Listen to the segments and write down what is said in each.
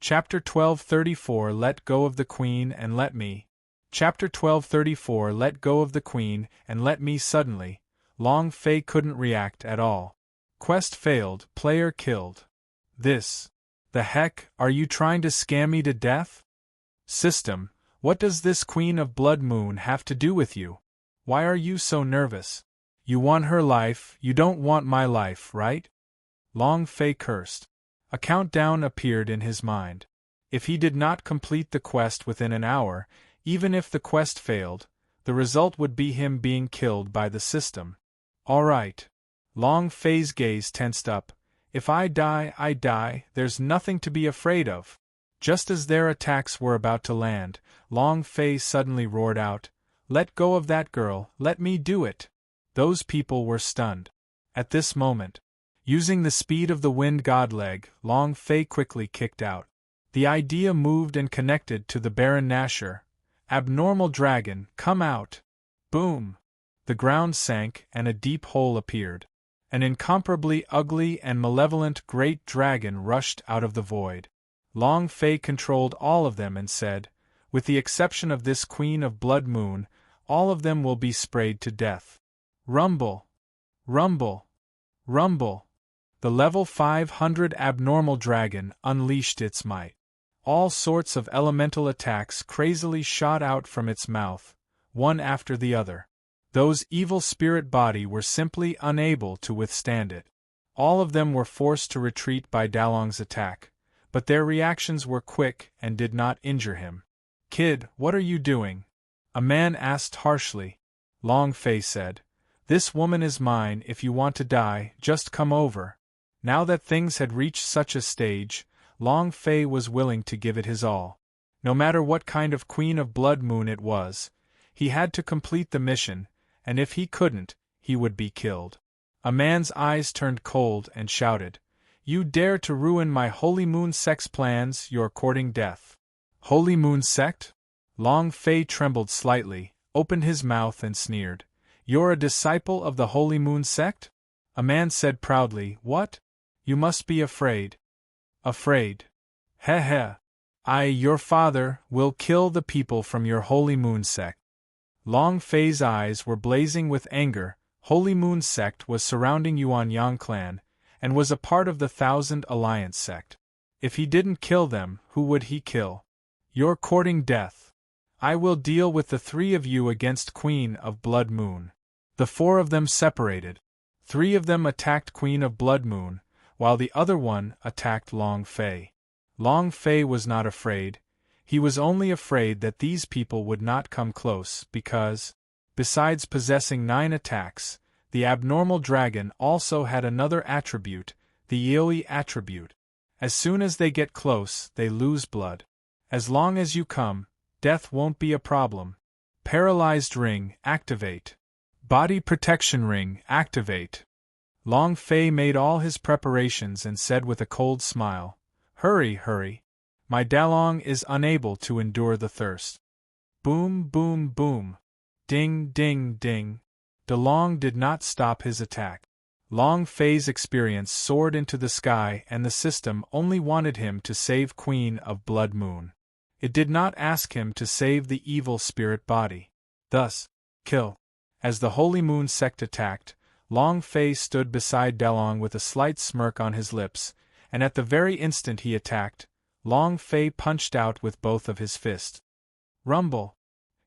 Chapter 1234 Let Go of the Queen and Let Me. Chapter 1234 Let Go of the Queen and Let Me. Suddenly, Long Fei couldn't react at all. Quest failed, player killed. This. The heck, are you trying to scam me to death? System, what does this Queen of Blood Moon have to do with you? Why are you so nervous? You want her life, you don't want my life, right? Long Fei cursed. A countdown appeared in his mind. If he did not complete the quest within an hour, even if the quest failed, the result would be him being killed by the system. All right. Long Fei's gaze tensed up. If I die, I die, there's nothing to be afraid of. Just as their attacks were about to land, Long Fei suddenly roared out, "Let go of that girl, let me do it." Those people were stunned. At this moment, using the speed of the wind godleg, Long Fei quickly kicked out. The idea moved and connected to the Baron Nashor. Abnormal dragon, come out! Boom! The ground sank and a deep hole appeared. An incomparably ugly and malevolent great dragon rushed out of the void. Long Fei controlled all of them and said, "With the exception of this Queen of Blood Moon, all of them will be sprayed to death." Rumble! Rumble! Rumble! The level 500 abnormal dragon unleashed its might. All sorts of elemental attacks crazily shot out from its mouth, one after the other. Those evil spirit body were simply unable to withstand it. All of them were forced to retreat by Dalong's attack, but their reactions were quick and did not injure him. "Kid, what are you doing?" a man asked harshly. Long Fei said, "This woman is mine. If you want to die, just come over." Now that things had reached such a stage, Long Fei was willing to give it his all. No matter what kind of Queen of Blood Moon it was, he had to complete the mission, and if he couldn't, he would be killed. A man's eyes turned cold and shouted, "You dare to ruin my Holy Moon Sect's plans, you're courting death." Holy Moon Sect? Long Fei trembled slightly, opened his mouth and sneered. "You're a disciple of the Holy Moon Sect?" A man said proudly, "What? You must be afraid." "Afraid? Heh heh. I, your father, will kill the people from your Holy Moon Sect." Long Fei's eyes were blazing with anger. Holy Moon Sect was surrounding Yuan Yang clan, and was a part of the Thousand Alliance Sect. If he didn't kill them, who would he kill? "You're courting death. I will deal with the three of you against Queen of Blood Moon." The four of them separated. Three of them attacked Queen of Blood Moon, while the other one attacked Long Fei. Long Fei was not afraid. He was only afraid that these people would not come close because, besides possessing 9 attacks, the abnormal dragon also had another attribute, the Aoi attribute. As soon as they get close, they lose blood. As long as you come, death won't be a problem. Paralyzed Ring, activate. Body Protection Ring, activate. Long Fei made all his preparations and said with a cold smile, "Hurry, hurry. My Dalong is unable to endure the thirst." Boom, boom, boom. Ding, ding, ding. Dalong did not stop his attack. Long Fei's experience soared into the sky and the system only wanted him to save Queen of Blood Moon. It did not ask him to save the evil spirit body. Thus, kill. As the Holy Moon Sect attacked, Long Fei stood beside Dalong with a slight smirk on his lips, and at the very instant he attacked, Long Fei punched out with both of his fists. Rumble!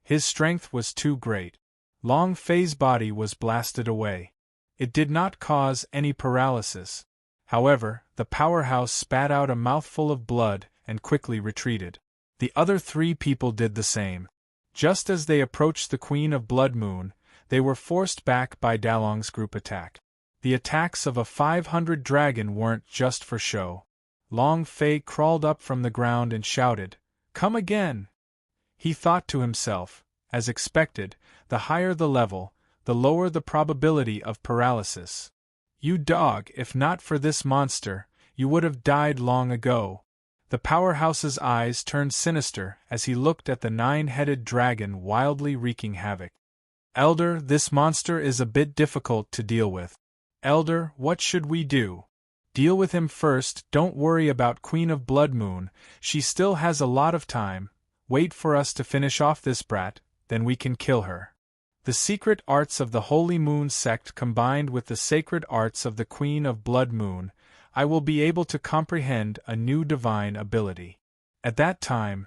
His strength was too great. Long Fei's body was blasted away. It did not cause any paralysis. However, the powerhouse spat out a mouthful of blood and quickly retreated. The other 3 people did the same. Just as they approached the Queen of Blood Moon, they were forced back by Dalong's group attack. The attacks of a 500 dragon weren't just for show. Long Fei crawled up from the ground and shouted, "Come again!" He thought to himself, as expected, the higher the level, the lower the probability of paralysis. "You dog, if not for this monster, you would have died long ago." The powerhouse's eyes turned sinister as he looked at the 9-headed dragon wildly wreaking havoc. "Elder, this monster is a bit difficult to deal with. Elder, what should we do?" Deal with him first, don't worry about Queen of Blood Moon, she still has a lot of time, wait for us to finish off this brat, then we can kill her. The secret arts of the Holy Moon sect combined with the sacred arts of the Queen of Blood Moon, I will be able to comprehend a new divine ability. At that time,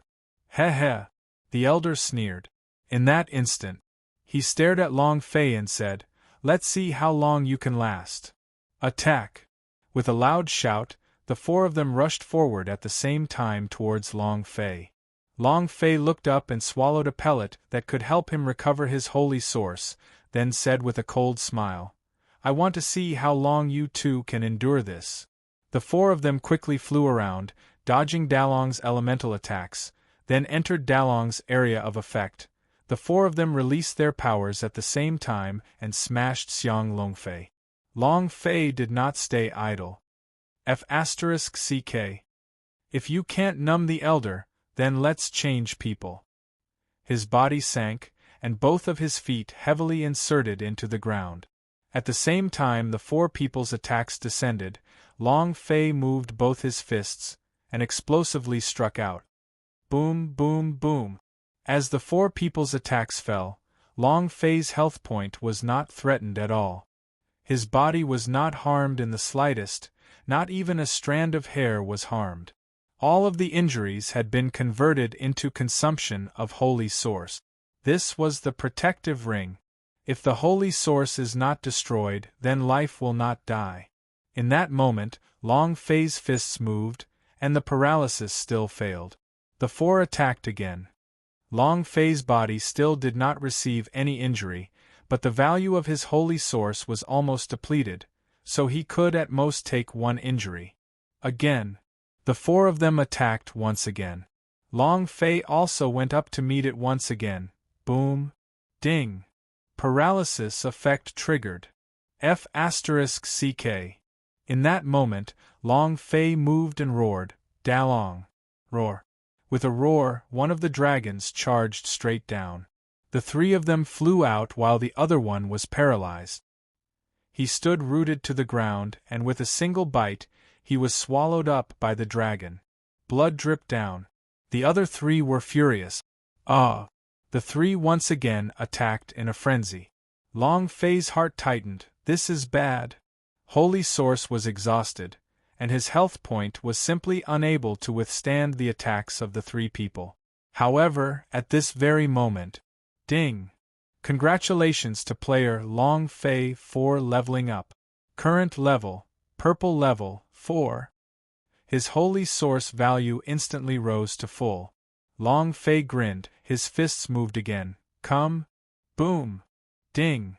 the elder sneered. In that instant, he stared at Long Fei and said, let's see how long you can last. Attack! With a loud shout, the four of them rushed forward at the same time towards Long Fei. Long Fei looked up and swallowed a pellet that could help him recover his holy source, then said with a cold smile, I want to see how long you two can endure this. The four of them quickly flew around, dodging Dalong's elemental attacks, then entered Dalong's area of effect. The four of them released their powers at the same time and smashed Xiang Longfei. Long Fei did not stay idle. F***ck. If you can't numb the elder, then let's change people. His body sank, and both of his feet heavily inserted into the ground. At the same time the four people's attacks descended, Long Fei moved both his fists, and explosively struck out. Boom, boom, boom. As the four people's attacks fell, Long Fei's health point was not threatened at all. His body was not harmed in the slightest, not even a strand of hair was harmed. All of the injuries had been converted into consumption of Holy Source. This was the protective ring. If the Holy Source is not destroyed, then life will not die. In that moment, Long Fei's fists moved, and the paralysis still failed. The four attacked again. Long Fei's body still did not receive any injury, but the value of his holy source was almost depleted, so he could at most take one injury. Again. The four of them attacked once again. Long Fei also went up to meet it once again. Boom. Ding. Paralysis effect triggered. F***ck. In that moment, Long Fei moved and roared, Dalong. Roar. With a roar, one of the dragons charged straight down. The three of them flew out while the other one was paralyzed. He stood rooted to the ground, and with a single bite, he was swallowed up by the dragon. Blood dripped down. The other three were furious. The three once again attacked in a frenzy. Long Fei's heart tightened. This is bad. Holy Source was exhausted, and his health point was simply unable to withstand the attacks of the three people. However, at this very moment, ding! Congratulations to player Long Fei for leveling up. Current level, purple level, 4. His holy source value instantly rose to full. Long Fei grinned, his fists moved again. Come. Boom. Ding.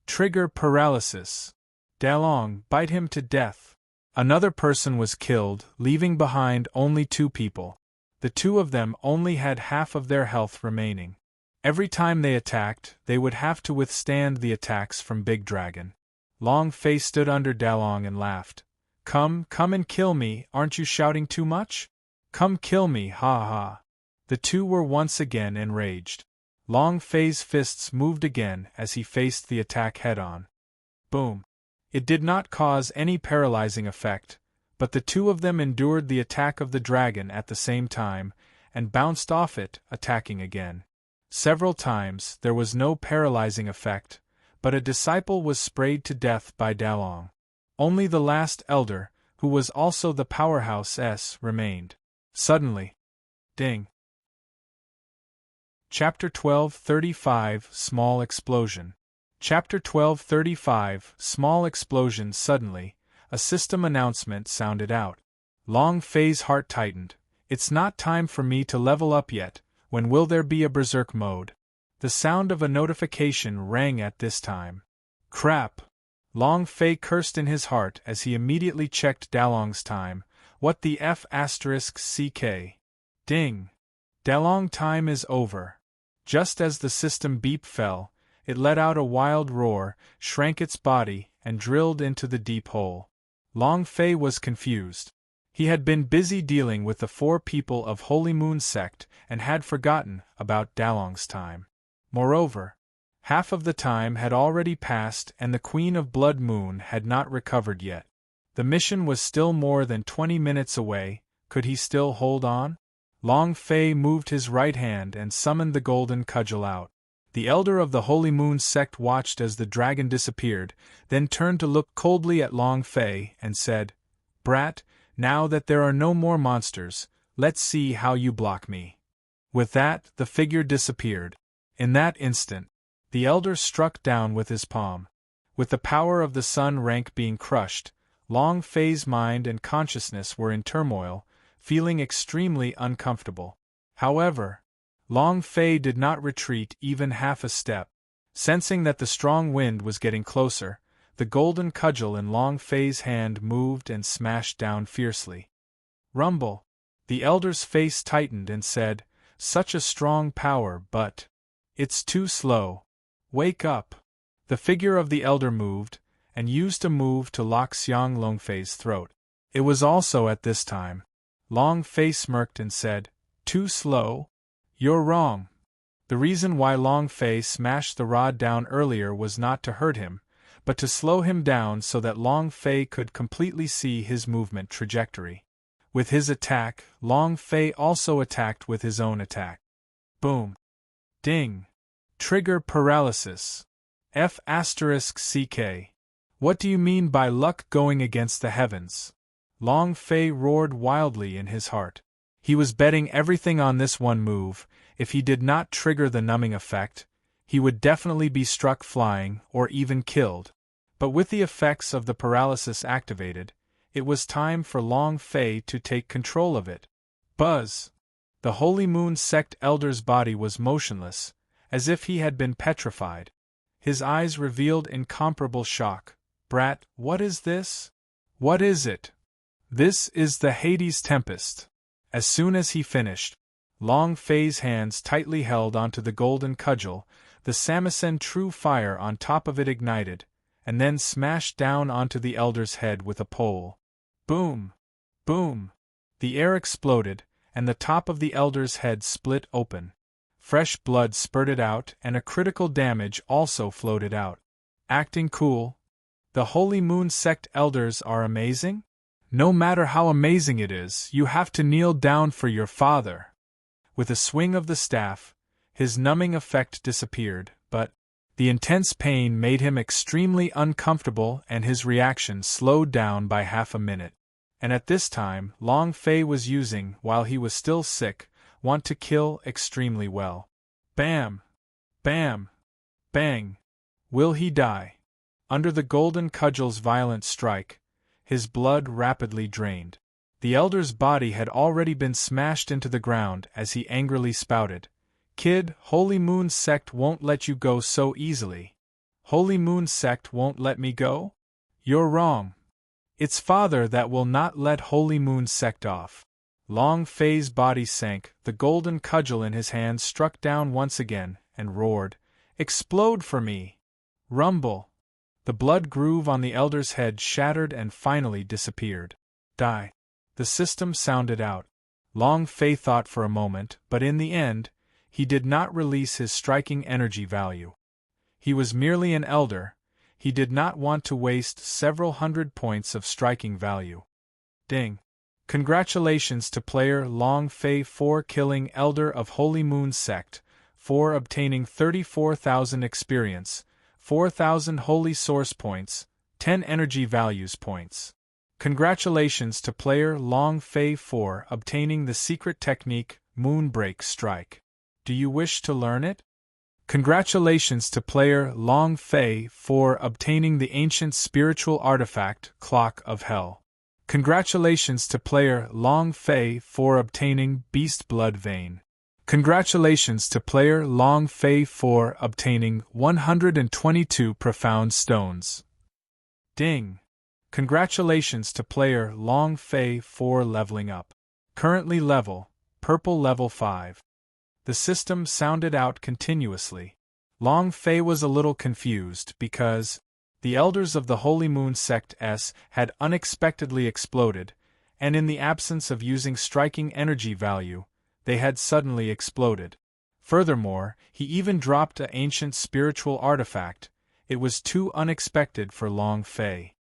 Trigger paralysis. Dalong, bite him to death. Another person was killed, leaving behind only two people. The two of them only had half of their health remaining. Every time they attacked, they would have to withstand the attacks from Big Dragon. Long Fei stood under Dalong and laughed. Come and kill me, aren't you shouting too much? Come kill me, ha ha. The two were once again enraged. Long Fei's fists moved again as he faced the attack head-on. Boom. It did not cause any paralyzing effect, but the two of them endured the attack of the dragon at the same time, and bounced off it, attacking again. Several times there was no paralyzing effect, but a disciple was sprayed to death by Dalong. Only the last elder, who was also the powerhouse S, remained. Suddenly. Ding. Chapter 12:35 Small Explosion. Chapter 12:35 Small Explosion. Suddenly, a system announcement sounded out. Long Fei's heart tightened. It's not time for me to level up yet. When will there be a berserk mode? The sound of a notification rang at this time. Crap! Long Fei cursed in his heart as he immediately checked Dalong's time. What the F***ck? Ding! Dalong time is over. Just as the system beep fell, it let out a wild roar, shrank its body, and drilled into the deep hole. Long Fei was confused. He had been busy dealing with the four people of Holy Moon sect and had forgotten about Dalong's time. Moreover, half of the time had already passed and the Queen of Blood Moon had not recovered yet. The mission was still more than 20 minutes away. Could he still hold on? Long Fei moved his right hand and summoned the golden cudgel out. The elder of the Holy Moon sect watched as the dragon disappeared, then turned to look coldly at Long Fei and said, "Brat, now that there are no more monsters, let's see how you block me." With that, the figure disappeared. In that instant, the elder struck down with his palm. With the power of the sun rank being crushed, Long Fei's mind and consciousness were in turmoil, feeling extremely uncomfortable. However, Long Fei did not retreat even half a step. Sensing that the strong wind was getting closer, the golden cudgel in Long Fei's hand moved and smashed down fiercely. Rumble! The elder's face tightened and said, "Such a strong power, but it's too slow. Wake up!" The figure of the elder moved, and used a move to lock Xiang Longfei's throat. It was also at this time. Long Fei smirked and said, "Too slow? You're wrong." The reason why Long Fei smashed the rod down earlier was not to hurt him, but to slow him down so that Long Fei could completely see his movement trajectory. With his attack, Long Fei also attacked with his own attack. Boom! Ding! Trigger paralysis. F***CK. What do you mean by luck going against the heavens? Long Fei roared wildly in his heart. He was betting everything on this one move. If he did not trigger the numbing effect, he would definitely be struck flying or even killed. But with the effects of the paralysis activated, it was time for Long Fei to take control of it. Buzz! The Holy Moon sect elder's body was motionless, as if he had been petrified. His eyes revealed incomparable shock. "Brat, what is this? What is it?" "This is the Hades Tempest." As soon as he finished, Long Fei's hands tightly held onto the golden cudgel, the Samisen true fire on top of it ignited, and then smashed down onto the elder's head with a pole. Boom! Boom! The air exploded, and the top of the elder's head split open. Fresh blood spurted out, and a critical damage also floated out. Acting cool? The Holy Moon sect elders are amazing? No matter how amazing it is, you have to kneel down for your father. With a swing of the staff, his numbing effect disappeared, but the intense pain made him extremely uncomfortable and his reaction slowed down by half a minute. And at this time, Long Fei was using, while he was still sick, want to kill extremely well. Bam! Bam! Bang! Will he die? Under the golden cudgel's violent strike, his blood rapidly drained. The elder's body had already been smashed into the ground as he angrily spouted, "Kid, Holy Moon sect won't let you go so easily. Holy Moon sect won't let me go? You're wrong. It's father that will not let Holy Moon sect off." Long Fei's body sank, the golden cudgel in his hand struck down once again, and roared, "Explode for me!" Rumble! The blood groove on the elder's head shattered and finally disappeared. Die! The system sounded out. Long Fei thought for a moment, but in the end, he did not release his striking energy value. He was merely an elder. He did not want to waste several hundred points of striking value. Ding! Congratulations to player Long Fei for killing Elder of Holy Moon Sect, for obtaining 34,000 experience, 4,000 Holy Source points, 10 energy values points. Congratulations to player Long Fei for obtaining the secret technique Moonbreak Strike. Do you wish to learn it? Congratulations to player Long Fei for obtaining the ancient spiritual artifact Clock of Hell. Congratulations to player Long Fei for obtaining Beast Blood Vein. Congratulations to player Long Fei for obtaining 122 Profound Stones. Ding! Congratulations to player Long Fei for leveling up. Currently level, Purple level 5. The system sounded out continuously. Long Fei was a little confused because the elders of the Holy Moon Sect S had unexpectedly exploded, and in the absence of using striking energy value, they had suddenly exploded. Furthermore, he even dropped an ancient spiritual artifact. It was too unexpected for Long Fei.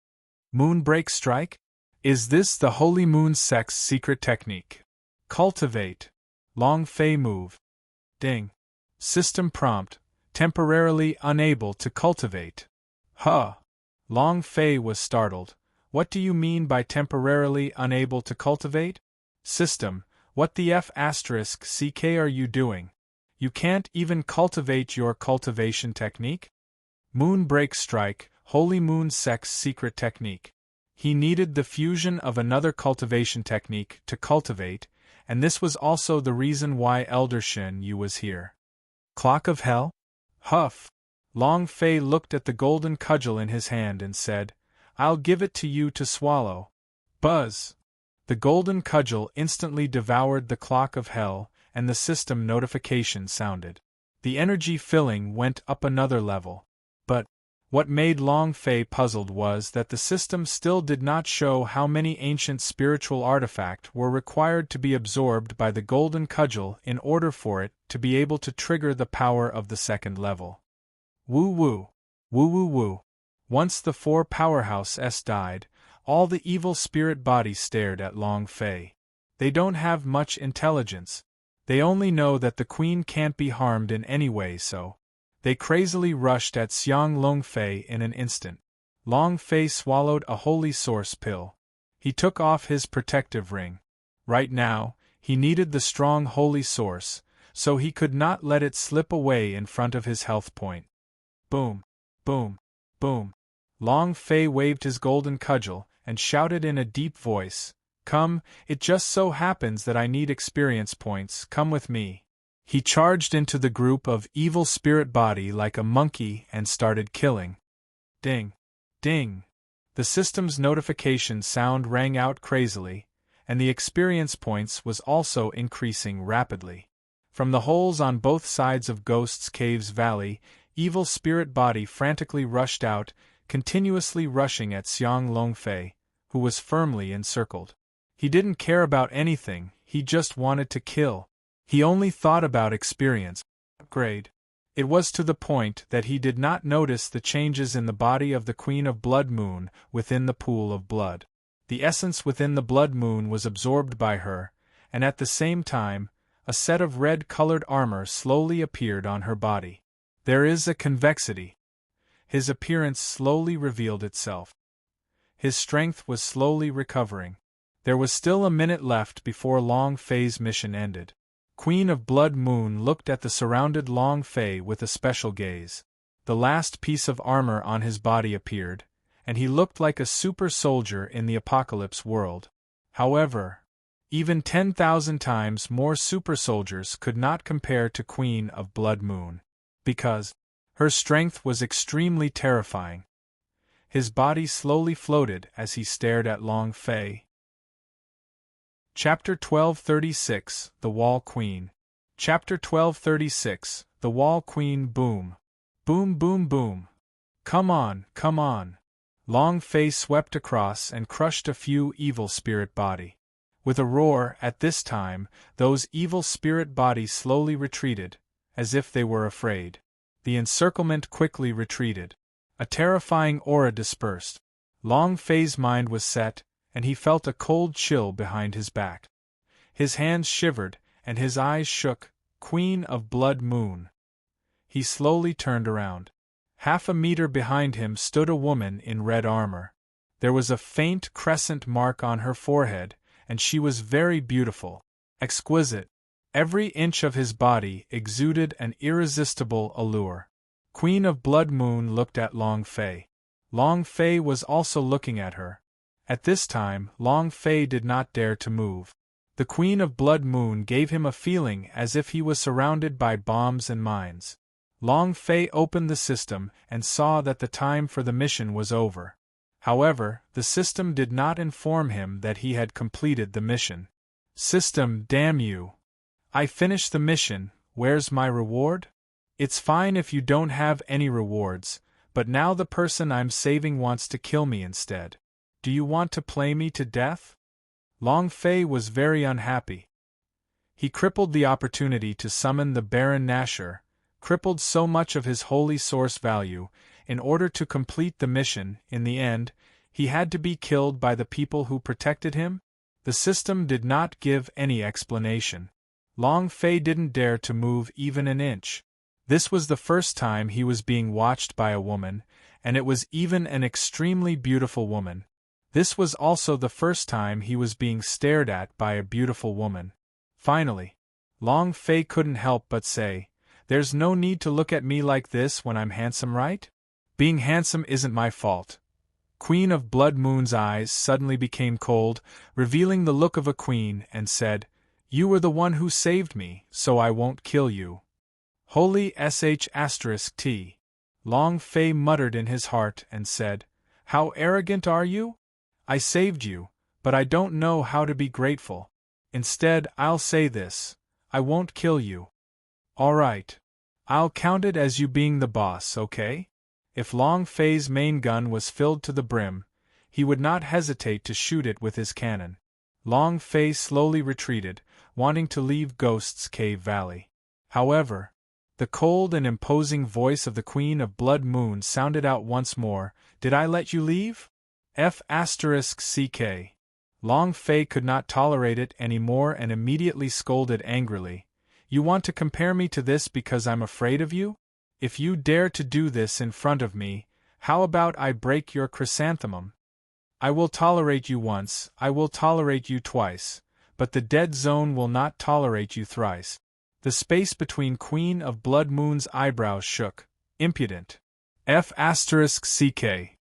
Moonbreak Strike? Is this the Holy Moon Sect's secret technique? Cultivate. Long Fei move. Ding. System prompt. Temporarily unable to cultivate. Huh. Long Fei was startled. What do you mean by temporarily unable to cultivate? System, what the F***ck are you doing? You can't even cultivate your cultivation technique? Moonbreak Strike, Holy Moon Sect's secret technique. He needed the fusion of another cultivation technique to cultivate, and this was also the reason why Elder Shen Yu was here. Clock of Hell? Huff! Long Fei looked at the golden cudgel in his hand and said, I'll give it to you to swallow. Buzz! The golden cudgel instantly devoured the Clock of Hell, and the system notification sounded. The energy filling went up another level. But what made Long Fei puzzled was that the system still did not show how many ancient spiritual artifacts were required to be absorbed by the golden cudgel in order for it to be able to trigger the power of the second level. Woo woo. Woo woo woo. Once the 4 powerhouses died, all the evil spirit bodies stared at Long Fei. They don't have much intelligence. They only know that the queen can't be harmed in any way, so they crazily rushed at Xiang Long Fei in an instant. Long Fei swallowed a holy source pill. He took off his protective ring. Right now, he needed the strong holy source, so he could not let it slip away in front of his health point. Boom, boom, boom. Long Fei waved his golden cudgel and shouted in a deep voice, Come, it just so happens that I need experience points, come with me. He charged into the group of evil spirit body like a monkey and started killing. Ding! Ding! The system's notification sound rang out crazily, and the experience points was also increasing rapidly. From the holes on both sides of Ghost's Caves Valley, evil spirit body frantically rushed out, continuously rushing at Xiang Long Fei, who was firmly encircled. He didn't care about anything, he just wanted to kill. He only thought about experience upgrade. It was to the point that he did not notice the changes in the body of the Queen of Blood Moon within the pool of blood. The essence within the Blood Moon was absorbed by her, and at the same time, a set of red-colored armor slowly appeared on her body. There is a convexity. His appearance slowly revealed itself. His strength was slowly recovering. There was still a minute left before Long Fei's mission ended. Queen of Blood Moon looked at the surrounded Long Fei with a special gaze. The last piece of armor on his body appeared, and he looked like a super soldier in the apocalypse world. However, even 10,000 times more super soldiers could not compare to Queen of Blood Moon, because her strength was extremely terrifying. His body slowly floated as he stared at Long Fei. Chapter 1236, The Wall Queen. Chapter 1236, The Wall Queen. Boom. Boom boom boom. Come on, come on. Long Fei swept across and crushed a few evil spirit body. With a roar, at this time, those evil spirit bodies slowly retreated, as if they were afraid. The encirclement quickly retreated. A terrifying aura dispersed. Long Fei's mind was set, and he felt a cold chill behind his back. His hands shivered, and his eyes shook. Queen of Blood Moon. He slowly turned around. Half a meter behind him stood a woman in red armor. There was a faint crescent mark on her forehead, and she was very beautiful, exquisite. Every inch of his body exuded an irresistible allure. Queen of Blood Moon looked at Long Fei. Long Fei was also looking at her. At this time, Long Fei did not dare to move. The Queen of Blood Moon gave him a feeling as if he was surrounded by bombs and mines. Long Fei opened the system and saw that the time for the mission was over. However, the system did not inform him that he had completed the mission. System, damn you! I finished the mission, where's my reward? It's fine if you don't have any rewards, but now the person I'm saving wants to kill me instead. Do you want to play me to death? Long Fei was very unhappy. He crippled the opportunity to summon the Baron Nashor, crippled so much of his holy source value, in order to complete the mission. In the end, He had to be killed by the people who protected him? The system did not give any explanation. Long Fei didn't dare to move even an inch. This was the first time he was being watched by a woman, and it was even an extremely beautiful woman. This was also the first time he was being stared at by a beautiful woman. Finally, Long Fei couldn't help but say, "There's no need to look at me like this when I'm handsome, right? Being handsome isn't my fault." Queen of Blood Moon's eyes suddenly became cold, revealing the look of a queen, and said, "You were the one who saved me, so I won't kill you." Holy sh*t. Long Fei muttered in his heart and said, "How arrogant are you? I saved you, but I don't know how to be grateful. Instead, I'll say this: I won't kill you. All right. I'll count it as you being the boss, okay?" If Long Fei's main gun was filled to the brim, he would not hesitate to shoot it with his cannon. Long Fei slowly retreated, wanting to leave Ghost's Cave Valley. However, the cold and imposing voice of the Queen of Blood Moon sounded out once more, "Did I let you leave?" F***ck. Long Fei could not tolerate it any more and immediately scolded angrily, "You want to compare me to this because I'm afraid of you? If you dare to do this in front of me, how about I break your chrysanthemum? I will tolerate you once, I will tolerate you twice, but the dead zone will not tolerate you thrice." The space between Queen of Blood Moon's eyebrows shook. "Impudent. F***ck.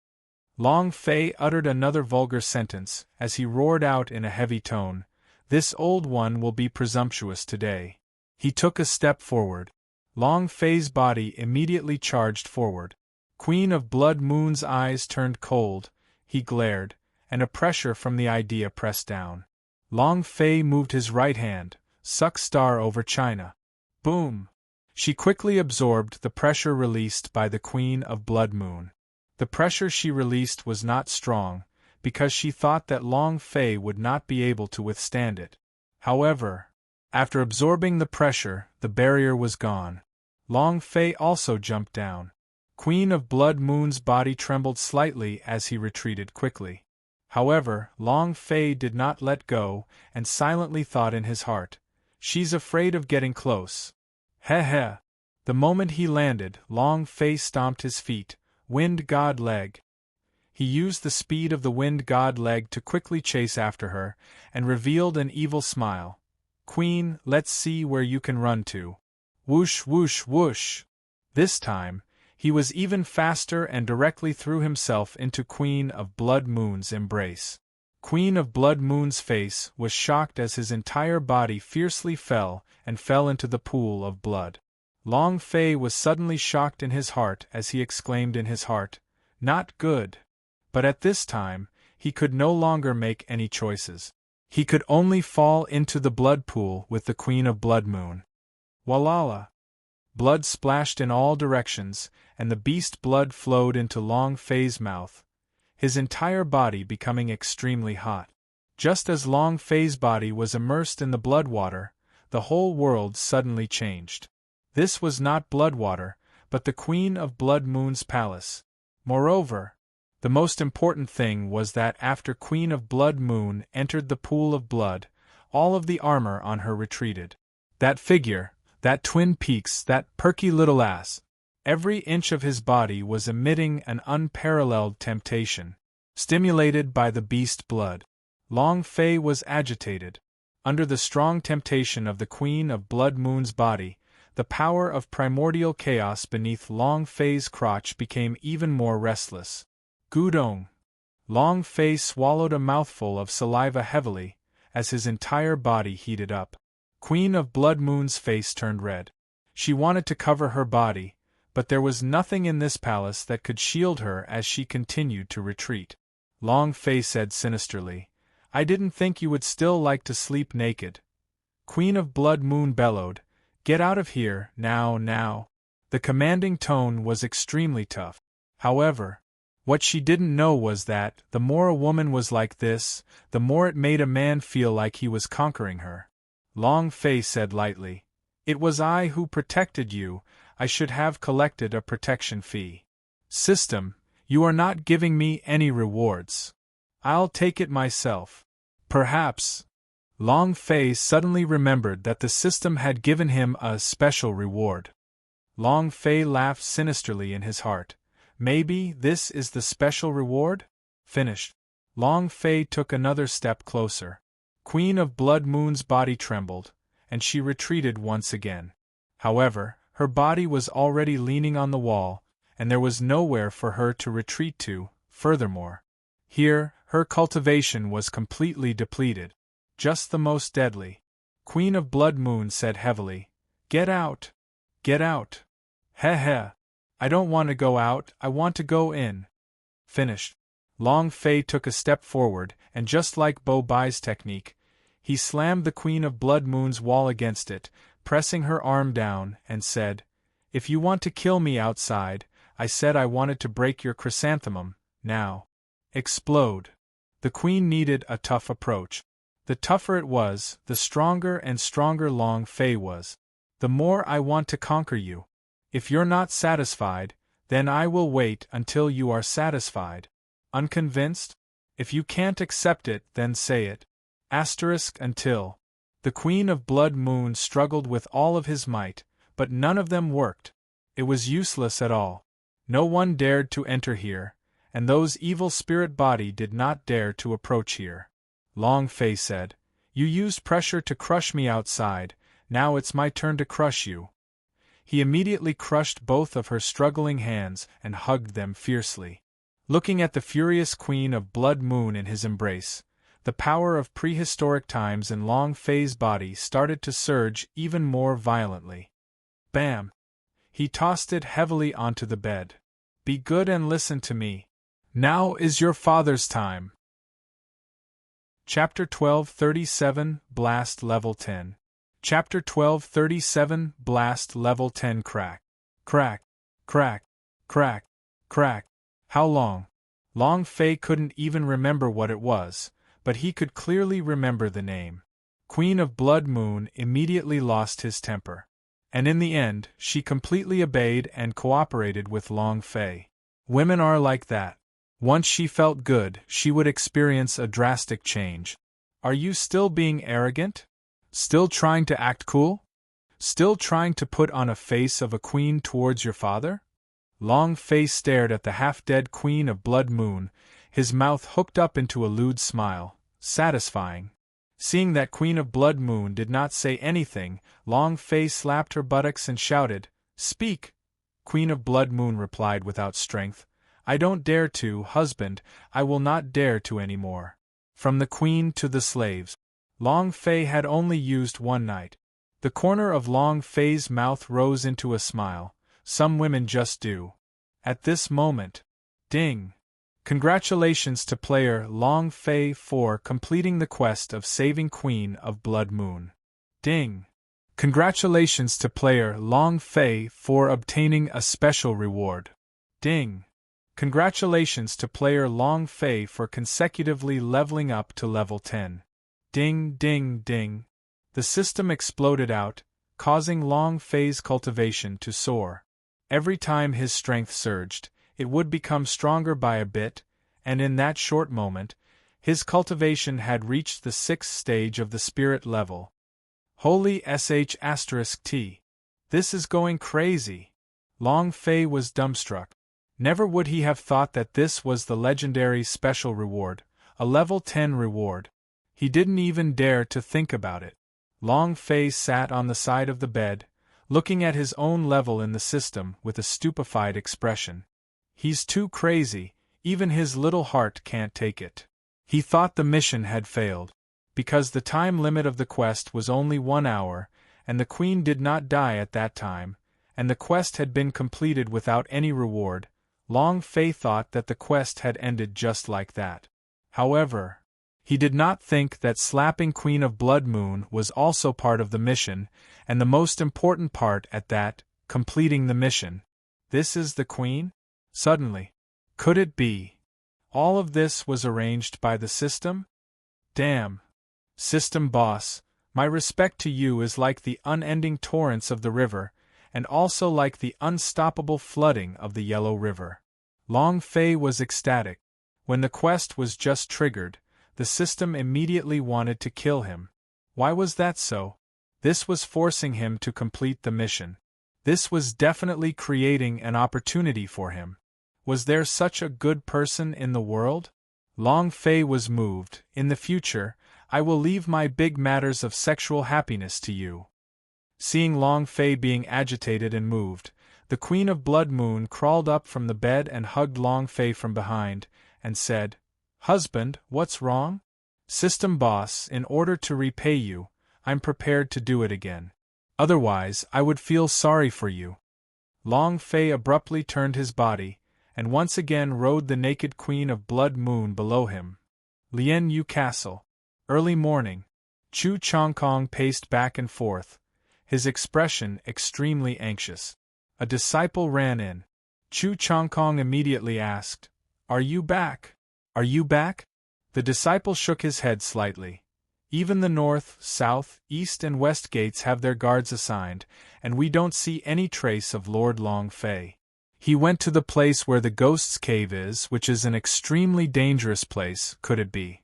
Long Fei uttered another vulgar sentence, as he roared out in a heavy tone, "This old one will be presumptuous today." He took a step forward. Long Fei's body immediately charged forward. Queen of Blood Moon's eyes turned cold, he glared, and a pressure from the idea pressed down. Long Fei moved his right hand, suck star over China. Boom! She quickly absorbed the pressure released by the Queen of Blood Moon. The pressure she released was not strong, because she thought that Long Fei would not be able to withstand it. However, after absorbing the pressure, the barrier was gone. Long Fei also jumped down. Queen of Blood Moon's body trembled slightly as he retreated quickly. However, Long Fei did not let go, and silently thought in his heart, "She's afraid of getting close." Heh heh. The moment he landed, Long Fei stomped his feet, Wind God Leg. He used the speed of the Wind God Leg to quickly chase after her, and revealed an evil smile. "Queen, let's see where you can run to." Whoosh whoosh whoosh. This time, he was even faster and directly threw himself into Queen of Blood Moon's embrace. Queen of Blood Moon's face was shocked as his entire body fiercely fell into the pool of blood. Long Fei was suddenly shocked in his heart as he exclaimed in his heart, "Not good." But at this time, he could no longer make any choices. He could only fall into the blood pool with the Queen of Blood Moon. Walala! Blood splashed in all directions, and the beast blood flowed into Long Fei's mouth, his entire body becoming extremely hot. Just as Long Fei's body was immersed in the blood water, the whole world suddenly changed. This was not blood water, but the Queen of Blood Moon's palace. Moreover, the most important thing was that after Queen of Blood Moon entered the pool of blood, all of the armor on her retreated. That figure, that twin peaks, that perky little ass. Every inch of his body was emitting an unparalleled temptation, stimulated by the beast blood. Long Fei was agitated. Under the strong temptation of the Queen of Blood Moon's body, the power of primordial chaos beneath Long Fei's crotch became even more restless. Gudong! Long Fei swallowed a mouthful of saliva heavily, as his entire body heated up. Queen of Blood Moon's face turned red. She wanted to cover her body, but there was nothing in this palace that could shield her as she continued to retreat. Long Fei said sinisterly, "I didn't think you would still like to sleep naked." Queen of Blood Moon bellowed, "Get out of here, now." The commanding tone was extremely tough. However, what she didn't know was that, the more a woman was like this, the more it made a man feel like he was conquering her. Long Fei said lightly, "It was I who protected you, I should have collected a protection fee." System, You are not giving me any rewards. I'll take it myself. Perhaps. Long Fei suddenly remembered that the system had given him a special reward. Long Fei laughed sinisterly in his heart. Maybe this is the special reward? Finished. Long Fei took another step closer. Queen of Blood Moon's body trembled, and she retreated once again. However, her body was already leaning on the wall, and there was nowhere for her to retreat to. Furthermore, here, her cultivation was completely depleted. Just the most deadly. Queen of Blood Moon said heavily, "Get out! Get out! Heh heh! I don't want to go out, I want to go in." Finished. Long Fei took a step forward, and just like Bo Bai's technique, he slammed the Queen of Blood Moon's wall against it, pressing her arm down, and said, "If you want to kill me outside, I said I wanted to break your chrysanthemum, now. Explode." The Queen needed a tough approach. The tougher it was, the stronger and stronger Long Fei was. "The more I want to conquer you. If you're not satisfied, then I will wait until you are satisfied. Unconvinced? If you can't accept it, then say it. Until. The Queen of Blood Moon struggled with all of his might, but none of them worked. It was useless at all. No one dared to enter here, and those evil spirit body did not dare to approach here. Long Fei said, "You used pressure to crush me outside, now it's my turn to crush you." He immediately crushed both of her struggling hands and hugged them fiercely. Looking at the furious Queen of Blood Moon in his embrace, the power of prehistoric times in Long Fei's body started to surge even more violently. Bam! He tossed it heavily onto the bed. "Be good and listen to me. Now is your father's time." Chapter 1237, Blast Level 10. Chapter 1237, Blast Level 10. Crack. Crack. Crack. Crack. Crack. How long? Long Fei couldn't even remember what it was, but he could clearly remember the name. Queen of Blood Moon immediately lost his temper. And in the end, she completely obeyed and cooperated with Long Fei. Women are like that. Once she felt good, she would experience a drastic change. Are you still being arrogant? Still trying to act cool? Still trying to put on a face of a queen towards your father? Long Fei stared at the half-dead Queen of Blood Moon, his mouth hooked up into a lewd smile, satisfying. Seeing that Queen of Blood Moon did not say anything, Long Fei slapped her buttocks and shouted, "Speak!" Queen of Blood Moon replied without strength, "I don't dare to, husband, I will not dare to any more." From the Queen to the slaves. Long Fei had only used one night. The corner of Long Fei's mouth rose into a smile. Some women just do. At this moment. Ding! Congratulations to player Long Fei for completing the quest of saving Queen of Blood Moon. Ding! Congratulations to player Long Fei for obtaining a special reward. Ding! Congratulations to player Long Fei for consecutively leveling up to level 10. Ding ding ding. The system exploded out, causing Long Fei's cultivation to soar. Every time his strength surged, it would become stronger by a bit, and in that short moment, his cultivation had reached the 6th stage of the spirit level. Holy sh*t. This is going crazy. Long Fei was dumbstruck. Never would he have thought that this was the legendary special reward, a level 10 reward. He didn't even dare to think about it. Long Fei sat on the side of the bed, looking at his own level in the system with a stupefied expression. He's too crazy, even his little heart can't take it. He thought the mission had failed. Because the time limit of the quest was only 1 hour, and the Queen did not die at that time, and the quest had been completed without any reward, Long Fei thought that the quest had ended just like that. However, he did not think that slapping Queen of Blood Moon was also part of the mission, and the most important part at that, completing the mission. This is the Queen? Suddenly. Could it be? All of this was arranged by the system? Damn. System boss, my respect to you is like the unending torrents of the river, and also like the unstoppable flooding of the Yellow River. Long Fei was ecstatic. When the quest was just triggered, the system immediately wanted to kill him. Why was that so? This was forcing him to complete the mission. This was definitely creating an opportunity for him. Was there such a good person in the world? Long Fei was moved. In the future, I will leave my big matters of sexual happiness to you. Seeing Long Fei being agitated and moved, the Queen of Blood Moon crawled up from the bed and hugged Long Fei from behind, and said, "Husband, what's wrong?" "System boss, in order to repay you, I'm prepared to do it again. Otherwise, I would feel sorry for you." Long Fei abruptly turned his body, and once again rode the naked Queen of Blood Moon below him. Lian Yu Castle. Early morning. Chu Chongkong paced back and forth, his expression extremely anxious. A disciple ran in. Chu Chongkong immediately asked, "Are you back? Are you back?" The disciple shook his head slightly. "Even the north, south, east and west gates have their guards assigned, and we don't see any trace of Lord Long Fei. He went to the place where the Ghost's Cave is, which is an extremely dangerous place, could it be?"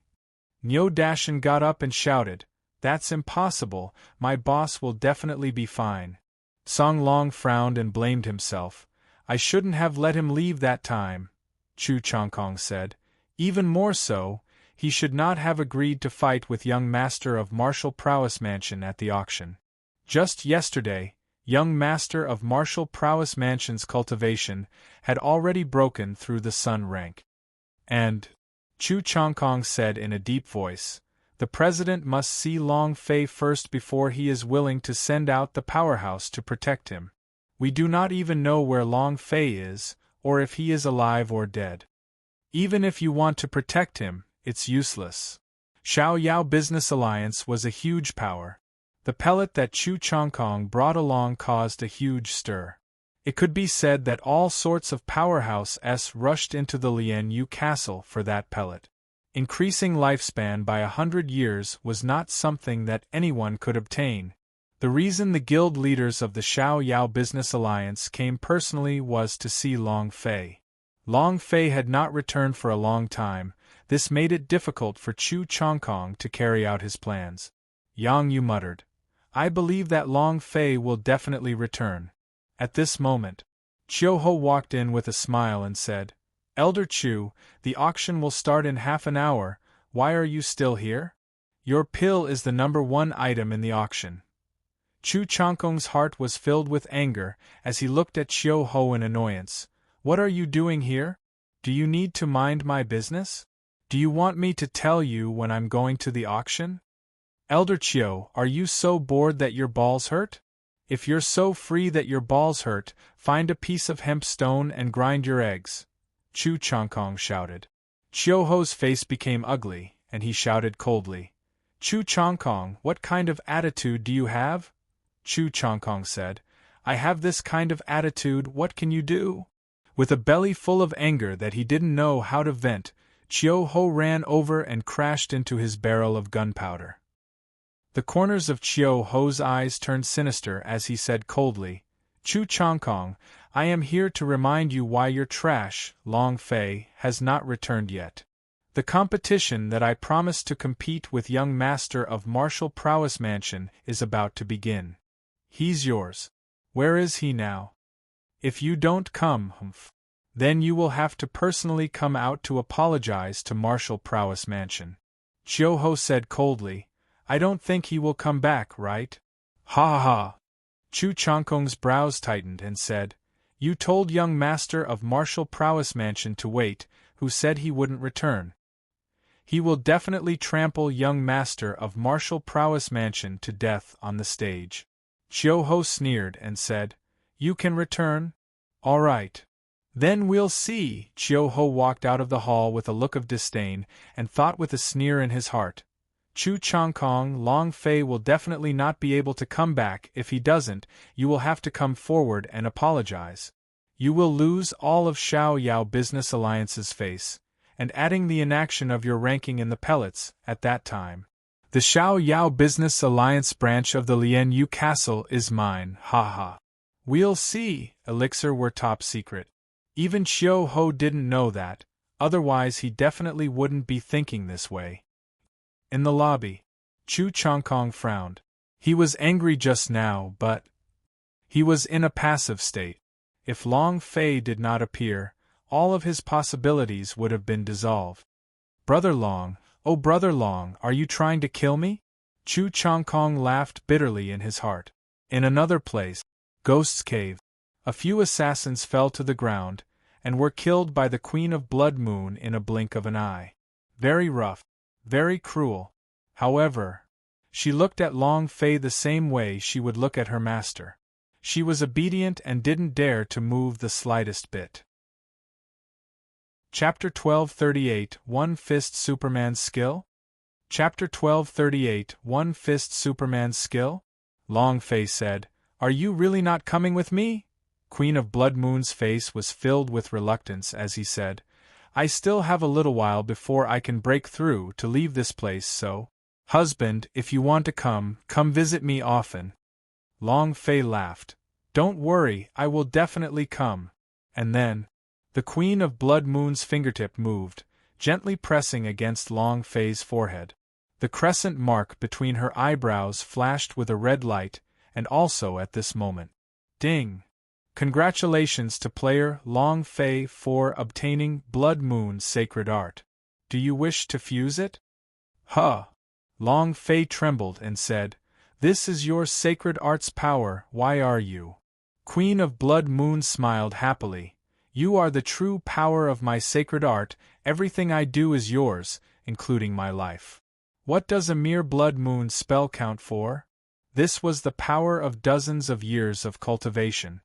Niu Dashan got up and shouted, "That's impossible, my boss will definitely be fine." Song Long frowned and blamed himself. "I shouldn't have let him leave that time," Chu Chongkong said. "Even more so, he should not have agreed to fight with young Master of Martial Prowess Mansion at the auction. Just yesterday, young Master of Martial Prowess Mansion's cultivation had already broken through the Sun rank. And," Chu Chongkong said in a deep voice, "the President must see Long Fei first before he is willing to send out the powerhouse to protect him. We do not even know where Long Fei is, or if he is alive or dead. Even if you want to protect him, it's useless." Xiao Yao Business Alliance was a huge power. The pellet that Chu Chongkong brought along caused a huge stir. It could be said that all sorts of powerhouses rushed into the Lian Yu Castle for that pellet. Increasing lifespan by 100 years was not something that anyone could obtain. The reason the guild leaders of the Xiao Yao Business Alliance came personally was to see Long Fei. Long Fei had not returned for a long time. This made it difficult for Chu Chongkong to carry out his plans. Yang Yu muttered, "I believe that Long Fei will definitely return." At this moment, Chiu Ho walked in with a smile and said, "Elder Chu, the auction will start in half an hour, why are you still here? Your pill is the #1 item in the auction." Chu Chongkong's heart was filled with anger as he looked at Chiu Ho in annoyance. "What are you doing here? Do you need to mind my business? Do you want me to tell you when I'm going to the auction? Elder Chiu, are you so bored that your balls hurt? If you're so free that your balls hurt, find a piece of hemp stone and grind your eggs," Chu Chongkong shouted. Chiu Ho's face became ugly, and he shouted coldly, "Chu Chongkong, what kind of attitude do you have?" Chu Chongkong said, "I have this kind of attitude, what can you do?" With a belly full of anger that he didn't know how to vent, Chiu Ho ran over and crashed into his barrel of gunpowder. The corners of Chiu Ho's eyes turned sinister as he said coldly, "Chu Chongkong, I am here to remind you why your trash, Long Fei, has not returned yet. The competition that I promised to compete with young Master of Martial Prowess Mansion is about to begin. He's yours. Where is he now? If you don't come, then you will have to personally come out to apologize to Martial Prowess Mansion." Chiu Ho said coldly, "I don't think he will come back, right?" "Ha ha ha!" Chu Chongkong's brows tightened and said, "You told young Master of Martial Prowess Mansion to wait, who said he wouldn't return. He will definitely trample young Master of Martial Prowess Mansion to death on the stage." Chiu Ho sneered and said, "You can return? All right. Then we'll see." Chiu Ho walked out of the hall with a look of disdain, and thought with a sneer in his heart, "Chu Chongkong, Long Fei will definitely not be able to come back. If he doesn't, you will have to come forward and apologize. You will lose all of Xiao Yao Business Alliance's face, and adding the inaction of your ranking in the pellets, at that time. The Xiao Yao Business Alliance branch of the Lian Yu Castle is mine, ha ha. We'll see, elixir were top secret. Even Xiao Ho didn't know that, otherwise he definitely wouldn't be thinking this way. In the lobby, Chu Chongkong frowned. He was angry just now, but he was in a passive state. If Long Fei did not appear, all of his possibilities would have been dissolved. Brother Long, oh Brother Long, are you trying to kill me? Chu Chongkong laughed bitterly in his heart. In another place, Ghost's Cave, a few assassins fell to the ground, and were killed by the Queen of Blood Moon in a blink of an eye. Very rough, very cruel. However, she looked at Long Fei the same way she would look at her master. She was obedient and didn't dare to move the slightest bit. Chapter 1238 One Fist Superman's Skill? Chapter 1238 One Fist Superman's Skill? Long Fei said, "Are you really not coming with me?" Queen of Blood Moon's face was filled with reluctance as he said, "I still have a little while before I can break through to leave this place, so, husband, if you want to come visit me often." Long Fei laughed. "Don't worry, I will definitely come." And then, the Queen of Blood Moon's fingertip moved, gently pressing against Long Fei's forehead. The crescent mark between her eyebrows flashed with a red light, and also at this moment. Ding! Congratulations to player Long Fei for obtaining Blood Moon's sacred art. Do you wish to fuse it? Huh! Long Fei trembled and said, "This is your sacred art's power, why are you?" Queen of Blood Moon smiled happily. "You are the true power of my sacred art, everything I do is yours, including my life." What does a mere Blood Moon spell count for? This was the power of dozens of years of cultivation.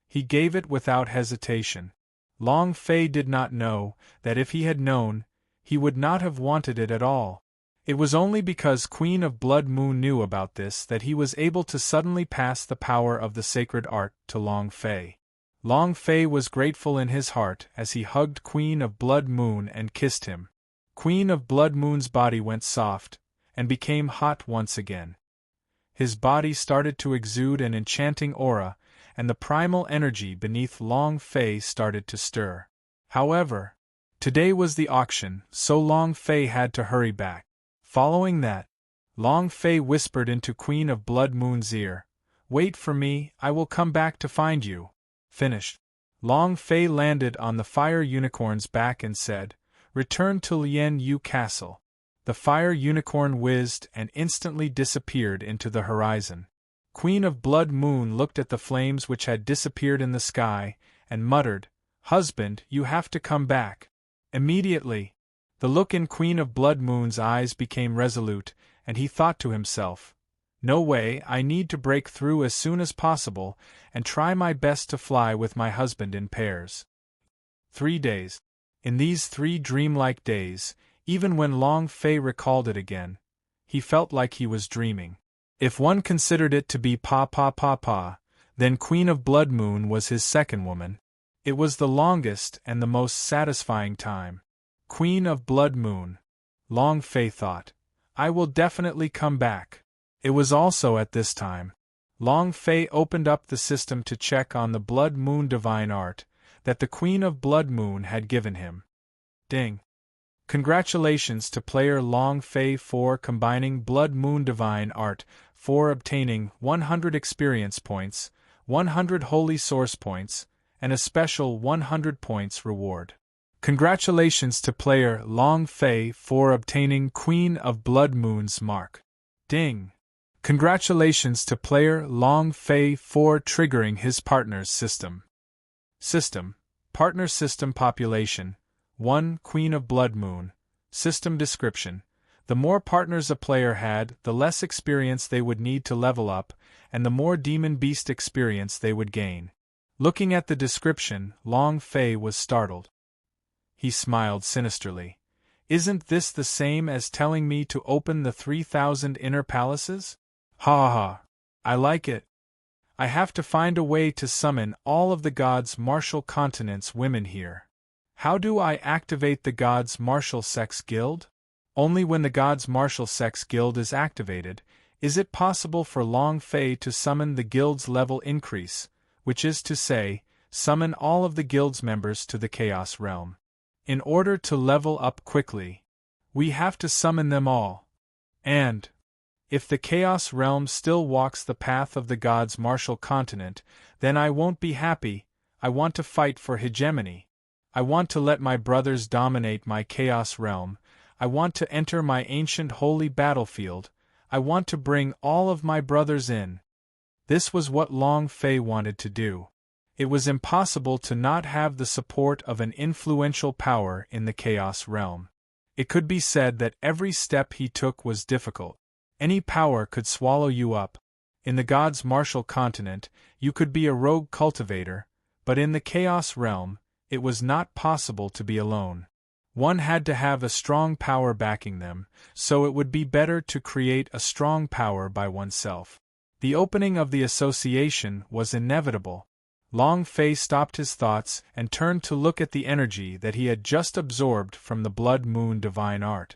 He gave it without hesitation. Long Fei did not know that if he had known, he would not have wanted it at all. It was only because Queen of Blood Moon knew about this that he was able to suddenly pass the power of the sacred art to Long Fei. Long Fei was grateful in his heart as he hugged Queen of Blood Moon and kissed him. Queen of Blood Moon's body went soft, and became hot once again. His body started to exude an enchanting aura, and the primal energy beneath Long Fei started to stir. However, today was the auction, so Long Fei had to hurry back. Following that, Long Fei whispered into Queen of Blood Moon's ear, "Wait for me, I will come back to find you." Finished. Long Fei landed on the fire unicorn's back and said, "Return to Lien Yu Castle." The fire unicorn whizzed and instantly disappeared into the horizon. Queen of Blood Moon looked at the flames which had disappeared in the sky, and muttered, "Husband, you have to come back." Immediately, the look in Queen of Blood Moon's eyes became resolute, and he thought to himself, "No way, I need to break through as soon as possible, and try my best to fly with my husband in pairs." 3 days. In these 3 dreamlike days, even when Long Fei recalled it again, he felt like he was dreaming. If one considered it to be pa, then Queen of Blood Moon was his second woman. It was the longest and the most satisfying time. Queen of Blood Moon. Long Fei thought, "I will definitely come back." It was also at this time. Long Fei opened up the system to check on the Blood Moon divine art that the Queen of Blood Moon had given him. Ding! Congratulations to player Long Fei for combining Blood Moon divine art, for obtaining 100 experience points, 100 holy source points, and a special 100 points reward. Congratulations to player Long Fei for obtaining Queen of Blood Moon's mark. Ding! Congratulations to player Long Fei for triggering his partner's system. System. Partner system population. 1. Queen of Blood Moon. System description. The more partners a player had, the less experience they would need to level up, and the more Demon Beast experience they would gain. Looking at the description, Long Fei was startled. He smiled sinisterly. "Isn't this the same as telling me to open the 3,000 inner palaces? Ha ha! I like it. I have to find a way to summon all of the gods' martial continent's women here. How do I activate the gods' martial sex guild? Only when the gods' martial sex guild is activated, is it possible for Long Fei to summon the guild's level increase, which is to say, summon all of the guild's members to the Chaos Realm. In order to level up quickly, we have to summon them all. And if the Chaos Realm still walks the path of the gods' martial continent, then I won't be happy. I want to fight for hegemony. I want to let my brothers dominate my Chaos Realm. I want to enter my ancient holy battlefield. I want to bring all of my brothers in. This was what Long Fei wanted to do. It was impossible to not have the support of an influential power in the Chaos Realm. It could be said that every step he took was difficult. Any power could swallow you up. In the gods' martial continent, you could be a rogue cultivator, but in the Chaos Realm, it was not possible to be alone. One had to have a strong power backing them, so it would be better to create a strong power by oneself. The opening of the association was inevitable. Long Fei stopped his thoughts and turned to look at the energy that he had just absorbed from the Blood Moon Divine Art.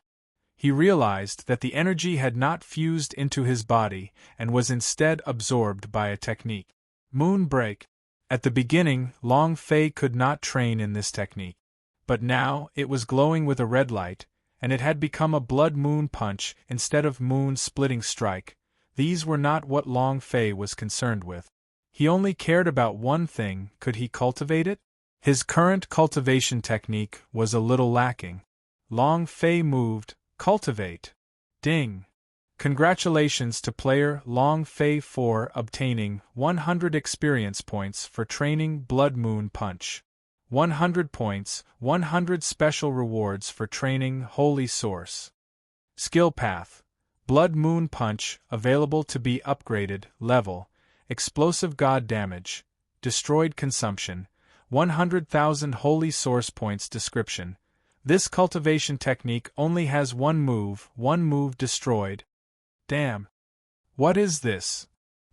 He realized that the energy had not fused into his body and was instead absorbed by a technique. Moon Break. At the beginning, Long Fei could not train in this technique. But now, it was glowing with a red light, and it had become a blood moon punch instead of moon-splitting strike. These were not what Long Fei was concerned with. He only cared about one thing: could he cultivate it? His current cultivation technique was a little lacking. Long Fei moved. Cultivate. Ding. Congratulations to player Long Fei for obtaining 100 experience points for training Blood Moon Punch. 100 points, 100 special rewards for training Holy Source. Skill Path. Blood Moon Punch, available to be upgraded, level, explosive god damage, destroyed consumption, 100,000 Holy Source points. Description. This cultivation technique only has one move destroyed. Damn. What is this?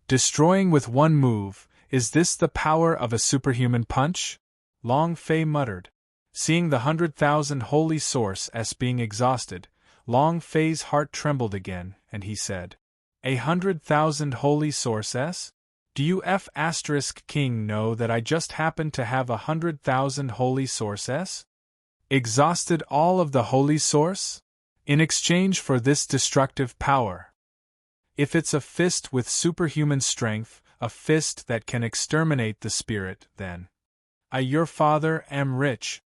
Destroying with one move, is this the power of a superhuman punch? Long Fei muttered. Seeing the 100,000 Holy Source S being exhausted, Long Fei's heart trembled again, and he said, 100,000 Holy Source S? Do you King know that I just happened to have 100,000 Holy Source S? Exhausted all of the Holy Source? In exchange for this destructive power. If it's a fist with superhuman strength, a fist that can exterminate the spirit, then your father am rich.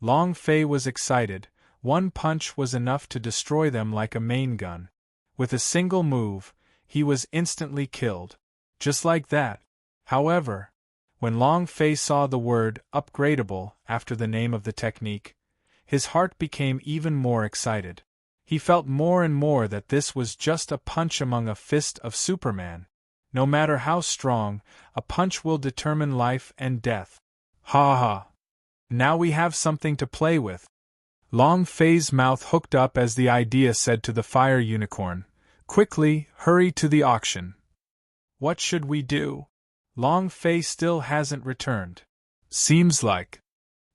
Long Fei was excited. One punch was enough to destroy them like a main gun. With a single move, he was instantly killed. Just like that. However, when Long Fei saw the word upgradable after the name of the technique, his heart became even more excited. He felt more and more that this was just a punch among a fist of Superman. No matter how strong, a punch will determine life and death. Ha ha. Now we have something to play with. Long Fei's mouth hooked up as the idea said to the fire unicorn, quickly, hurry to the auction. What should we do? Long Fei still hasn't returned. Seems like.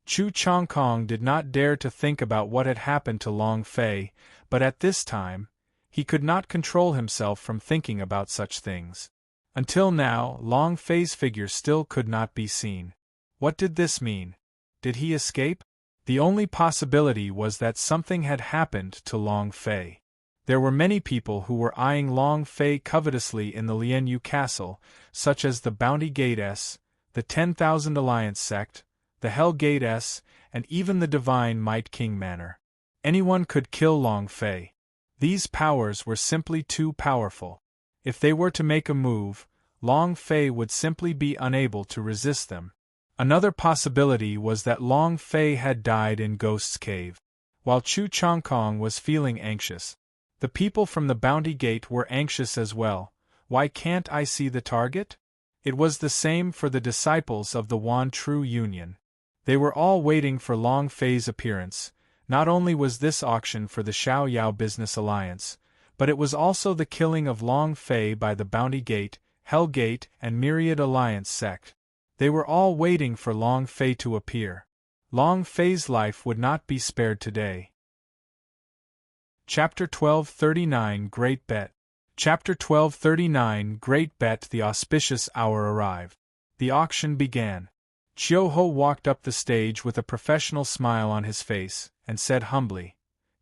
Chu Chongkong did not dare to think about what had happened to Long Fei, but at this time, he could not control himself from thinking about such things. Until now, Long Fei's figure still could not be seen. What did this mean? Did he escape? The only possibility was that something had happened to Long Fei. There were many people who were eyeing Long Fei covetously in the Lianyu Castle, such as the Bounty Gate S, the 10,000 Alliance Sect, the Hell Gate S, and even the Divine Might King Manor. Anyone could kill Long Fei. These powers were simply too powerful. If they were to make a move, Long Fei would simply be unable to resist them. Another possibility was that Long Fei had died in Ghost's Cave. While Chu Chongkong was feeling anxious, the people from the Bounty Gate were anxious as well. Why can't I see the target? It was the same for the disciples of the Wan True Union. They were all waiting for Long Fei's appearance. Not only was this auction for the Xiao Yao Business Alliance, but it was also the killing of Long Fei by the Bounty Gate, Hell Gate, and Myriad Alliance Sect. They were all waiting for Long Fei to appear. Long Fei's life would not be spared today. Chapter 1239 Great Bet. Chapter 1239 Great Bet. The auspicious hour arrived. The auction began. Chiyo-ho walked up the stage with a professional smile on his face, and said humbly,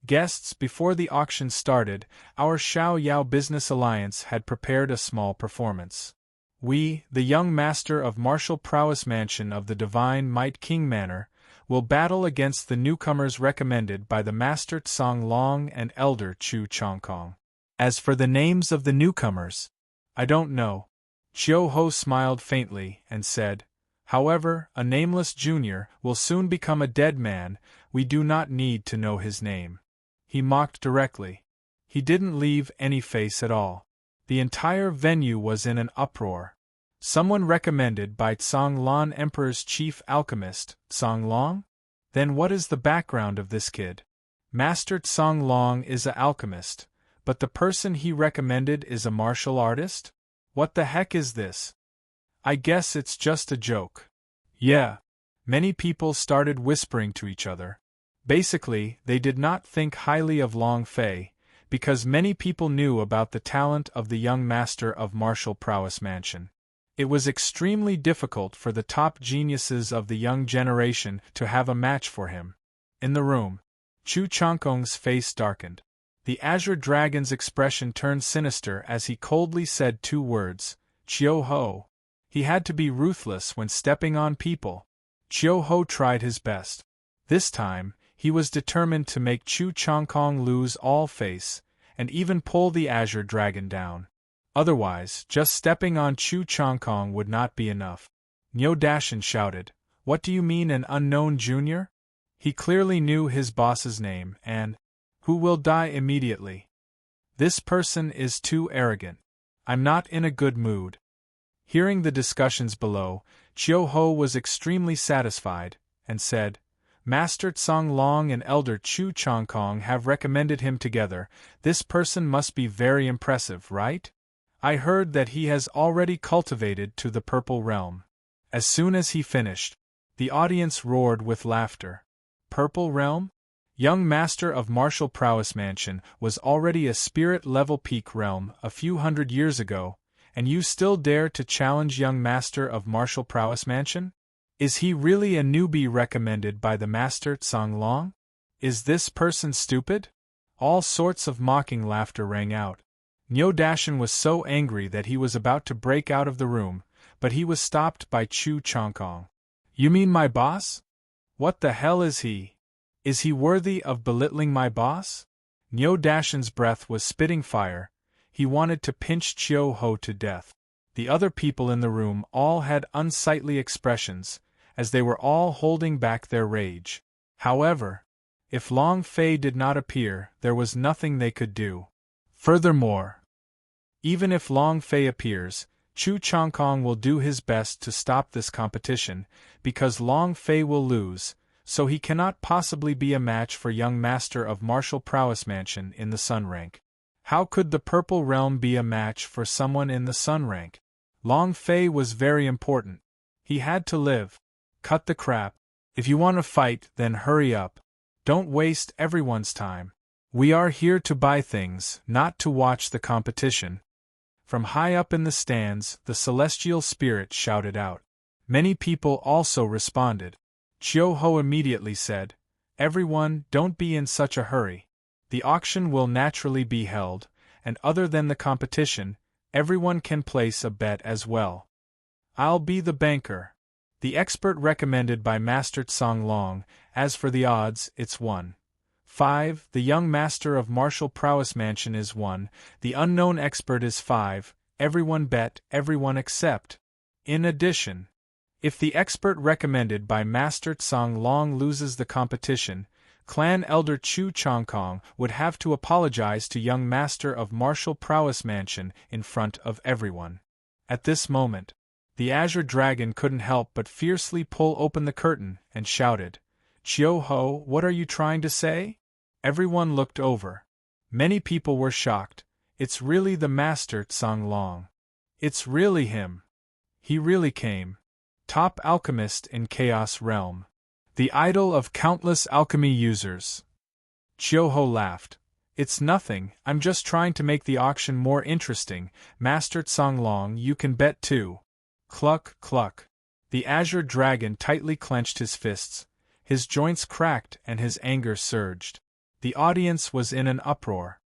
"Guests, before the auction started, our Xiao Yao Business Alliance had prepared a small performance. We, the young master of martial prowess mansion of the Divine Might King Manor, will battle against the newcomers recommended by the Master Tsang Long and Elder Chu Chongkong. As for the names of the newcomers, I don't know." Chiyo-ho smiled faintly and said, "However, a nameless junior will soon become a dead man, we do not need to know his name." He mocked directly. He didn't leave any face at all. The entire venue was in an uproar. Someone recommended by Tsang Lan, Emperor's chief alchemist, Tsang Long? Then what is the background of this kid? Master Tsang Long is a alchemist, but the person he recommended is a martial artist? What the heck is this? I guess it's just a joke. Yeah. Many people started whispering to each other. Basically, they did not think highly of Long Fei, because many people knew about the talent of the young master of martial prowess mansion. It was extremely difficult for the top geniuses of the young generation to have a match for him. In the room, Chu Chongkong's face darkened. The azure dragon's expression turned sinister as he coldly said two words, "Chiyo-ho." He had to be ruthless when stepping on people. Chiyo-ho tried his best. This time, he was determined to make Chu Chongkong lose all face, and even pull the azure dragon down. Otherwise, just stepping on Chu Chongkong would not be enough. Nyo Dashin shouted, "What do you mean an unknown junior?" He clearly knew his boss's name and who will die immediately. This person is too arrogant. I'm not in a good mood. Hearing the discussions below, Chiyo-ho was extremely satisfied, and said, "Master Tsang Long and Elder Chu Chongkong have recommended him together. This person must be very impressive, right? I heard that he has already cultivated to the Purple Realm." As soon as he finished, the audience roared with laughter. Purple Realm? Young Master of Martial Prowess Mansion was already a spirit-level peak realm a few hundred years ago, and you still dare to challenge young Master of Martial Prowess Mansion? Is he really a newbie recommended by the Master Tsang Long? Is this person stupid? All sorts of mocking laughter rang out. Nyo Dashin was so angry that he was about to break out of the room, but he was stopped by Chu Chongkong. "You mean my boss? What the hell is he? Is he worthy of belittling my boss?" Nyo Dashin's breath was spitting fire. He wanted to pinch Chiyo-ho to death. The other people in the room all had unsightly expressions, as they were all holding back their rage. However, if Long Fei did not appear, there was nothing they could do. Furthermore, even if Long Fei appears, Chu Chongkong will do his best to stop this competition, because Long Fei will lose, so he cannot possibly be a match for young Master of Martial Prowess Mansion in the Sun rank. How could the Purple Realm be a match for someone in the Sun rank? Long Fei was very important. He had to live. Cut the crap. If you want to fight, then hurry up. Don't waste everyone's time. We are here to buy things, not to watch the competition. From high up in the stands, the celestial spirit shouted out. Many people also responded. Chiyo-ho immediately said, "Everyone, don't be in such a hurry. The auction will naturally be held, and other than the competition, everyone can place a bet as well. I'll be the banker. The expert recommended by Master Tsang Long. As for the odds, it's 1-5. The young Master of Martial Prowess Mansion is 1. The unknown expert is 5. Everyone bet, everyone accept. In addition, if the expert recommended by Master Tsang Long loses the competition, Clan Elder Chu Chongkong would have to apologize to young Master of Martial Prowess Mansion in front of everyone." At this moment, the Azure Dragon couldn't help but fiercely pull open the curtain and shouted, "Chiyo-ho, what are you trying to say?" Everyone looked over. Many people were shocked. It's really the Master Tsang Long. It's really him. He really came. Top alchemist in Chaos Realm. The idol of countless alchemy users. Chiyo-ho laughed. "It's nothing, I'm just trying to make the auction more interesting. Master Tsang Long, you can bet too." Cluck, cluck. The azure dragon tightly clenched his fists, his joints cracked and his anger surged. The audience was in an uproar.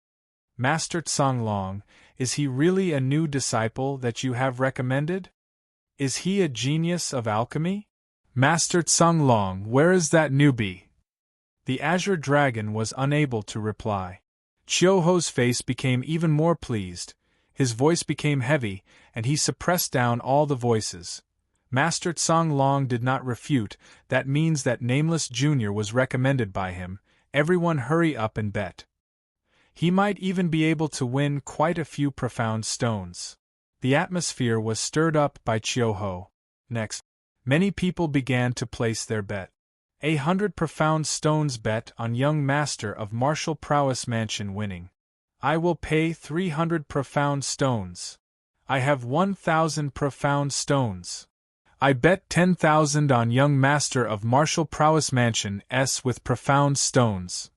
Master Tsang Long, is he really a new disciple that you have recommended? Is he a genius of alchemy? Master Tsang Long, where is that newbie? The azure dragon was unable to reply. Chiyoho's face became even more pleased, his voice became heavy, and he suppressed down all the voices. Master Tsang Long did not refute, that means that Nameless Jr. was recommended by him, everyone hurry up and bet. He might even be able to win quite a few profound stones. The atmosphere was stirred up by Chiyoho. Next, many people began to place their bet. 100 profound stones bet on young master of martial prowess mansion winning. I will pay 300 profound stones. I have 1,000 profound stones. I bet 10,000 on young master of martial prowess mansion S with profound stones.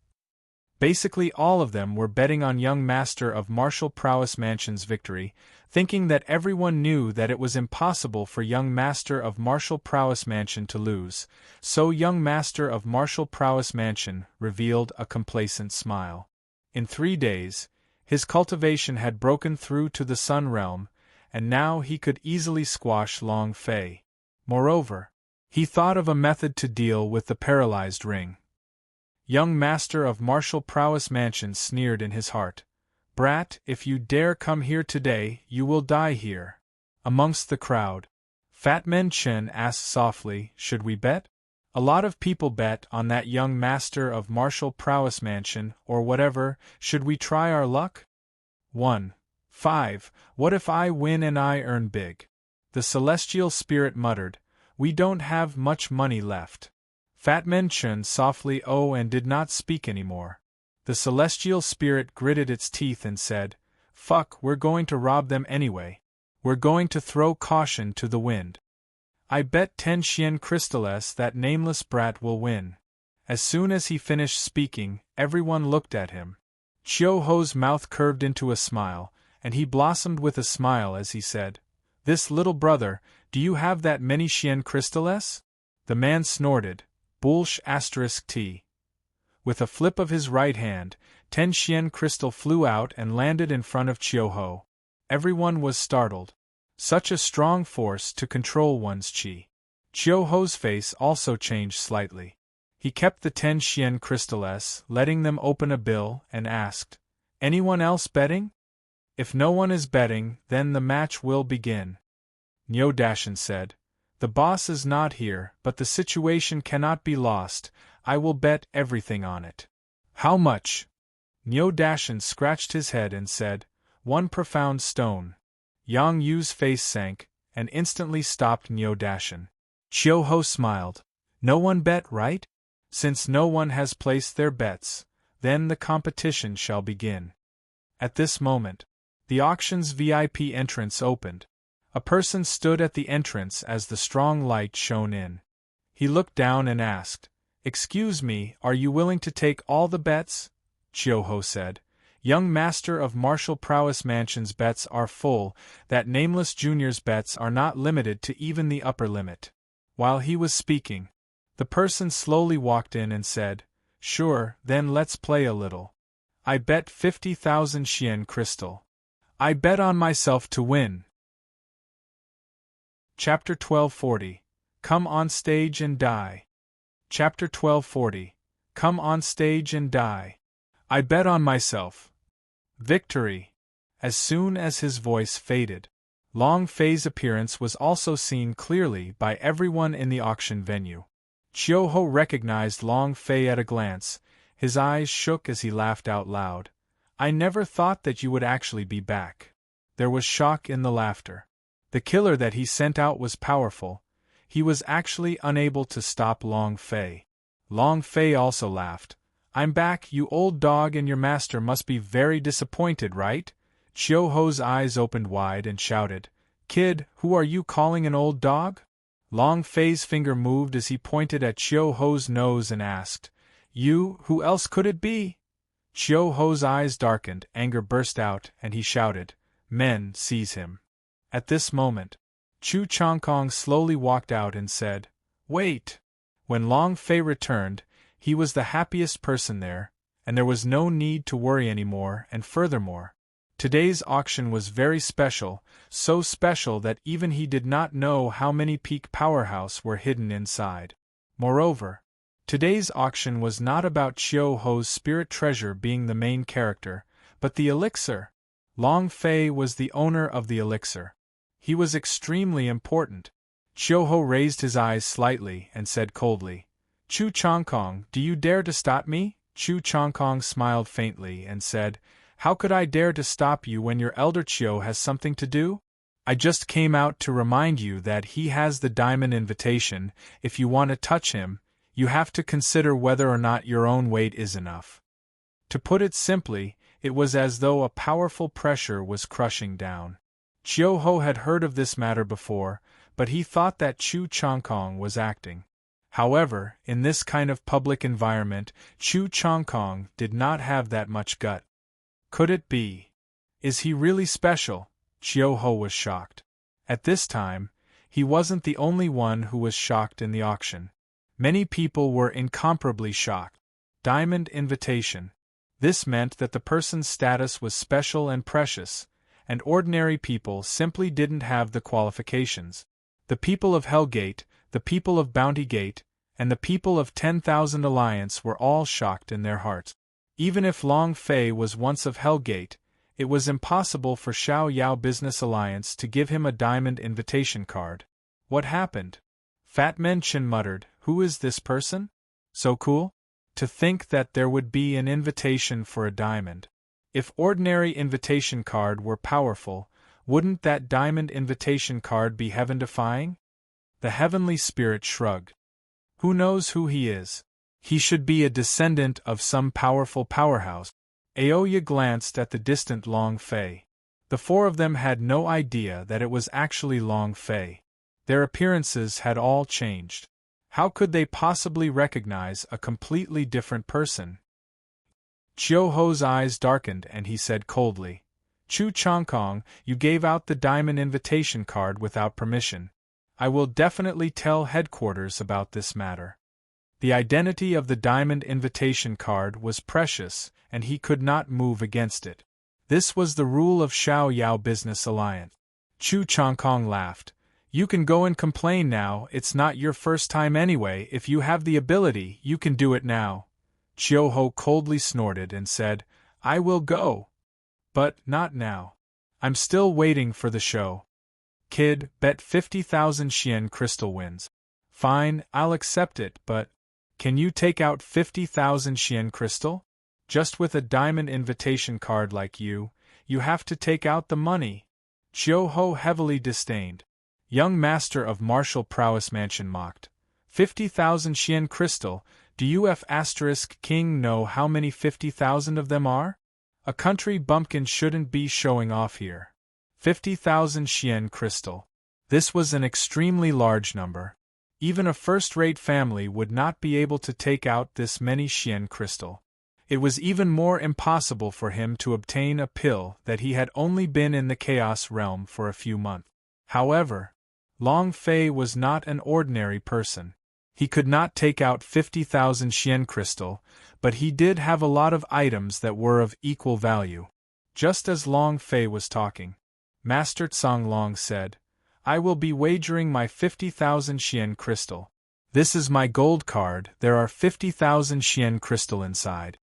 Basically all of them were betting on young master of martial prowess mansion's victory, thinking that everyone knew that it was impossible for young master of martial prowess mansion to lose, so young master of martial prowess mansion revealed a complacent smile. In 3 days, his cultivation had broken through to the Sun Realm, and now he could easily squash Long Fei. Moreover, he thought of a method to deal with the paralyzed ring. Young master of martial prowess mansion sneered in his heart. Brat, if you dare come here today, you will die here. Amongst the crowd, Fat Man Chen asked softly, should we bet? A lot of people bet on that young master of martial prowess mansion, or whatever. Should we try our luck? 1. 5. What if I win and I earn big? The celestial spirit muttered, we don't have much money left. Fat Man Chen softly and did not speak anymore. The celestial spirit gritted its teeth and said, fuck, we're going to rob them anyway. We're going to throw caution to the wind. I bet 10 Xian crystals that nameless brat will win. As soon as he finished speaking, everyone looked at him. Chiyoho's mouth curved into a smile, and he blossomed with a smile as he said, this little brother, do you have that many Xian crystals? The man snorted, Bullsh *T. With a flip of his right hand, 10 Xian crystal flew out and landed in front of Chiyoho. Everyone was startled. Such a strong force to control one's chi. Chiyoho's face also changed slightly. He kept the 10 Xian crystals, letting them open a bill, and asked, anyone else betting? If no one is betting, then the match will begin. Niu Dashan said, the boss is not here, but the situation cannot be lost. I will bet everything on it. How much? Niu Dashan scratched his head and said, 1 profound stone. Yang Yu's face sank, and instantly stopped Niu Dashan. Chiyoho smiled. No one bet, right? Since no one has placed their bets, then the competition shall begin. At this moment, the auction's VIP entrance opened. A person stood at the entrance as the strong light shone in. He looked down and asked, excuse me, are you willing to take all the bets? Chiyoho said, young master of martial prowess mansion's bets are full, that Nameless Jr.'s bets are not limited to even the upper limit. While he was speaking, the person slowly walked in and said, sure, then let's play a little. I bet 50,000 Xian crystal. I bet on myself to win. Chapter 1240. Come on stage and die. Chapter 1240. Come on stage and die. I bet on myself. Victory. As soon as his voice faded, Long Fei's appearance was also seen clearly by everyone in the auction venue. Chiyoho recognized Long Fei at a glance. His eyes shook as he laughed out loud. I never thought that you would actually be back. There was shock in the laughter. The killer that he sent out was powerful. He was actually unable to stop Long Fei. Long Fei also laughed. I'm back, you old dog, and your master must be very disappointed, right? Chiyoho's eyes opened wide and shouted, Kid, who are you calling an old dog? Long Fei's finger moved as he pointed at Chiyoho's nose and asked, You, who else could it be? Chiyoho's eyes darkened, anger burst out, and he shouted, Men, seize him. At this moment, Chu Changkong slowly walked out and said, "Wait." When Long Fei returned, he was the happiest person there, and there was no need to worry anymore, and furthermore, today's auction was very special, so special that even he did not know how many peak powerhouse were hidden inside. Moreover, today's auction was not about Chiu Ho's spirit treasure being the main character, but the elixir. Long Fei was the owner of the elixir. He was extremely important. Chiu Ho raised his eyes slightly and said coldly, "Chu Changkong, do you dare to stop me?" Chu Changkong smiled faintly and said, "How could I dare to stop you when your elder Chiu has something to do? I just came out to remind you that he has the diamond invitation. If you want to touch him, you have to consider whether or not your own weight is enough." To put it simply, it was as though a powerful pressure was crushing down. Chiu Ho had heard of this matter before, but he thought that Chu Changkong was acting. However, in this kind of public environment, Chu Changkong did not have that much gut. Could it be? Is he really special? Chiu Ho was shocked. At this time, he wasn't the only one who was shocked in the auction. Many people were incomparably shocked. Diamond invitation. This meant that the person's status was special and precious, and ordinary people simply didn't have the qualifications. The people of Hellgate, the people of Bounty Gate, and the people of 10,000 Alliance were all shocked in their hearts. Even if Long Fei was once of Hellgate, it was impossible for Xiao Yao Business Alliance to give him a diamond invitation card. What happened? Fat Man Chin muttered, "Who is this person? So cool? To think that there would be an invitation for a diamond. If ordinary invitation card were powerful, wouldn't that diamond invitation card be heaven-defying?" The heavenly spirit shrugged. "Who knows who he is? He should be a descendant of some powerful powerhouse." Aoya glanced at the distant Long Fei. The four of them had no idea that it was actually Long Fei. Their appearances had all changed. How could they possibly recognize a completely different person? Chiu Ho's eyes darkened and he said coldly, "Chu Changkong, you gave out the diamond invitation card without permission. I will definitely tell headquarters about this matter." The identity of the diamond invitation card was precious, and he could not move against it. This was the rule of Xiao Yao Business Alliance. Chu Changkong laughed. "You can go and complain now, it's not your first time anyway, if you have the ability, you can do it now." Chiu Ho coldly snorted and said, "I will go. But not now. I'm still waiting for the show." "Kid, bet 50,000 Xian crystal wins." "Fine, I'll accept it, but can you take out 50,000 Xian crystal? Just with a diamond invitation card like you have to take out the money." Chiu Ho heavily disdained. Young master of martial prowess Mansion mocked. 50,000 Xian crystal, do you King know how many 50,000 of them are? A country bumpkin shouldn't be showing off here. 50,000 Xian crystal. This was an extremely large number. Even a first-rate family would not be able to take out this many Xian crystal. It was even more impossible for him to obtain a pill that he had only been in the Chaos Realm for a few months. However, Long Fei was not an ordinary person. He could not take out 50,000 Xian crystal, but he did have a lot of items that were of equal value. Just as Long Fei was talking, Master Tsang Long said, "I will be wagering my 50,000 Xian crystal. This is my gold card, there are 50,000 Xian crystal inside."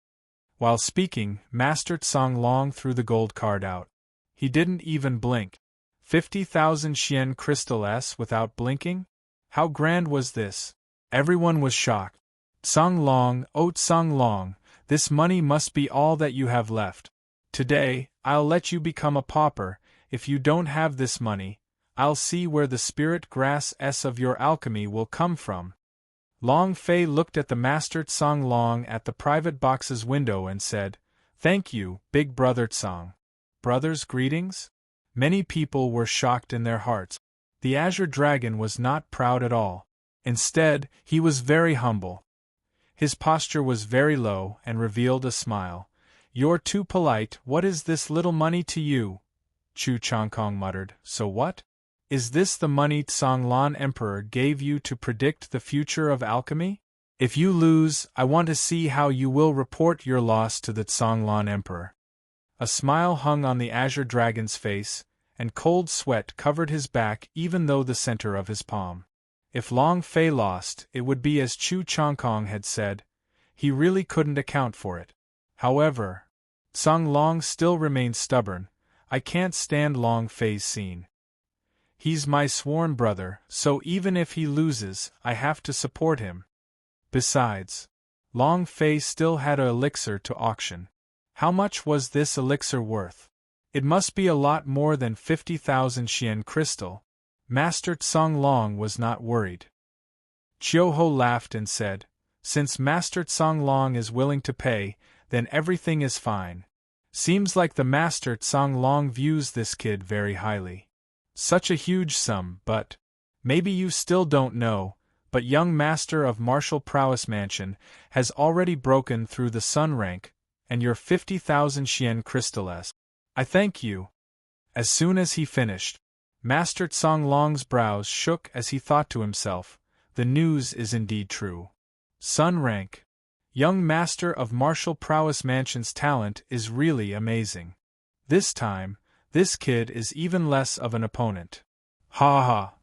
While speaking, Master Tsang Long threw the gold card out. He didn't even blink. 50,000 Xian crystal without blinking? How grand was this? Everyone was shocked. "Tsang Long, oh Tsang Long, this money must be all that you have left. Today, I'll let you become a pauper. If you don't have this money, I'll see where the spirit grass of your alchemy will come from." Long Fei looked at the Master Tsang Long at the private box's window and said, "Thank you, Big Brother Tsang. Brothers, greetings?" Many people were shocked in their hearts. The Azure Dragon was not proud at all. Instead, he was very humble. His posture was very low and revealed a smile. "You're too polite, what is this little money to you?" Chu Changkong muttered, "So what? Is this the money Tsonglan Emperor gave you to predict the future of alchemy? If you lose, I want to see how you will report your loss to the Tsonglan Emperor. A smile hung on the azure dragon's face, and cold sweat covered his back even though the center of his palm. If Long Fei lost, it would be as Chu Chongkong had said. He really couldn't account for it. However, Tsong Long still remained stubborn. I can't stand Long Fei's scene. He's my sworn brother, so even if he loses, I have to support him. Besides, Long Fei still had an elixir to auction. How much was this elixir worth? It must be a lot more than 50,000 Xian crystal. Master Tsong Long was not worried. Chiuho laughed and said, "Since Master Tsong Long is willing to pay, then everything is fine. Seems like the Master Tsong Long views this kid very highly. Such a huge sum, but maybe you still don't know, but young Master of Martial Prowess Mansion has already broken through the Sun rank, and your 50,000 Xian crystals. I thank you." As soon as he finished, Master Tsong Long's brows shook as he thought to himself, the news is indeed true. Sun rank. Young Master of Martial Prowess Mansion's talent is really amazing. This time, this kid is even less of an opponent. Ha ha.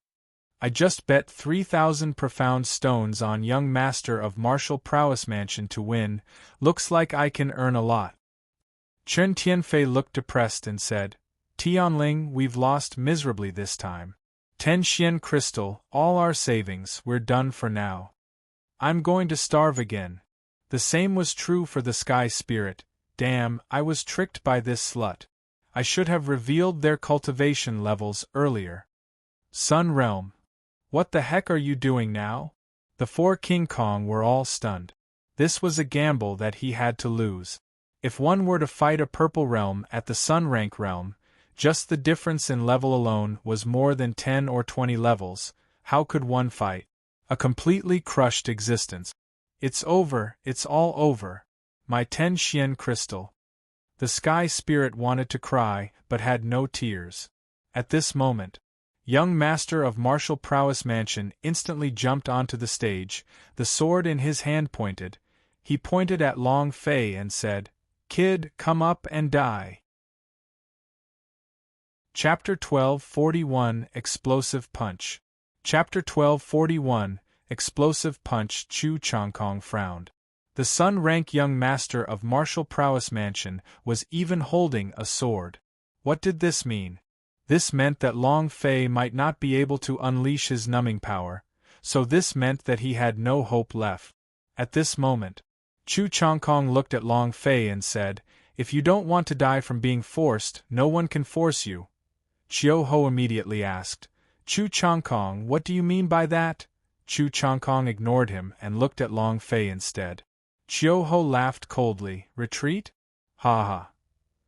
I just bet 3,000 profound stones on young Master of Martial Prowess Mansion to win. Looks like I can earn a lot. Chen Tianfei looked depressed and said, "Tianling, we've lost miserably this time. 10 Xian crystal, all our savings, we're done for now. I'm going to starve again." The same was true for the Sky Spirit. Damn, I was tricked by this slut. I should have revealed their cultivation levels earlier. Sun Realm. What the heck are you doing now? The four King Kong were all stunned. This was a gamble that he had to lose. If one were to fight a Purple Realm at the Sun Rank Realm, just the difference in level alone was more than 10 or 20 levels. How could one fight a completely crushed existence? It's over, it's all over. My 10 Xian crystal. The Sky Spirit wanted to cry, but had no tears. At this moment, young Master of Martial Prowess Mansion instantly jumped onto the stage, the sword in his hand pointed. He pointed at Long Fei and said, "Kid, come up and die." Chapter 1241 Explosive Punch. Chapter 1241 Explosive Punch. Chu Chongkong frowned. The Sun rank young Master of Martial Prowess Mansion was even holding a sword. What did this mean? This meant that Long Fei might not be able to unleash his numbing power, so this meant that he had no hope left. At this moment, Chu Chongkong looked at Long Fei and said, "If you don't want to die from being forced, no one can force you." Chiuho immediately asked, "Chu Chongkong, what do you mean by that?" Chu Chongkong ignored him and looked at Long Fei instead. Chiuho laughed coldly. "Retreat? Ha ha.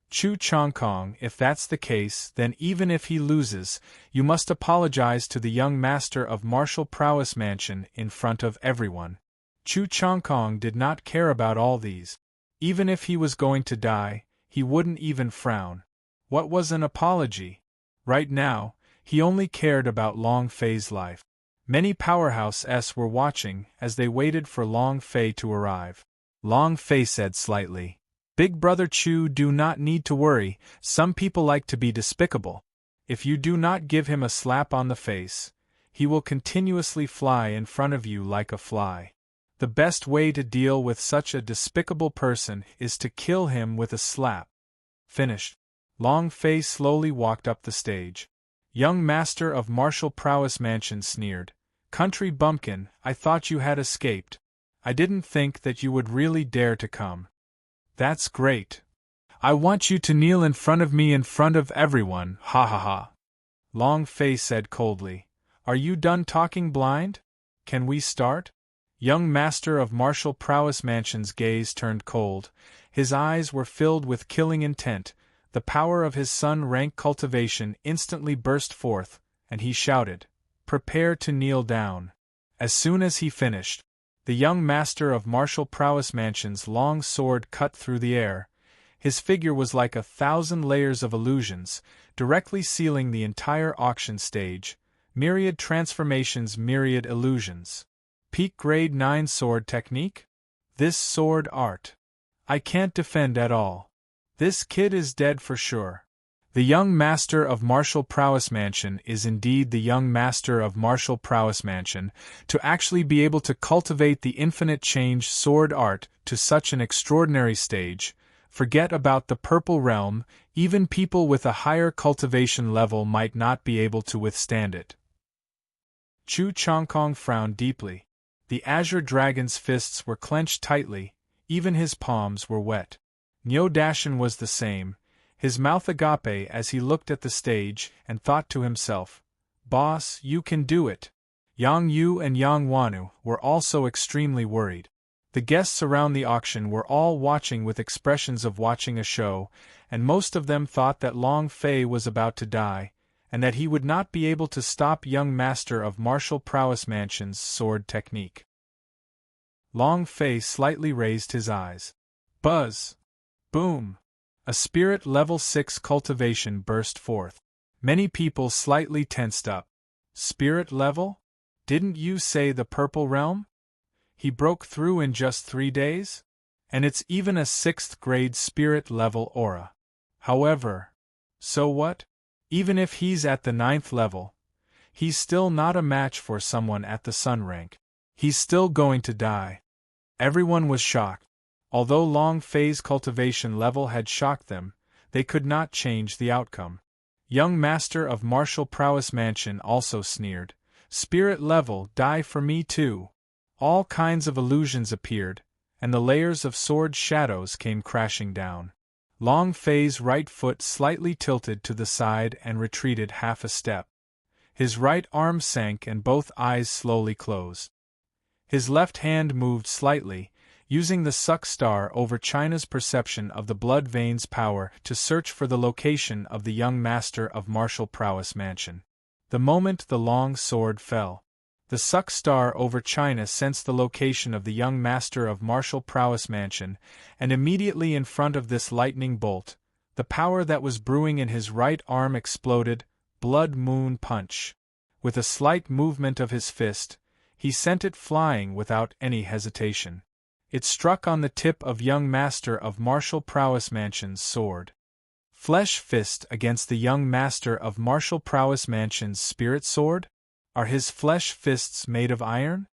Chu Chongkong, if that's the case, then even if he loses, you must apologize to the young Master of Martial Prowess Mansion in front of everyone." Chu Chongkong did not care about all these. Even if he was going to die, he wouldn't even frown. What was an apology? Right now, he only cared about Long Fei's life. Many powerhouses were watching as they waited for Long Fei to arrive. Long Fei said slightly, "Big Brother Chu, do not need to worry, some people like to be despicable. If you do not give him a slap on the face, he will continuously fly in front of you like a fly. The best way to deal with such a despicable person is to kill him with a slap." Finished. Long Fei slowly walked up the stage. Young Master of Martial Prowess Mansion sneered, "Country bumpkin, I thought you had escaped. I didn't think that you would really dare to come. That's great. I want you to kneel in front of me in front of everyone, ha ha ha." Long Fei said coldly, "Are you done talking blind? Can we start?" Young Master of Martial Prowess Mansion's gaze turned cold. His eyes were filled with killing intent. The power of his Sun rank cultivation instantly burst forth, and he shouted, "Prepare to kneel down." As soon as he finished, the young Master of Martial Prowess Mansion's long sword cut through the air. His figure was like 1,000 layers of illusions, directly sealing the entire auction stage. Myriad transformations, myriad illusions. Peak grade 9 sword technique? This sword art. I can't defend at all. This kid is dead for sure. The young master of martial prowess mansion is indeed the young master of martial prowess mansion, to actually be able to cultivate the infinite change sword art to such an extraordinary stage. Forget about the purple realm, even people with a higher cultivation level might not be able to withstand it. Chu Changkong frowned deeply. The azure dragon's fists were clenched tightly, even his palms were wet. Niu Dashan was the same, his mouth agape as he looked at the stage and thought to himself, "Boss, you can do it." Yang Yu and Yang Wanu were also extremely worried. The guests around the auction were all watching with expressions of watching a show, and most of them thought that Long Fei was about to die, and that he would not be able to stop young master of martial prowess mansion's sword technique. Long Fei slightly raised his eyes. Buzz! Boom! A spirit level 6 cultivation burst forth. Many people slightly tensed up. Spirit level? Didn't you say the purple realm? He broke through in just 3 days? And it's even a 6th grade spirit level aura. However, so what? Even if he's at the 9th level, he's still not a match for someone at the sun rank. He's still going to die. Everyone was shocked. Although Long Fei's cultivation level had shocked them, they could not change the outcome. Young master of martial prowess mansion also sneered. Spirit level, die for me too. All kinds of illusions appeared, and the layers of sword shadows came crashing down. Long Fei's right foot slightly tilted to the side and retreated half a step. His right arm sank and both eyes slowly closed. His left hand moved slightly, using the suck star over China's perception of the blood veins power to search for the location of the young master of martial prowess mansion. The moment the long sword fell, the suck star over China sensed the location of the young master of martial prowess mansion, and immediately in front of this lightning bolt, the power that was brewing in his right arm exploded. Blood moon punch. With a slight movement of his fist, he sent it flying without any hesitation. It struck on the tip of young master of martial prowess mansion's sword. Flesh fist against the young master of martial prowess mansion's spirit sword? Are his flesh fists made of iron?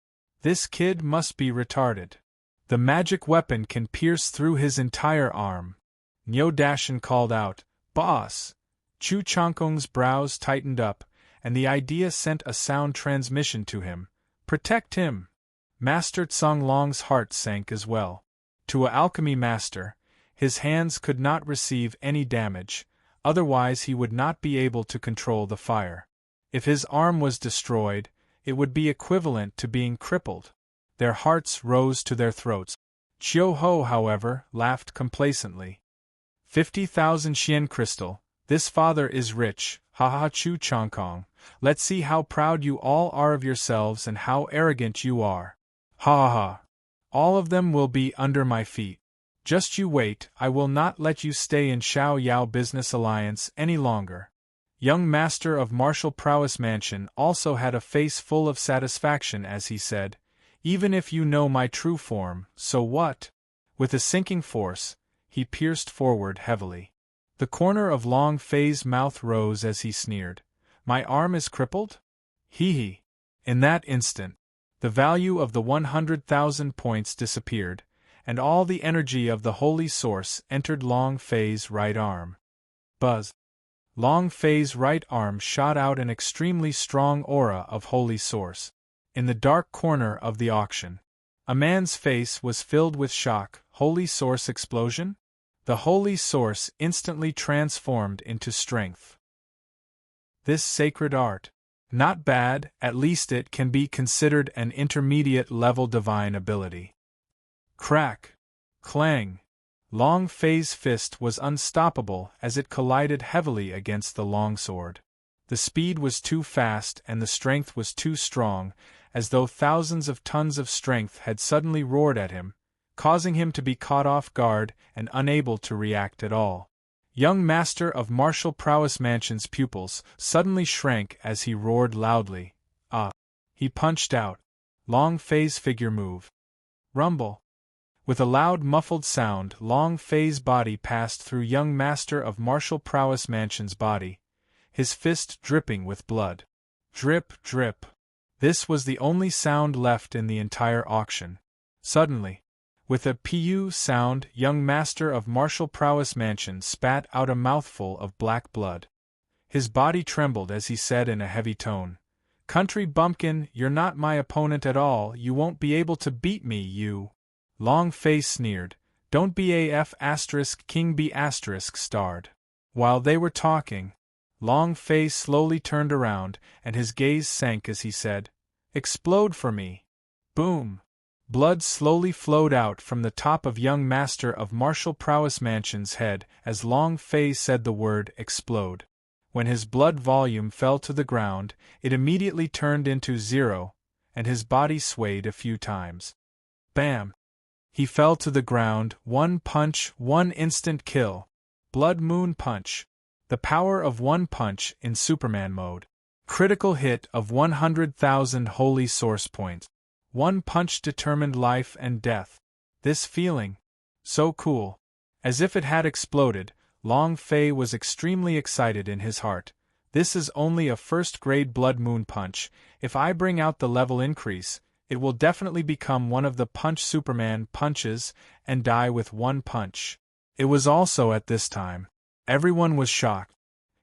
This kid must be retarded. The magic weapon can pierce through his entire arm. Niu Dashan called out, "Boss!" Chu Changkong's brows tightened up, and the idea sent a sound transmission to him. Protect him! Master Tsung Long's heart sank as well. To a alchemy master, his hands could not receive any damage, otherwise he would not be able to control the fire. If his arm was destroyed, it would be equivalent to being crippled. Their hearts rose to their throats. Chiu Ho, however, laughed complacently. 50,000 Xian crystal, this father is rich, ha ha Chu Changkong, let's see how proud you all are of yourselves and how arrogant you are. Ha ha ha. All of them will be under my feet. Just you wait, I will not let you stay in Xiao Yao Business Alliance any longer. Young master of martial prowess mansion also had a face full of satisfaction as he said, even if you know my true form, so what? With a sinking force, he pierced forward heavily. The corner of Long Fei's mouth rose as he sneered. My arm is crippled? Hee hee. In that instant, the value of the 100,000 points disappeared, and all the energy of the holy source entered Long Fei's right arm. Buzz. Long Fei's right arm shot out an extremely strong aura of holy source. In the dark corner of the auction, a man's face was filled with shock. Holy source explosion? The holy source instantly transformed into strength. This sacred art. Not bad, at least it can be considered an intermediate-level divine ability. Crack! Clang! Long Fei's fist was unstoppable as it collided heavily against the longsword. The speed was too fast and the strength was too strong, as though thousands of tons of strength had suddenly roared at him, causing him to be caught off guard and unable to react at all. Young Master of Martial Prowess Mansion's pupils suddenly shrank as he roared loudly. Ah! He punched out. Long Fei's figure moved. Rumble. With a loud muffled sound, Long Fei's body passed through young Master of Martial Prowess Mansion's body, his fist dripping with blood. Drip, drip. This was the only sound left in the entire auction. Suddenly, with a "pu" sound, young Master of Martial Prowess Mansion spat out a mouthful of black blood. His body trembled as he said in a heavy tone, "Country bumpkin, you're not my opponent at all, you won't be able to beat me, you." Long Fei sneered, "Don't be AF asterisk king B asterisk starred." While they were talking, Long Fei slowly turned around and his gaze sank as he said, "Explode for me." Boom! Blood slowly flowed out from the top of young Master of Martial Prowess Mansion's head as Long Fei said the word explode. When his blood volume fell to the ground, it immediately turned into 0, and his body swayed a few times. Bam! He fell to the ground, one punch, one instant kill. Blood Moon Punch. The power of one punch in Superman mode. Critical hit of 100,000 holy source points. One punch determined life and death. This feeling. So cool. As if it had exploded, Long Fei was extremely excited in his heart. This is only a first-grade Blood Moon Punch. If I bring out the level increase, it will definitely become one of the Punch Superman punches and die with one punch. It was also at this time. Everyone was shocked.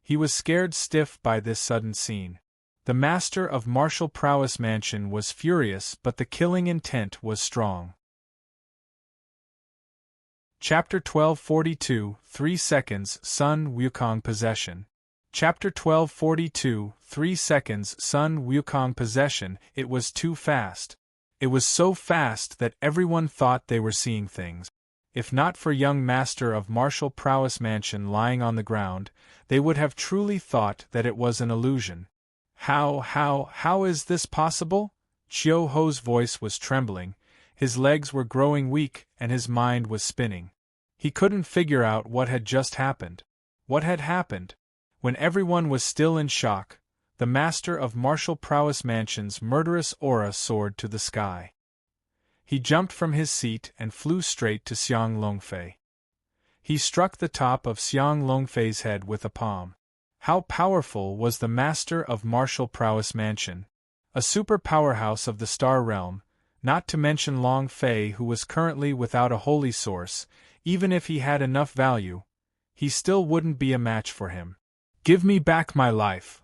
He was scared stiff by this sudden scene. The Master of Martial Prowess Mansion was furious, but the killing intent was strong. Chapter 1242, 3 Seconds, Sun Wukong Possession. Chapter 1242, 3 Seconds, Sun Wukong Possession. It was too fast. It was so fast that everyone thought they were seeing things. If not for young Master of Martial Prowess Mansion lying on the ground, they would have truly thought that it was an illusion. How is this possible? Chiu Ho's voice was trembling, his legs were growing weak, and his mind was spinning. He couldn't figure out what had just happened. What had happened? When everyone was still in shock, the Master of Martial Prowess Mansion's murderous aura soared to the sky. He jumped from his seat and flew straight to Xiang Longfei. He struck the top of Xiang Longfei's head with a palm. How powerful was the Master of Martial Prowess Mansion? A super powerhouse of the Star Realm, not to mention Long Fei, who was currently without a holy source. Even if he had enough value, he still wouldn't be a match for him. Give me back my life.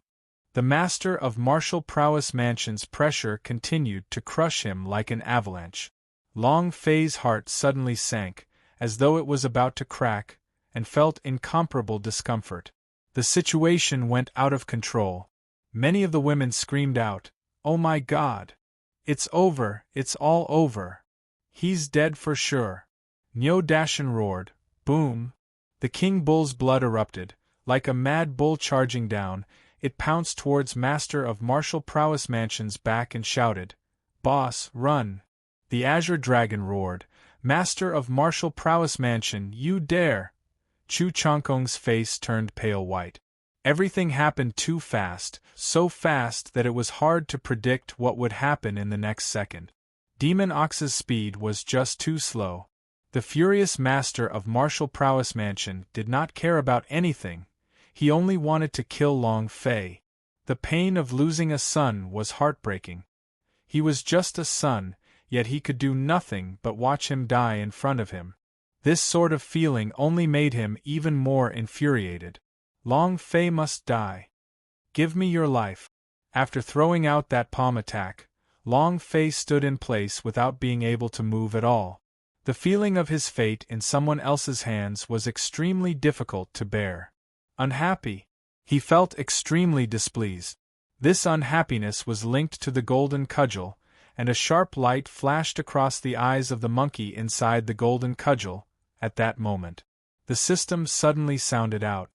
The Master of Martial Prowess Mansion's pressure continued to crush him like an avalanche. Long Fei's heart suddenly sank, as though it was about to crack, and felt incomparable discomfort. The situation went out of control. Many of the women screamed out, "Oh my God! It's over, it's all over. He's dead for sure." Nyo Dashan roared, "Boom!" The King Bull's blood erupted. Like a mad bull charging down, it pounced towards Master of Martial Prowess Mansion's back and shouted, "Boss, run!" The Azure Dragon roared, "Master of Martial Prowess Mansion, you dare!" Chu Chongkong's face turned pale white. Everything happened too fast, so fast that it was hard to predict what would happen in the next second. Demon Ox's speed was just too slow. The furious Master of Martial Prowess Mansion did not care about anything. He only wanted to kill Long Fei. The pain of losing a son was heartbreaking. He was just a son, yet he could do nothing but watch him die in front of him. This sort of feeling only made him even more infuriated. Long Fei must die. Give me your life. After throwing out that palm attack, Long Fei stood in place without being able to move at all. The feeling of his fate in someone else's hands was extremely difficult to bear. Unhappy. He felt extremely displeased. This unhappiness was linked to the golden cudgel, and a sharp light flashed across the eyes of the monkey inside the golden cudgel. At that moment, the system suddenly sounded out.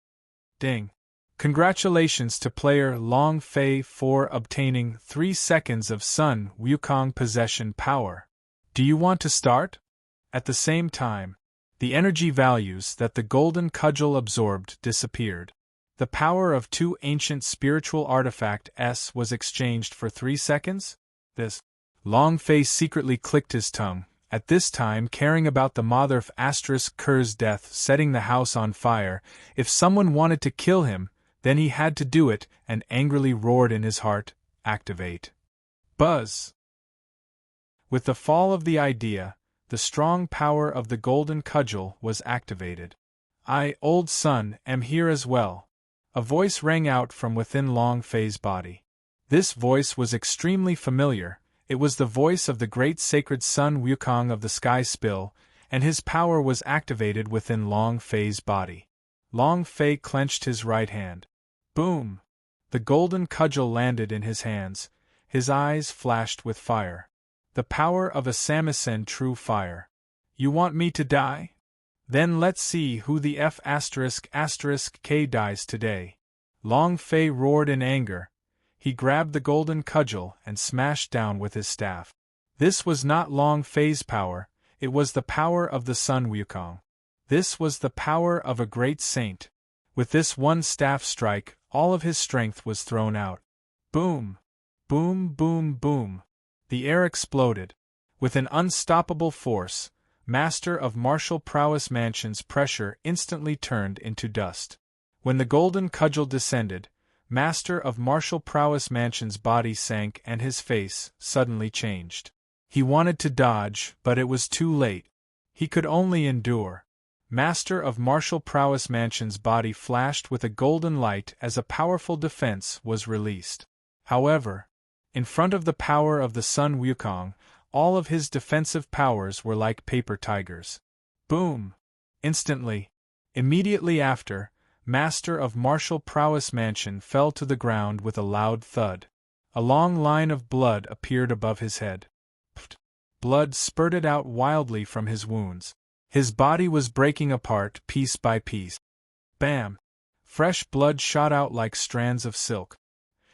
Ding! Congratulations to player Long Fei for obtaining 3 seconds of Sun Wukong possession power. Do you want to start? At the same time, the energy values that the golden cudgel absorbed disappeared. The power of 2 ancient spiritual artifacts was exchanged for 3 seconds? This Long Face secretly clicked his tongue, at this time caring about the mother of Ker's death setting the house on fire. If someone wanted to kill him, then he had to do it, and angrily roared in his heart, "Activate!" Buzz! With the fall of the idea, the strong power of the golden cudgel was activated. "I, old son, am here as well." A voice rang out from within Long Fei's body. This voice was extremely familiar. It was the voice of the great sacred Sun Wukong of the Sky Spill, and his power was activated within Long Fei's body. Long Fei clenched his right hand. Boom! The golden cudgel landed in his hands. His eyes flashed with fire. The power of a Samisen true fire. "You want me to die? Then let's see who the F***K dies today." Long Fei roared in anger. He grabbed the golden cudgel and smashed down with his staff. This was not Long Fei's power, it was the power of the Sun Wukong. This was the power of a great saint. With this one staff strike, all of his strength was thrown out. Boom! Boom, boom, boom! The air exploded. With an unstoppable force, Master of Martial Prowess Mansion's pressure instantly turned into dust. When the golden cudgel descended, Master of Martial Prowess Mansion's body sank and his face suddenly changed. He wanted to dodge, but it was too late. He could only endure. Master of Martial Prowess Mansion's body flashed with a golden light as a powerful defense was released. However, in front of the power of the Sun Wukong, all of his defensive powers were like paper tigers. Boom! Instantly, immediately after, Master of Martial Prowess Mansion fell to the ground with a loud thud. A long line of blood appeared above his head. Pfft! Blood spurted out wildly from his wounds. His body was breaking apart piece by piece. Bam! Fresh blood shot out like strands of silk.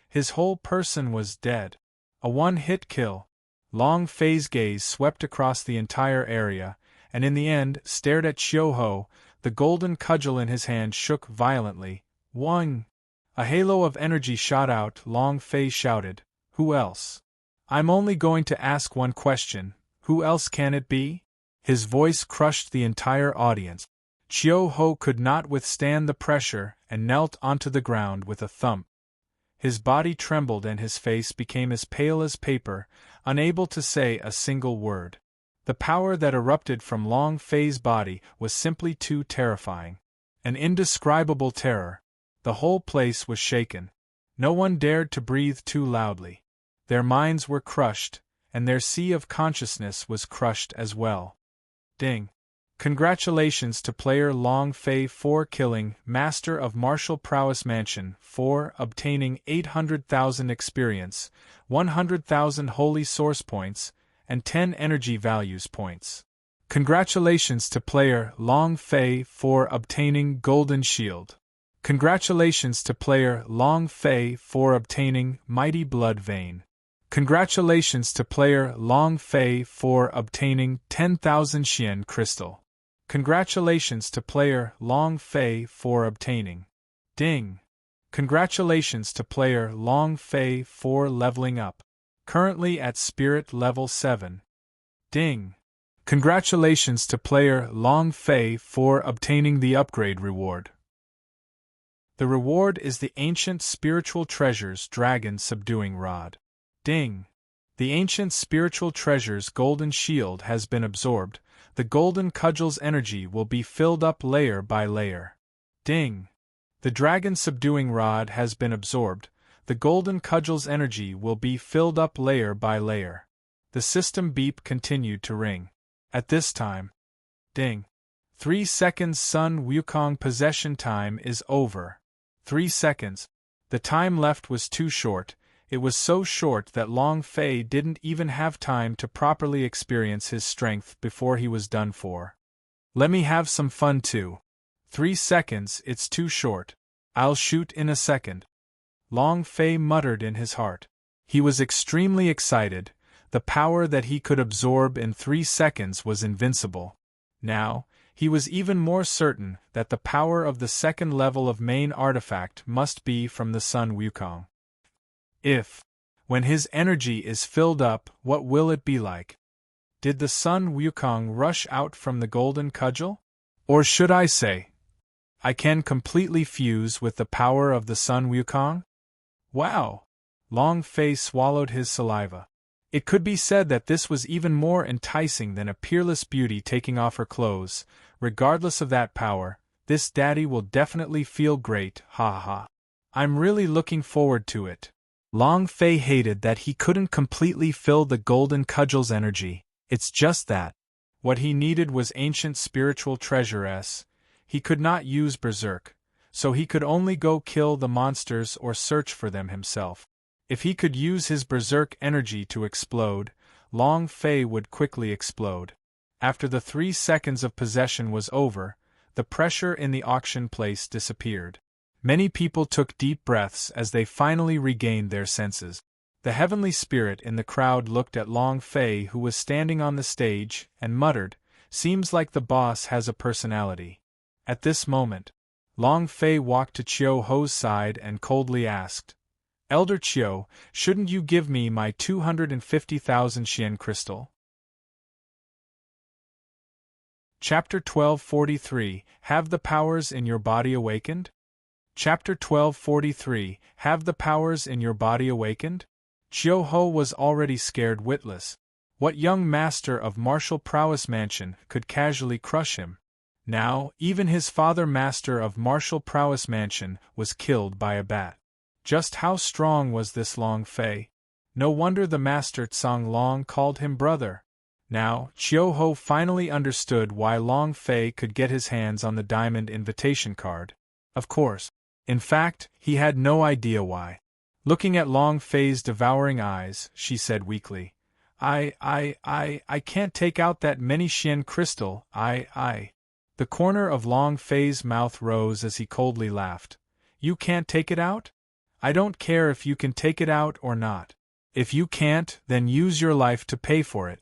His whole person was dead. A one-hit kill. Long Fei's gaze swept across the entire area, and in the end stared at Xiu-Ho. The golden cudgel in his hand shook violently. Wang! A halo of energy shot out. Long Fei shouted, "Who else? I'm only going to ask one question. Who else can it be?" His voice crushed the entire audience. Xiu-Ho could not withstand the pressure and knelt onto the ground with a thump. His body trembled and his face became as pale as paper, unable to say a single word. The power that erupted from Long Fei's body was simply too terrifying. An indescribable terror. The whole place was shaken. No one dared to breathe too loudly. Their minds were crushed, and their sea of consciousness was crushed as well. Ding! Congratulations to player Long Fei for killing Master of Martial Prowess Mansion for obtaining 800,000 experience, 100,000 holy source points, and 10 energy values points. Congratulations to player Long Fei for obtaining Golden Shield. Congratulations to player Long Fei for obtaining Mighty Blood Vein. Congratulations to player Long Fei for obtaining 10,000 Xian Crystal. Congratulations to player Long Fei for obtaining. Ding! Congratulations to player Long Fei for leveling up. Currently at Spirit Level 7. Ding! Congratulations to player Long Fei for obtaining the upgrade reward. The reward is the Ancient Spiritual Treasure's Dragon Subduing Rod. Ding! The Ancient Spiritual Treasure's Golden Shield has been absorbed. The Golden Cudgel's energy will be filled up layer by layer. Ding! The Dragon Subduing Rod has been absorbed. The Golden Cudgel's energy will be filled up layer by layer. The system beep continued to ring. At this time, ding! 3 seconds. Sun Wukong possession time is over. 3 seconds. The time left was too short. It was so short that Long Fei didn't even have time to properly experience his strength before he was done for. Let me have some fun too. 3 seconds, it's too short. I'll shoot in a second. Long Fei muttered in his heart. He was extremely excited. The power that he could absorb in 3 seconds was invincible. Now, he was even more certain that the power of the second level of main artifact must be from the Sun Wukong. When his energy is filled up, what will it be like? Did the Sun Wukong rush out from the golden cudgel? Or should I say, I can completely fuse with the power of the Sun Wukong? Wow! Long Fei swallowed his saliva. It could be said that this was even more enticing than a peerless beauty taking off her clothes. Regardless of that power, this daddy will definitely feel great, ha ha. I'm really looking forward to it. Long Fei hated that he couldn't completely fill the golden cudgel's energy. It's just that. What he needed was ancient spiritual treasure. He could not use berserk, so he could only go kill the monsters or search for them himself. If he could use his berserk energy to explode, Long Fei would quickly explode. After the 3 seconds of possession was over, the pressure in the auction place disappeared. Many people took deep breaths as they finally regained their senses. The heavenly spirit in the crowd looked at Long Fei, who was standing on the stage, and muttered, "Seems like the boss has a personality." At this moment, Long Fei walked to Chiu Ho's side and coldly asked, "Elder Chiu, shouldn't you give me my 250,000 Xian crystal?" Chapter 1243, Have the Powers in Your Body Awakened? Chapter 1243, Have the Powers in Your Body Awakened? Chiu Ho was already scared witless. What young master of martial prowess mansion could casually crush him? Now, even his father, master of martial prowess mansion, was killed by a bat. Just how strong was this Long Fei? No wonder the master Tsang Long called him brother. Now, Chiu Ho finally understood why Long Fei could get his hands on the diamond invitation card. Of course. In fact, he had no idea why. Looking at Long Fei's devouring eyes, she said weakly, I can't take out that many Xian crystal, The corner of Long Fei's mouth rose as he coldly laughed. You can't take it out? I don't care if you can take it out or not. If you can't, then use your life to pay for it.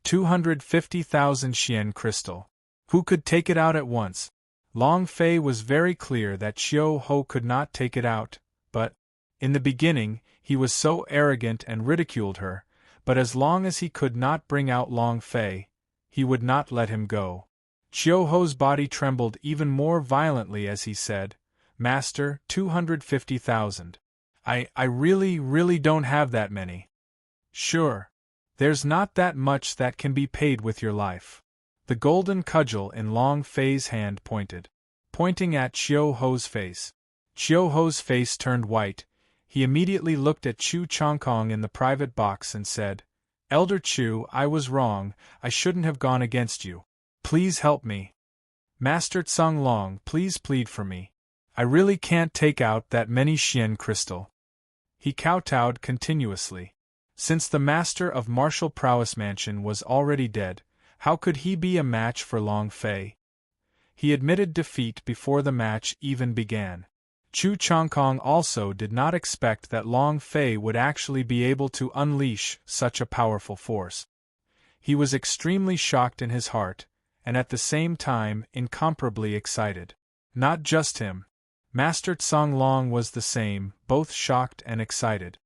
250,000 Xian crystal. Who could take it out at once? Long Fei was very clear that Chiu Ho could not take it out, but, in the beginning, he was so arrogant and ridiculed her, but as long as he could not bring out Long Fei, he would not let him go. Chiu Ho's body trembled even more violently as he said, Master, 250,000. I really don't have that many. Sure. There's not that much that can be paid with your life. The golden cudgel in Long Fei's hand pointed, pointing at Chiu Ho's face. Chiu Ho's face turned white. He immediately looked at Chu Chongkong in the private box and said, Elder Chu, I was wrong, I shouldn't have gone against you. Please help me. Master Tsang Long, please plead for me. I really can't take out that many Xian crystal. He kowtowed continuously. Since the master of martial prowess mansion was already dead, how could he be a match for Long Fei? He admitted defeat before the match even began. Chu Chongkong also did not expect that Long Fei would actually be able to unleash such a powerful force. He was extremely shocked in his heart, and at the same time incomparably excited. Not just him. Master Tsang Long was the same, both shocked and excited.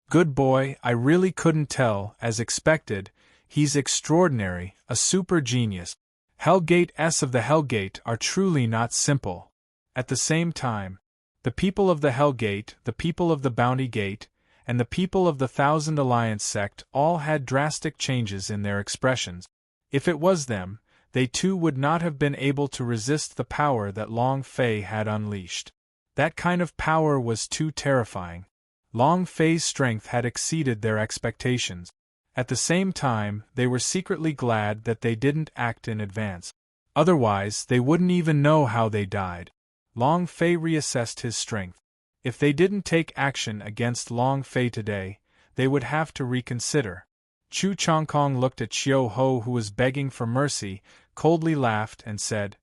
Good boy, I really couldn't tell, as expected, he's extraordinary, a super genius. Hellgate S of the Hellgate are truly not simple. At the same time, the people of the Hellgate, the people of the Bounty Gate, and the people of the Thousand Alliance sect all had drastic changes in their expressions. If it was them, they too would not have been able to resist the power that Long Fei had unleashed. That kind of power was too terrifying. Long Fei's strength had exceeded their expectations. At the same time, they were secretly glad that they didn't act in advance. Otherwise, they wouldn't even know how they died. Long Fei reassessed his strength. If they didn't take action against Long Fei today, they would have to reconsider. Chu Chongkong looked at Chiu Ho, who was begging for mercy, coldly laughed and said,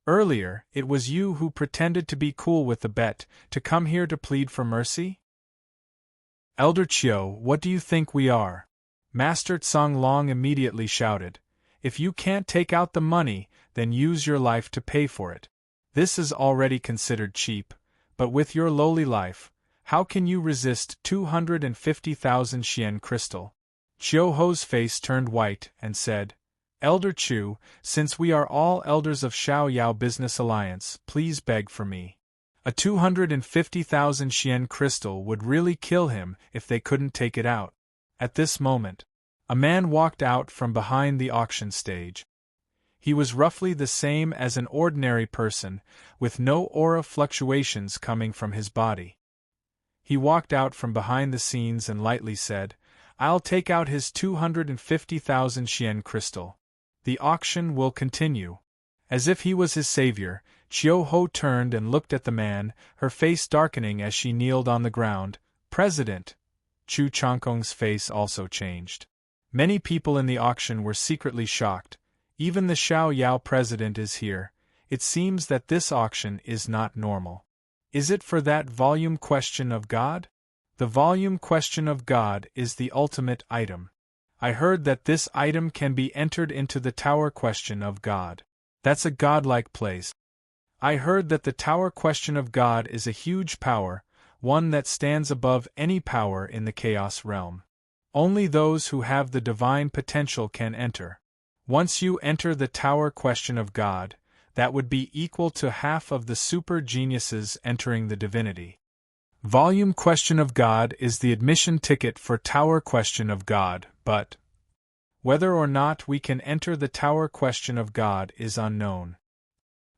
Earlier, it was you who pretended to be cool with the bet, to come here to plead for mercy? Elder Chiu, what do you think we are? Master Tsang Long immediately shouted, "If you can't take out the money, then use your life to pay for it. This is already considered cheap, but with your lowly life, how can you resist 250,000 Xian crystal?" Chiu Ho's face turned white and said, "Elder Chu, since we are all elders of Xiao Yao Business Alliance, please beg for me. A 250,000 Xian crystal would really kill him if they couldn't take it out." At this moment, a man walked out from behind the auction stage. He was roughly the same as an ordinary person, with no aura fluctuations coming from his body. He walked out from behind the scenes and lightly said, "I'll take out his 250,000 Xian crystal. The auction will continue." As if he was his savior, Chiu Ho turned and looked at the man, her face darkening as she kneeled on the ground. "President!" Chu Changkong's face also changed. Many people in the auction were secretly shocked. Even the Xiao Yao president is here. It seems that this auction is not normal. Is it for that volume question of God? The volume question of God is the ultimate item. I heard that this item can be entered into the tower question of God. That's a godlike place. I heard that the tower question of God is a huge power, one that stands above any power in the chaos realm. Only those who have the divine potential can enter. Once you enter the tower question of God, that would be equal to half of the super geniuses entering the divinity. Volume question of God is the admission ticket for tower question of God, but whether or not we can enter the tower question of God is unknown.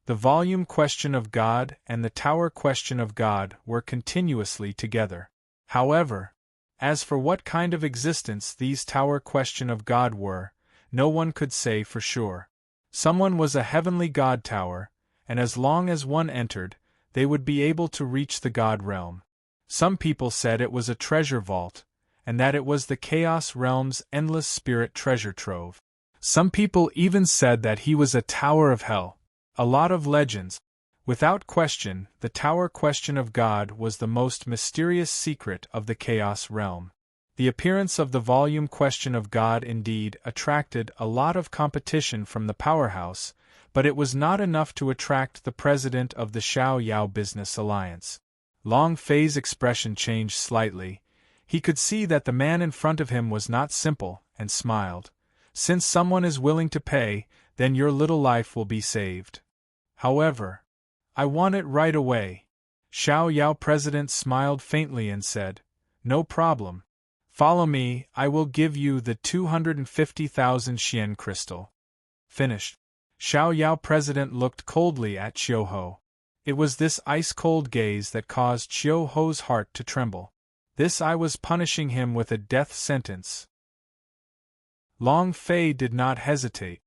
The volume question of God and the tower question of God were continuously together. However, as for what kind of existence these tower question of God were, no one could say for sure. Someone was a heavenly God tower, and as long as one entered, they would be able to reach the God realm. Some people said it was a treasure vault, and that it was the chaos realm's endless spirit treasure trove. Some people even said that he was a tower of hell. A lot of legends. Without question, the tower question of God was the most mysterious secret of the chaos realm. The appearance of the volume question of God indeed attracted a lot of competition from the powerhouse, but it was not enough to attract the president of the Xiao Yao Business Alliance. Long Fei's expression changed slightly. He could see that the man in front of him was not simple, and smiled. "Since someone is willing to pay, then your little life will be saved. However, I want it right away." Xiao Yao president smiled faintly and said, "No problem. Follow me, I will give you the 250,000 Xian crystal." Finished. Xiao Yao president looked coldly at Chiu Ho. It was this ice-cold gaze that caused Chiu Ho's heart to tremble. This I was punishing him with a death sentence. Long Fei did not hesitate.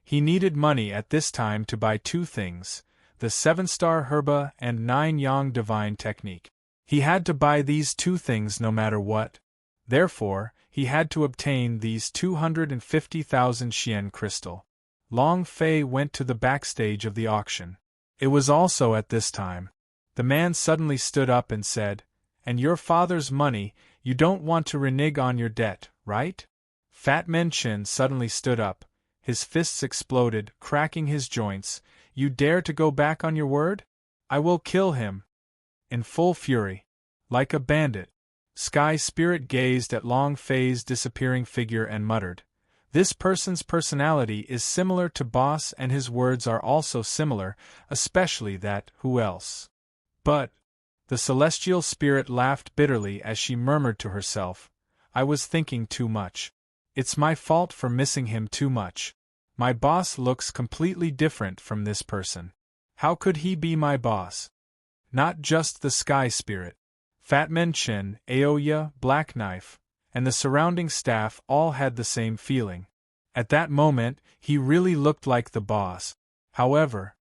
He needed money at this time to buy two things, the 7-star Herba and 9 Yang divine technique. He had to buy these two things no matter what. Therefore, he had to obtain these 250,000 Xian crystal. Long Fei went to the backstage of the auction. It was also at this time. The man suddenly stood up and said, "And your father's money, you don't want to renege on your debt, right?" Fat Man Chin suddenly stood up. His fists exploded, cracking his joints. "You dare to go back on your word? I will kill him." In full fury. Like a bandit, Sky Spirit gazed at Long Fei's disappearing figure and muttered, "This person's personality is similar to Boss and his words are also similar, especially that, who else?" But the celestial spirit laughed bitterly as she murmured to herself, "I was thinking too much. It's my fault for missing him too much. My boss looks completely different from this person. How could he be my boss? Not just the Sky Spirit. Fat Man Chin, Aoya, Black Knife, and the surrounding staff all had the same feeling. At that moment, he really looked like the boss. However,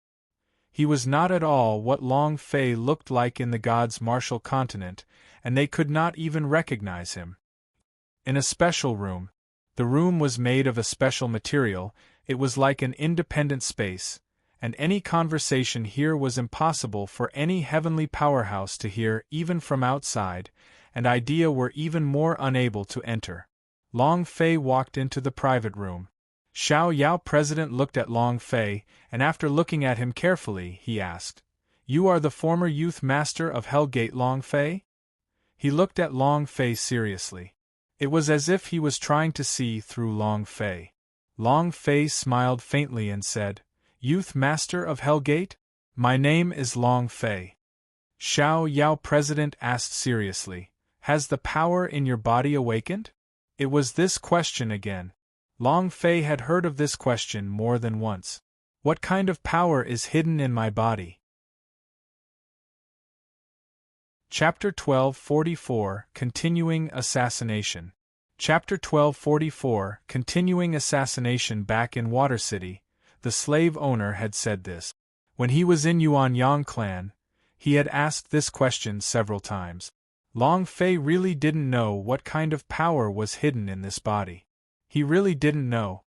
he was not at all what Long Fei looked like in the gods' martial continent, and they could not even recognize him. In a special room. The room was made of a special material, it was like an independent space, and any conversation here was impossible for any heavenly powerhouse to hear even from outside, and idea were even more unable to enter. Long Fei walked into the private room. Xiao Yao President looked at Long Fei, and after looking at him carefully, he asked, "You are the former youth master of Hellgate, Long Fei?" He looked at Long Fei seriously. It was as if he was trying to see through Long Fei. Long Fei smiled faintly and said, "Youth master of Hellgate? My name is Long Fei." Xiao Yao President asked seriously, "Has the power in your body awakened?" It was this question again. Long Fei had heard of this question more than once. What kind of power is hidden in my body? Chapter 1244 Continuing Assassination. Chapter 1244 Continuing Assassination. Back in Water City, the slave owner had said this. When he was in Yuanyang clan, he had asked this question several times. Long Fei really didn't know what kind of power was hidden in this body. He really didn't know.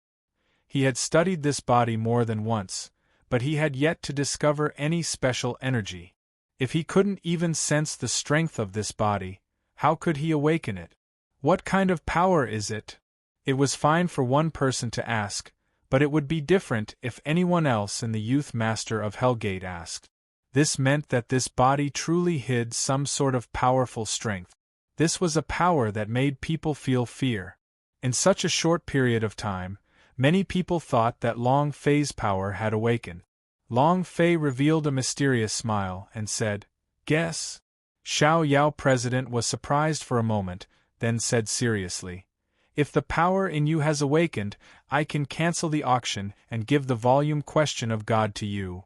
He had studied this body more than once, but he had yet to discover any special energy. If he couldn't even sense the strength of this body, how could he awaken it? What kind of power is it? It was fine for one person to ask, but it would be different if anyone else in the Youth Master of Hellgate asked. This meant that this body truly hid some sort of powerful strength. This was a power that made people feel fear. In such a short period of time, many people thought that Long Fei's power had awakened. Long Fei revealed a mysterious smile and said, "Guess?" Xiao Yao President was surprised for a moment, then said seriously, "If the power in you has awakened, I can cancel the auction and give the volume Question of God to you."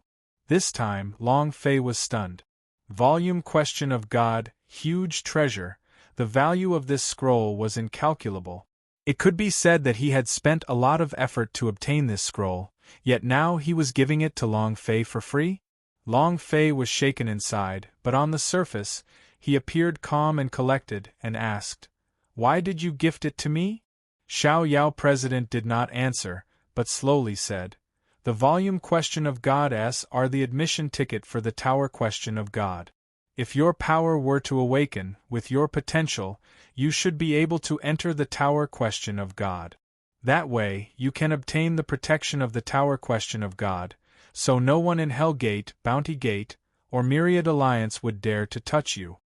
This time, Long Fei was stunned. Volume Question of God, huge treasure, the value of this scroll was incalculable. It could be said that he had spent a lot of effort to obtain this scroll, yet now he was giving it to Long Fei for free? Long Fei was shaken inside, but on the surface, he appeared calm and collected, and asked, "Why did you gift it to me?" Xiao Yao President did not answer, but slowly said, "The volume Question of Goddess are the admission ticket for the Tower Question of God. If your power were to awaken, with your potential, you should be able to enter the Tower Question of God. That way, you can obtain the protection of the Tower Question of God, so no one in Hellgate, Bounty Gate, or Myriad Alliance would dare to touch you.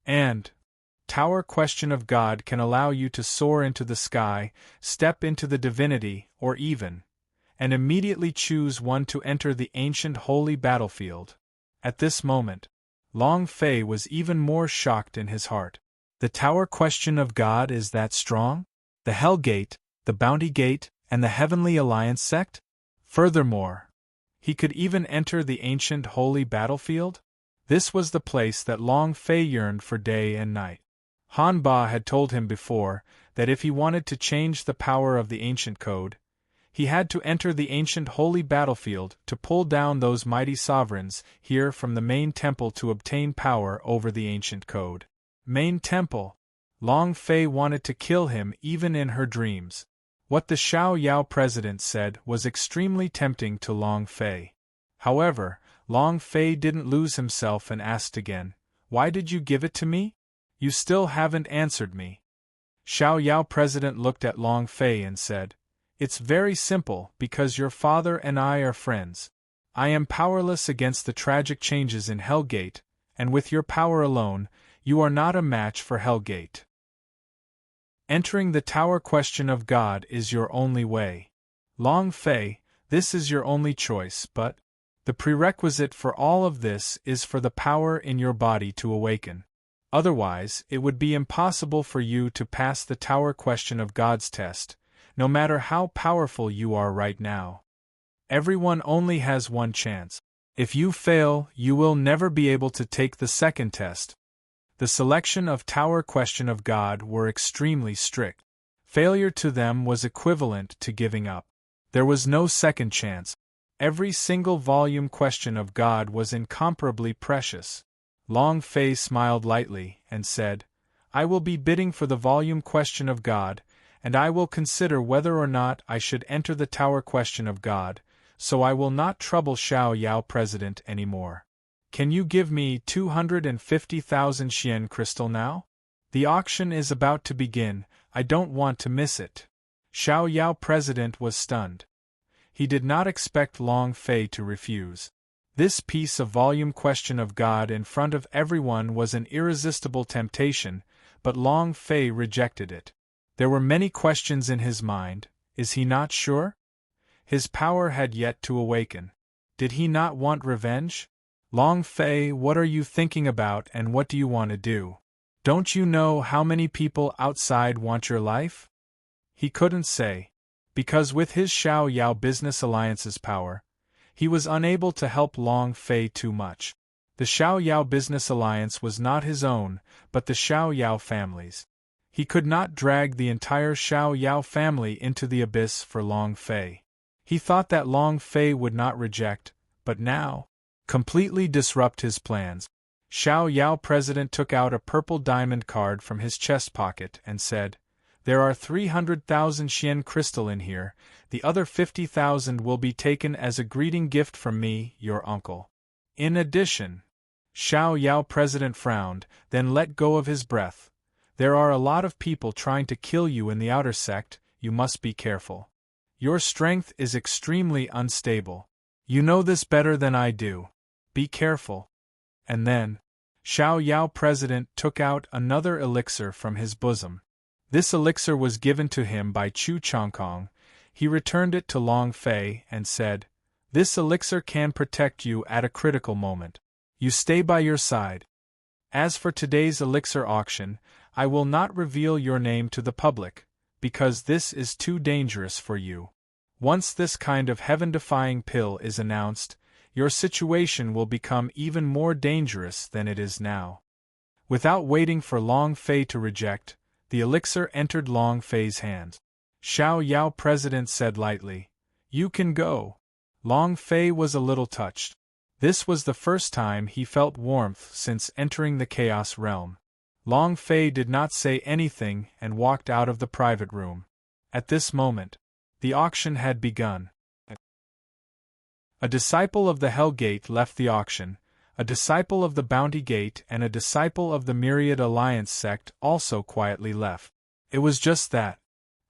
And Tower Question of God can allow you to soar into the sky, step into the divinity, or even, and immediately choose one to enter the ancient holy battlefield." At this moment, Long Fei was even more shocked in his heart. The Tower Question of God is that strong? The Hell Gate, the Bounty Gate, and the Heavenly Alliance sect? Furthermore, he could even enter the ancient holy battlefield? This was the place that Long Fei yearned for day and night. Han Ba had told him before that if he wanted to change the power of the ancient code, he had to enter the ancient holy battlefield to pull down those mighty sovereigns here from the main temple to obtain power over the ancient code. Main temple. Long Fei wanted to kill him even in her dreams. What the Xiao Yao president said was extremely tempting to Long Fei. However, Long Fei didn't lose himself and asked again, "Why did you give it to me? You still haven't answered me." Xiao Yao president looked at Long Fei and said, "It's very simple, because your father and I are friends. I am powerless against the tragic changes in Hellgate, and with your power alone, you are not a match for Hellgate. Entering the Tower Question of God is your only way. Long Fei, this is your only choice, but the prerequisite for all of this is for the power in your body to awaken. Otherwise, it would be impossible for you to pass the Tower Question of God's test, no matter how powerful you are right now. Everyone only has one chance. If you fail, you will never be able to take the second test." The selection of Tower Question of God were extremely strict. Failure to them was equivalent to giving up. There was no second chance. Every single volume Question of God was incomparably precious. Long Fei smiled lightly and said, "I will be bidding for the volume Question of God, and I will consider whether or not I should enter the Tower Question of God, so I will not trouble Xiao Yao President anymore. Can you give me 250,000 Xian crystal now? The auction is about to begin, I don't want to miss it. Xiao Yao President was stunned. He did not expect Long Fei to refuse. This piece of volume question of God in front of everyone was an irresistible temptation, but Long Fei rejected it. There were many questions in his mind. Is he not sure? His power had yet to awaken. Did he not want revenge? Long Fei, what are you thinking about and what do you want to do? Don't you know how many people outside want your life? He couldn't say. Because with his Xiao Yao Business Alliance's power, he was unable to help Long Fei too much. The Xiao Yao Business Alliance was not his own, but the Xiao Yao family's. He could not drag the entire Xiao Yao family into the abyss for Long Fei. He thought that Long Fei would not reject, but now, completely disrupt his plans. Xiao Yao President took out a purple diamond card from his chest pocket and said, "There are 300,000 Xian crystal in here, the other 50,000 will be taken as a greeting gift from me, your uncle. In addition," Xiao Yao President frowned, then let go of his breath. "There are a lot of people trying to kill you in the outer sect, you must be careful. Your strength is extremely unstable. You know this better than I do. Be careful." And then, Xiao Yao President took out another elixir from his bosom. This elixir was given to him by Chu Chongkong. He returned it to Long Fei and said, "This elixir can protect you at a critical moment. You stay by your side. As for today's elixir auction, I will not reveal your name to the public, because this is too dangerous for you. Once this kind of heaven-defying pill is announced, your situation will become even more dangerous than it is now." Without waiting for Long Fei to reject, the elixir entered Long Fei's hands. Xiao Yao President said lightly, "You can go." Long Fei was a little touched. This was the first time he felt warmth since entering the Chaos Realm. Long Fei did not say anything and walked out of the private room. At this moment, the auction had begun. A disciple of the Hell Gate left the auction, a disciple of the Bounty Gate and a disciple of the Myriad Alliance sect also quietly left. It was just that.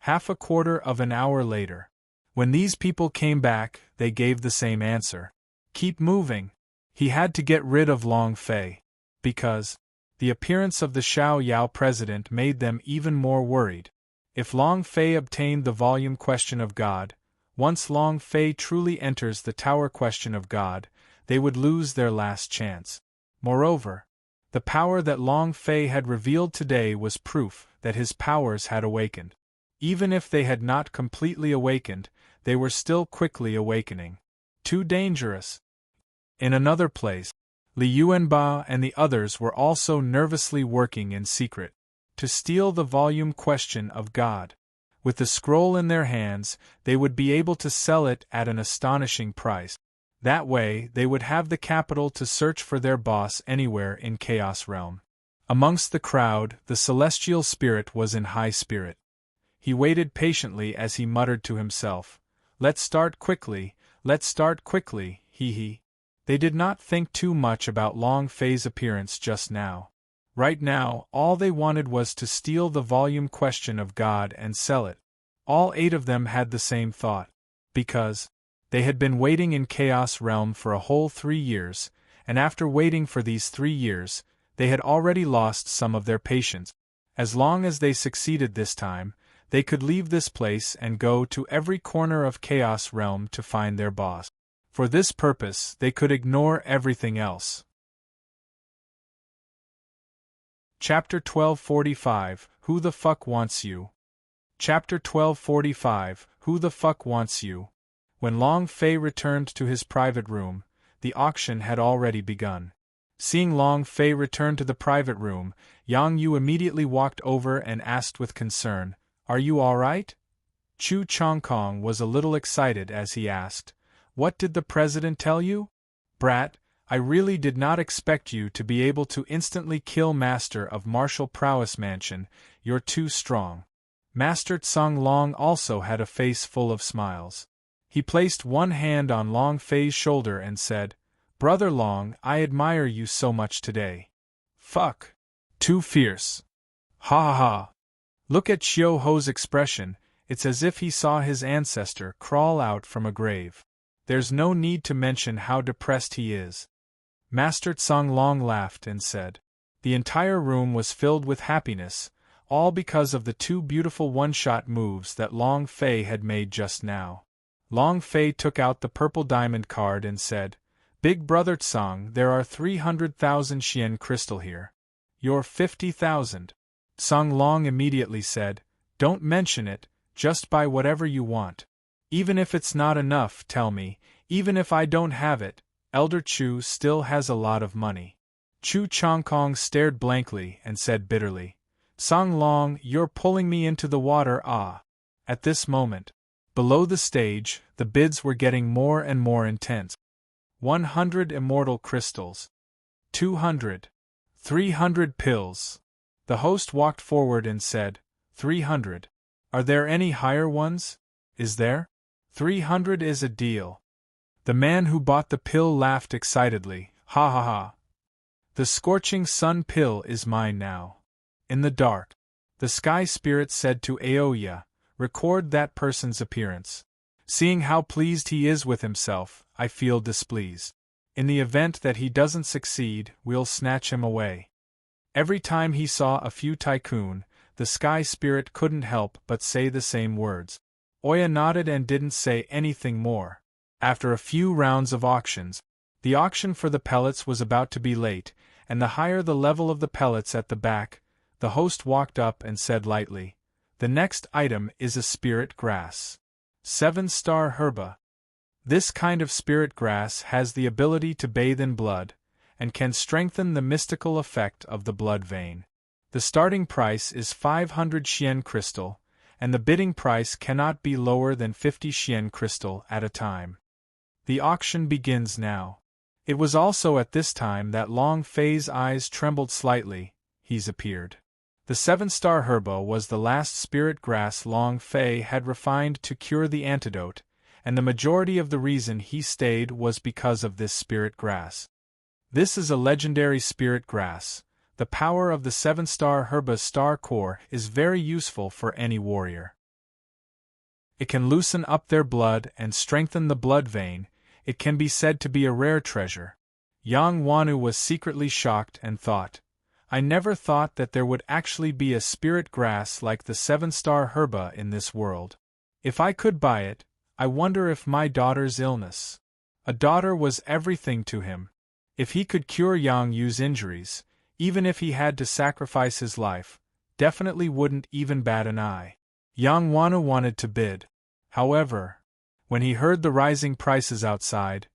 Half a quarter of an hour later. When these people came back, they gave the same answer. Keep moving. He had to get rid of Long Fei. Because the appearance of the Xiao Yao President made them even more worried. If Long Fei obtained the volume question of God, once Long Fei truly enters the tower question of God, they would lose their last chance. Moreover, the power that Long Fei had revealed today was proof that his powers had awakened. Even if they had not completely awakened, they were still quickly awakening. Too dangerous. In another place, Li Yuanba and the others were also nervously working in secret to steal the volume question of God. With the scroll in their hands, they would be able to sell it at an astonishing price. That way, they would have the capital to search for their boss anywhere in Chaos Realm. Amongst the crowd, the celestial spirit was in high spirit. He waited patiently as he muttered to himself, "Let's start quickly, let's start quickly, hee." They did not think too much about Long Fei's appearance just now. Right now, all they wanted was to steal the volume question of God and sell it. All 8 of them had the same thought. Because they had been waiting in Chaos Realm for a whole 3 years, and after waiting for these 3 years, they had already lost some of their patience. As long as they succeeded this time, they could leave this place and go to every corner of Chaos Realm to find their boss. For this purpose, they could ignore everything else. Chapter 1245, Who the Fuck Wants You? Chapter 1245, Who the Fuck Wants You? When Long Fei returned to his private room, the auction had already begun. Seeing Long Fei return to the private room, Yang Yu immediately walked over and asked with concern, "Are you all right?" Chu Chongkong was a little excited as he asked, "What did the president tell you?" "Brat, I really did not expect you to be able to instantly kill Master of Martial Prowess Mansion, you're too strong." Master Tsung Long also had a face full of smiles. He placed one hand on Long Fei's shoulder and said, "Brother Long, I admire you so much today." "Fuck. Too fierce. Ha ha ha. Look at Xiao Ho's expression, it's as if he saw his ancestor crawl out from a grave. There's no need to mention how depressed he is. Master Tsang Long laughed and said. The entire room was filled with happiness, all because of the two beautiful one-shot moves that Long Fei had made just now. Long Fei took out the purple diamond card and said, Big Brother Tsang, there are 300,000 Xian crystal here. You're 50,000. Tsang Long immediately said, Don't mention it, just buy whatever you want. Even if it's not enough, tell me, even if I don't have it, Elder Chu still has a lot of money. Chu Chongkong stared blankly and said bitterly, Tsang Long, you're pulling me into the water, ah. At this moment, below the stage, the bids were getting more and more intense. 100 immortal crystals. 200. 300 pills. The host walked forward and said, 300. Are there any higher ones? Is there? 300 is a deal. The man who bought the pill laughed excitedly, ha ha ha. The scorching sun pill is mine now. In the dark, the sky spirit said to Aoya, record that person's appearance. Seeing how pleased he is with himself, I feel displeased. In the event that he doesn't succeed, we'll snatch him away. Every time he saw a few tycoon, the sky spirit couldn't help but say the same words. Oya nodded and didn't say anything more. After a few rounds of auctions, the auction for the pellets was about to be late, and the higher the level of the pellets at the back, the host walked up and said lightly, The next item is a spirit grass. 7-star herba. This kind of spirit grass has the ability to bathe in blood, and can strengthen the mystical effect of the blood vein. The starting price is 500 Xian crystal, and the bidding price cannot be lower than 50 Xian crystal at a time. The auction begins now. It was also at this time that Long Fei's eyes trembled slightly. He's appeared. The 7-star herba was the last spirit grass Long Fei had refined to cure the antidote, and the majority of the reason he stayed was because of this spirit grass. This is a legendary spirit grass. The power of the 7-star herba's star core is very useful for any warrior. It can loosen up their blood and strengthen the blood vein. It can be said to be a rare treasure. Yang Wanu was secretly shocked and thought, I never thought that there would actually be a spirit grass like the 7-star herba in this world. If I could buy it, I wonder if my daughter's illness. A daughter was everything to him. If he could cure Yang Yu's injuries, even if he had to sacrifice his life, definitely wouldn't even bat an eye. Yang Wanu wanted to bid. However, when he heard the rising prices outside,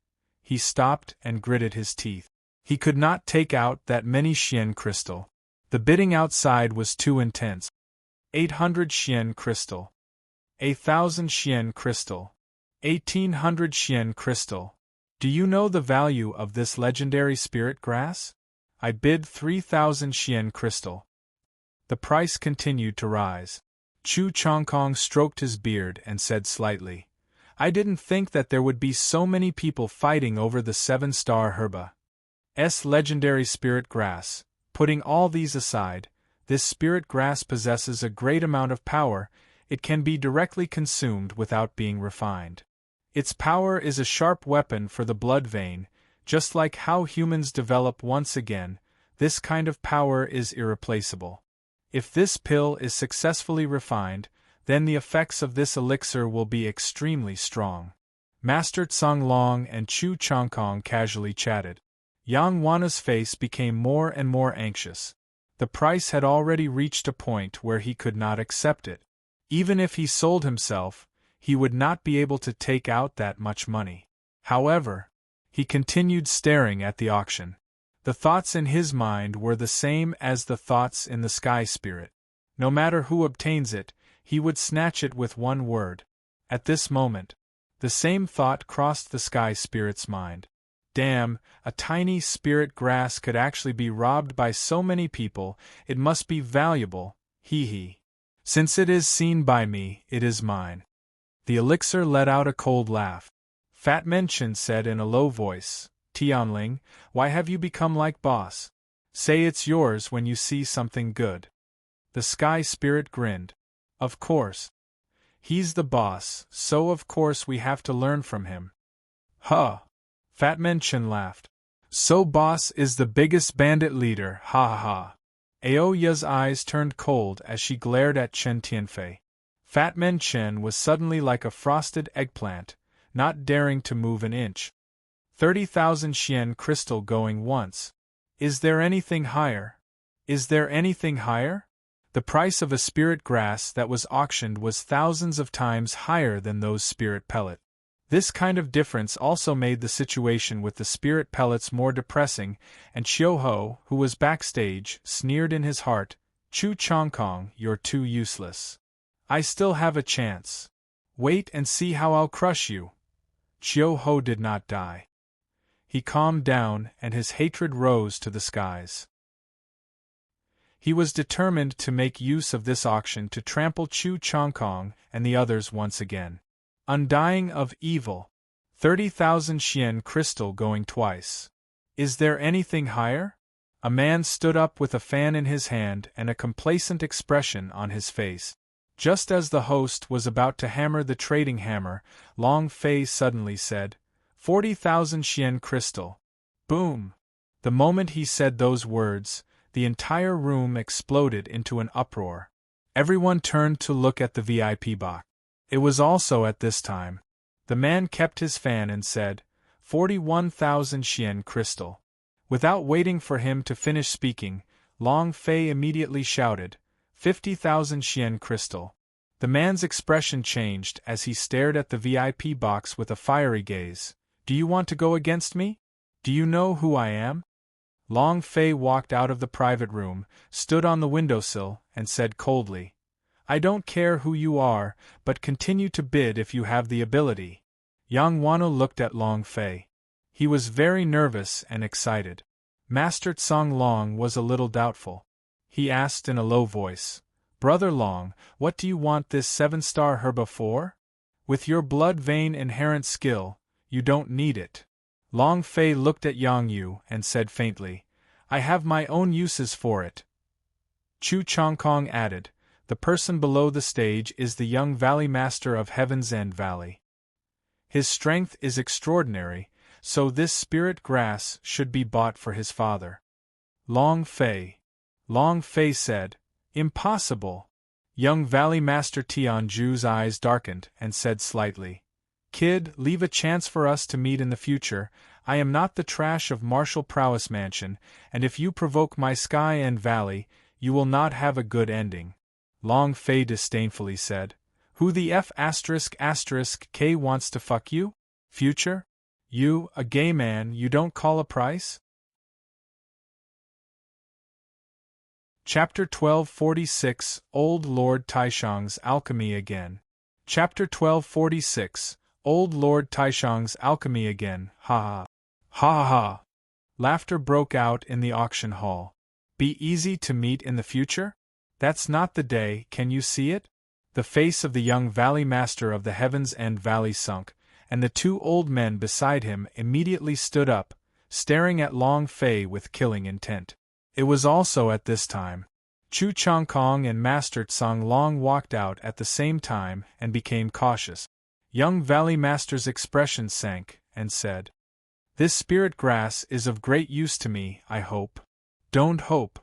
he stopped and gritted his teeth. He could not take out that many Xian crystal. The bidding outside was too intense. 800 Xian crystal. 1,000 Xian crystal. 1,800 Xian crystal. Do you know the value of this legendary spirit grass? I bid 3,000 Xian crystal. The price continued to rise. Chu Chongkong stroked his beard and said slightly, I didn't think that there would be so many people fighting over the 7-star herba's legendary spirit grass. Putting all these aside, this spirit grass possesses a great amount of power. It can be directly consumed without being refined. Its power is a sharp weapon for the blood vein. Just like how humans develop once again, this kind of power is irreplaceable. If this pill is successfully refined, then the effects of this elixir will be extremely strong. Master Tsang Long and Chu Chongkong casually chatted. Yang Wanu's face became more and more anxious. The price had already reached a point where he could not accept it. Even if he sold himself, he would not be able to take out that much money. However, he continued staring at the auction. The thoughts in his mind were the same as the thoughts in the sky spirit. No matter who obtains it, he would snatch it with one word. At this moment, the same thought crossed the sky spirit's mind. Damn, a tiny spirit grass could actually be robbed by so many people. It must be valuable, hee hee. Since it is seen by me, it is mine. The elixir let out a cold laugh. Fat Menchen said in a low voice, Tianling, why have you become like boss? Say it's yours when you see something good. The sky spirit grinned. Of course. He's the boss, so of course we have to learn from him. Huh. Fat Man Chin laughed. So boss is the biggest bandit leader, ha ha ha. Aoya's eyes turned cold as she glared at Chen Tianfei. Fat Man Chen was suddenly like a frosted eggplant, not daring to move an inch. 30,000 Xian crystal going once. Is there anything higher? Is there anything higher? The price of a spirit grass that was auctioned was thousands of times higher than those spirit pellet. This kind of difference also made the situation with the spirit pellets more depressing, and Xiuho, who was backstage, sneered in his heart, Chu Chongkong, you're too useless. I still have a chance. Wait and see how I'll crush you. Xiuho did not die. He calmed down, and his hatred rose to the skies. He was determined to make use of this auction to trample Chu Chongkong and the others once again. Undying of evil. 30,000 Xian crystal going twice. Is there anything higher? A man stood up with a fan in his hand and a complacent expression on his face. Just as the host was about to hammer the trading hammer, Long Fei suddenly said, 40,000 Xian crystal. Boom! The moment he said those words, the entire room exploded into an uproar. Everyone turned to look at the VIP box. It was also at this time. The man kept his fan and said, 41,000 Xian crystal. Without waiting for him to finish speaking, Long Fei immediately shouted, 50,000 Xian crystal. The man's expression changed as he stared at the VIP box with a fiery gaze. Do you want to go against me? Do you know who I am? Long Fei walked out of the private room, stood on the windowsill, and said coldly, I don't care who you are, but continue to bid if you have the ability. Yang Wano looked at Long Fei. He was very nervous and excited. Master Tsang Long was a little doubtful. He asked in a low voice, Brother Long, what do you want this 7-star herba for? With your blood vein inherent skill, you don't need it. Long Fei looked at Yang Yu and said faintly, I have my own uses for it. Chu Chongkong added, the person below the stage is the young Valley Master of Heaven's End Valley. His strength is extraordinary, so this spirit grass should be bought for his father. Long Fei said, Impossible. Young Valley Master Tianju's eyes darkened and said slightly, Kid, leave a chance for us to meet in the future. I am not the trash of Martial Prowess Mansion, and if you provoke my Sky End Valley, you will not have a good ending. Long Fei disdainfully said, Who the F*** K wants to fuck you? Future? You, a gay man, you don't call a price? Chapter 1246, Old Lord Taishang's Alchemy Again. Chapter 1246, Old Lord Taishang's Alchemy Again, ha ha. Ha ha ha. Laughter broke out in the auction hall. Be easy to meet in the future? That's not the day, can you see it? The face of the young Valley Master of the Heaven's End Valley sunk, and the two old men beside him immediately stood up, staring at Long Fei with killing intent. It was also at this time. Chu Chongkong and Master Tsang Long walked out at the same time and became cautious. Young Valley Master's expression sank, and said, This spirit grass is of great use to me, I hope. Don't hope.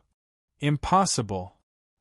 Impossible.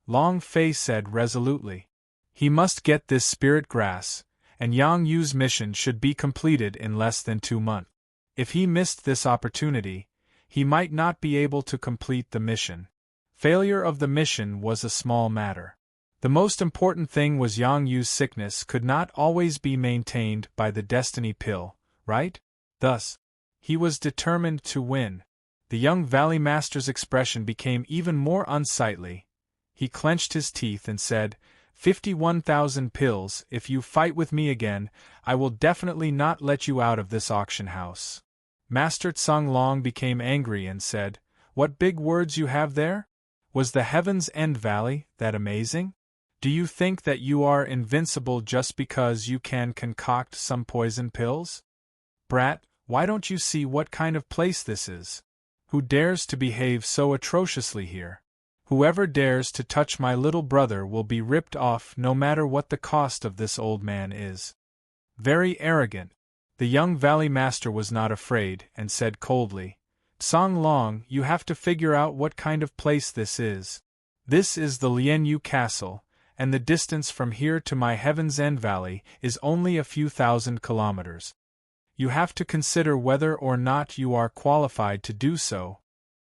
Long Fei said resolutely. He must get this spirit grass, and Yang Yu's mission should be completed in less than 2 months. If he missed this opportunity, he might not be able to complete the mission. Failure of the mission was a small matter. The most important thing was Yang Yu's sickness could not always be maintained by the destiny pill, right? Thus, he was determined to win. The young Valley Master's expression became even more unsightly. He clenched his teeth and said, 51,000 pills, if you fight with me again, I will definitely not let you out of this auction house. Master Tsang Long became angry and said, What big words you have there? Was the Heaven's End Valley that amazing? Do you think that you are invincible just because you can concoct some poison pills? Brat, why don't you see what kind of place this is? Who dares to behave so atrociously here? Whoever dares to touch my little brother will be ripped off no matter what the cost of this old man is. Very arrogant. The young valley master was not afraid, and said coldly, Song Long, you have to figure out what kind of place this is. This is the Lianyu Castle, and the distance from here to my Heaven's End Valley is only a few thousand kilometers. You have to consider whether or not you are qualified to do so.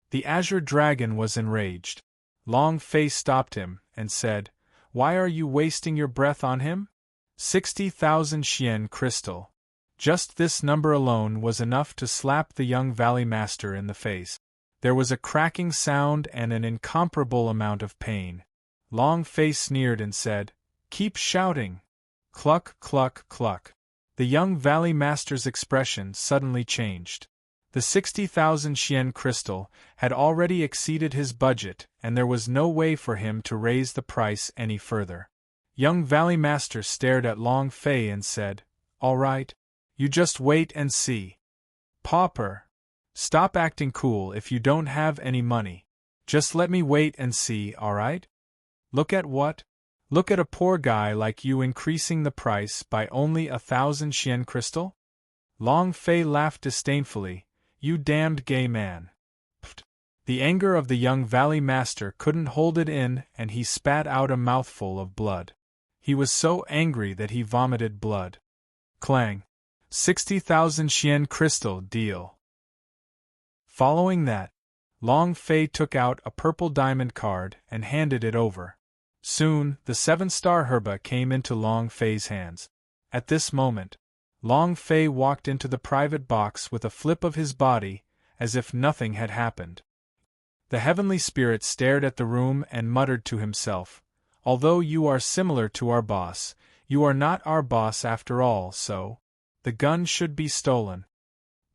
The Azure Dragon was enraged. Long Fei stopped him, and said, Why are you wasting your breath on him? 60,000 Xian crystal. Just this number alone was enough to slap the young valley master in the face. There was a cracking sound and an incomparable amount of pain. Long Fei sneered and said, Keep shouting. Cluck, cluck, cluck. The young valley master's expression suddenly changed. The 60,000 Xian crystal had already exceeded his budget, and there was no way for him to raise the price any further. Young valley master stared at Long Fei and said, All right. You just wait and see. Pauper. Stop acting cool if you don't have any money. Just let me wait and see, all right? Look at what? Look at a poor guy like you increasing the price by only 1,000 Xian crystal? Long Fei laughed disdainfully. You damned gay man. Pfft. The anger of the young valley master couldn't hold it in, and he spat out a mouthful of blood. He was so angry that he vomited blood. Clang. 60,000 Xian crystal deal. Following that, Long Fei took out a purple diamond card and handed it over. Soon, the 7-star herba came into Long Fei's hands. At this moment, Long Fei walked into the private box with a flip of his body, as if nothing had happened. The heavenly spirit stared at the room and muttered to himself, Although you are similar to our boss, you are not our boss after all, so the gun should be stolen.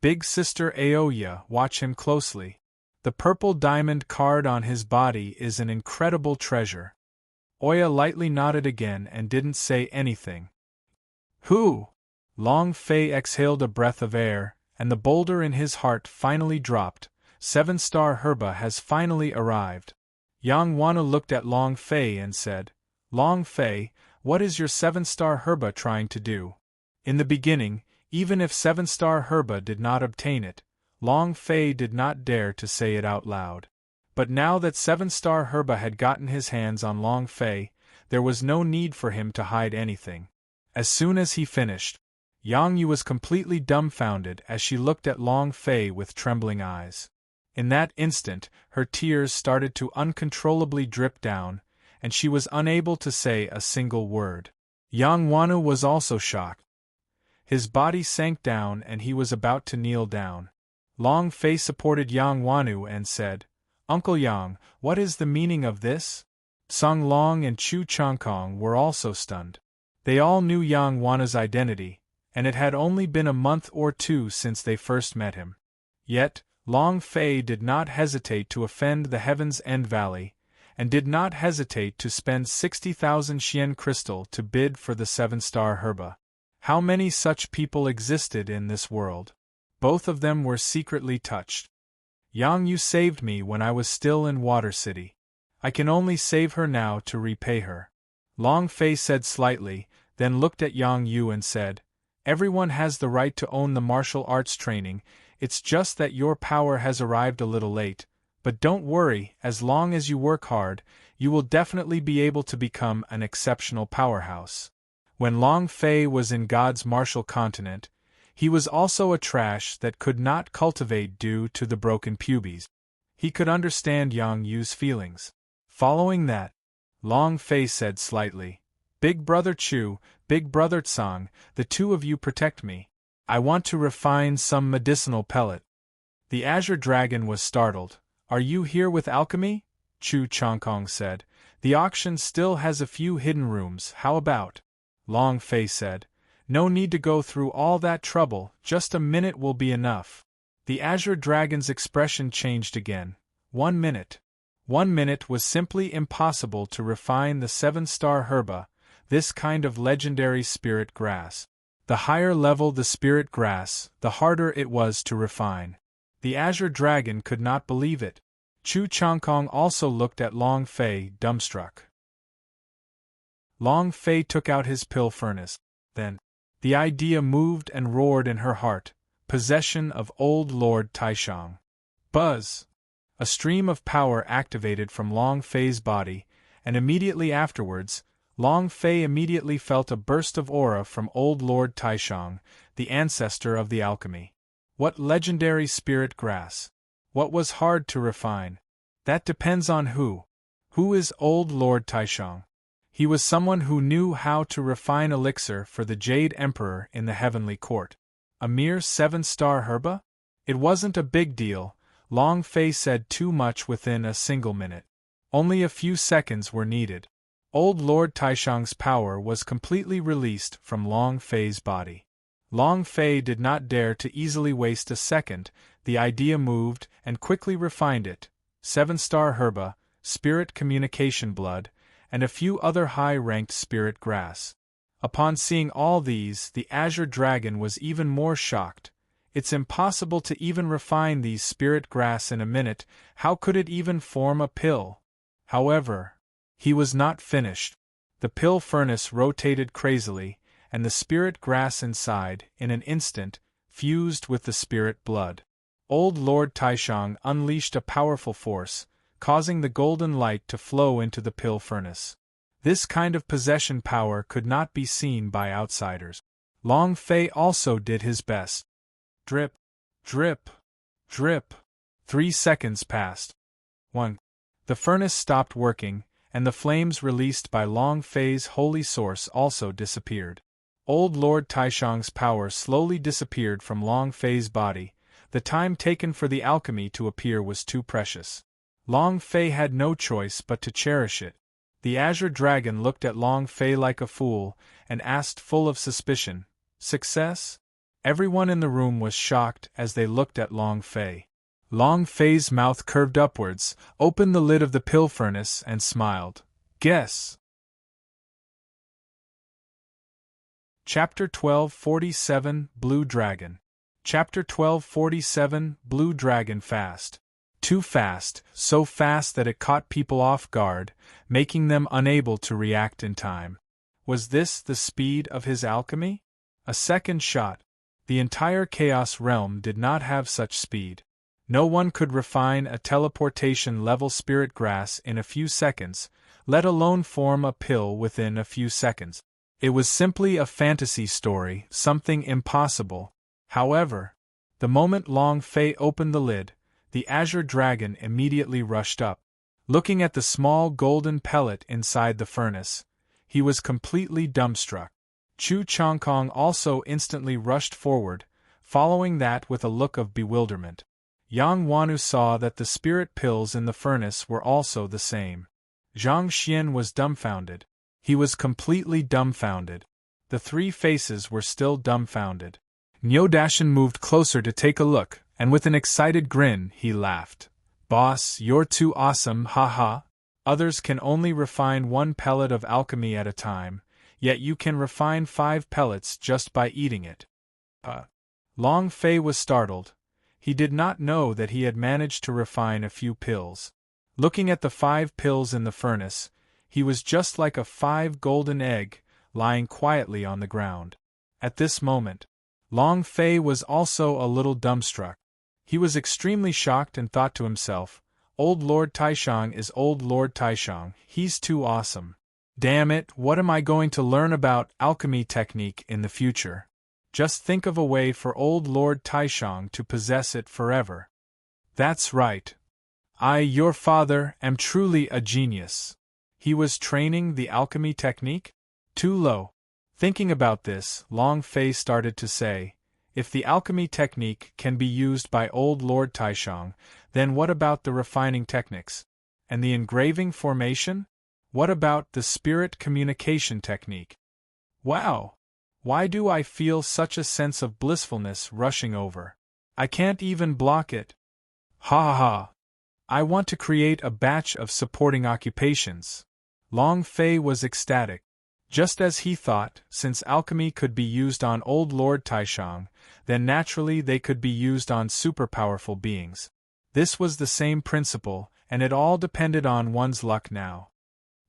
Big Sister Aoya, watch him closely. The purple diamond card on his body is an incredible treasure. Oya lightly nodded again and didn't say anything. Who? Long Fei exhaled a breath of air, and the boulder in his heart finally dropped. 7-star herba has finally arrived. Yang Wana looked at Long Fei and said, Long Fei, what is your 7-star herba trying to do? In the beginning, even if 7-star herba did not obtain it, Long Fei did not dare to say it out loud. But now that 7-star herba had gotten his hands on Long Fei, there was no need for him to hide anything. As soon as he finished, Yang Yu was completely dumbfounded as she looked at Long Fei with trembling eyes. In that instant, her tears started to uncontrollably drip down, and she was unable to say a single word. Yang Wanu was also shocked. His body sank down and he was about to kneel down. Long Fei supported Yang Wanu and said, Uncle Yang, what is the meaning of this? Song Long and Chu Chongkong were also stunned. They all knew Yang Wanu's identity, and it had only been a month or two since they first met him. Yet, Long Fei did not hesitate to offend the Heaven's End Valley, and did not hesitate to spend 60,000 Xian crystal to bid for the 7-star herba. How many such people existed in this world? Both of them were secretly touched. Yang Yu saved me when I was still in Water City. I can only save her now to repay her. Long Fei said slightly, then looked at Yang Yu and said, Everyone has the right to own the martial arts training, it's just that your power has arrived a little late, but don't worry, as long as you work hard, you will definitely be able to become an exceptional powerhouse. When Long Fei was in God's martial continent, he was also a trash that could not cultivate due to the broken pubes. He could understand Yang Yu's feelings. Following that, Long Fei said slightly, Big Brother Chu, Big Brother Tsang, the two of you protect me. I want to refine some medicinal pellet. The Azure Dragon was startled. Are you here with alchemy? Chu Chongkong said. The auction still has a few hidden rooms, how about? Long Fei said. No need to go through all that trouble, just a minute will be enough. The Azure Dragon's expression changed again. 1 minute. 1 minute was simply impossible to refine the 7-star herba, this kind of legendary spirit grass. The higher level the spirit grass, the harder it was to refine. The Azure Dragon could not believe it. Chu Changkong also looked at Long Fei, dumbstruck. Long Fei took out his pill furnace. Then, the idea moved and roared in her heart, possession of old Lord Taishang. Buzz! A stream of power activated from Long Fei's body, and immediately afterwards, Long Fei immediately felt a burst of aura from old Lord Taishang, the ancestor of the alchemy. What legendary spirit grass! What was hard to refine? That depends on who. Who is old Lord Taishang? He was someone who knew how to refine elixir for the Jade Emperor in the Heavenly Court. A mere 7-star herba? It wasn't a big deal. Long Fei said too much within a single minute. Only a few seconds were needed. Old Lord Taishang's power was completely released from Long Fei's body. Long Fei did not dare to easily waste a second. The idea moved and quickly refined it. 7-star herba, spirit communication blood, and a few other high-ranked spirit grass. Upon seeing all these, the Azure Dragon was even more shocked. It's impossible to even refine these spirit grass in a minute. How could it even form a pill? However, he was not finished. The pill furnace rotated crazily, and the spirit grass inside, in an instant, fused with the spirit blood. Old Lord Taishang unleashed a powerful force, causing the golden light to flow into the pill furnace. This kind of possession power could not be seen by outsiders. Long Fei also did his best. Drip, drip, drip. 3 seconds passed. 1. The furnace stopped working, and the flames released by Long Fei's holy source also disappeared. Old Lord Taishang's power slowly disappeared from Long Fei's body. The time taken for the alchemy to appear was too precious. Long Fei had no choice but to cherish it. The Azure Dragon looked at Long Fei like a fool, and asked full of suspicion, "Success?" Everyone in the room was shocked as they looked at Long Fei. Long Fei's mouth curved upwards, opened the lid of the pill furnace, and smiled. Guess. Chapter 1247, Blue Dragon. Chapter 1247, Blue Dragon Fast. Too fast, so fast that it caught people off guard, making them unable to react in time. Was this the speed of his alchemy? A second shot. The entire Chaos Realm did not have such speed. No one could refine a teleportation-level spirit grass in a few seconds, let alone form a pill within a few seconds. It was simply a fantasy story, something impossible. However, the moment Long Fei opened the lid, the Azure Dragon immediately rushed up. Looking at the small golden pellet inside the furnace, he was completely dumbstruck. Chu Changkong also instantly rushed forward, following that with a look of bewilderment. Yang Wanu saw that the spirit pills in the furnace were also the same. Zhang Xian was dumbfounded. He was completely dumbfounded. The 3 faces were still dumbfounded. Niu Dashan moved closer to take a look, and with an excited grin, he laughed. "Boss, you're too awesome, haha. Others can only refine 1 pellet of alchemy at a time, yet you can refine 5 pellets just by eating it." Long Fei was startled. He did not know that he had managed to refine a few pills. Looking at the 5 pills in the furnace, he was just like a 5 golden egg, lying quietly on the ground. At this moment, Long Fei was also a little dumbstruck. He was extremely shocked and thought to himself, "Old Lord Taishang is old Lord Taishang, he's too awesome. Damn it, what am I going to learn about alchemy technique in the future? Just think of a way for old Lord Taishang to possess it forever." That's right. I, your father, am truly a genius. He was training the alchemy technique? Too low. Thinking about this, Long Fei started to say, if the alchemy technique can be used by old Lord Taishang, then what about the refining techniques? And the engraving formation? What about the spirit communication technique? Wow! Why do I feel such a sense of blissfulness rushing over? I can't even block it. Ha ha ha! I want to create a batch of supporting occupations. Long Fei was ecstatic. Just as he thought, since alchemy could be used on old Lord Taishang, then naturally they could be used on super-powerful beings. This was the same principle, and it all depended on one's luck now.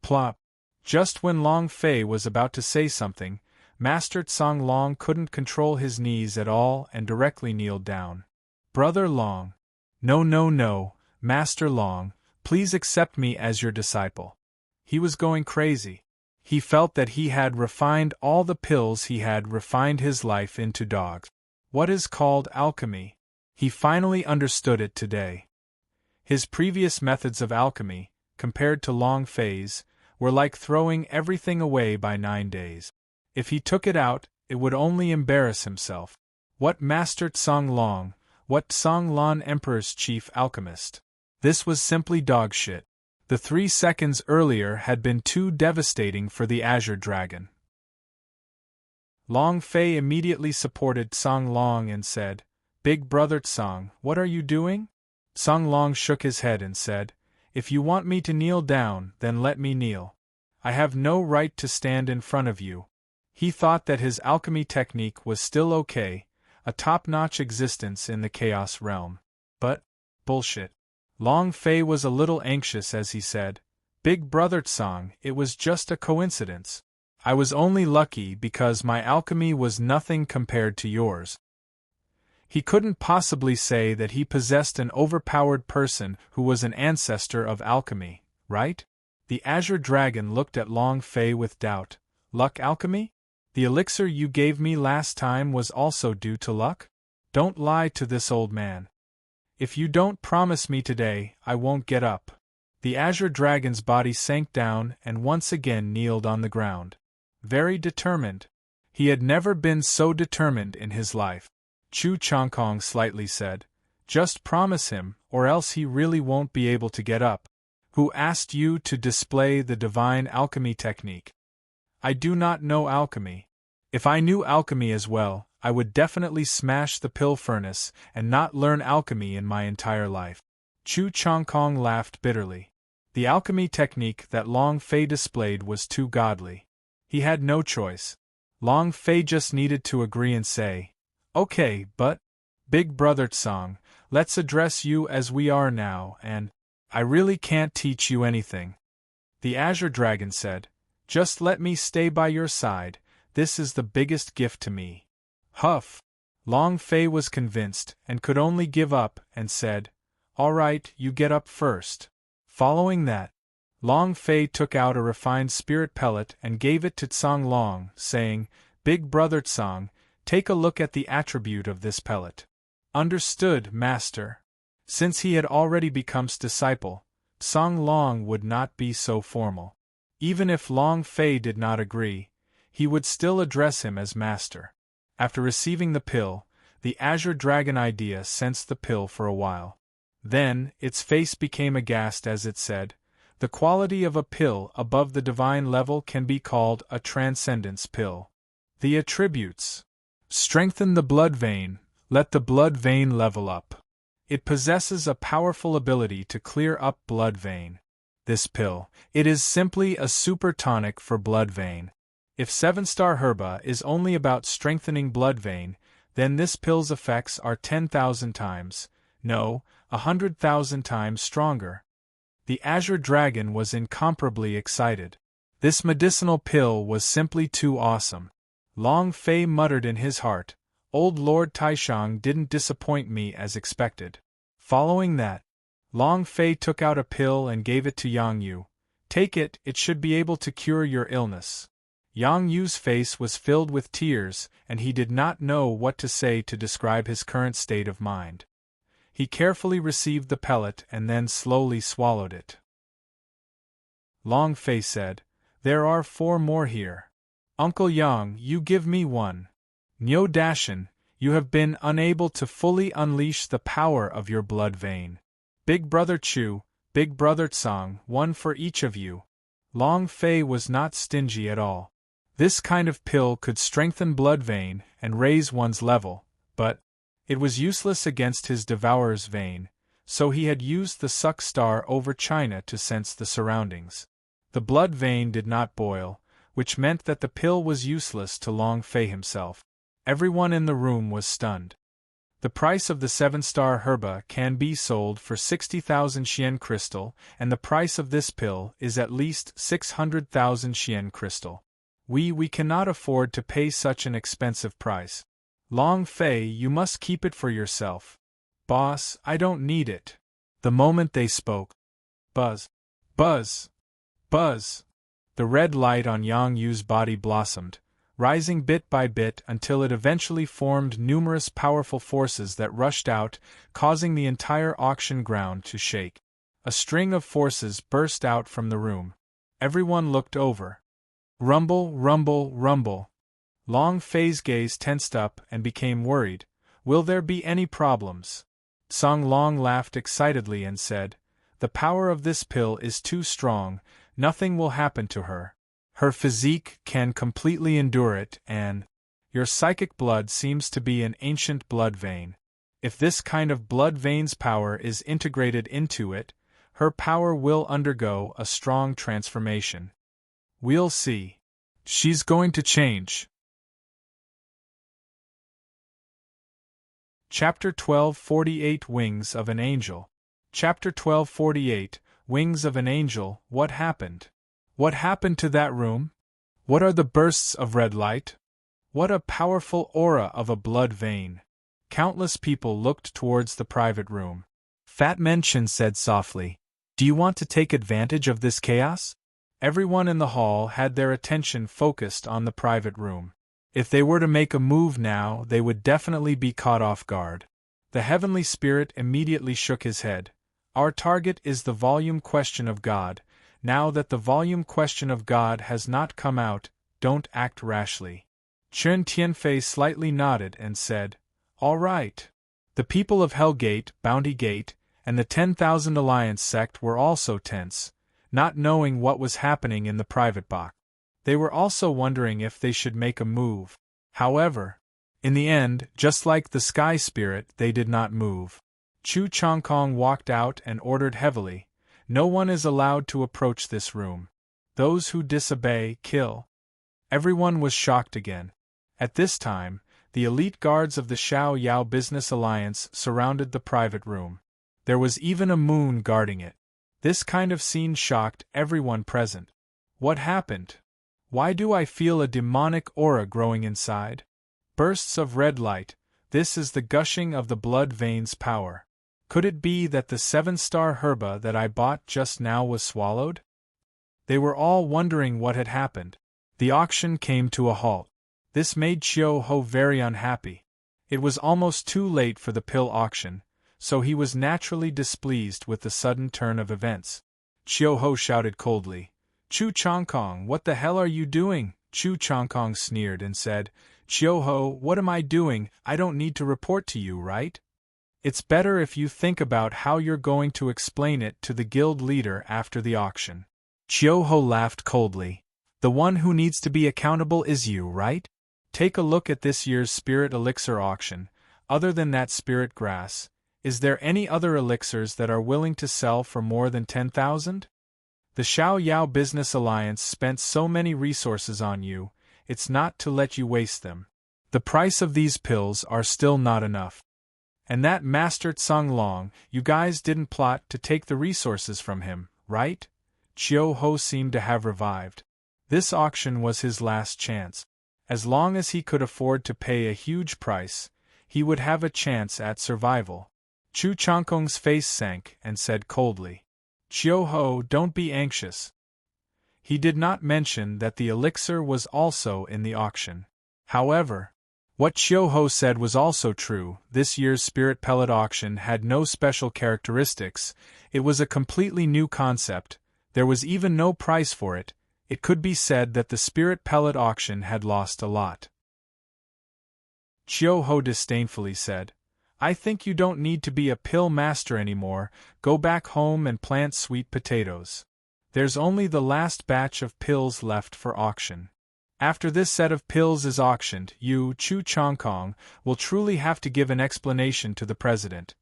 Plop! Just when Long Fei was about to say something, Master Tsang Long couldn't control his knees at all and directly kneeled down. Brother Long. No, no, no, Master Long, please accept me as your disciple. He was going crazy. He felt that he had refined all the pills he had refined his life into dogs. What is called alchemy? He finally understood it today. His previous methods of alchemy, compared to Long Fei's, were like throwing everything away by 9 days. If he took it out, it would only embarrass himself. What Master Tsang Long, what Tsang Lan Emperor's chief alchemist? This was simply dog shit. The 3 seconds earlier had been too devastating for the Azure Dragon. Long Fei immediately supported Tsang Long and said, "Big brother Tsang, what are you doing?" Tsang Long shook his head and said, "If you want me to kneel down, then let me kneel. I have no right to stand in front of you." He thought that his alchemy technique was still okay, a top-notch existence in the Chaos Realm. But, bullshit. Long Fei was a little anxious as he said, "Big brother Tsang, it was just a coincidence. I was only lucky because my alchemy was nothing compared to yours." He couldn't possibly say that he possessed an overpowered person who was an ancestor of alchemy, right? The Azure Dragon looked at Long Fei with doubt. "Luck alchemy? The elixir you gave me last time was also due to luck? Don't lie to this old man. If you don't promise me today, I won't get up." The Azure Dragon's body sank down and once again kneeled on the ground. Very determined. He had never been so determined in his life. Chu Chongkong slightly said, "Just promise him, or else he really won't be able to get up. Who asked you to display the divine alchemy technique?" "I do not know alchemy. If I knew alchemy as well, I would definitely smash the pill furnace and not learn alchemy in my entire life." Chu Chongkong laughed bitterly. The alchemy technique that Long Fei displayed was too godly. He had no choice. Long Fei just needed to agree and say, "Okay, but, Big Brother Tsang, let's address you as we are now, and I really can't teach you anything." The Azure Dragon said, "Just let me stay by your side, this is the biggest gift to me." Huff! Long Fei was convinced and could only give up and said, "All right, you get up first." Following that, Long Fei took out a refined spirit pellet and gave it to Tsang Long, saying, "Big brother Tsang, take a look at the attribute of this pellet." "Understood, master." Since he had already become disciple, Tsang Long would not be so formal. Even if Long Fei did not agree, he would still address him as master. After receiving the pill, the Azure Dragon idea sensed the pill for a while. Then, its face became aghast as it said, "The quality of a pill above the divine level can be called a transcendence pill. The attributes: strengthen the blood vein, let the blood vein level up. It possesses a powerful ability to clear up blood vein. This pill, it is simply a super tonic for blood vein. If 7-star herba is only about strengthening blood vein, then this pill's effects are 10,000 times, no, 100,000 times stronger." The Azure Dragon was incomparably excited. This medicinal pill was simply too awesome. Long Fei muttered in his heart, "Old Lord Taishang didn't disappoint me as expected." Following that, Long Fei took out a pill and gave it to Yang Yu. "Take it, it should be able to cure your illness." Yang Yu's face was filled with tears, and he did not know what to say to describe his current state of mind. He carefully received the pellet and then slowly swallowed it. Long Fei said, "There are 4 more here. Uncle Yang, you give me one. Nyo Dashin, you have been unable to fully unleash the power of your blood vein. Big Brother Chu, Big Brother Tsang, one for each of you." Long Fei was not stingy at all. This kind of pill could strengthen blood vein and raise one's level, but it was useless against his devourer's vein, so he had used the suck star over China to sense the surroundings. The blood vein did not boil, which meant that the pill was useless to Long Fei himself. Everyone in the room was stunned. The price of the 7-star herba can be sold for 60,000 Xian crystal, and the price of this pill is at least 600,000 Xian crystal. We cannot afford to pay such an expensive price. Long Fei, you must keep it for yourself. Boss, I don't need it. The moment they spoke, buzz, buzz, buzz. The red light on Yang Yu's body blossomed, rising bit by bit until it eventually formed numerous powerful forces that rushed out, causing the entire auction ground to shake. A string of forces burst out from the room. Everyone looked over. Rumble, rumble, rumble. Long Fei's gaze tensed up and became worried. Will there be any problems? Song Long laughed excitedly and said, "The power of this pill is too strong, nothing will happen to her. Her physique can completely endure it, and your psychic blood seems to be an ancient blood vein. If this kind of blood vein's power is integrated into it, her power will undergo a strong transformation. We'll see. She's going to change." Chapter 1248 Wings of an Angel. Chapter 1248 Wings of an Angel. What happened? What happened to that room? What are the bursts of red light? What a powerful aura of a blood vein! Countless people looked towards the private room. Fat Man Chen said softly, "Do you want to take advantage of this chaos?" Everyone in the hall had their attention focused on the private room. If they were to make a move now, they would definitely be caught off guard. The heavenly spirit immediately shook his head. "Our target is the volume question of God. Now that the volume question of God has not come out, don't act rashly." Chen Tianfei slightly nodded and said, "All right." The people of Hell Gate, Bounty Gate, and the 10,000 Alliance sect were also tense, not knowing what was happening in the private box. They were also wondering if they should make a move. However, in the end, just like the Sky Spirit, they did not move. Chu Chongkong walked out and ordered heavily, "No one is allowed to approach this room. Those who disobey, kill." Everyone was shocked again. At this time, the elite guards of the Xiao Yao Business Alliance surrounded the private room. There was even a moon guarding it. This kind of scene shocked everyone present. What happened? Why do I feel a demonic aura growing inside? Bursts of red light. This is the gushing of the blood vein's power. Could it be that the 7-star herba that I bought just now was swallowed? They were all wondering what had happened. The auction came to a halt. This made Chiu Ho very unhappy. It was almost too late for the pill auction, so he was naturally displeased with the sudden turn of events. Chiu Ho shouted coldly, "Chu Chongkong, what the hell are you doing?" Chu Chongkong sneered and said, "Chiu Ho, what am I doing? I don't need to report to you, right? It's better if you think about how you're going to explain it to the guild leader after the auction." Chiu Ho laughed coldly. "The one who needs to be accountable is you, right? Take a look at this year's Spirit Elixir auction. Other than that spirit grass, is there any other elixirs that are willing to sell for more than 10,000? The Xiao Yao Business Alliance spent so many resources on you, it's not to let you waste them. The price of these pills are still not enough. And that Master Tsung Long, you guys didn't plot to take the resources from him, right?" Chiu Ho seemed to have revived. This auction was his last chance. As long as he could afford to pay a huge price, he would have a chance at survival. Chu Chongkong's face sank and said coldly, "Chiu Ho, don't be anxious." He did not mention that the elixir was also in the auction. However, what Chiu Ho said was also true. This year's Spirit Pellet auction had no special characteristics. It was a completely new concept. There was even no price for it. It could be said that the Spirit Pellet auction had lost a lot. Chiu Ho disdainfully said, "I think you don't need to be a pill master anymore. Go back home and plant sweet potatoes. There's only the last batch of pills left for auction. After this set of pills is auctioned, you, Chu Chongkong, will truly have to give an explanation to the president."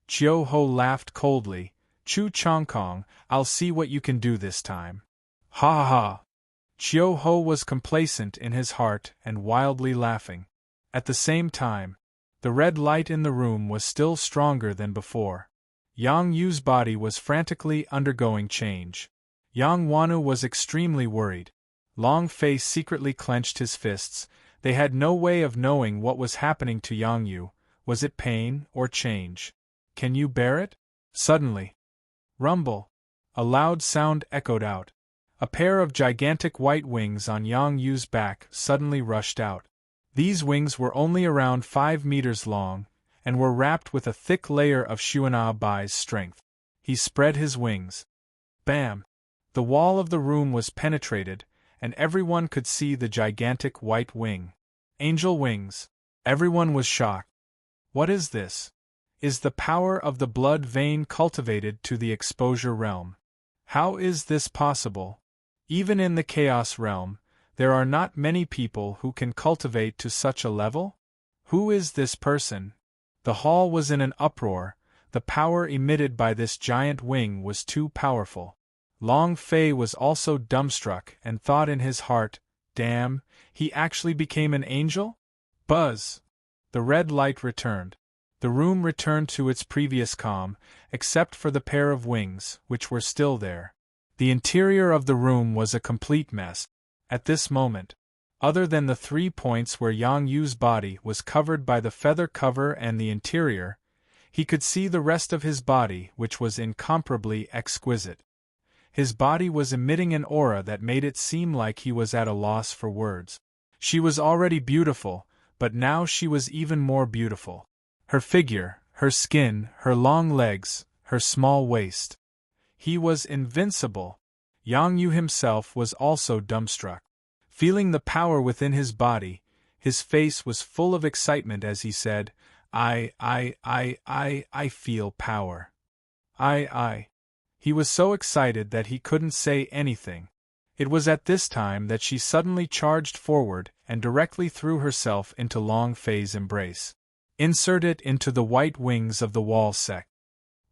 Chiu Ho laughed coldly. "Chu Chongkong, I'll see what you can do this time." "Ha ha ha!" Chiu Ho was complacent in his heart and wildly laughing. At the same time, The red light in the room was still stronger than before. Yang Yu's body was frantically undergoing change. Yang Wanu was extremely worried. Long Fei secretly clenched his fists. They had no way of knowing what was happening to Yang Yu. Was it pain or change? Can you bear it? Suddenly. Rumble. A loud sound echoed out. A pair of gigantic white wings on Yang Yu's back suddenly rushed out. These wings were only around 5 meters long, and were wrapped with a thick layer of Xuan'an Bai's strength. He spread his wings. Bam! The wall of the room was penetrated, and everyone could see the gigantic white wing. Angel wings. Everyone was shocked. What is this? Is the power of the blood vein cultivated to the exposure realm? How is this possible? Even in the chaos realm, there are not many people who can cultivate to such a level? Who is this person? The hall was in an uproar. The power emitted by this giant wing was too powerful. Long Fei was also dumbstruck and thought in his heart, damn, he actually became an angel? Buzz! The red light returned. The room returned to its previous calm, except for the pair of wings, which were still there. The interior of the room was a complete mess. At this moment, other than the 3 points where Yang Yu's body was covered by the feather cover and the interior, he could see the rest of his body, which was incomparably exquisite. His body was emitting an aura that made it seem like he was at a loss for words. She was already beautiful, but now she was even more beautiful. Her figure, her skin, her long legs, her small waist. He was invincible. Yang Yu himself was also dumbstruck. Feeling the power within his body, his face was full of excitement as he said, I feel power. He was so excited that he couldn't say anything. It was at this time that she suddenly charged forward and directly threw herself into Long Fei's embrace. Insert it into the white wings of the wall sec.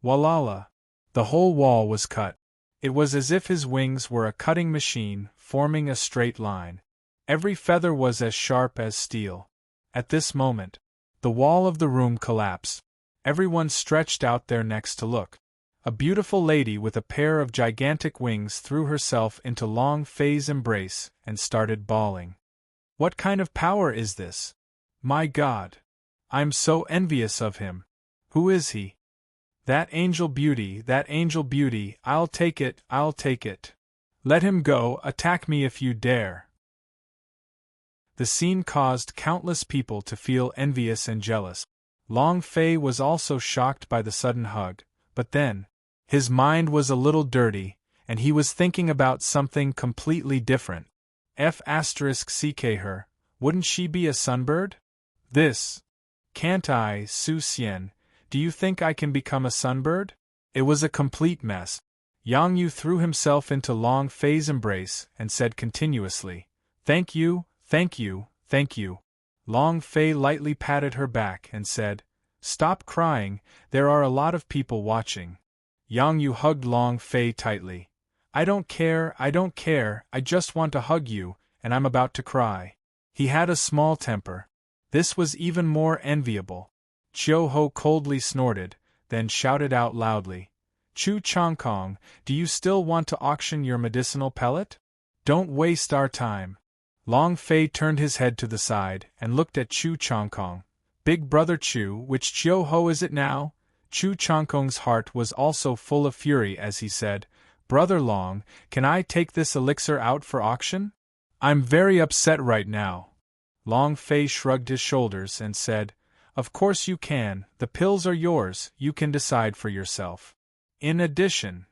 Walala! The whole wall was cut. It was as if his wings were a cutting machine, forming a straight line. Every feather was as sharp as steel. At this moment, the wall of the room collapsed. Everyone stretched out their necks to look. A beautiful lady with a pair of gigantic wings threw herself into Long Fei's embrace and started bawling. What kind of power is this? My God! I'm so envious of him. Who is he? That angel beauty, I'll take it. Let him go, attack me if you dare. The scene caused countless people to feel envious and jealous. Long Fei was also shocked by the sudden hug, but then, his mind was a little dirty, and he was thinking about something completely different. *CK her, wouldn't she be a sunbird? This. Can't I, Su Xian? Do you think I can become a sunbird? It was a complete mess. Yang Yu threw himself into Long Fei's embrace and said continuously, Thank you. Long Fei lightly patted her back and said, Stop crying, there are a lot of people watching. Yang Yu hugged Long Fei tightly. I don't care, I just want to hug you, and I'm about to cry. He had a small temper. This was even more enviable. Chiu Ho coldly snorted, then shouted out loudly, Chu Chongkong, do you still want to auction your medicinal pellet? Don't waste our time. Long Fei turned his head to the side and looked at Chu Chongkong. Big brother Chu, which Chiu Ho is it now? Chu Chongkong's heart was also full of fury as he said, Brother Long, can I take this elixir out for auction? I'm very upset right now. Long Fei shrugged his shoulders and said, Of course you can, the pills are yours, you can decide for yourself. In addition,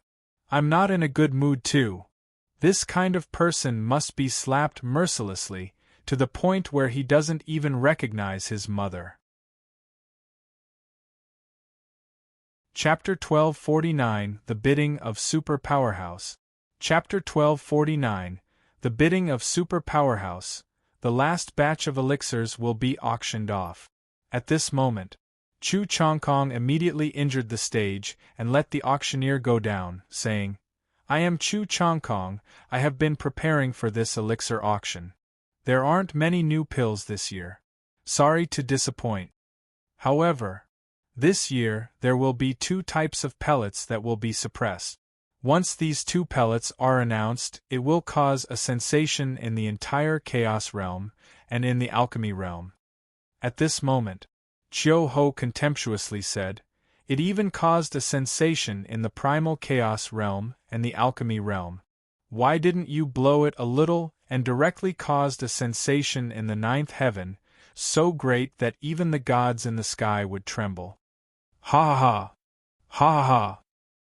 I'm not in a good mood too. This kind of person must be slapped mercilessly, to the point where he doesn't even recognize his mother. Chapter 1249 The Bidding of Super Powerhouse. Chapter 1249 The Bidding of Super Powerhouse. The last batch of elixirs will be auctioned off. At this moment, Chu Chongkong immediately injured the stage and let the auctioneer go down, saying, I am Chu Chongkong, I have been preparing for this elixir auction. There aren't many new pills this year. Sorry to disappoint. However, this year there will be two types of pellets that will be suppressed. Once these two pellets are announced, it will cause a sensation in the entire Chaos realm and in the Alchemy realm. At this moment, Chiu-Ho contemptuously said, it even caused a sensation in the Primal Chaos realm and the Alchemy realm. Why didn't you blow it a little and directly caused a sensation in the ninth heaven, so great that even the gods in the sky would tremble? Ha ha ha! Ha ha ha!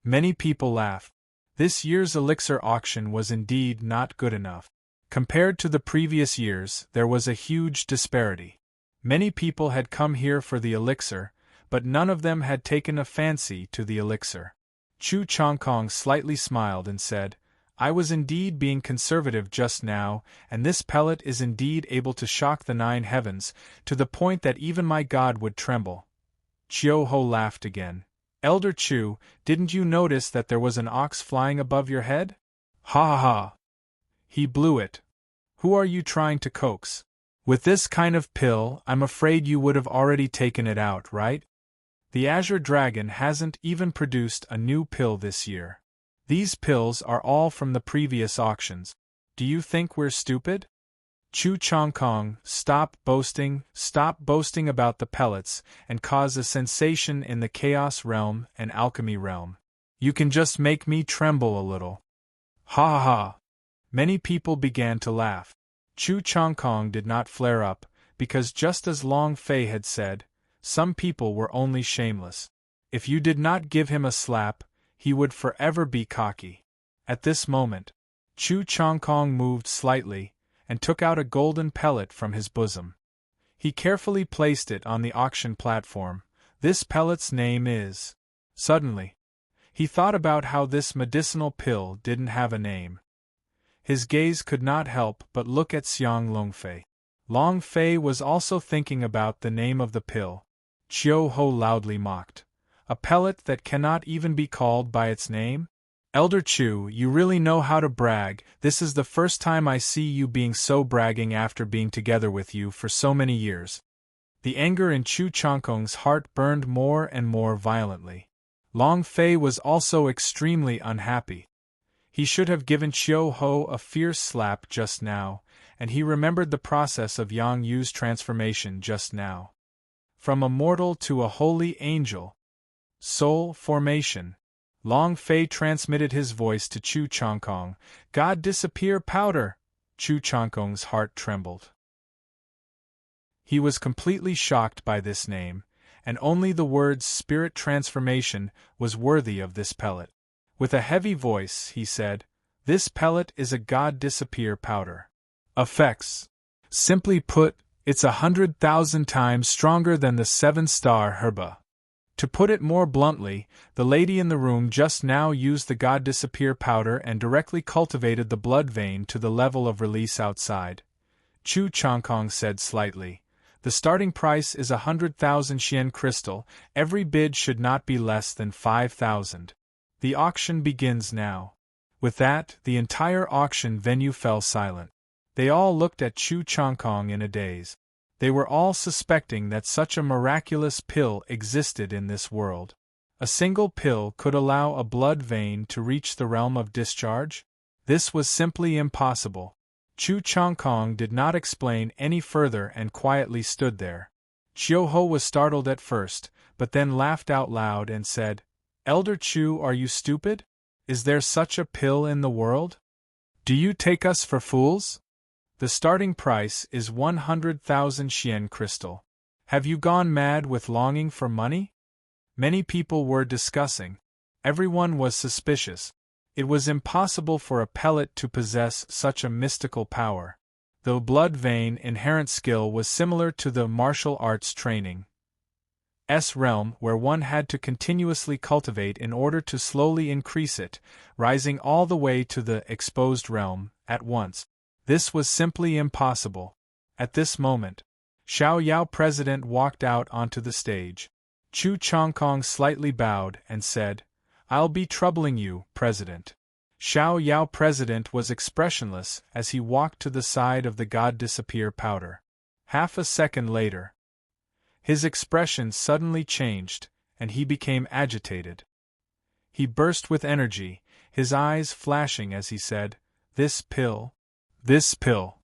Many people laughed. This year's elixir auction was indeed not good enough. Compared to the previous years, there was a huge disparity. Many people had come here for the elixir, but none of them had taken a fancy to the elixir. Chu Chongkong slightly smiled and said, I was indeed being conservative just now, and this pellet is indeed able to shock the nine heavens, to the point that even my god would tremble. Chiu-Ho laughed again. Elder Chu, didn't you notice that there was an ox flying above your head? Ha ha ha! He blew it. Who are you trying to coax? With this kind of pill, I'm afraid you would have already taken it out, right? The Azure Dragon hasn't even produced a new pill this year. These pills are all from the previous auctions. Do you think we're stupid? Chu Chongkong, stop boasting about the pellets, and cause a sensation in the Chaos realm and Alchemy realm. You can just make me tremble a little. Ha ha ha! Many people began to laugh. Chu Chongkong did not flare up, because just as Long Fei had said, some people were only shameless. If you did not give him a slap, he would forever be cocky. At this moment, Chu Chongkong moved slightly, and took out a golden pellet from his bosom. He carefully placed it on the auction platform. This pellet's name is... Suddenly, he thought about how this medicinal pill didn't have a name. His gaze could not help but look at Xiang Longfei. Long Fei was also thinking about the name of the pill. Chiu-Ho loudly mocked. A pellet that cannot even be called by its name? Elder Chu, you really know how to brag. This is the first time I see you being so bragging after being together with you for so many years. The anger in Chu Chongkong's heart burned more and more violently. Long Fei was also extremely unhappy. He should have given Chiu-Ho a fierce slap just now, and he remembered the process of Yang Yu's transformation just now. From a mortal to a holy angel. Soul formation. Long Fei transmitted his voice to Chu Chongkong. God disappear powder! Chu Chongkong's heart trembled. He was completely shocked by this name, and only the words spirit transformation was worthy of this pellet. With a heavy voice, he said, this pellet is a God disappear powder. Effects. Simply put, it's 100,000 times stronger than the 7-star herba. To put it more bluntly, the lady in the room just now used the God Disappear powder and directly cultivated the blood vein to the level of release outside. Chu Chongkong said slightly, the starting price is 100,000 Xian crystal, every bid should not be less than 5,000. The auction begins now. With that, the entire auction venue fell silent. They all looked at Chu Chongkong in a daze. They were all suspecting that such a miraculous pill existed in this world. A single pill could allow a blood vein to reach the realm of discharge? This was simply impossible. Chu Chongkong did not explain any further and quietly stood there. Chiu-Ho was startled at first, but then laughed out loud and said, Elder Chu, are you stupid? Is there such a pill in the world? Do you take us for fools? The starting price is 100,000 Xian crystal. Have you gone mad with longing for money? Many people were discussing. Everyone was suspicious. It was impossible for a pellet to possess such a mystical power. The blood vein inherent skill was similar to the martial arts training. Realm where one had to continuously cultivate in order to slowly increase it, rising all the way to the exposed realm at once. This was simply impossible. At this moment, Xiao Yao President walked out onto the stage. Chu Chongkong slightly bowed and said, I'll be troubling you, President. Xiao Yao President was expressionless as he walked to the side of the God Disappear powder. Half a second later, His expression suddenly changed, and he became agitated. He burst with energy, his eyes flashing as he said, "This pill? This pill!"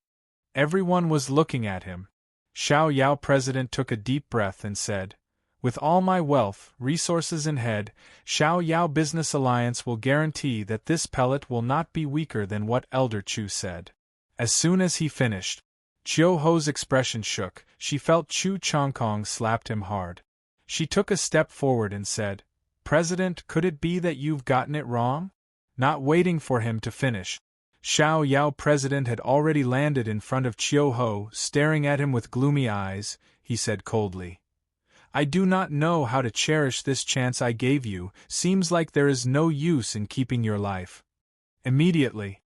Everyone was looking at him. Xiao Yao President took a deep breath and said, "With all my wealth, resources and head, Xiao Yao Business Alliance will guarantee that this pellet will not be weaker than what Elder Chu said." As soon as he finished, Chiu Ho's expression shook. She felt Chu Chongkong slapped him hard. She took a step forward and said, "President, could it be that you've gotten it wrong?" Not waiting for him to finish, Xiao Yao President had already landed in front of Chiu Ho, staring at him with gloomy eyes. He said coldly, "I do not know how to cherish this chance I gave you. Seems like there is no use in keeping your life." Immediately,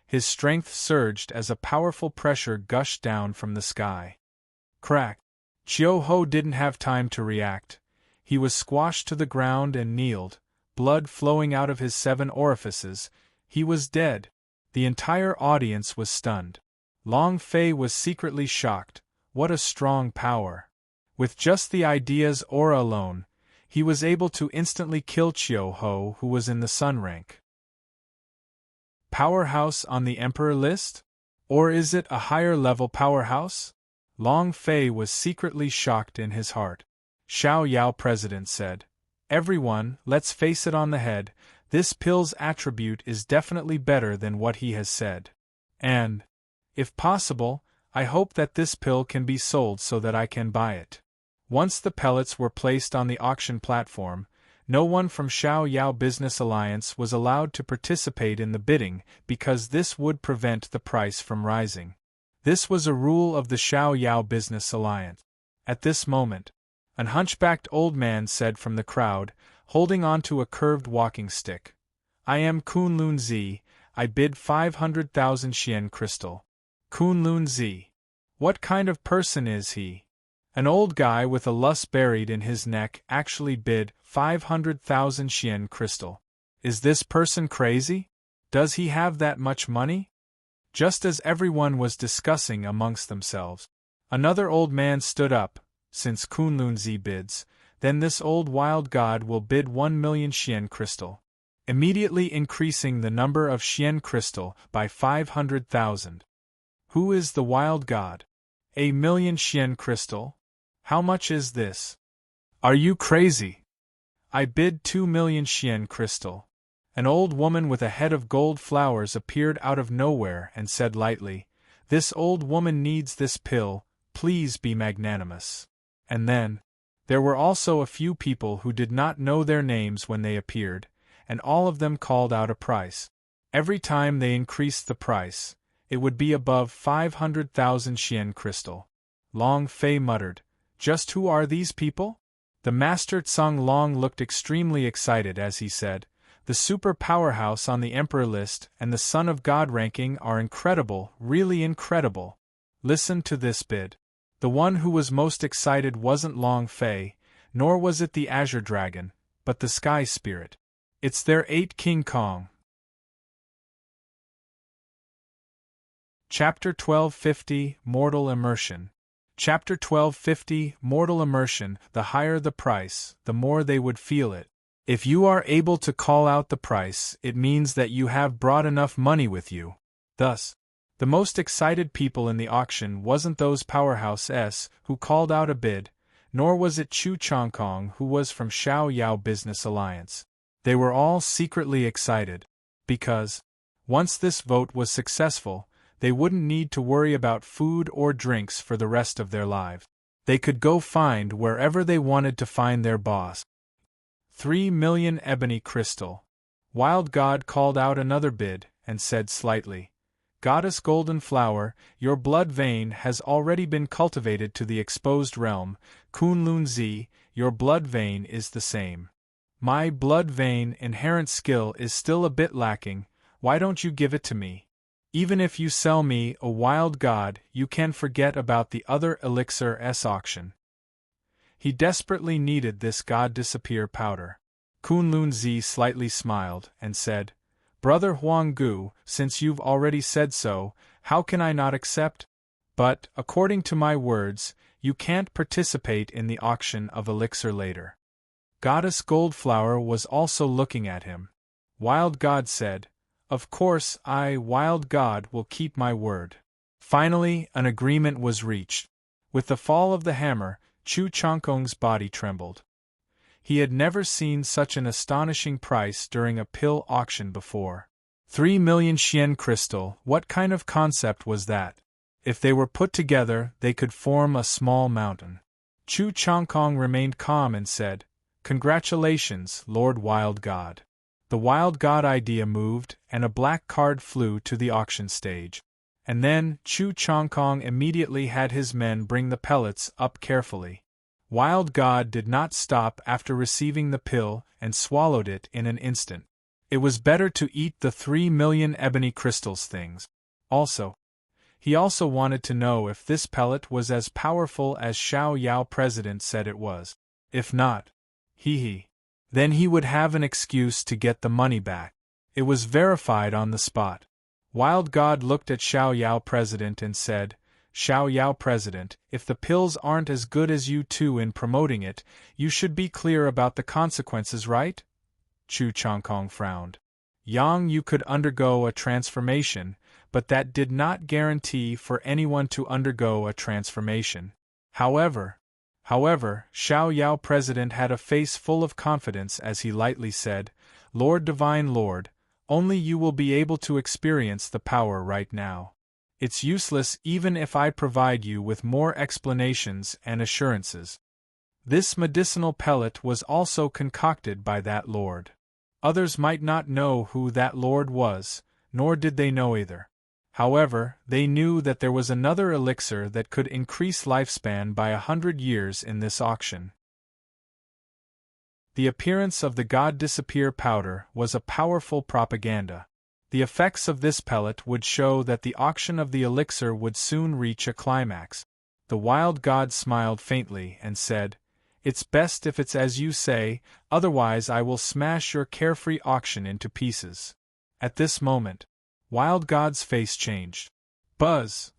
his strength surged as a powerful pressure gushed down from the sky. Crack! Chiu Ho didn't have time to react. He was squashed to the ground and kneeled, blood flowing out of his 7 orifices. He was dead. The entire audience was stunned. Long Fei was secretly shocked. What a strong power! With just the idea's aura alone, he was able to instantly kill Chiu Ho, who was in the Sun rank. Powerhouse on the Emperor list? Or is it a higher-level powerhouse? Long Fei was secretly shocked in his heart. Xiao Yao President said, "Everyone, let's face it on the head, this pill's attribute is definitely better than what he has said. And, if possible, I hope that this pill can be sold so that I can buy it." Once the pellets were placed on the auction platform, no one from Xiao Yao Business Alliance was allowed to participate in the bidding because this would prevent the price from rising. This was a rule of the Xiao Yao Business Alliance. At this moment, an hunchbacked old man said from the crowd, holding onto a curved walking stick, "I am Kunlun Zi, I bid 500,000 Xian crystal." Kunlun Zi. What kind of person is he? An old guy with a lus buried in his neck actually bid 500,000 Xian crystal. Is this person crazy? Does he have that much money? Just as everyone was discussing amongst themselves, another old man stood up. "Since Kunlun Zi bids, then this old wild god will bid 1,000,000 Xian crystal," immediately increasing the number of Xian crystal by 500,000. Who is the wild god? 1,000,000 Xian crystal? How much is this? Are you crazy? I bid 2,000,000 Xian crystal. An old woman with a head of gold flowers appeared out of nowhere and said lightly, "This old woman needs this pill, please be magnanimous." And then, there were also a few people who did not know their names when they appeared, and all of them called out a price. Every time they increased the price, it would be above 500,000 Xian crystal. Long Fei muttered, "Just who are these people?" The Master Tsang Long looked extremely excited as he said, "The super powerhouse on the Emperor list and the Son of God ranking are incredible, really incredible. Listen to this bid." The one who was most excited wasn't Long Fei, nor was it the Azure Dragon, but the Sky Spirit. "It's their 8 King Kong." Chapter 1250 Mortal Immersion. Chapter 1250 Mortal Immersion. The higher the price, the more they would feel it. If you are able to call out the price, it means that you have brought enough money with you. Thus, the most excited people in the auction wasn't those powerhouses who called out a bid, nor was it Chu Chongkong who was from Xiao Yao Business Alliance. They were all secretly excited, because, once this vote was successful, they wouldn't need to worry about food or drinks for the rest of their lives. They could go find wherever they wanted to find their boss. 3,000,000 ebony crystal. Wild God called out another bid, and said slightly, "Goddess Golden Flower, your blood vein has already been cultivated to the exposed realm. Kunlun Zi, your blood vein is the same. My blood vein inherent skill is still a bit lacking, why don't you give it to me? Even if you sell me a wild god, you can forget about the other elixir auction." He desperately needed this god disappear powder. Kunlun Zi slightly smiled, and said, "Brother Huang Gu, since you've already said so, how can I not accept? But, according to my words, you can't participate in the auction of elixir later. Goddess Goldflower was also looking at him. Wild God said, "Of course I, Wild God, will keep my word." Finally, an agreement was reached. With the fall of the hammer, Chu Changkong's body trembled. He had never seen such an astonishing price during a pill auction before. 3 million Xian crystal, what kind of concept was that? If they were put together, they could form a small mountain. Chu Changkong remained calm and said, "Congratulations, Lord Wild God." The Wild God idea moved, and a black card flew to the auction stage. And then, Chu Changkong immediately had his men bring the pellets up carefully. Wild God did not stop after receiving the pill and swallowed it in an instant. It was better to eat the 3 million ebony crystals things. He also wanted to know if this pellet was as powerful as Xiao Yao President said it was. If not, then he would have an excuse to get the money back. It was verified on the spot. Wild God looked at Xiao Yao President and said, "Xiao Yao President, if the pills aren't as good as you two in promoting it, you should be clear about the consequences, right?" Chu Changkong frowned. "Yang, you could undergo a transformation, but that did not guarantee for anyone to undergo a transformation. However, Xiao Yao President had a face full of confidence as he lightly said, "Lord Divine Lord, only you will be able to experience the power right now. It's useless even if I provide you with more explanations and assurances." This medicinal pellet was also concocted by that lord. Others might not know who that lord was, nor did they know either. However, they knew that there was another elixir that could increase lifespan by 100 years in this auction. The appearance of the God Disappear powder was a powerful propaganda. The effects of this pellet would show that the auction of the elixir would soon reach a climax. The Wild God smiled faintly and said, "It's best if it's as you say, otherwise I will smash your carefree auction into pieces." At this moment, Wild God's face changed. Buzz!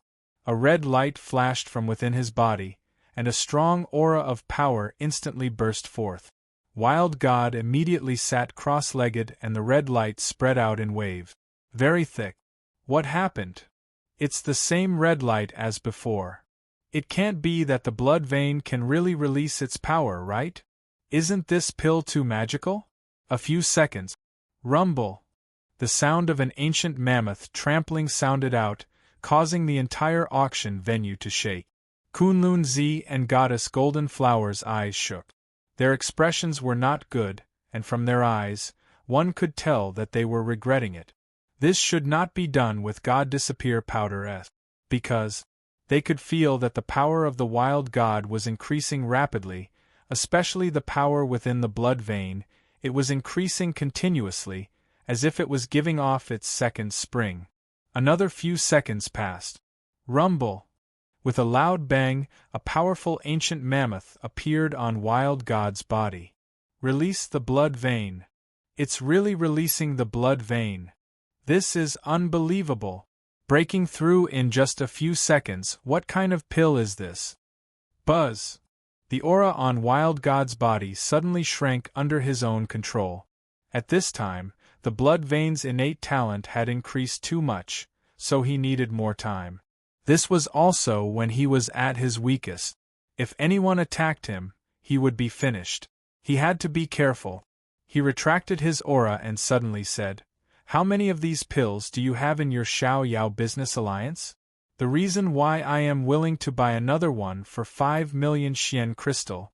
A red light flashed from within his body, and a strong aura of power instantly burst forth. Wild God immediately sat cross-legged and the red light spread out in waves. Very thick. What happened? It's the same red light as before. It can't be that the blood vein can really release its power, right? Isn't this pill too magical? A few seconds. Rumble! The sound of an ancient mammoth trampling sounded out, causing the entire auction venue to shake. Kunlun Zi and Goddess Golden Flower's eyes shook. Their expressions were not good, and from their eyes, one could tell that they were regretting it. This should not be done with God Disappear powder because they could feel that the power of the Wild God was increasing rapidly, especially the power within the blood vein. It was increasing continuously, as if it was giving off its second spring. Another few seconds passed. Rumble! With a loud bang, a powerful ancient mammoth appeared on Wild God's body. Release the blood vein. It's really releasing the blood vein. This is unbelievable. Breaking through in just a few seconds. What kind of pill is this? Buzz! The aura on Wild God's body suddenly shrank under his own control. At this time, the blood vein's innate talent had increased too much, so he needed more time. This was also when he was at his weakest. If anyone attacked him, he would be finished. He had to be careful. He retracted his aura and suddenly said, "How many of these pills do you have in your Xiao Yao business alliance? The reason why I am willing to buy another one for 5 million Xian crystal."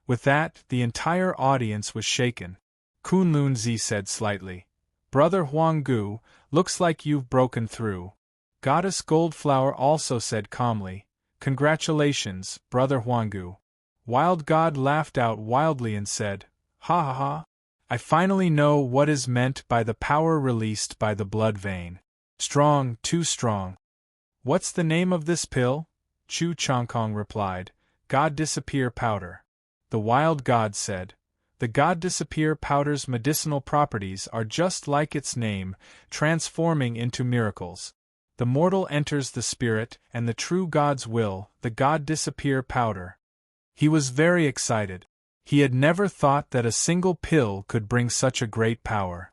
With that, the entire audience was shaken. Kunlun Zi said slightly, "Brother Huanggu, looks like you've broken through." Goddess Goldflower also said calmly, "Congratulations, Brother Huanggu." Wild God laughed out wildly and said, "Ha ha ha! I finally know what is meant by the power released by the blood vein. Strong, too strong." "What's the name of this pill?" Chu Changkong replied, "God Disappear powder." The Wild God said, "The God Disappear powder's medicinal properties are just like its name, transforming into miracles. the mortal enters the spirit, and the true God's will, the God disappear powder. He was very excited. He had never thought that a single pill could bring such a great power.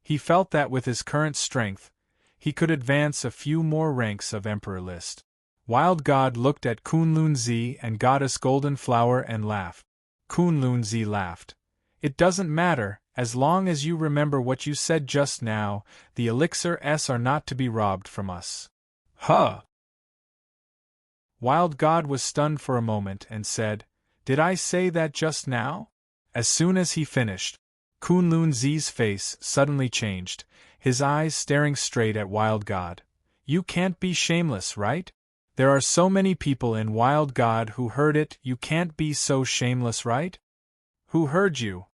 He felt that with his current strength, he could advance a few more ranks of Emperor list. Wild God looked at Kunlun-Zi and Goddess Golden Flower and laughed. Kunlun-Zi laughed. It doesn't matter, as long as you remember what you said just now, the elixirs are not to be robbed from us. Huh! Wild God was stunned for a moment and said, Did I say that just now? As soon as he finished, Kunlun-Zi's face suddenly changed, his eyes staring straight at Wild God. You can't be shameless, right? There are so many people in Wild God who heard it, you can't be so shameless, right? Who heard you?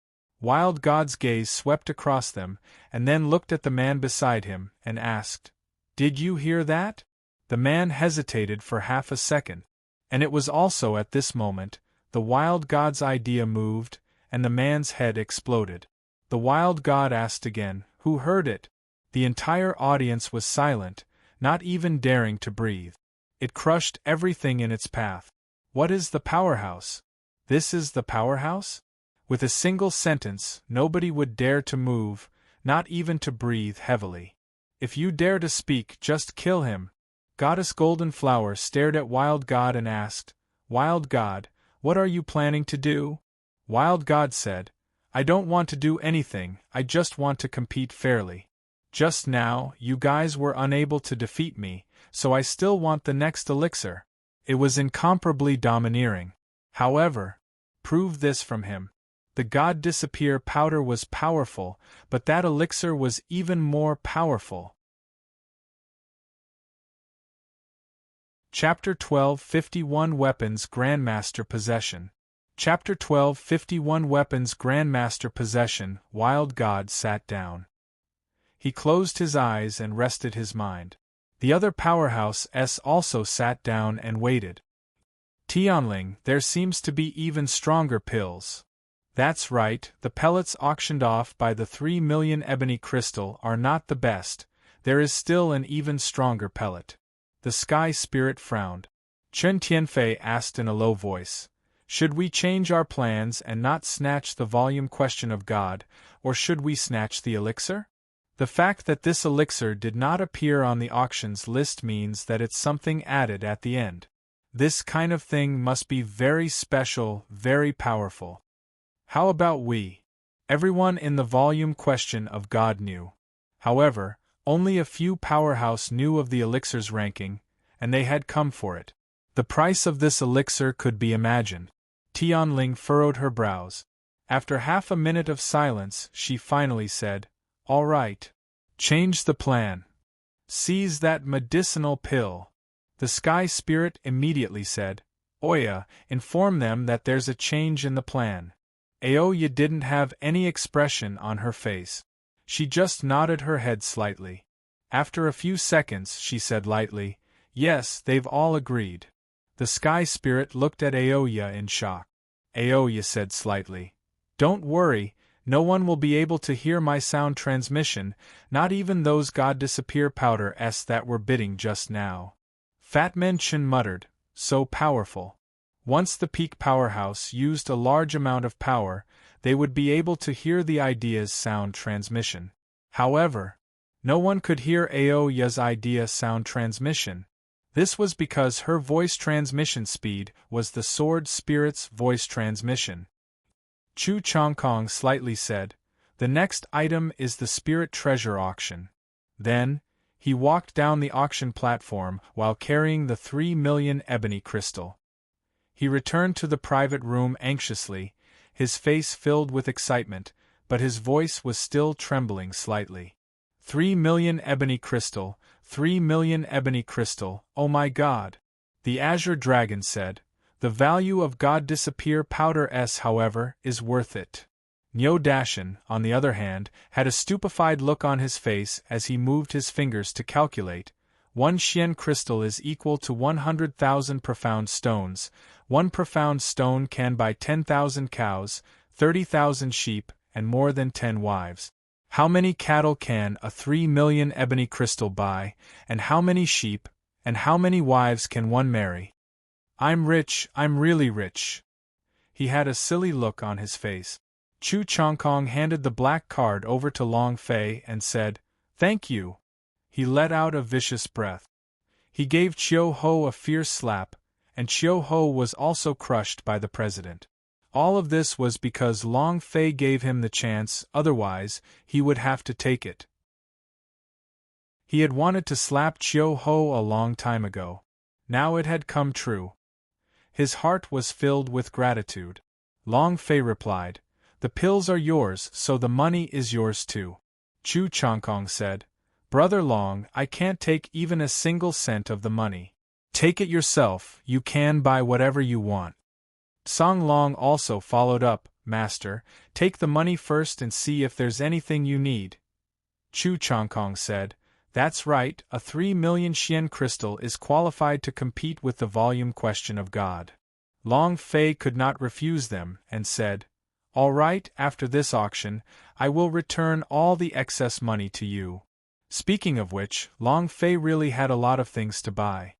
Wild God's gaze swept across them, and then looked at the man beside him, and asked, Did you hear that? The man hesitated for half a second, and it was also at this moment, the Wild God's idea moved, and the man's head exploded. The Wild God asked again, Who heard it? The entire audience was silent, not even daring to breathe. It crushed everything in its path. What is the powerhouse? This is the powerhouse? With a single sentence, nobody would dare to move, not even to breathe heavily. If you dare to speak, just kill him. Goddess Golden Flower stared at Wild God and asked, Wild God, what are you planning to do? Wild God said, I don't want to do anything, I just want to compete fairly. Just now, you guys were unable to defeat me, so I still want the next elixir. It was incomparably domineering. However, prove this from him. The God disappear powder was powerful, but that elixir was even more powerful. Chapter 12 51 Weapons Grandmaster Possession. Chapter 12 51 Weapons Grandmaster Possession. Wild God sat down. He closed his eyes and rested his mind. The other powerhouses also sat down and waited. Tianling, there seems to be even stronger pills. That's right, the pellets auctioned off by the 3 million ebony crystal are not the best, there is still an even stronger pellet. The sky spirit frowned. Chen Tianfei asked in a low voice, Should we change our plans and not snatch the volume question of God, or should we snatch the elixir? The fact that this elixir did not appear on the auctions list means that it's something added at the end. This kind of thing must be very special, very powerful. How about we? Everyone in the volume question of God knew. However, only a few powerhouse knew of the elixir's ranking, and they had come for it. The price of this elixir could be imagined. Tianling furrowed her brows. After half a minute of silence, she finally said, All right. Change the plan. Seize that medicinal pill. The sky spirit immediately said, Oya, inform them that there's a change in the plan. Aoya didn't have any expression on her face. She just nodded her head slightly. After a few seconds, she said lightly, Yes, they've all agreed. The sky spirit looked at Aoya in shock. Aoya said slightly, Don't worry, no one will be able to hear my sound transmission, not even those God disappear powder-s that were bidding just now. Fatman Chen muttered, So powerful. Once the peak powerhouse used a large amount of power, they would be able to hear the idea's sound transmission. However, no one could hear Aoya's idea sound transmission. This was because her voice transmission speed was the sword spirit's voice transmission. Chu Chongkong slightly said, The next item is the spirit treasure auction. Then, he walked down the auction platform while carrying the 3 million ebony crystal. He returned to the private room anxiously, his face filled with excitement, but his voice was still trembling slightly. 3 million ebony crystal, 3 million ebony crystal, oh my God! The Azure Dragon said. The value of God disappear powder-s, however, is worth it. Niu Dashan, on the other hand, had a stupefied look on his face as he moved his fingers to calculate. 1 Xian crystal is equal to 100,000 profound stones. 1 profound stone can buy 10,000 cows, 30,000 sheep, and more than 10 wives. How many cattle can a 3 million ebony crystal buy, and how many sheep, and how many wives can one marry? I'm rich, I'm really rich. He had a silly look on his face. Chu Chongkong handed the black card over to Long Fei and said, "Thank you." He let out a vicious breath. He gave Chiu Ho a fierce slap, and Chiu Ho was also crushed by the president. All of this was because Long Fei gave him the chance, otherwise, he would have to take it. He had wanted to slap Chiu Ho a long time ago. Now it had come true. His heart was filled with gratitude. Long Fei replied, "The pills are yours, so the money is yours too." Chu Chongkong said, "Brother Long, I can't take even a single cent of the money. Take it yourself, you can buy whatever you want." Song Long also followed up, "Master, take the money first and see if there's anything you need." Chu Chongkong said, "That's right, a 3 million Xian crystal is qualified to compete with the volume question of God." Long Fei could not refuse them, and said, "All right, after this auction, I will return all the excess money to you." Speaking of which, Long Fei really had a lot of things to buy.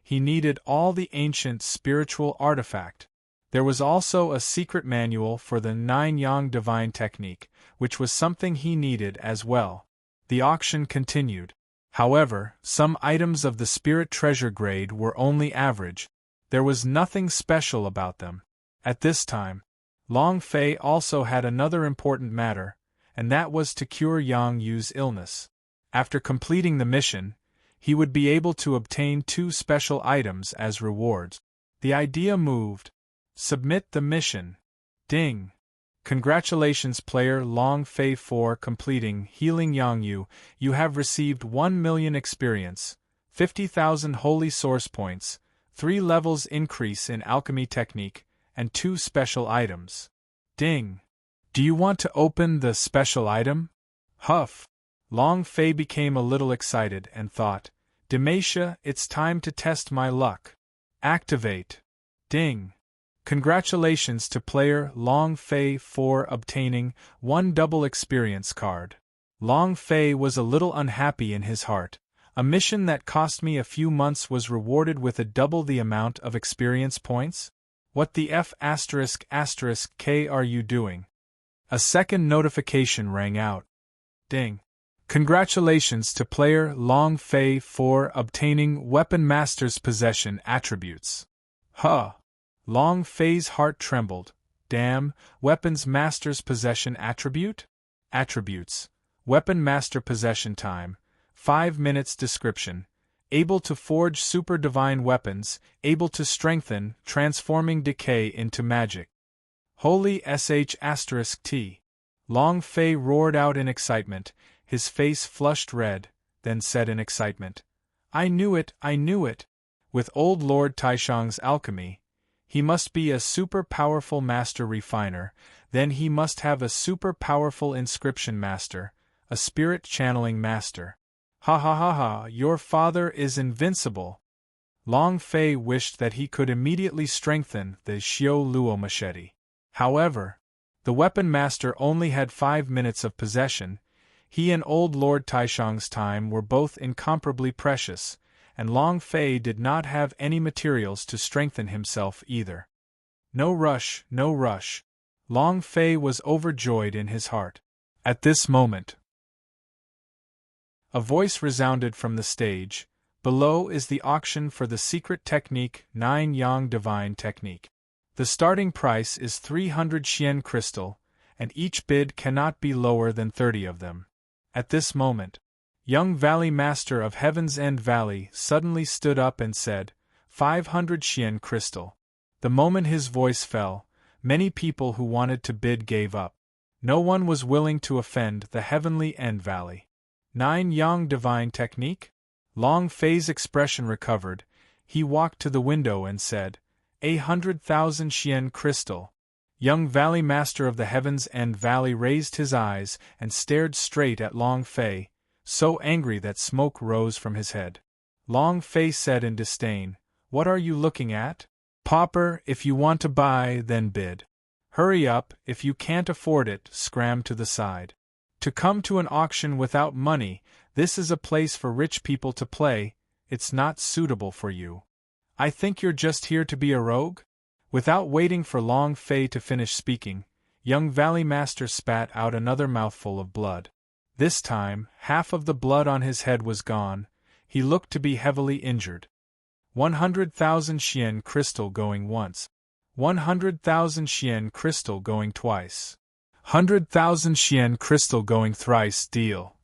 He needed all the ancient spiritual artifact. There was also a secret manual for the 9-yang divine technique, which was something he needed as well. The auction continued. However, some items of the spirit treasure grade were only average. There was nothing special about them. At this time, Long Fei also had another important matter, and that was to cure Yang Yu's illness. After completing the mission, he would be able to obtain 2 special items as rewards. The idea moved. Submit the mission. Ding. Congratulations player Long Fei for completing Healing Yang Yu. You have received 1 million experience, 50,000 holy source points, 3 levels increase in alchemy technique, and 2 special items. Ding. Do you want to open the special item? Huff. Long Fei became a little excited and thought, "Demacia, it's time to test my luck. Activate." Ding. Congratulations to player Long Fei for obtaining 1 double experience card. Long Fei was a little unhappy in his heart. A mission that cost me a few months was rewarded with a double the amount of experience points? What the F***K are you doing? A second notification rang out. Ding. Congratulations to player Long Fei for obtaining Weapon Master's Possession attributes. Huh. Long Fei's heart trembled. Damn, Weapons Master's Possession attribute? Attributes. Weapon Master Possession time. 5 minutes description. Able to forge super divine weapons, able to strengthen, transforming decay into magic. Holy **T. Long Fei roared out in excitement, his face flushed red, then said in excitement, I knew it, I knew it! With old Lord Taishang's alchemy, he must be a super powerful master refiner, then he must have a super powerful inscription master, a spirit channeling master. Ha ha ha ha, your father is invincible! Long Fei wished that he could immediately strengthen the Xiao Luo machete. However, the weapon master only had 5 minutes of possession. He and old Lord Taishang's time were both incomparably precious, and Long Fei did not have any materials to strengthen himself either. No rush, no rush. Long Fei was overjoyed in his heart. At this moment, a voice resounded from the stage. Below is the auction for the secret technique 9 Yang Divine Technique. The starting price is 300 Xian crystal, and each bid cannot be lower than 30 of them. At this moment, young Valley Master of Heaven's End Valley suddenly stood up and said, 500 Xian crystal. The moment his voice fell, many people who wanted to bid gave up. No one was willing to offend the Heavenly End Valley. 9 Yang Divine Technique? Long Fei's expression recovered. He walked to the window and said, 100,000 Xian crystal. Young Valley Master of the Heaven's End Valley raised his eyes and stared straight at Long Fei, so angry that smoke rose from his head. Long Fei said in disdain, What are you looking at? Pauper, if you want to buy, then bid. Hurry up, if you can't afford it, scram to the side. To come to an auction without money, this is a place for rich people to play, it's not suitable for you. I think you're just here to be a rogue? Without waiting for Long Fei to finish speaking, young Valley Master spat out another mouthful of blood. This time, half of the blood on his head was gone. He looked to be heavily injured. 100,000 Xian crystal going once. 100,000 Xian crystal going twice. 100,000 Xian crystal going thrice. Deal.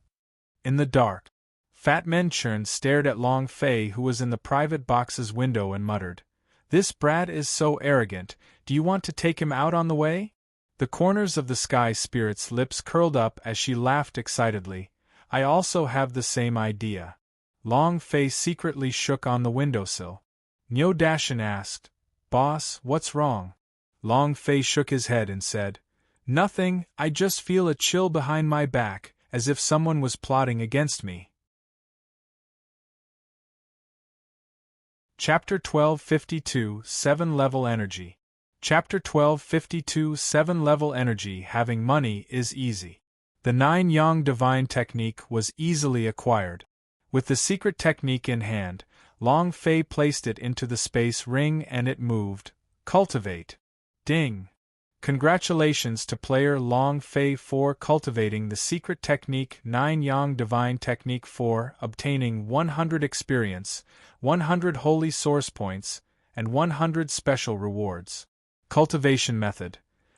In the dark, Fat Man Churn stared at Long Fei, who was in the private box's window, and muttered, "This brat is so arrogant, do you want to take him out on the way?" The corners of the Sky Spirit's lips curled up as she laughed excitedly. "I also have the same idea." Long Fei secretly shook on the windowsill. Niu Dashan asked, "Boss, what's wrong?" Long Fei shook his head and said, "Nothing, I just feel a chill behind my back, as if someone was plotting against me." Chapter 1252 7-Level Energy. Chapter 1252 7-Level Energy. Having money is easy. The 9-Yang Divine Technique was easily acquired. With the secret technique in hand, Long Fei placed it into the space ring and it moved. Cultivate. Ding. Congratulations to player Long Fei for cultivating the secret technique 9-Yang Divine Technique, for obtaining 100 experience, 100 holy source points, and 100 special rewards. Cultivation method.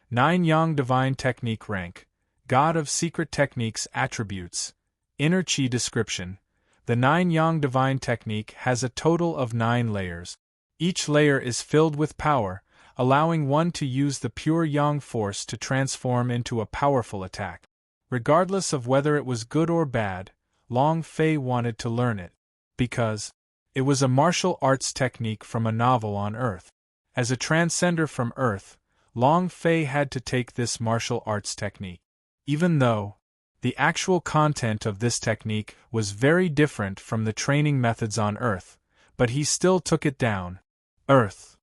9-Yang Divine Technique rank. God of Secret Techniques attributes. Inner Chi description. The 9-Yang Divine Technique has a total of 9 layers. Each layer is filled with power, allowing one to use the pure Yang force to transform into a powerful attack. Regardless of whether it was good or bad, Long Fei wanted to learn it, because it was a martial arts technique from a novel on Earth. As a transcender from Earth, Long Fei had to take this martial arts technique. Even though the actual content of this technique was very different from the training methods on Earth, but he still took it down. Earth.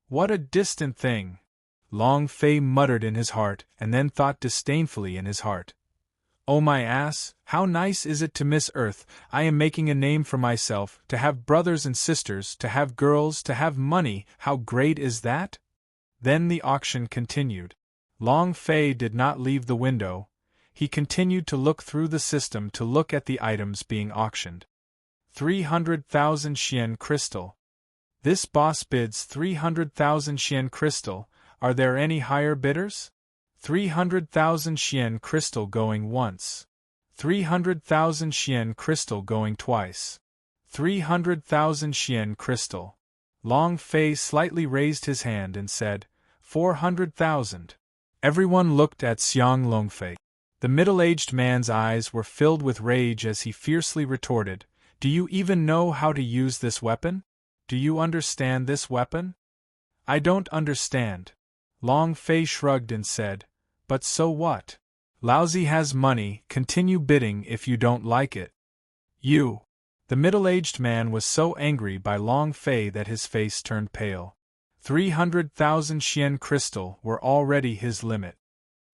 What a distant thing! Long Fei muttered in his heart, and then thought disdainfully in his heart. "Oh my ass, how nice is it to miss Earth! I am making a name for myself, to have brothers and sisters, to have girls, to have money, how great is that?" Then the auction continued. Long Fei did not leave the window. He continued to look through the system to look at the items being auctioned. 300,000 Xian crystal. This boss bids 300,000 Xian crystal. Are there any higher bidders? 300,000 Xian crystal going once. 300,000 Xian crystal going twice. 300,000 Xian crystal. Long Fei slightly raised his hand and said, 400,000. Everyone looked at Xiang Longfei. The middle-aged man's eyes were filled with rage as he fiercely retorted, "Do you even know how to use this weapon? Do you understand this weapon?" "I don't understand." Long Fei shrugged and said, "But so what? Lousy has money, continue bidding if you don't like it." "You." The middle-aged man was so angry by Long Fei that his face turned pale. 300,000 Xian crystal were already his limit.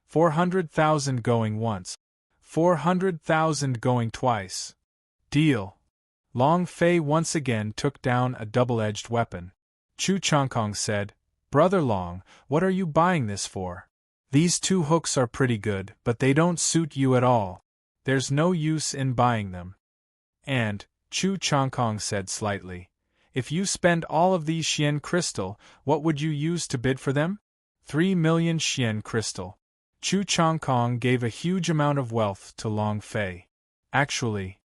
400,000 going once. 400,000 going twice. Deal. Long Fei once again took down a double-edged weapon. Chu Chongkong said, "Brother Long, what are you buying this for? These 2 hooks are pretty good, but they don't suit you at all. There's no use in buying them." And, Chu Chongkong said slightly, "If you spend all of these Xian crystal, what would you use to bid for them?" 3 million Xian crystal. Chu Chongkong gave a huge amount of wealth to Long Fei. Actually,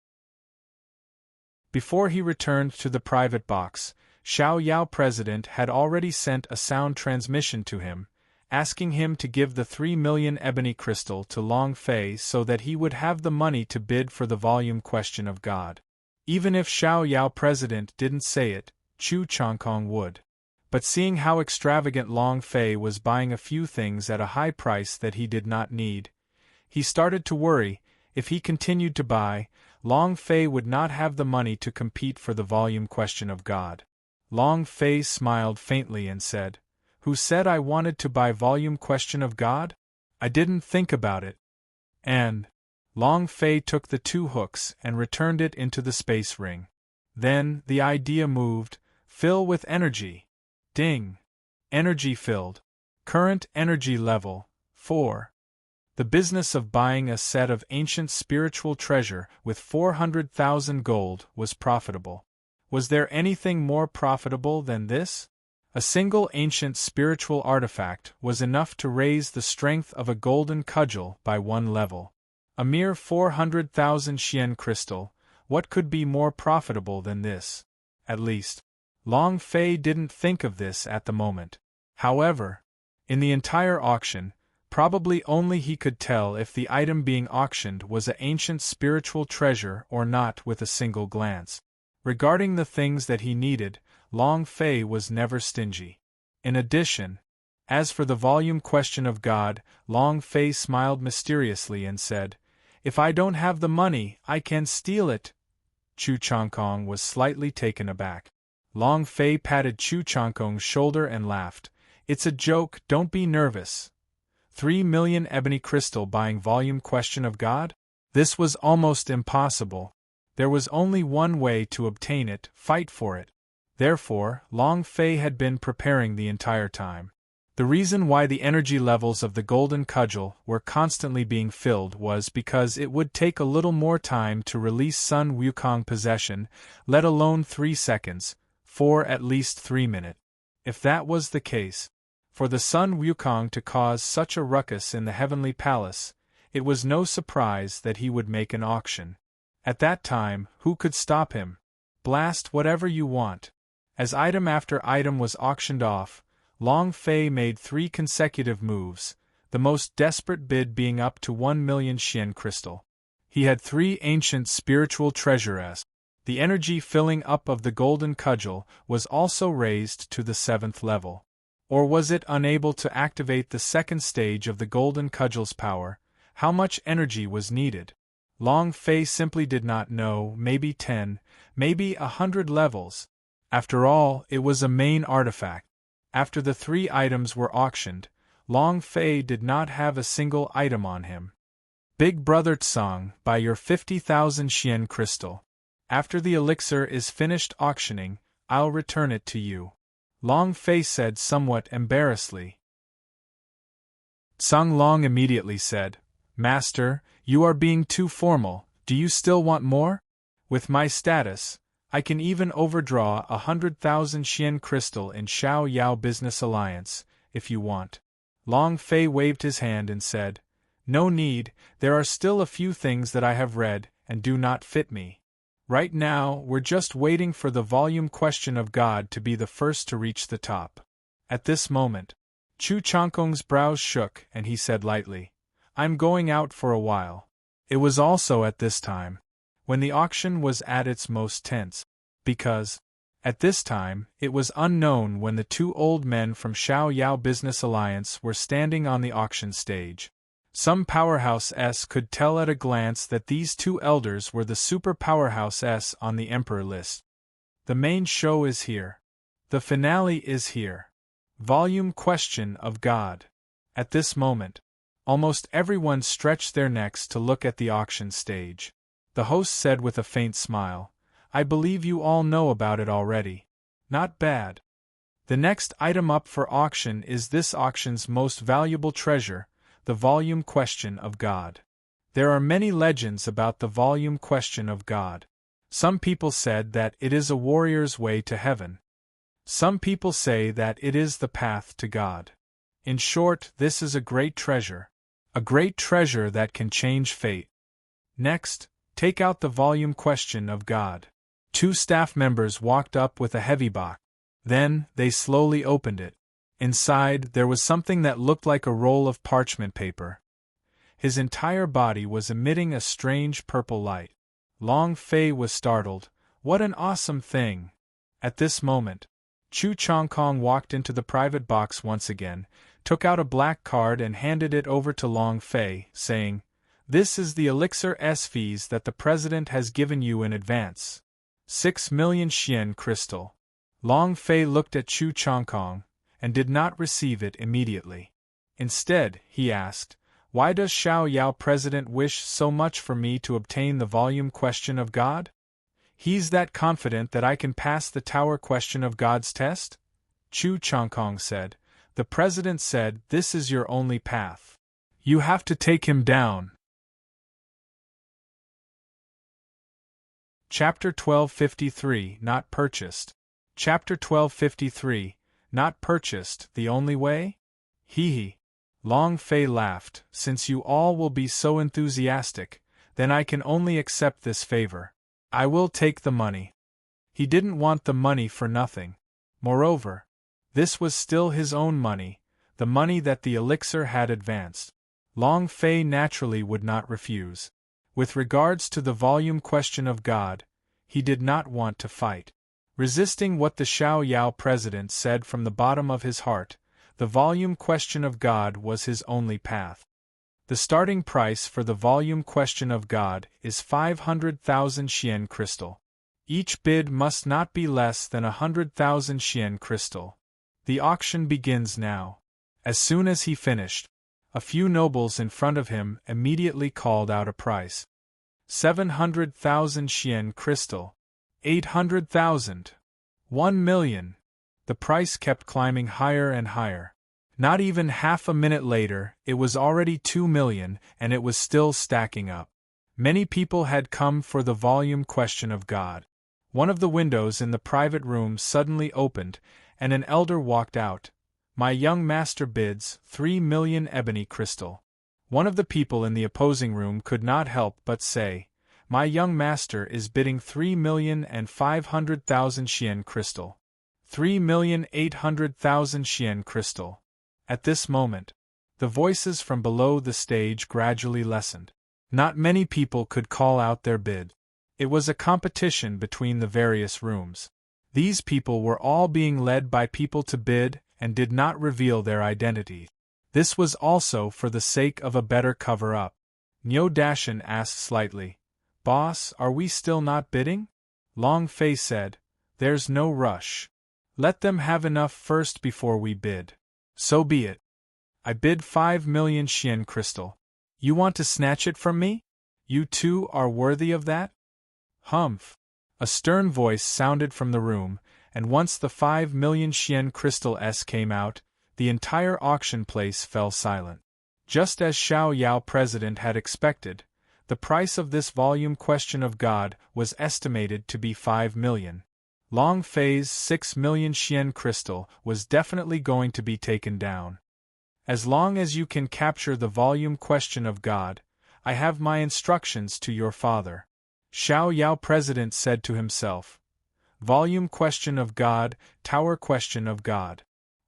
before he returned to the private box, Xiao Yao President had already sent a sound transmission to him, asking him to give the 3 million ebony crystal to Long Fei so that he would have the money to bid for the volume Question of God. Even if Xiao Yao President didn't say it, Chu Chongkong would. But seeing how extravagant Long Fei was buying a few things at a high price that he did not need, he started to worry. If he continued to buy, Long Fei would not have the money to compete for the volume Question of God. Long Fei smiled faintly and said, "Who said I wanted to buy volume Question of God? I didn't think about it." And Long Fei took the 2 hooks and returned it into the space ring. Then, the idea moved. Fill with energy. Ding. Energy filled. Current energy level, 4. The business of buying a set of ancient spiritual treasure with 400,000 gold was profitable. Was there anything more profitable than this? A single ancient spiritual artifact was enough to raise the strength of a golden cudgel by 1 level. A mere 400,000 Xian crystal, what could be more profitable than this? At least, Long Fei didn't think of this at the moment. However, in the entire auction, probably only he could tell if the item being auctioned was an ancient spiritual treasure or not with a single glance. Regarding the things that he needed, Long Fei was never stingy. In addition, as for the volume question of God, Long Fei smiled mysteriously and said, "If I don't have the money, I can steal it." Chu Changkong was slightly taken aback. Long Fei patted Chu Changkong's shoulder and laughed. "It's a joke, don't be nervous. 3 million ebony crystal buying volume question of God? This was almost impossible. There was only one way to obtain it, fight for it. Therefore, Long Fei had been preparing the entire time. The reason why the energy levels of the golden cudgel were constantly being filled was because it would take a little more time to release Sun Wukong possession, let alone 3 seconds, for at least 3 minutes. If that was the case, for the Sun Wukong to cause such a ruckus in the Heavenly Palace, it was no surprise that he would make an auction. At that time, who could stop him? Blast whatever you want. As item after item was auctioned off, Long Fei made 3 consecutive moves, the most desperate bid being up to 1 million Xian crystal. He had 3 ancient spiritual treasures. The energy filling up of the golden cudgel was also raised to the 7th level. Or was it unable to activate the 2nd stage of the golden cudgel's power? How much energy was needed? Long Fei simply did not know, maybe 10, maybe 100 levels. After all, it was a main artifact. After the 3 items were auctioned, Long Fei did not have a single item on him. Big Brother Tsang, buy your 50,000 Xian crystal. After the elixir is finished auctioning, I'll return it to you. Long Fei said somewhat embarrassedly. Tsang Long immediately said, "Master, you are being too formal, do you still want more? With my status, I can even overdraw 100,000 Xian crystal in Xiao Yao Business Alliance, if you want." Long Fei waved his hand and said, "No need, there are still a few things that I have read and do not fit me. Right now, we're just waiting for the volume question of God to be the first to reach the top." At this moment, Chu Changkong's brows shook and he said lightly, "I'm going out for a while." It was also at this time, when the auction was at its most tense, because, at this time, it was unknown when the 2 old men from Xiao Yao Business Alliance were standing on the auction stage. Some powerhouse-s could tell at a glance that these 2 elders were the super powerhouse-s on the Emperor list. The main show is here. The finale is here. Volume question of God. At this moment, almost everyone stretched their necks to look at the auction stage. The host said with a faint smile, "I believe you all know about it already. Not bad. The next item up for auction is this auction's most valuable treasure, the volume question of God. There are many legends about the volume question of God. Some people said that it is a warrior's way to heaven. Some people say that it is the path to God. In short, this is a great treasure. A great treasure that can change fate. Next, take out the volume question of God." 2 staff members walked up with a heavy box. Then, they slowly opened it. Inside, there was something that looked like a roll of parchment paper. His entire body was emitting a strange purple light. Long Fei was startled. What an awesome thing! At this moment, Chu Changkong walked into the private box once again, took out a black card and handed it over to Long Fei, saying, "This is the elixir S fees that the president has given you in advance. 6 million Xian crystal." Long Fei looked at Chu Changkong, and did not receive it immediately. Instead, he asked, Why does Xiao Yao President wish so much for me to obtain the volume question of God? He's that confident that I can pass the tower question of God's test? Chu Chongkong said. The president said, this is your only path. You have to take him down. Chapter 1253, Not Purchased. Chapter 1253, Not Purchased, The Only Way? Hee hee. Long Fei laughed. Since you all will be so enthusiastic, then I can only accept this favor. I will take the money. He didn't want the money for nothing. Moreover, this was still his own money, the money that the elixir had advanced. Long Fei naturally would not refuse. With regards to the volume question of God, he did not want to fight. Resisting what the Xiao Yao president said from the bottom of his heart, the volume question of God was his only path. The starting price for the volume question of God is 500,000 Xian crystal. Each bid must not be less than 100,000 Xian crystal. The auction begins now. As soon as he finished, a few nobles in front of him immediately called out a price. 700,000 Xian crystal. 800,000. 1,000,000. The price kept climbing higher and higher. Not even half a minute later, it was already 2 million, and it was still stacking up. Many people had come for the volume question of God. One of the windows in the private room suddenly opened, and an elder walked out. My young master bids 3 million ebony crystal. One of the people in the opposing room could not help but say, my young master is bidding 3,500,000 Xian crystal. 3,800,000 Xian crystal. At this moment, the voices from below the stage gradually lessened. Not many people could call out their bid. It was a competition between the various rooms. These people were all being led by people to bid and did not reveal their identity. This was also for the sake of a better cover-up. Niu Dashan asked slightly, Boss, are we still not bidding? Long Fei said, there's no rush. Let them have enough first before we bid. So be it. I bid 5 million Xian crystal. You want to snatch it from me? You too are worthy of that? Humph. A stern voice sounded from the room, and once the 5 million Xian crystal came out, the entire auction place fell silent. Just as Xiao Yao president had expected, the price of this volume question of God was estimated to be 5 million. Long Fei's 6 million Xian crystal was definitely going to be taken down. As long as you can capture the volume question of God, I have my instructions to your father. Xiao Yao president said to himself. Volume question of God, tower question of God.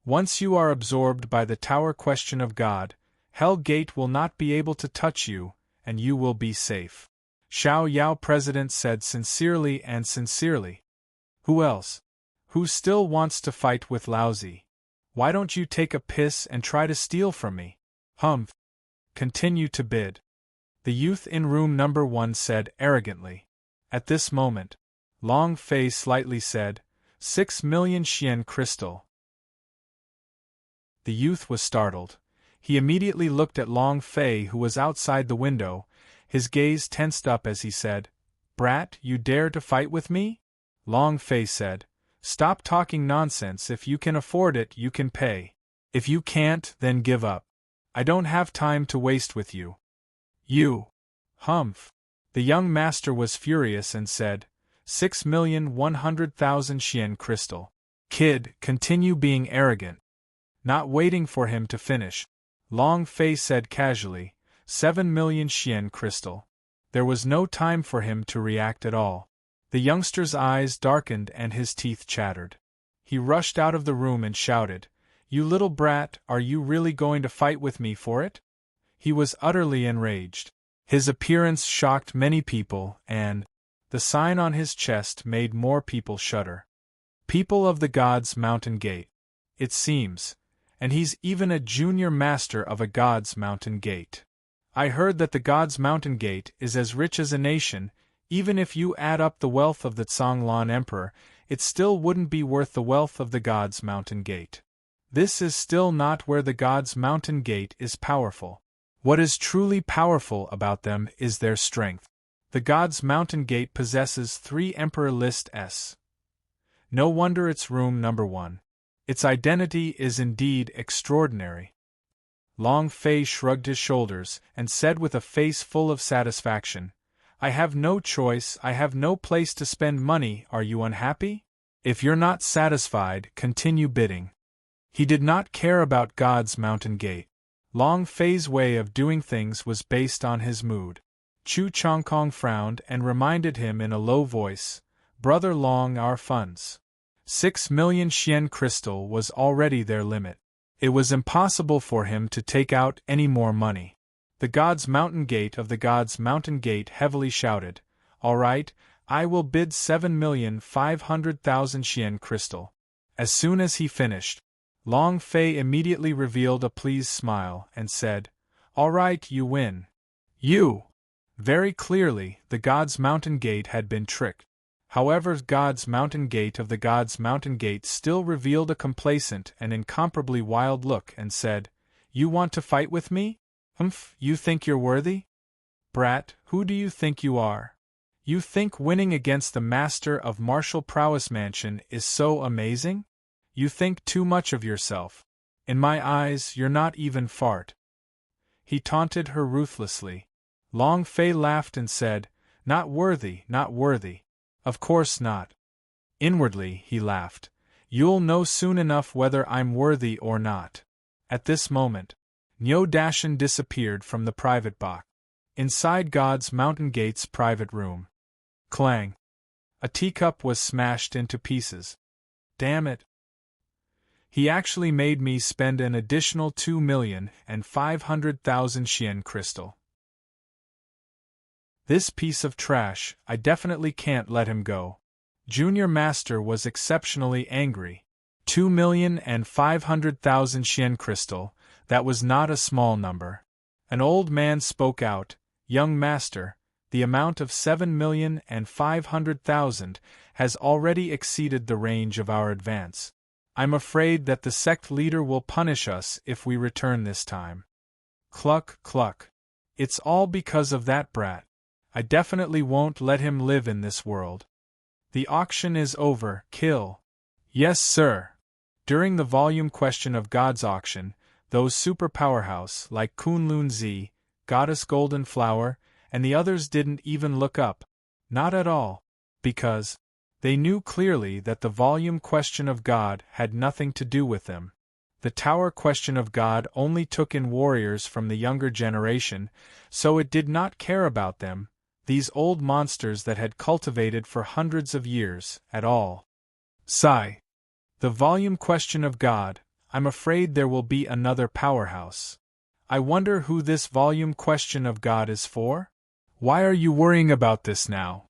Once you are absorbed by the tower question of God, Hell Gate will not be able to touch you, and you will be safe. Xiao Yao president said sincerely and sincerely. Who else? Who still wants to fight with Laozi? Why don't you take a piss and try to steal from me? Humph. Continue to bid. The youth in room number 1 said arrogantly. At this moment, Long Fei slightly said, 6 million Xian crystal. The youth was startled. He immediately looked at Long Fei, who was outside the window. His gaze tensed up as he said, Brat, you dare to fight with me? Long Fei said, Stop talking nonsense. If you can afford it, you can pay. If you can't, then give up. I don't have time to waste with you. You. Humph. The young master was furious and said, 6,100,000 Xian crystal. Kid, continue being arrogant. Not waiting for him to finish, Long Fei said casually, 7 million Xian crystal. There was no time for him to react at all. The youngster's eyes darkened and his teeth chattered. He rushed out of the room and shouted, You little brat, are you really going to fight with me for it? He was utterly enraged. His appearance shocked many people, and the sign on his chest made more people shudder. People of the God's Mountain Gate. It seems. And he's even a junior master of a God's Mountain Gate. I heard that the God's Mountain Gate is as rich as a nation. Even if you add up the wealth of the Zhonglan Emperor, it still wouldn't be worth the wealth of the God's Mountain Gate. This is still not where the God's Mountain Gate is powerful. What is truly powerful about them is their strength. The God's Mountain Gate possesses 3 Emperor List S. No wonder it's room number 1. Its identity is indeed extraordinary. Long Fei shrugged his shoulders and said with a face full of satisfaction, I have no choice, I have no place to spend money, are you unhappy? If you're not satisfied, continue bidding. He did not care about God's Mountain Gate. Long Fei's way of doing things was based on his mood. Chu Chongkong frowned and reminded him in a low voice, Brother Long, our funds. 6 million Xian crystal was already their limit. It was impossible for him to take out any more money. The God's Mountain Gate of the God's Mountain Gate heavily shouted, All right, I will bid 7,500,000 Xian crystal. As soon as he finished, Long Fei immediately revealed a pleased smile and said, All right, you win. You! Very clearly, the God's Mountain Gate had been tricked. However, God's Mountain Gate of the God's Mountain Gate still revealed a complacent and incomparably wild look and said, You want to fight with me? You think you're worthy? Brat, who do you think you are? You think winning against the master of martial prowess mansion is so amazing? You think too much of yourself. In my eyes, you're not even fart. He taunted her ruthlessly. Long Fei laughed and said, Not worthy, not worthy. Of course not. Inwardly, he laughed. You'll know soon enough whether I'm worthy or not. At this moment, Niu Dashan disappeared from the private box. Inside God's Mountain Gate's private room. Clang! A teacup was smashed into pieces. Damn it! He actually made me spend an additional 2,500,000 Xian crystal. This piece of trash, I definitely can't let him go. Junior Master was exceptionally angry. 2,500,000 Xian crystal, that was not a small number. An old man spoke out, Young Master, the amount of 7,500,000 has already exceeded the range of our advance. I'm afraid that the sect leader will punish us if we return this time. Cluck, cluck. It's all because of that brat. I definitely won't let him live in this world. The auction is over, kill. Yes, sir. During the volume question of God's auction, those super powerhouse like Kunlun Zi, Goddess Golden Flower, and the others didn't even look up. Not at all. Because they knew clearly that the volume question of God had nothing to do with them. The tower question of God only took in warriors from the younger generation, so it did not care about them, these old monsters that had cultivated for hundreds of years, at all. Sigh. The volume question of God, I'm afraid there will be another powerhouse. I wonder who this volume question of God is for? Why are you worrying about this now?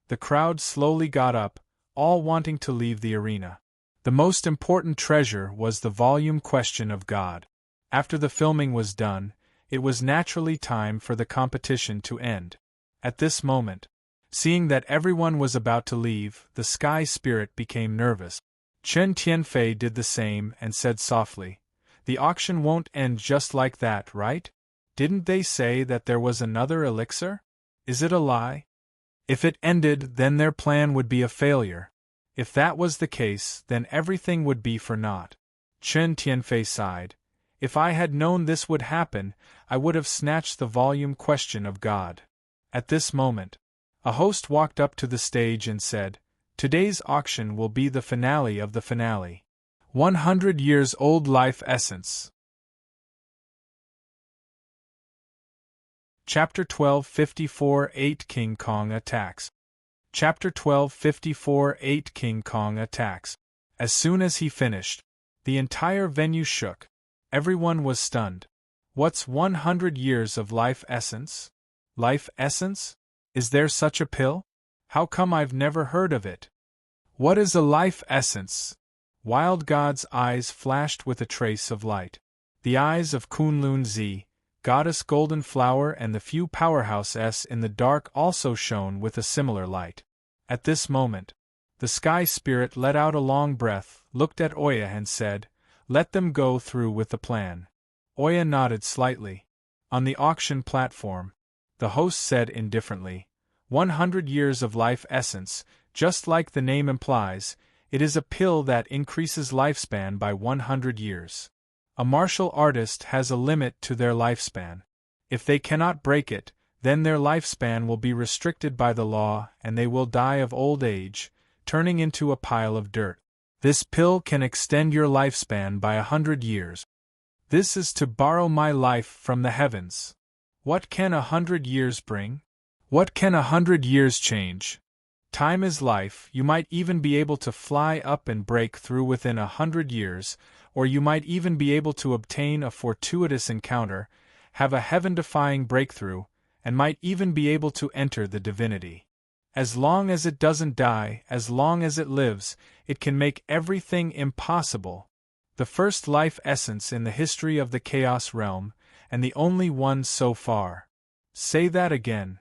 The crowd slowly got up, all wanting to leave the arena. The most important treasure was the volume question of God. After the filming was done, it was naturally time for the competition to end. At this moment, seeing that everyone was about to leave, the Sky Spirit became nervous. Chen Tianfei did the same and said softly, The auction won't end just like that, right? Didn't they say that there was another elixir? Is it a lie? If it ended, then their plan would be a failure. If that was the case, then everything would be for naught. Chen Tianfei sighed. If I had known this would happen, I would have snatched the volume question of God. At this moment, a host walked up to the stage and said, Today's auction will be the finale of the finale. 100 years old life essence. Chapter 1254 8 King Kong attacks. Chapter 1254 8 King Kong attacks. As soon as he finished, the entire venue shook. Everyone was stunned. What's 100 years of life essence? Life essence? Is there such a pill? How come I've never heard of it? What is a life essence? Wild God's eyes flashed with a trace of light. The eyes of Kunlun Zi, Goddess Golden Flower, and the few powerhouses in the dark also shone with a similar light. At this moment, the Sky Spirit let out a long breath, looked at Oya and said, Let them go through with the plan. Oya nodded slightly. On the auction platform, the host said indifferently, 100 years of life essence, just like the name implies, it is a pill that increases lifespan by 100 years. A martial artist has a limit to their lifespan. If they cannot break it, then their lifespan will be restricted by the law and they will die of old age, turning into a pile of dirt. This pill can extend your lifespan by 100 years. This is to borrow my life from the heavens. What can 100 years bring? What can 100 years change? Time is life. You might even be able to fly up and break through within 100 years, or you might even be able to obtain a fortuitous encounter, have a heaven-defying breakthrough, and might even be able to enter the divinity. As long as it doesn't die, as long as it lives, it can make everything impossible. The first life essence in the history of the Chaos Realm, and the only one so far. Say that again.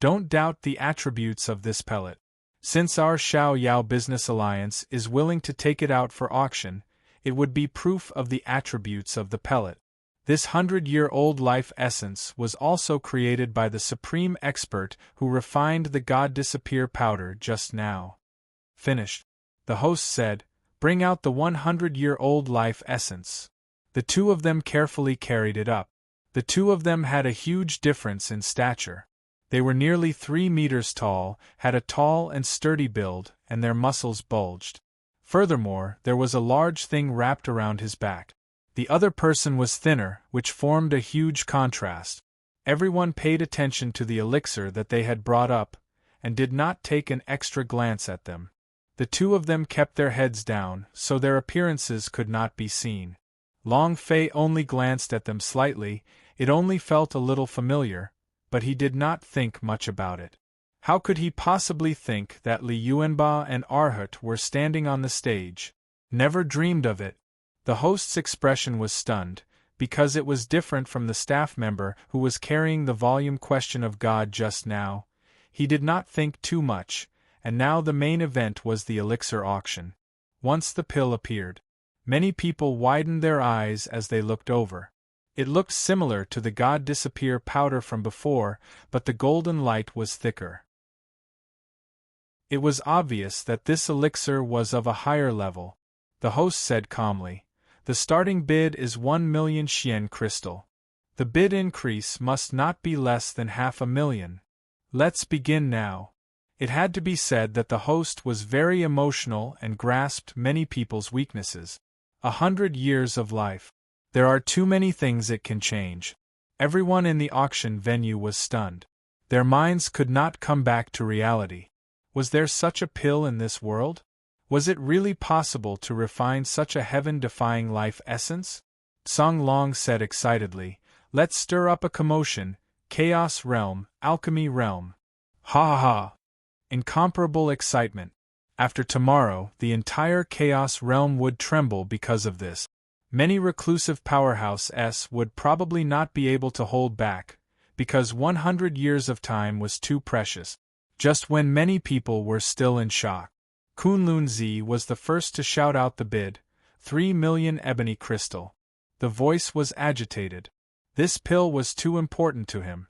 Don't doubt the attributes of this pellet. Since our Xiao Yao Business Alliance is willing to take it out for auction, it would be proof of the attributes of the pellet. This 100-year-old life essence was also created by the supreme expert who refined the God Disappear powder just now. Finished. The host said, bring out the 100-year-old life essence. The two of them carefully carried it up. The two of them had a huge difference in stature. They were nearly 3 meters tall, had a tall and sturdy build, and their muscles bulged. Furthermore, there was a large thing wrapped around his back. The other person was thinner, which formed a huge contrast. Everyone paid attention to the elixir that they had brought up, and did not take an extra glance at them. The two of them kept their heads down, so their appearances could not be seen. Long Fei only glanced at them slightly, it only felt a little familiar, but he did not think much about it. How could he possibly think that Li Yuanba and Arhut were standing on the stage? Never dreamed of it. The host's expression was stunned, because it was different from the staff member who was carrying the volume question of God just now. He did not think too much, and now the main event was the elixir auction. Once the pill appeared, many people widened their eyes as they looked over. It looked similar to the God Disappear powder from before, but the golden light was thicker. It was obvious that this elixir was of a higher level. The host said calmly, the starting bid is 1 million Xian crystal. The bid increase must not be less than 500,000. Let's begin now. It had to be said that the host was very emotional and grasped many people's weaknesses. 100 years of life. There are too many things it can change. Everyone in the auction venue was stunned. Their minds could not come back to reality. Was there such a pill in this world? Was it really possible to refine such a heaven-defying life essence? Song Long said excitedly, let's stir up a commotion, Chaos Realm, Alchemy Realm. Ha ha ha! Incomparable excitement. After tomorrow, the entire Chaos Realm would tremble because of this. Many reclusive powerhouses would probably not be able to hold back, because 100 years of time was too precious. Just when many people were still in shock, Kunlun Zi was the first to shout out the bid, 3 million ebony crystal. The voice was agitated. This pill was too important to him.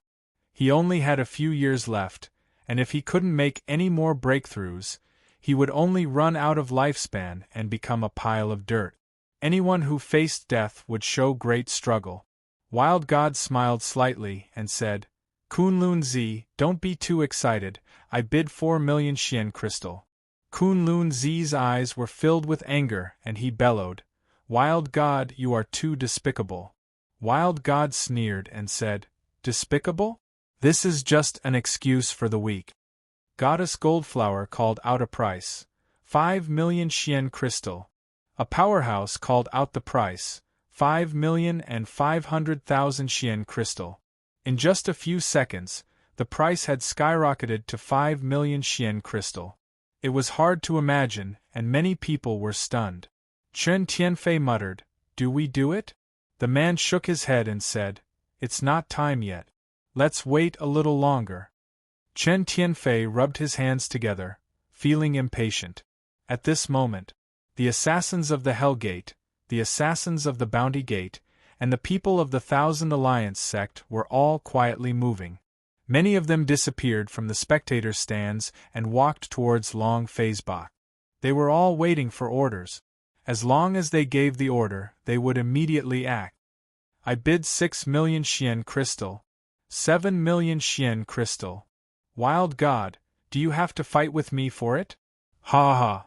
He only had a few years left, and if he couldn't make any more breakthroughs, he would only run out of lifespan and become a pile of dirt. Anyone who faced death would show great struggle. Wild God smiled slightly and said, Kunlun Zi, don't be too excited, I bid 4 million Xian crystal. Kunlun Zi's eyes were filled with anger and he bellowed, Wild God, you are too despicable. Wild God sneered and said, Despicable? This is just an excuse for the weak. Goddess Goldflower called out a price, 5 million Xian crystal. A powerhouse called out the price, 5,500,000 Xian crystal. In just a few seconds, the price had skyrocketed to 5 million Xian crystal. It was hard to imagine, and many people were stunned. Chen Tianfei muttered, Do we do it? The man shook his head and said, It's not time yet. Let's wait a little longer. Chen Tianfei rubbed his hands together, feeling impatient. At this moment, the assassins of the Hell Gate, the assassins of the Bounty Gate, and the people of the Thousand Alliance sect were all quietly moving. Many of them disappeared from the spectator stands and walked towards Long Fei's box. They were all waiting for orders. As long as they gave the order, they would immediately act. I bid 6 million Xian crystal. 7 million Xian crystal. Wild God, do you have to fight with me for it? Ha ha.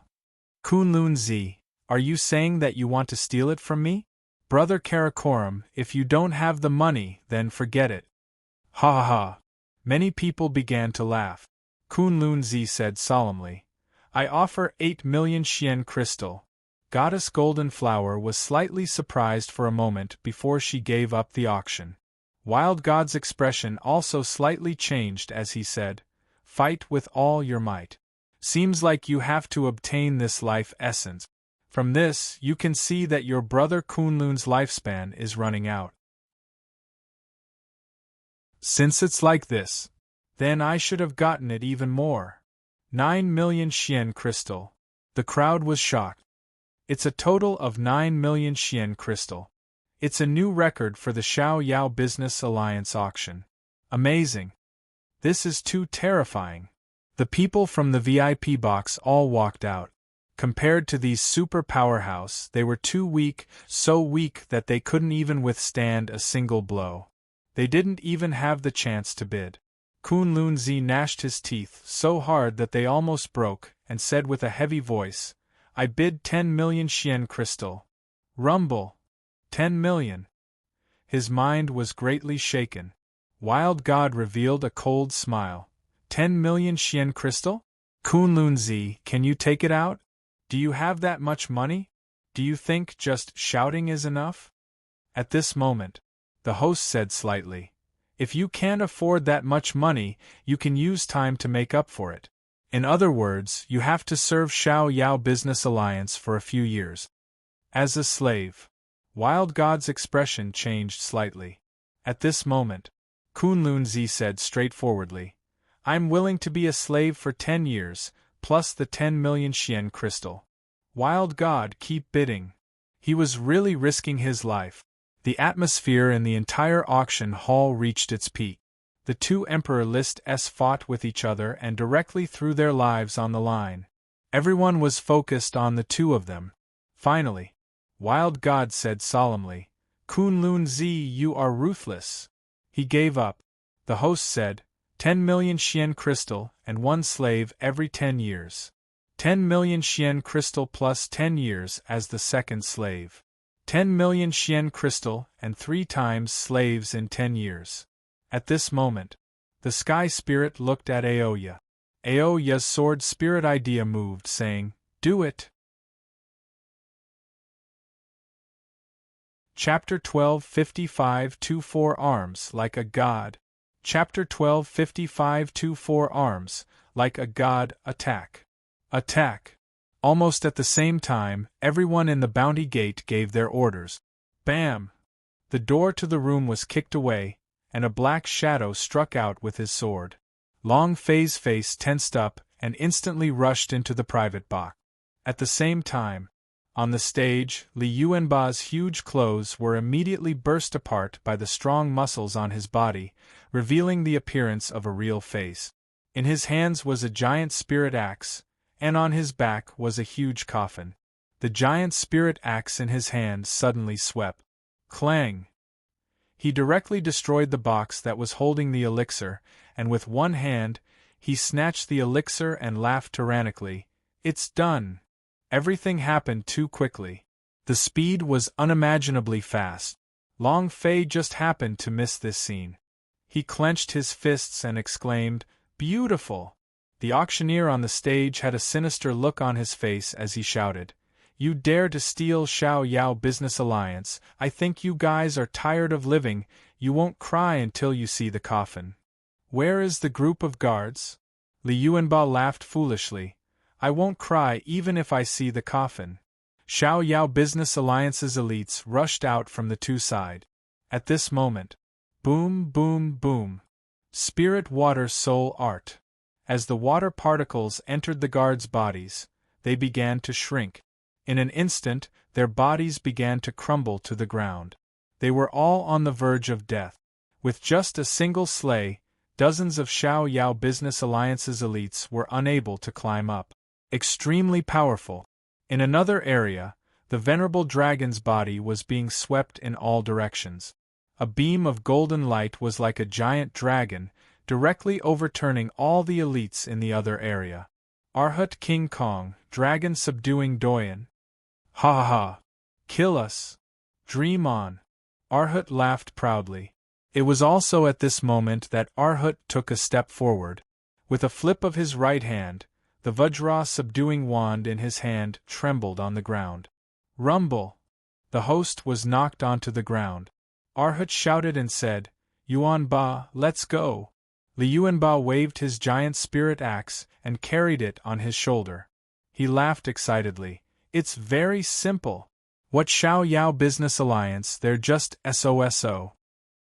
Kunlun Zi, are you saying that you want to steal it from me? Brother Karakoram, if you don't have the money, then forget it. Ha ha ha. Many people began to laugh. Kunlun Zi said solemnly, I offer 8 million Xian crystal. Goddess Golden Flower was slightly surprised for a moment before she gave up the auction. Wild God's expression also slightly changed as he said, Fight with all your might. Seems like you have to obtain this life essence. From this, you can see that your brother Kunlun's lifespan is running out. Since it's like this, then I should have gotten it even more. 9 million Xian crystal. The crowd was shocked. It's a total of 9 million Xian crystal. It's a new record for the Xiao Yao Business Alliance auction. Amazing. This is too terrifying. The people from the VIP box all walked out. Compared to these super powerhouse, they were too weak, so weak that they couldn't even withstand a single blow. They didn't even have the chance to bid. Kunlun Zi gnashed his teeth so hard that they almost broke, and said with a heavy voice, I bid 10 million Xian crystal. Rumble. 10 million. His mind was greatly shaken. Wild God revealed a cold smile. 10 million Xian crystal? Kunlun Zi, can you take it out? Do you have that much money? Do you think just shouting is enough? At this moment, the host said slightly, if you can't afford that much money, you can use time to make up for it. In other words, you have to serve Xiao Yao Business Alliance for a few years. As a slave. Wild God's expression changed slightly. At this moment, Kunlun Zi said straightforwardly, I'm willing to be a slave for 10 years, plus the 10 million Xian crystal. Wild God, keep bidding. He was really risking his life. The atmosphere in the entire auction hall reached its peak. The two Emperor Lists fought with each other and directly threw their lives on the line. Everyone was focused on the two of them. Finally, Wild God said solemnly, Kunlun Zi, you are ruthless. He gave up. The host said, 10 million Xian crystal and 1 slave every 10 years. 10 million Xian crystal plus 10 years as the second slave. 10 million Xian crystal and 3 times slaves in 10 years. At this moment, the sky spirit looked at Aoya. Aoya's sword spirit idea moved, saying, Do it! Chapter 12 55-4 Arms like a God. Chapter 12 55-4 Arms, like a God, attack. Attack. Almost at the same time, everyone in the bounty gate gave their orders. Bam! The door to the room was kicked away, and a black shadow struck out with his sword. Long Fei's face tensed up and instantly rushed into the private box. At the same time, on the stage, Li Yuanba's huge clothes were immediately burst apart by the strong muscles on his body, revealing the appearance of a real face. In his hands was a giant spirit axe, and on his back was a huge coffin. The giant spirit axe in his hand suddenly swept. Clang! He directly destroyed the box that was holding the elixir, and with one hand, he snatched the elixir and laughed tyrannically. It's done! Everything happened too quickly. The speed was unimaginably fast. Long Fei just happened to miss this scene. He clenched his fists and exclaimed, Beautiful! The auctioneer on the stage had a sinister look on his face as he shouted, You dare to steal Xiao Yao Business Alliance, I think you guys are tired of living, you won't cry until you see the coffin. Where is the group of guards? Li Yuanba laughed foolishly. I won't cry even if I see the coffin. Xiao Yao Business Alliance's elites rushed out from the two sides. At this moment, boom, boom, boom. Spirit water soul art. As the water particles entered the guards' bodies, they began to shrink. In an instant, their bodies began to crumble to the ground. They were all on the verge of death. With just a single sleigh, dozens of Xiao Yao Business Alliance's elites were unable to climb up. Extremely powerful. In another area, the venerable dragon's body was being swept in all directions. A beam of golden light was like a giant dragon, directly overturning all the elites in the other area. Arhat King Kong, dragon subduing Doyen. Ha ha ha! Kill us! Dream on! Arhat laughed proudly. It was also at this moment that Arhat took a step forward. With a flip of his right hand, the Vajra subduing wand in his hand trembled on the ground. Rumble! The host was knocked onto the ground. Arhat shouted and said, Yuan Ba, let's go! Li Yuanba waved his giant spirit axe and carried it on his shoulder. He laughed excitedly. It's very simple. What Xiao Yao Business Alliance, they're just SOSO.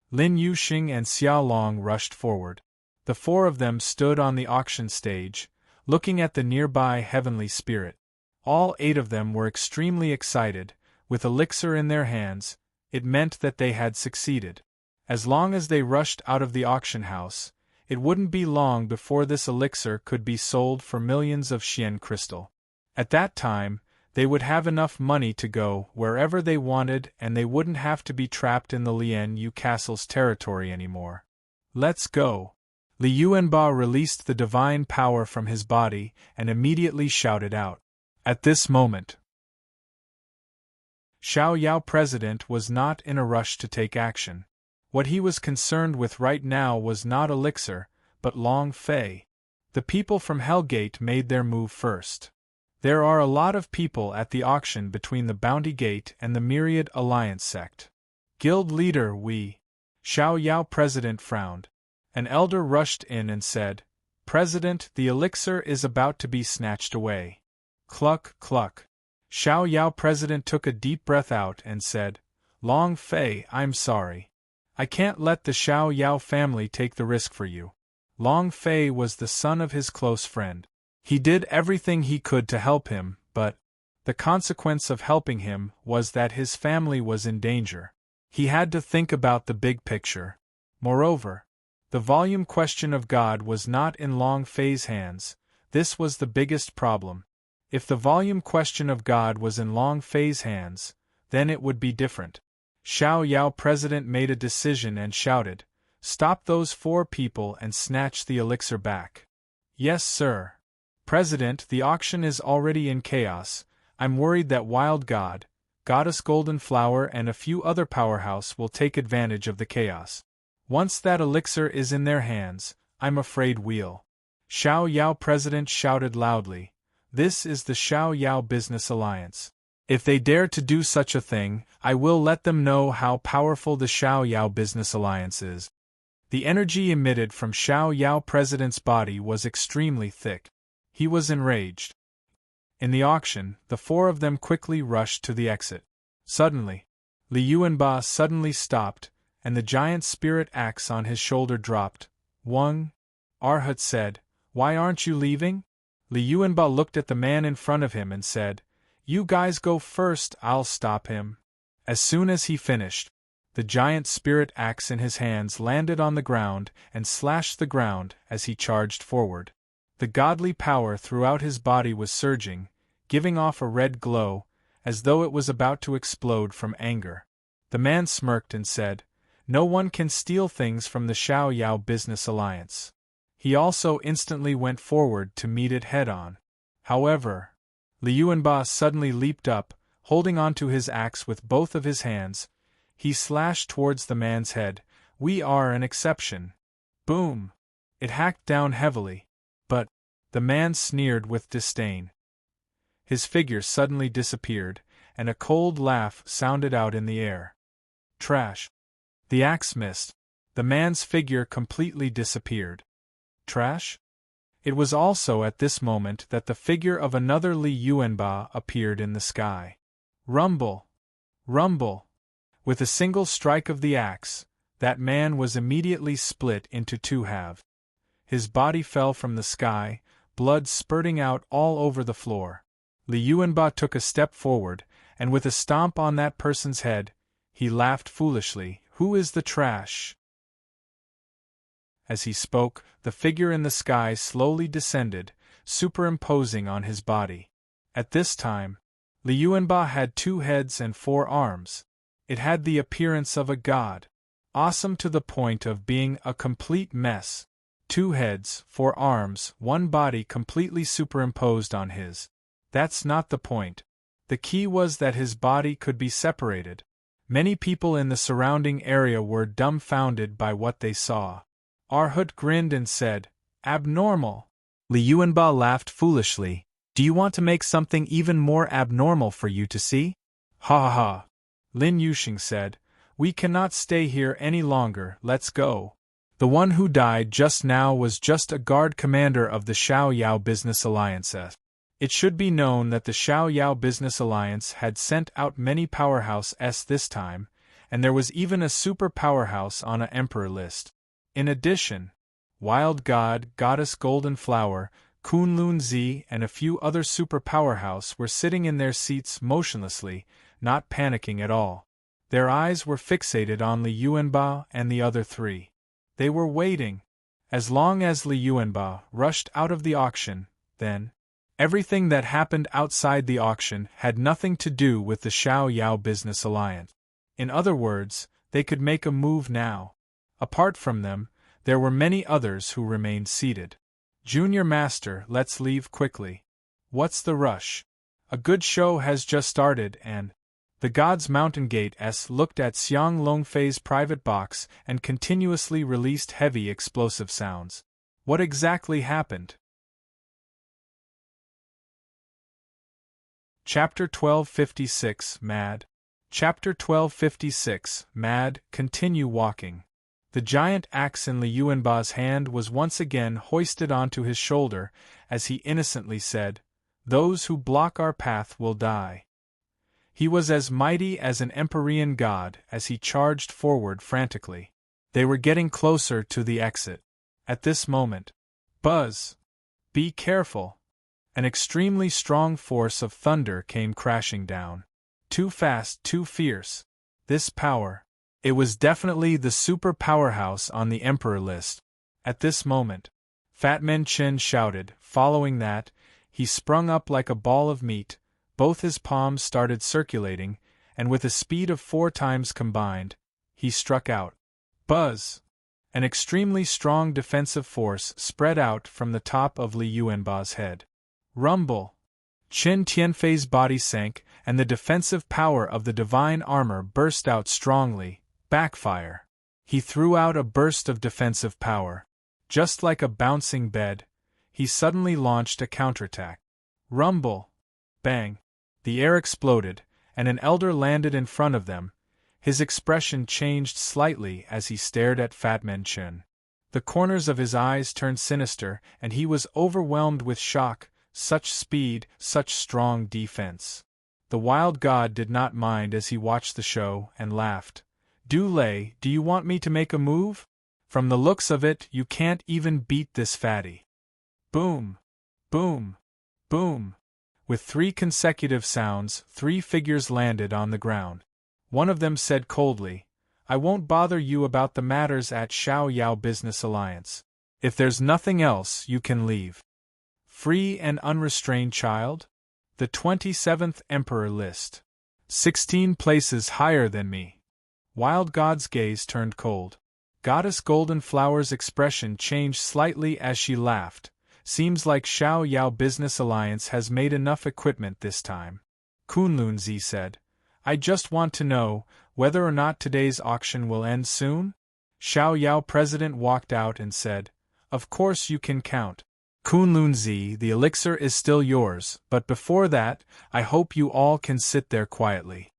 Lin Yuxing and Xia Long rushed forward. The four of them stood on the auction stage, looking at the nearby heavenly spirit. All 8 of them were extremely excited. With elixir in their hands, it meant that they had succeeded. As long as they rushed out of the auction house, it wouldn't be long before this elixir could be sold for millions of Xian crystal. At that time, they would have enough money to go wherever they wanted, and they wouldn't have to be trapped in the Lian Yu Castle's territory anymore. Let's go! Li Yuanba released the divine power from his body and immediately shouted out. At this moment, Xiao Yao President was not in a rush to take action. What he was concerned with right now was not elixir, but Long Fei. The people from Hellgate made their move first. There are a lot of people at the auction between the Bounty Gate and the Myriad Alliance sect. Guild leader Xiao Yao President frowned. An elder rushed in and said, President, the elixir is about to be snatched away. Cluck, cluck. Xiao Yao President took a deep breath out and said, Long Fei, I'm sorry. I can't let the Xiao Yao family take the risk for you. Long Fei was the son of his close friend. He did everything he could to help him, but the consequence of helping him was that his family was in danger. He had to think about the big picture. Moreover, the volume question of God was not in Long Fei's hands. This was the biggest problem. If the volume question of God was in Long Fei's hands, then it would be different. Xiao Yao President made a decision and shouted, Stop those 4 people and snatch the elixir back. Yes, sir. President, the auction is already in chaos. I'm worried that Wild God, Goddess Golden Flower and a few other powerhouse will take advantage of the chaos. Once that elixir is in their hands, I'm afraid we'll. Xiao Yao President shouted loudly, This is the Xiao Yao Business Alliance. If they dare to do such a thing, I will let them know how powerful the Xiao Yao Business Alliance is. The energy emitted from Xiao Yao President's body was extremely thick. He was enraged. In the auction, the 4 of them quickly rushed to the exit. Suddenly, Li Yuanba suddenly stopped, and the giant spirit axe on his shoulder dropped. Wang, Arhat said, Why aren't you leaving? Li Yuanba looked at the man in front of him and said, You guys go first, I'll stop him. As soon as he finished, the giant spirit axe in his hands landed on the ground and slashed the ground as he charged forward. The godly power throughout his body was surging, giving off a red glow, as though it was about to explode from anger. The man smirked and said, No one can steal things from the Xiao Yao Business Alliance. He also instantly went forward to meet it head-on. However, Li Yuanba suddenly leaped up, holding onto his axe with both of his hands. He slashed towards the man's head. We are an exception. Boom! It hacked down heavily. But the man sneered with disdain. His figure suddenly disappeared, and a cold laugh sounded out in the air. Trash. The axe missed. The man's figure completely disappeared. Trash? It was also at this moment that the figure of another Li Yuanba appeared in the sky. Rumble! Rumble! With a single strike of the axe, that man was immediately split into 2 halves. His body fell from the sky, blood spurting out all over the floor. Li Yuanba took a step forward, and with a stomp on that person's head, He laughed foolishly. Who is the trash? As he spoke, the figure in the sky slowly descended, superimposing on his body. At this time, Liuanba had 2 heads and 4 arms. It had the appearance of a god. Awesome to the point of being a complete mess. 2 heads, 4 arms, 1 body completely superimposed on his. That's not the point. The key was that his body could be separated. Many people in the surrounding area were dumbfounded by what they saw. Arhut grinned and said, "Abnormal." Liuanba laughed foolishly. "Do you want to make something even more abnormal for you to see?" "Ha ha ha." Lin Yuxing said, "We cannot stay here any longer, let's go." The one who died just now was just a guard commander of the Xiao Yao Business Alliance. It should be known that the Xiao Yao Business Alliance had sent out many powerhouses this time, and there was even a super powerhouse on an emperor list. In addition, Wild God, Goddess Golden Flower, Kunlun Zi and a few other super powerhouse were sitting in their seats motionlessly, not panicking at all. Their eyes were fixated on Liuanba and the other 3. They were waiting. As long as Liuanba rushed out of the auction, then everything that happened outside the auction had nothing to do with the Xiao Yao Business Alliance. In other words, they could make a move now. Apart from them, there were many others who remained seated. "Junior Master, let's leave quickly. What's the rush? A good show has just started and—" The God's Mountain Gate looked at Xiang Longfei's private box and continuously released heavy explosive sounds. What exactly happened? Chapter 1256, Mad. Chapter 1256, Mad, Continue Walking. The giant axe in Liuanba's hand was once again hoisted onto his shoulder, as he innocently said, "Those who block our path will die." He was as mighty as an Empyrean god as he charged forward frantically. They were getting closer to the exit. At this moment, "Buzz! Be careful!" An extremely strong force of thunder came crashing down. Too fast, too fierce. This power. It was definitely the super powerhouse on the Emperor list. At this moment, Fat Man Chen shouted. Following that, he sprung up like a ball of meat, both his palms started circulating, and with a speed of 4 times combined, he struck out. Buzz! An extremely strong defensive force spread out from the top of Liuanba's head. Rumble! Qin Tianfei's body sank, and the defensive power of the divine armor burst out strongly. Backfire. He threw out a burst of defensive power. Just like a bouncing bed, he suddenly launched a counterattack. Rumble! Bang! The air exploded, and an elder landed in front of them. His expression changed slightly as he stared at Fat Man Chen. The corners of his eyes turned sinister, and he was overwhelmed with shock. Such speed, such strong defense. The wild god did not mind as he watched the show and laughed. "Du Lei, do you want me to make a move? From the looks of it, you can't even beat this fatty." Boom! Boom! Boom! With 3 consecutive sounds, 3 figures landed on the ground. One of them said coldly, "I won't bother you about the matters at Xiao Yao Business Alliance. If there's nothing else, you can leave." Free and unrestrained child? The 27th Emperor list. 16 places higher than me. Wild God's gaze turned cold. Goddess Golden Flower's expression changed slightly as she laughed. Seems like Xiao Yao Business Alliance has made enough equipment this time. Kunlun Zi said, "I just want to know whether or not today's auction will end soon?" Xiao Yao president walked out and said, "Of course you can count. Kunlun Zi, the elixir is still yours, but before that, I hope you all can sit there quietly."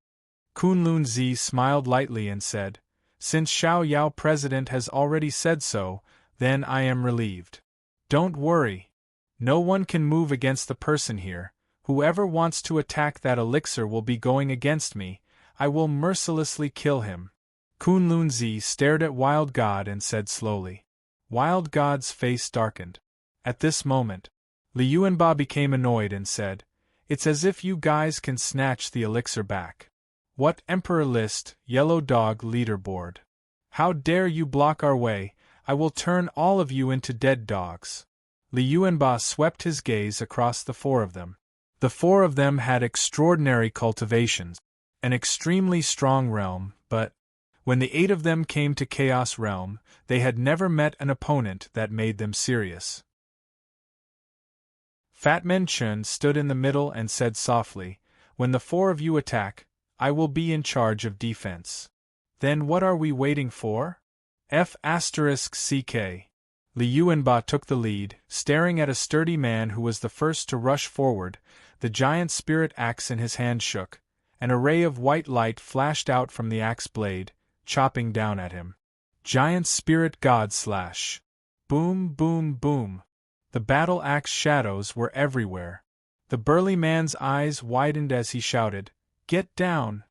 Kunlun Zi smiled lightly and said, "Since Xiao Yao president has already said so, then I am relieved. Don't worry. No one can move against the person here. Whoever wants to attack that elixir will be going against me. I will mercilessly kill him." Kunlun Zi stared at Wild God and said slowly. Wild God's face darkened. At this moment, Liuanba became annoyed and said, "It's as if you guys can snatch the elixir back. What Emperor List, Yellow Dog Leaderboard? How dare you block our way? I will turn all of you into dead dogs. Li Yuanba swept his gaze across the four of them. The four of them had extraordinary cultivations, an extremely strong realm, but when the 8 of them came to Chaos Realm, they had never met an opponent that made them serious. Fat Man Chun stood in the middle and said softly, "When the 4 of you attack, I will be in charge of defense." "Then what are we waiting for?" F***CK. Li Yuanba took the lead, staring at a sturdy man who was the first to rush forward. The giant spirit axe in his hand shook. An array of white light flashed out from the axe blade, chopping down at him. Giant spirit god slash. Boom, boom, boom. The battle axe shadows were everywhere. The burly man's eyes widened as he shouted, "Get down!"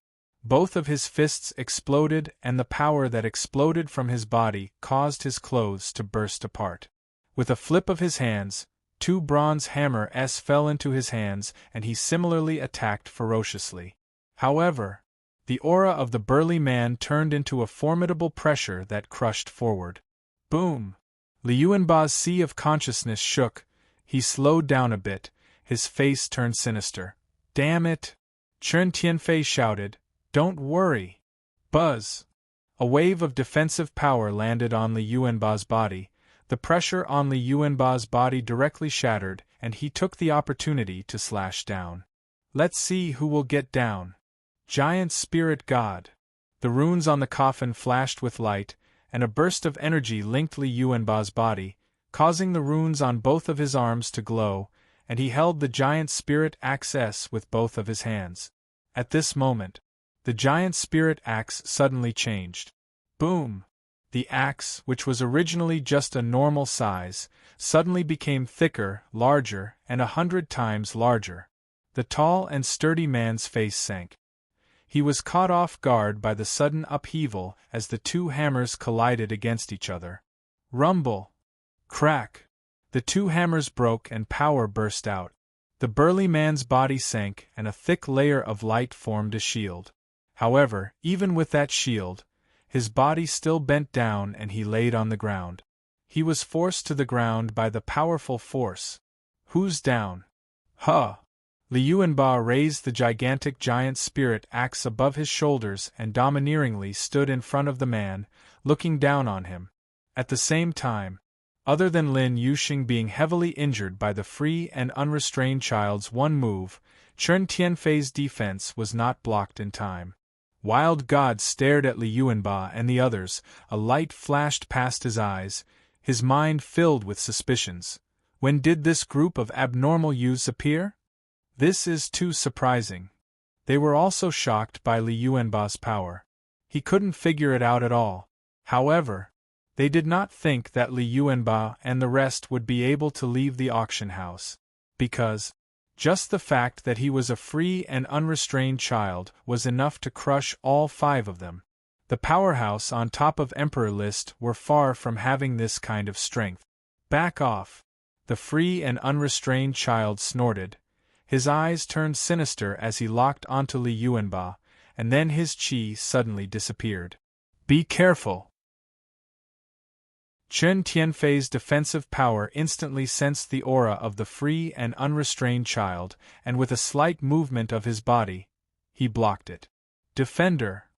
Both of his fists exploded, and the power that exploded from his body caused his clothes to burst apart. With a flip of his hands, 2 bronze hammers fell into his hands, and he similarly attacked ferociously. However, the aura of the burly man turned into a formidable pressure that crushed forward. Boom! Li Yuanba's sea of consciousness shook. He slowed down a bit, his face turned sinister. "Damn it!" Chen Tianfei shouted. "Don't worry." Buzz! A wave of defensive power landed on Li Yuanba's body. The pressure on Li Yuanba's body directly shattered, and he took the opportunity to slash down. "Let's see who will get down." Giant Spirit God. The runes on the coffin flashed with light, and a burst of energy linked Li Yuanba's body, causing the runes on both of his arms to glow, and he held the giant spirit axe with both of his hands. At this moment, the giant spirit axe suddenly changed. Boom! The axe, which was originally just a normal size, suddenly became thicker, larger, and 100 times larger. The tall and sturdy man's face sank. He was caught off guard by the sudden upheaval as the 2 hammers collided against each other. Rumble! Crack! The 2 hammers broke and power burst out. The burly man's body sank, and a thick layer of light formed a shield. However, even with that shield, his body still bent down and he laid on the ground. He was forced to the ground by the powerful force. "Who's down?" "Huh!" Li Yuanba raised the gigantic giant spirit axe above his shoulders and domineeringly stood in front of the man, looking down on him. At the same time, other than Lin Yuxing being heavily injured by the free and unrestrained child's one move, Chen Tianfei's defense was not blocked in time. Wild God stared at Li Yuanba and the others. A light flashed past his eyes, his mind filled with suspicions. When did this group of abnormal youths appear? This is too surprising. They were also shocked by Li Yuanba's power. He couldn't figure it out at all. However, they did not think that Li Yuanba and the rest would be able to leave the auction house, because just the fact that he was a free and unrestrained child was enough to crush all 5 of them. The powerhouse on top of Emperor List were far from having this kind of strength. "Back off!" The free and unrestrained child snorted. His eyes turned sinister as he locked onto Li Yuanba, and then his chi suddenly disappeared. "Be careful!" Chen Tianfei's defensive power instantly sensed the aura of the free and unrestrained child, and with a slight movement of his body, he blocked it. "Defender!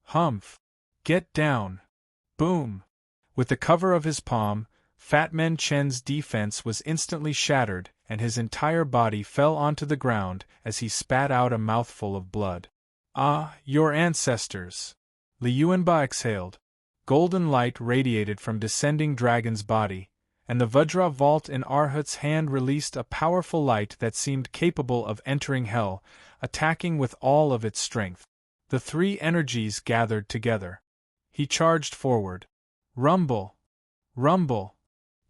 Humph! Get down!" Boom! With the cover of his palm, Fat Man Chen's defense was instantly shattered, and his entire body fell onto the ground as he spat out a mouthful of blood. "Ah, your ancestors!" Li Yuanba exhaled. Golden light radiated from descending dragon's body, and the Vajra vault in Arhut's hand released a powerful light that seemed capable of entering hell, attacking with all of its strength. The 3 energies gathered together. He charged forward. Rumble! Rumble!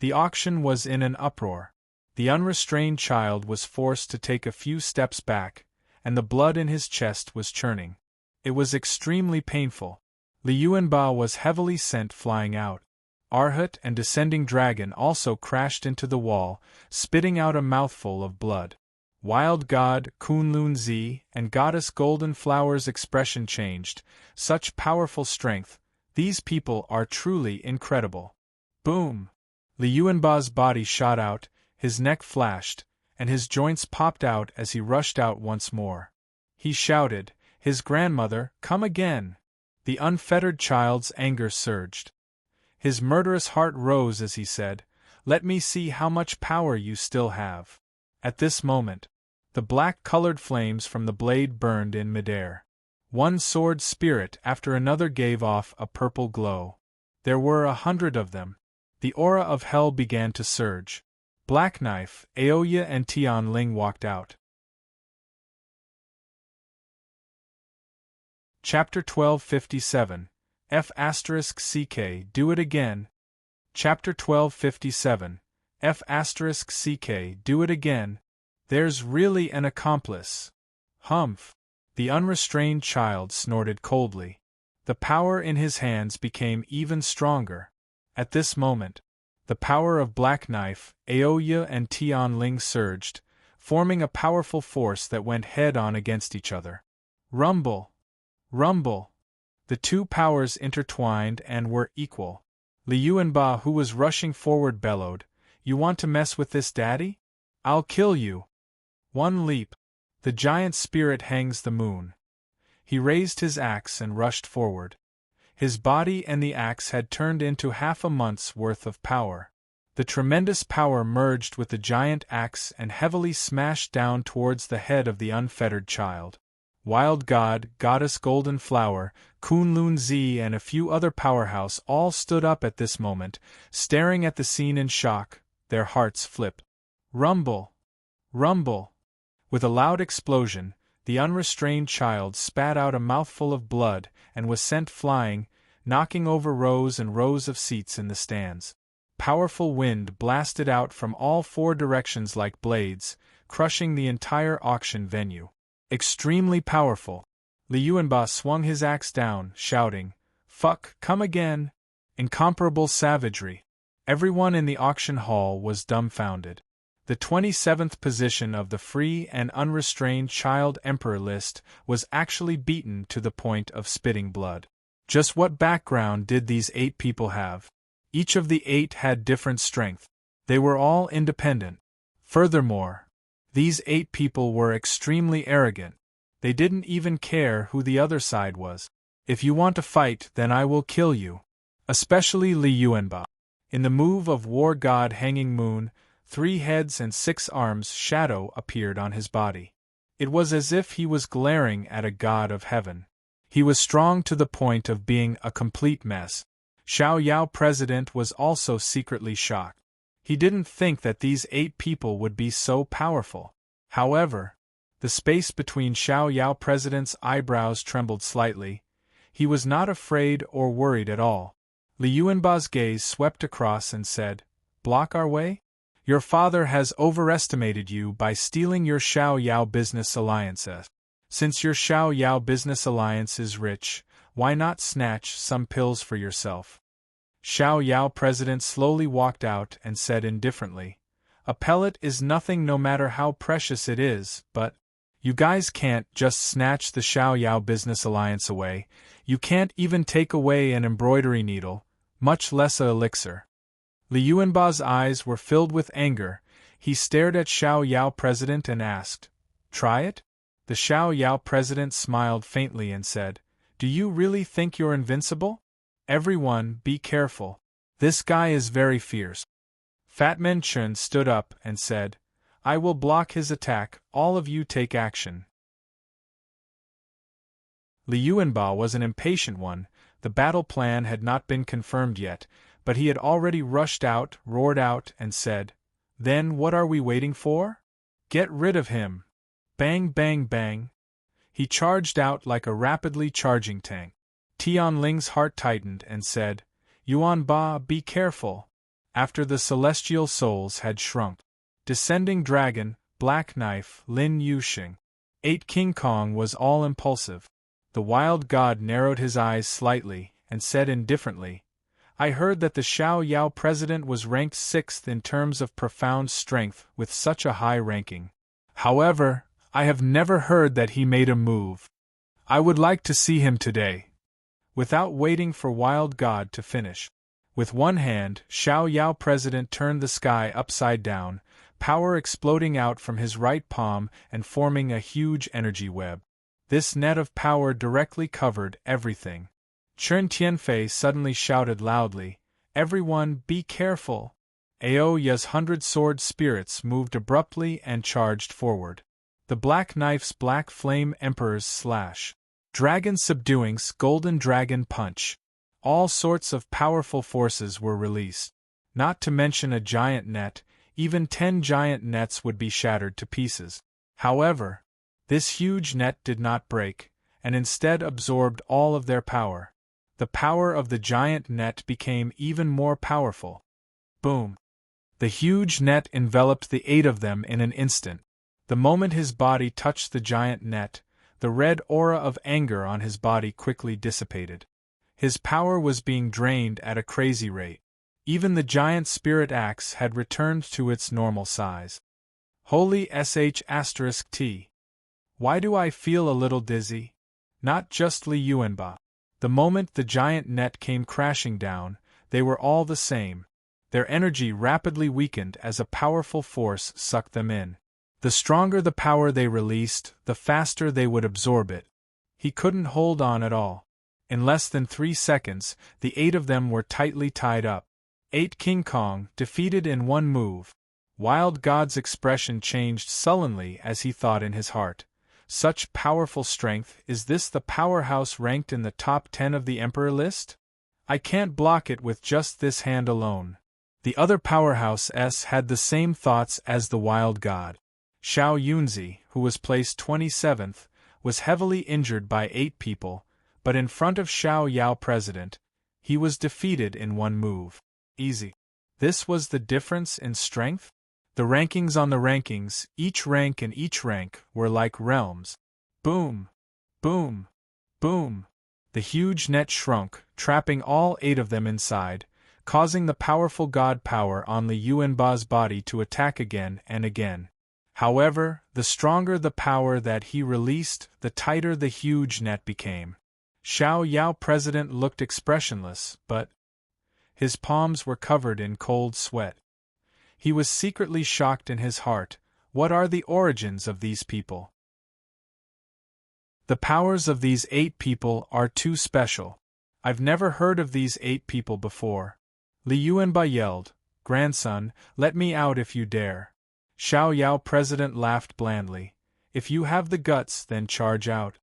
The auction was in an uproar. The unrestrained child was forced to take a few steps back, and the blood in his chest was churning. It was extremely painful. Li Yuanba was heavily sent flying out. Arhut and Descending Dragon also crashed into the wall, spitting out a mouthful of blood. Wild god, Kunlun Zi, and goddess Golden Flower's expression changed. Such powerful strength, these people are truly incredible. Boom! Li Yuanba's body shot out, his neck flashed, and his joints popped out as he rushed out once more. He shouted, "His grandmother, come again!" The unfettered child's anger surged. His murderous heart rose as he said, "Let me see how much power you still have." At this moment, the black-colored flames from the blade burned in midair. One sword spirit after another gave off a purple glow. There were 100 of them. The aura of hell began to surge. Black Knife, Aoya and Tian Ling walked out. Chapter 1257, F***CK Do It Again. Chapter 1257, F***CK Do It Again. There's really an accomplice. Humph. The unrestrained child snorted coldly. The power in his hands became even stronger. At this moment, the power of Black Knife, Aoya and Tian Ling surged, forming a powerful force that went head-on against each other. Rumble! Rumble! The two powers intertwined and were equal. Li Yuanba, who was rushing forward, bellowed, "You want to mess with this, daddy? I'll kill you!" One leap. The giant spirit hangs the moon. He raised his axe and rushed forward. His body and the axe had turned into half a month's worth of power. The tremendous power merged with the giant axe and heavily smashed down towards the head of the unfettered child. Wild God, Goddess Golden Flower, Kunlun Zi and a few other powerhouse all stood up at this moment, staring at the scene in shock, their hearts flipped. Rumble! Rumble! With a loud explosion, the unrestrained child spat out a mouthful of blood and was sent flying, knocking over rows and rows of seats in the stands. Powerful wind blasted out from all four directions like blades, crushing the entire auction venue. Extremely powerful. Li Yuanba swung his axe down, shouting, "Fuck, come again!" Incomparable savagery. Everyone in the auction hall was dumbfounded. The 27th position of the free and unrestrained child emperor list was actually beaten to the point of spitting blood. Just what background did these 8 people have? Each of the 8 had different strength. They were all independent. Furthermore, these 8 people were extremely arrogant. They didn't even care who the other side was. "If you want to fight, then I will kill you." Especially Li Yuanba. In the move of War God Hanging Moon, 3 heads and 6 arms shadow appeared on his body. It was as if he was glaring at a god of heaven. He was strong to the point of being a complete mess. Xiao Yao President was also secretly shocked. He didn't think that these 8 people would be so powerful. However, the space between Xiao Yao President's eyebrows trembled slightly. He was not afraid or worried at all. Li Yuanba's gaze swept across and said, "Block our way? Your father has overestimated you by stealing your Xiao Yao business alliances. Since your Xiao Yao business alliance is rich, why not snatch some pills for yourself?" Xiao Yao President slowly walked out and said indifferently, "A pellet is nothing no matter how precious it is, but you guys can't just snatch the Xiao Yao business alliance away. You can't even take away an embroidery needle, much less a elixir." Li Yuanba's eyes were filled with anger. He stared at Xiao Yao President and asked, "Try it?" The Xiao Yao President smiled faintly and said, "Do you really think you're invincible? Everyone, be careful. This guy is very fierce." Fatman Chun stood up and said, "I will block his attack, all of you take action." Li Yuanba was an impatient one. The battle plan had not been confirmed yet, but he had already rushed out, roared out, and said, "Then what are we waiting for? Get rid of him!" Bang bang bang. He charged out like a rapidly charging tank. Tian Ling's heart tightened and said, "Yuan Ba, be careful." After the celestial souls had shrunk. Descending Dragon, Black Knife, Lin Yuxing. 8 King Kong was all impulsive. The wild god narrowed his eyes slightly and said indifferently, "I heard that the Xiao Yao President was ranked 6th in terms of profound strength with such a high ranking. However, I have never heard that he made a move. I would like to see him today. Without waiting for Wild God to finish, with one hand, Xiao Yao President turned the sky upside down, power exploding out from his right palm and forming a huge energy web. This net of power directly covered everything. Chen Tianfei suddenly shouted loudly, "Everyone, be careful!" Aoya's 100-sword spirits moved abruptly and charged forward. The Black Knife's Black Flame Emperor's slash. Dragon Subduing's Golden Dragon Punch. All sorts of powerful forces were released. Not to mention a giant net, even 10 giant nets would be shattered to pieces. However, this huge net did not break, and instead absorbed all of their power. The power of the giant net became even more powerful. Boom! The huge net enveloped the 8 of them in an instant. The moment his body touched the giant net, the red aura of anger on his body quickly dissipated. His power was being drained at a crazy rate. Even the giant spirit axe had returned to its normal size. Holy sh*t. Why do I feel a little dizzy? Not just Li Yuanba. The moment the giant net came crashing down, they were all the same. Their energy rapidly weakened as a powerful force sucked them in. The stronger the power they released, the faster they would absorb it. He couldn't hold on at all. In less than 3 seconds, the 8 of them were tightly tied up. 8 King Kong, defeated in one move. Wild God's expression changed sullenly as he thought in his heart. Such powerful strength, is this the powerhouse ranked in the top 10 of the Emperor list? I can't block it with just this hand alone. The other powerhouses had the same thoughts as the Wild God. Xiao Yunzi, who was placed 27th, was heavily injured by 8 people, but in front of Xiao Yao President, he was defeated in one move. Easy. This was the difference in strength? The rankings on the rankings, each rank and each rank, were like realms. Boom! Boom! Boom! The huge net shrunk, trapping all 8 of them inside, causing the powerful god power on Li Yuanba's body to attack again and again. However, the stronger the power that he released, the tighter the huge net became. Xiao Yao President looked expressionless, but his palms were covered in cold sweat. He was secretly shocked in his heart. What are the origins of these people? The powers of these 8 people are too special. I've never heard of these 8 people before. Li Yuanba yelled, "Grandson, let me out if you dare." Xiao Yao President laughed blandly. "If you have the guts, then charge out."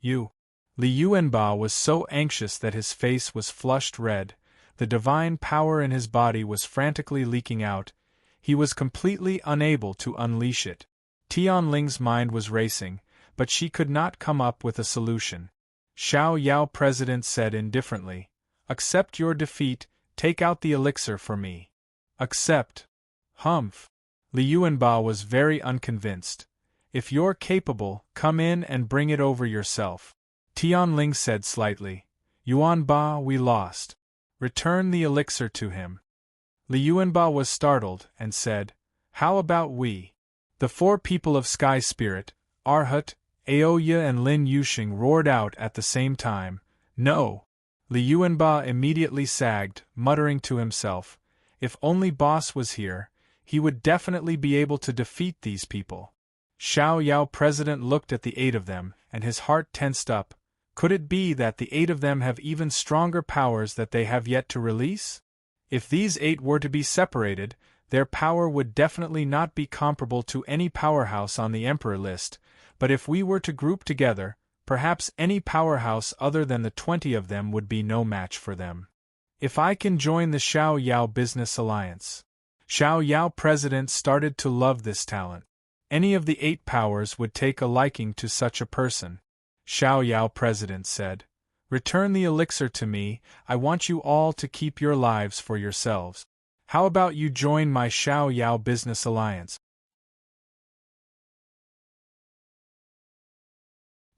You. Li Yuanba was so anxious that his face was flushed red. The divine power in his body was frantically leaking out. He was completely unable to unleash it. Tianling's mind was racing, but she could not come up with a solution. Xiao Yao President said indifferently, "Accept your defeat, take out the elixir for me." "Accept." Humph. Li Yuanba was very unconvinced. "If you're capable, come in and bring it over yourself." Tianling said slightly, "Yuanba, we lost. Return the elixir to him." Li Yuanba was startled and said, "How about we?" The 4 people of Sky Spirit, Arhat, Aoya and Lin Yuxing roared out at the same time, "No!" Li Yuanba immediately sagged, muttering to himself, "If only Boss was here, he would definitely be able to defeat these people." Xiao Yao President looked at the 8 of them, and his heart tensed up. Could it be that the 8 of them have even stronger powers that they have yet to release? If these 8 were to be separated, their power would definitely not be comparable to any powerhouse on the Emperor list, but if we were to group together, perhaps any powerhouse other than the 20 of them would be no match for them. If I can join the Xiao Yao Business Alliance. Xiao Yao President started to love this talent. Any of the 8 powers would take a liking to such a person. Xiao Yao President said, "Return the elixir to me, I want you all to keep your lives for yourselves. How about you join my Xiao Yao Business Alliance?"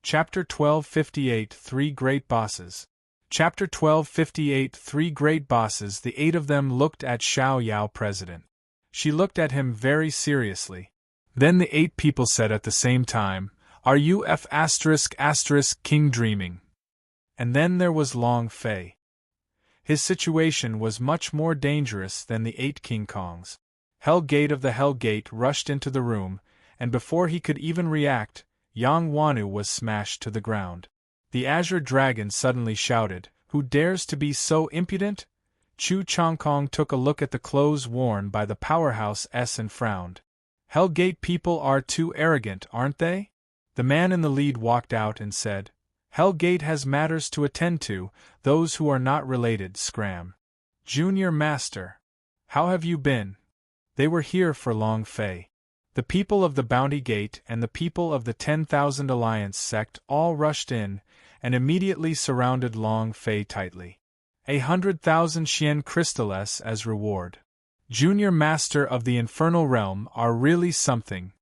Chapter 1258 3 Great Bosses. Chapter 1258 3 Great Bosses. The 8 of them looked at Xiao Yao President. She looked at him very seriously. Then the 8 people said at the same time, "Are you King dreaming?" And then there was Long Fei. His situation was much more dangerous than the 8 King Kongs. Hell Gate of the Hell Gate rushed into the room, and before he could even react, Yang Wanu was smashed to the ground. The Azure Dragon suddenly shouted, "Who dares to be so impudent?" Chu Chongkong took a look at the clothes worn by the powerhouse S and frowned. Hell Gate people are too arrogant, aren't they? The man in the lead walked out and said, "Hell Gate has matters to attend to, those who are not related, scram. Junior Master. How have you been?" They were here for Long Fei. The people of the Bounty Gate and the people of the 10,000 Alliance sect all rushed in, and immediately surrounded Long Fei tightly. 100,000 Xian crystals as reward. Junior Master of the Infernal Realm are really something.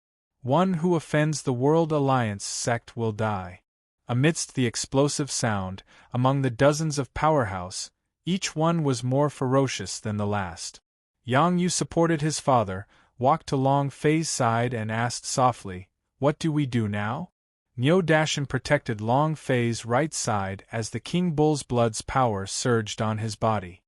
One who offends the World Alliance sect will die. Amidst the explosive sound, among the dozens of powerhouse, each one was more ferocious than the last. Yang Yu supported his father, walked to Long Fei's side and asked softly, "What do we do now?" Niu Dashan protected Long Fei's right side as the King Bull's blood's power surged on his body.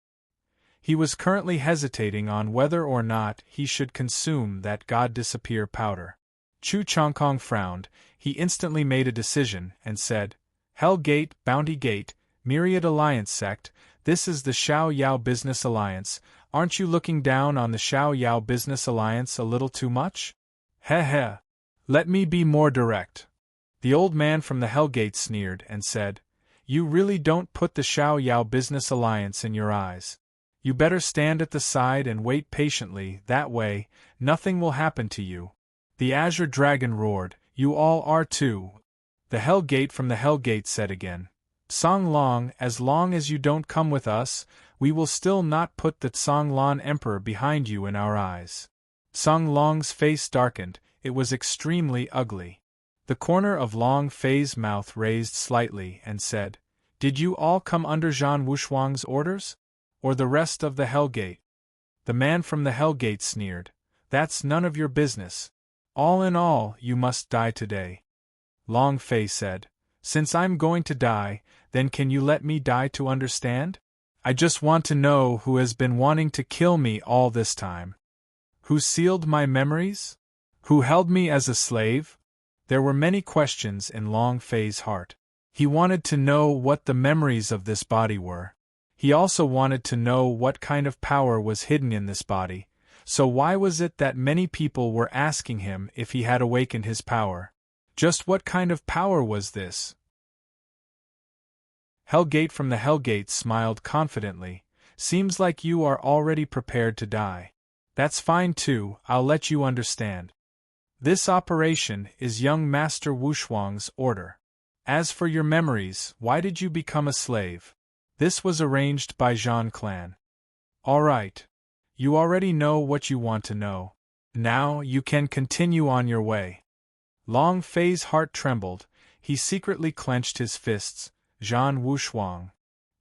He was currently hesitating on whether or not he should consume that God Disappear powder. Chu Chongkong frowned. He instantly made a decision and said, "Hell Gate, Bounty Gate, Myriad Alliance sect, this is the Xiao Yao Business Alliance. Aren't you looking down on the Xiao Yao Business Alliance a little too much?" "Heh heh. Let me be more direct." The old man from the Hell Gate sneered and said, "You really don't put the Xiao Yao Business Alliance in your eyes. You better stand at the side and wait patiently, that way, nothing will happen to you." The Azure Dragon roared, "You all are too." The Hell Gate from the Hell Gate said again, "Song Long as you don't come with us, we will still not put the Song Lan Emperor behind you in our eyes." Song Long's face darkened, it was extremely ugly. The corner of Long Fei's mouth raised slightly and said, "Did you all come under Zhan Wushuang's orders? Or the rest of the Hell Gate?" The man from the Hell Gate sneered, "That's none of your business. All in all, you must die today." Long Fei said, "Since I'm going to die, then can you let me die to understand? I just want to know who has been wanting to kill me all this time. Who sealed my memories? Who held me as a slave?" There were many questions in Long Fei's heart. He wanted to know what the memories of this body were. He also wanted to know what kind of power was hidden in this body. So why was it that many people were asking him if he had awakened his power? Just what kind of power was this? Hell Gate from the Hell Gate smiled confidently. "Seems like you are already prepared to die. That's fine too, I'll let you understand. This operation is young Master Wushuang's order. As for your memories, why did you become a slave? This was arranged by Zhan Clan. All right. You already know what you want to know. Now you can continue on your way." Long Fei's heart trembled. He secretly clenched his fists. Zhan Wushuang.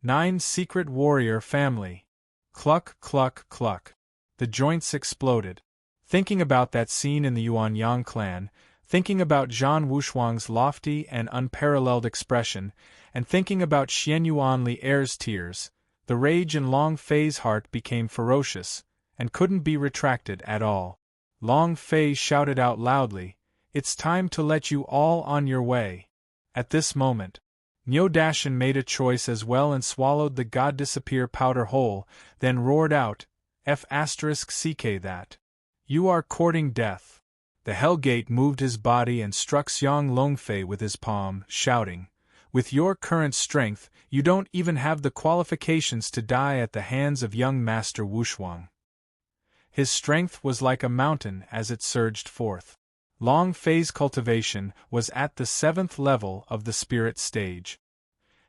9 secret warrior family. Cluck, cluck, cluck. The joints exploded. Thinking about that scene in the Yuanyang clan, thinking about Zhan Wushuang's lofty and unparalleled expression, and thinking about Xian Yuanli Er's tears, the rage in Long Fei's heart became ferocious, and couldn't be retracted at all. Long Fei shouted out loudly, "It's time to let you all on your way." At this moment, Niu Dashan made a choice as well and swallowed the God Disappear powder whole, then roared out, "F***ck that. You are courting death." The Hell Gate moved his body and struck Xiang Longfei with his palm, shouting, "With your current strength, you don't even have the qualifications to die at the hands of young Master Wushuang." His strength was like a mountain as it surged forth. Long Fei's cultivation was at the 7th level of the spirit stage.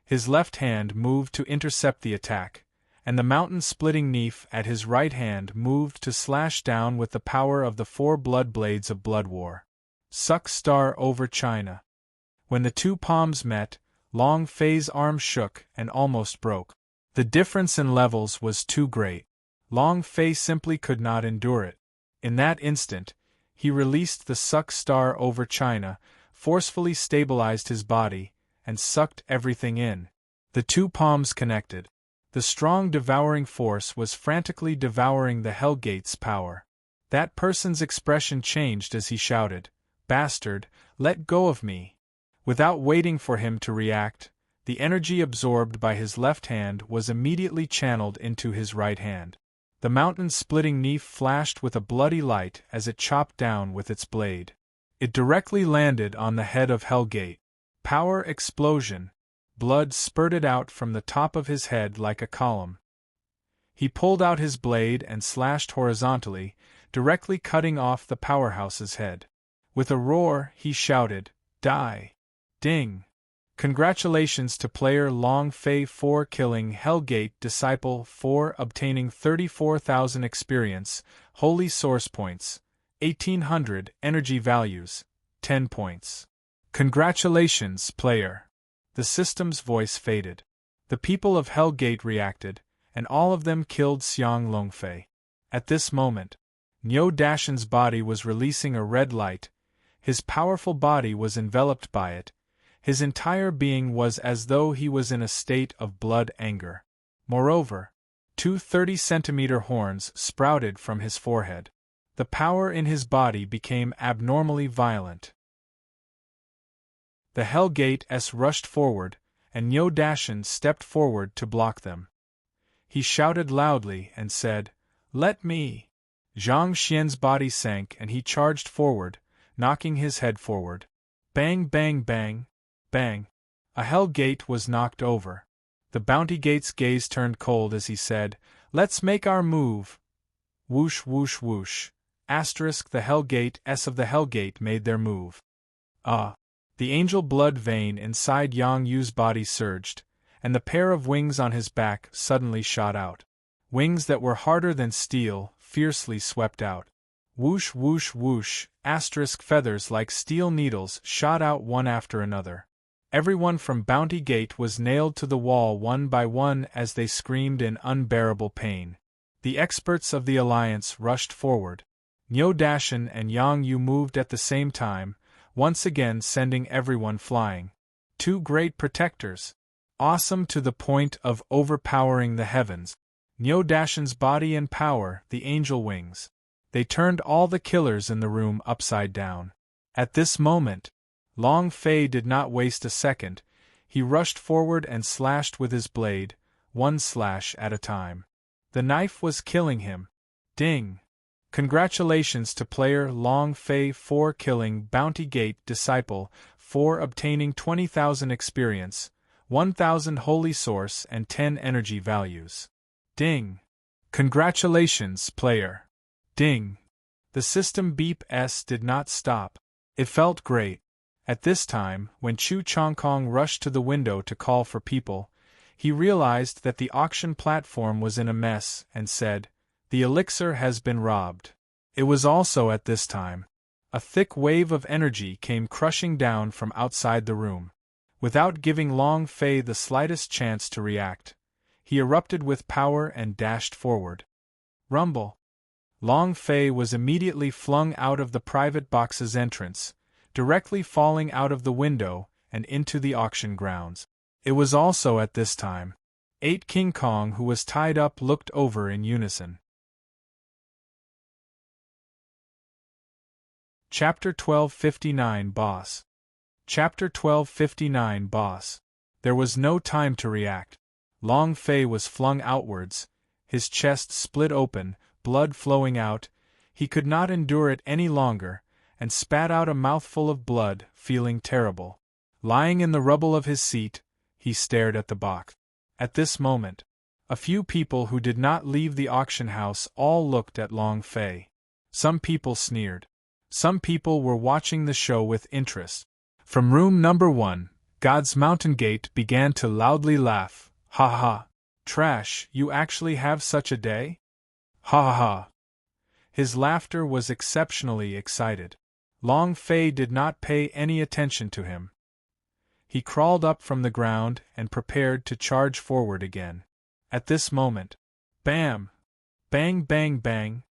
His left hand moved to intercept the attack, and the mountain-splitting knife at his right hand moved to slash down with the power of the 4 blood blades of blood war. Suck star over China. When the 2 palms met, Long Fei's arm shook and almost broke. The difference in levels was too great. Long Fei simply could not endure it. In that instant, He released the suck star over China, forcefully stabilized his body, and sucked everything in. The two palms connected. The strong devouring force was frantically devouring the Hellgate's power. That person's expression changed as he shouted, "Bastard, let go of me!" Without waiting for him to react, the energy absorbed by his left hand was immediately channeled into his right hand. The mountain-splitting knife flashed with a bloody light as it chopped down with its blade. It directly landed on the head of Hellgate. Power explosion. Blood spurted out from the top of his head like a column. He pulled out his blade and slashed horizontally, directly cutting off the powerhouse's head. With a roar, he shouted, "Die!" Ding! Congratulations to player Long Fei for killing Hellgate Disciple 4, obtaining 34,000 experience, Holy Source points, 1800 energy values, 10 points. Congratulations, player! The system's voice faded. The people of Hellgate reacted, and all of them killed Xiang Longfei. At this moment, Niu Dashan's body was releasing a red light. His powerful body was enveloped by it. His entire being was as though he was in a state of blood anger. Moreover, two 30-centimeter horns sprouted from his forehead. The power in his body became abnormally violent. The Hellgates rushed forward, and Niu Dashan stepped forward to block them. He shouted loudly and said, "Let me!" Zhang Xian's body sank and he charged forward, knocking his head forward. Bang, bang, bang, bang. A Hellgate was knocked over. The Bounty Gate's gaze turned cold as he said, "Let's make our move." Whoosh, whoosh, whoosh. Asterisk the Hellgates of the Hellgate made their move. The angel blood vein inside Yang Yu's body surged, and the pair of wings on his back suddenly shot out. Wings that were harder than steel, fiercely swept out. Whoosh, whoosh, whoosh, asterisk feathers like steel needles shot out one after another. Everyone from Bounty Gate was nailed to the wall one by one as they screamed in unbearable pain. The experts of the Alliance rushed forward. Niu Dashan and Yang Yu moved at the same time, once again sending everyone flying. Two great protectors. Awesome to the point of overpowering the heavens. Niu Dashan's body and power, the angel wings. They turned all the killers in the room upside down. At this moment, Long Fei did not waste a second. He rushed forward and slashed with his blade, one slash at a time. The knife was killing him. Ding! Congratulations to player Long Fei for killing Bounty Gate Disciple, for obtaining 20,000 experience, 1,000 Holy Source and 10 energy values. Ding! Congratulations, player! Ding! The system beep-s did not stop. It felt great. At this time, when Chu Chongkong rushed to the window to call for people, he realized that the auction platform was in a mess and said, "The elixir has been robbed." It was also at this time. A thick wave of energy came crushing down from outside the room. Without giving Long Fei the slightest chance to react, he erupted with power and dashed forward. Rumble! Long Fei was immediately flung out of the private box's entrance, directly falling out of the window and into the auction grounds. It was also at this time. 8 King Kong, who was tied up, looked over in unison. Chapter 1259 Boss. Chapter 1259 Boss. There was no time to react. Long Fei was flung outwards, his chest split open, blood flowing out. He could not endure it any longer, and spat out a mouthful of blood, feeling terrible. Lying in the rubble of his seat, he stared at the box. At this moment, a few people who did not leave the auction house all looked at Long Fei. Some people sneered. Some people were watching the show with interest. From room number 1, God's Mountain Gate began to loudly laugh. "Ha ha! Trash, you actually have such a day? Ha ha ha!" His laughter was exceptionally excited. Long Fei did not pay any attention to him. He crawled up from the ground and prepared to charge forward again. At this moment, bam! Bang, bang, bang!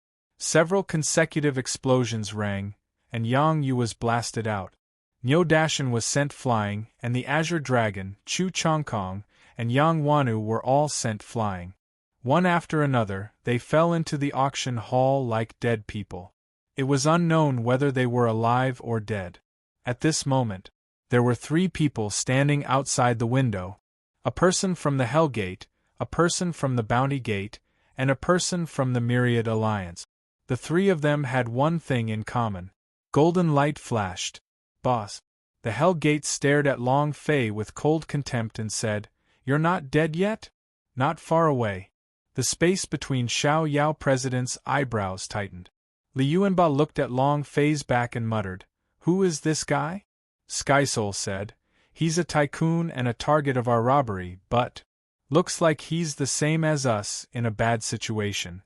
Several consecutive explosions rang, and Yang Yu was blasted out. Niu Dashan was sent flying, and the Azure Dragon, Chu Chongkong, and Yang Wanu were all sent flying. One after another, they fell into the auction hall like dead people. It was unknown whether they were alive or dead. At this moment, there were 3 people standing outside the window: a person from the Hell Gate, a person from the Bounty Gate, and a person from the Myriad Alliance. The 3 of them had one thing in common. Golden light flashed. "Boss." The Hell Gate stared at Long Fei with cold contempt and said, "You're not dead yet?" "Not far away." The space between Xiao Yao President's eyebrows tightened. Li Yuanba looked at Long Fei's back and muttered, "Who is this guy?" Skysoul said, "He's a tycoon and a target of our robbery, but looks like he's the same as us, in a bad situation."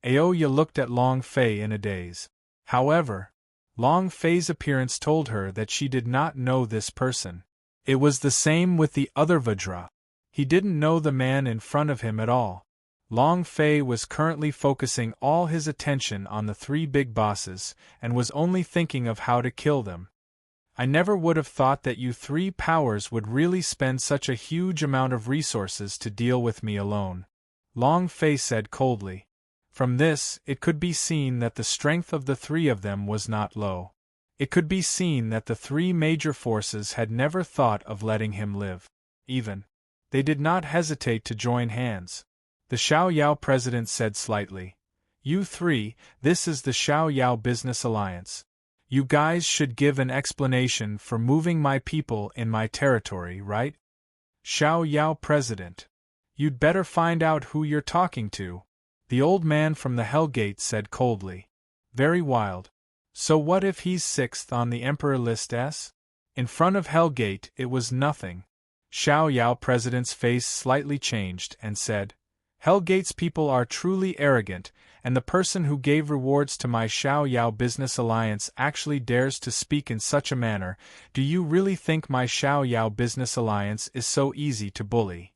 Aoya looked at Long Fei in a daze. However, Long Fei's appearance told her that she did not know this person. It was the same with the other Vajra. He didn't know the man in front of him at all. Long Fei was currently focusing all his attention on the 3 big bosses, and was only thinking of how to kill them. "I never would have thought that you 3 powers would really spend such a huge amount of resources to deal with me alone," Long Fei said coldly. From this, it could be seen that the strength of the 3 of them was not low. It could be seen that the 3 major forces had never thought of letting him live. Even, they did not hesitate to join hands. The Xiao Yao president said slightly, "You 3, this is the Xiao Yao Business Alliance. You guys should give an explanation for moving my people in my territory, right?" Xiao Yao president, "You'd better find out who you're talking to," the old man from the Hell Gate said coldly. "Very wild. So what if he's 6th on the Emperor list S?" In front of Hell Gate it was nothing. Xiao Yao president's face slightly changed and said, "Hell Gate's people are truly arrogant, and the person who gave rewards to my Xiao Yao Business Alliance actually dares to speak in such a manner. Do you really think my Xiao Yao Business Alliance is so easy to bully?"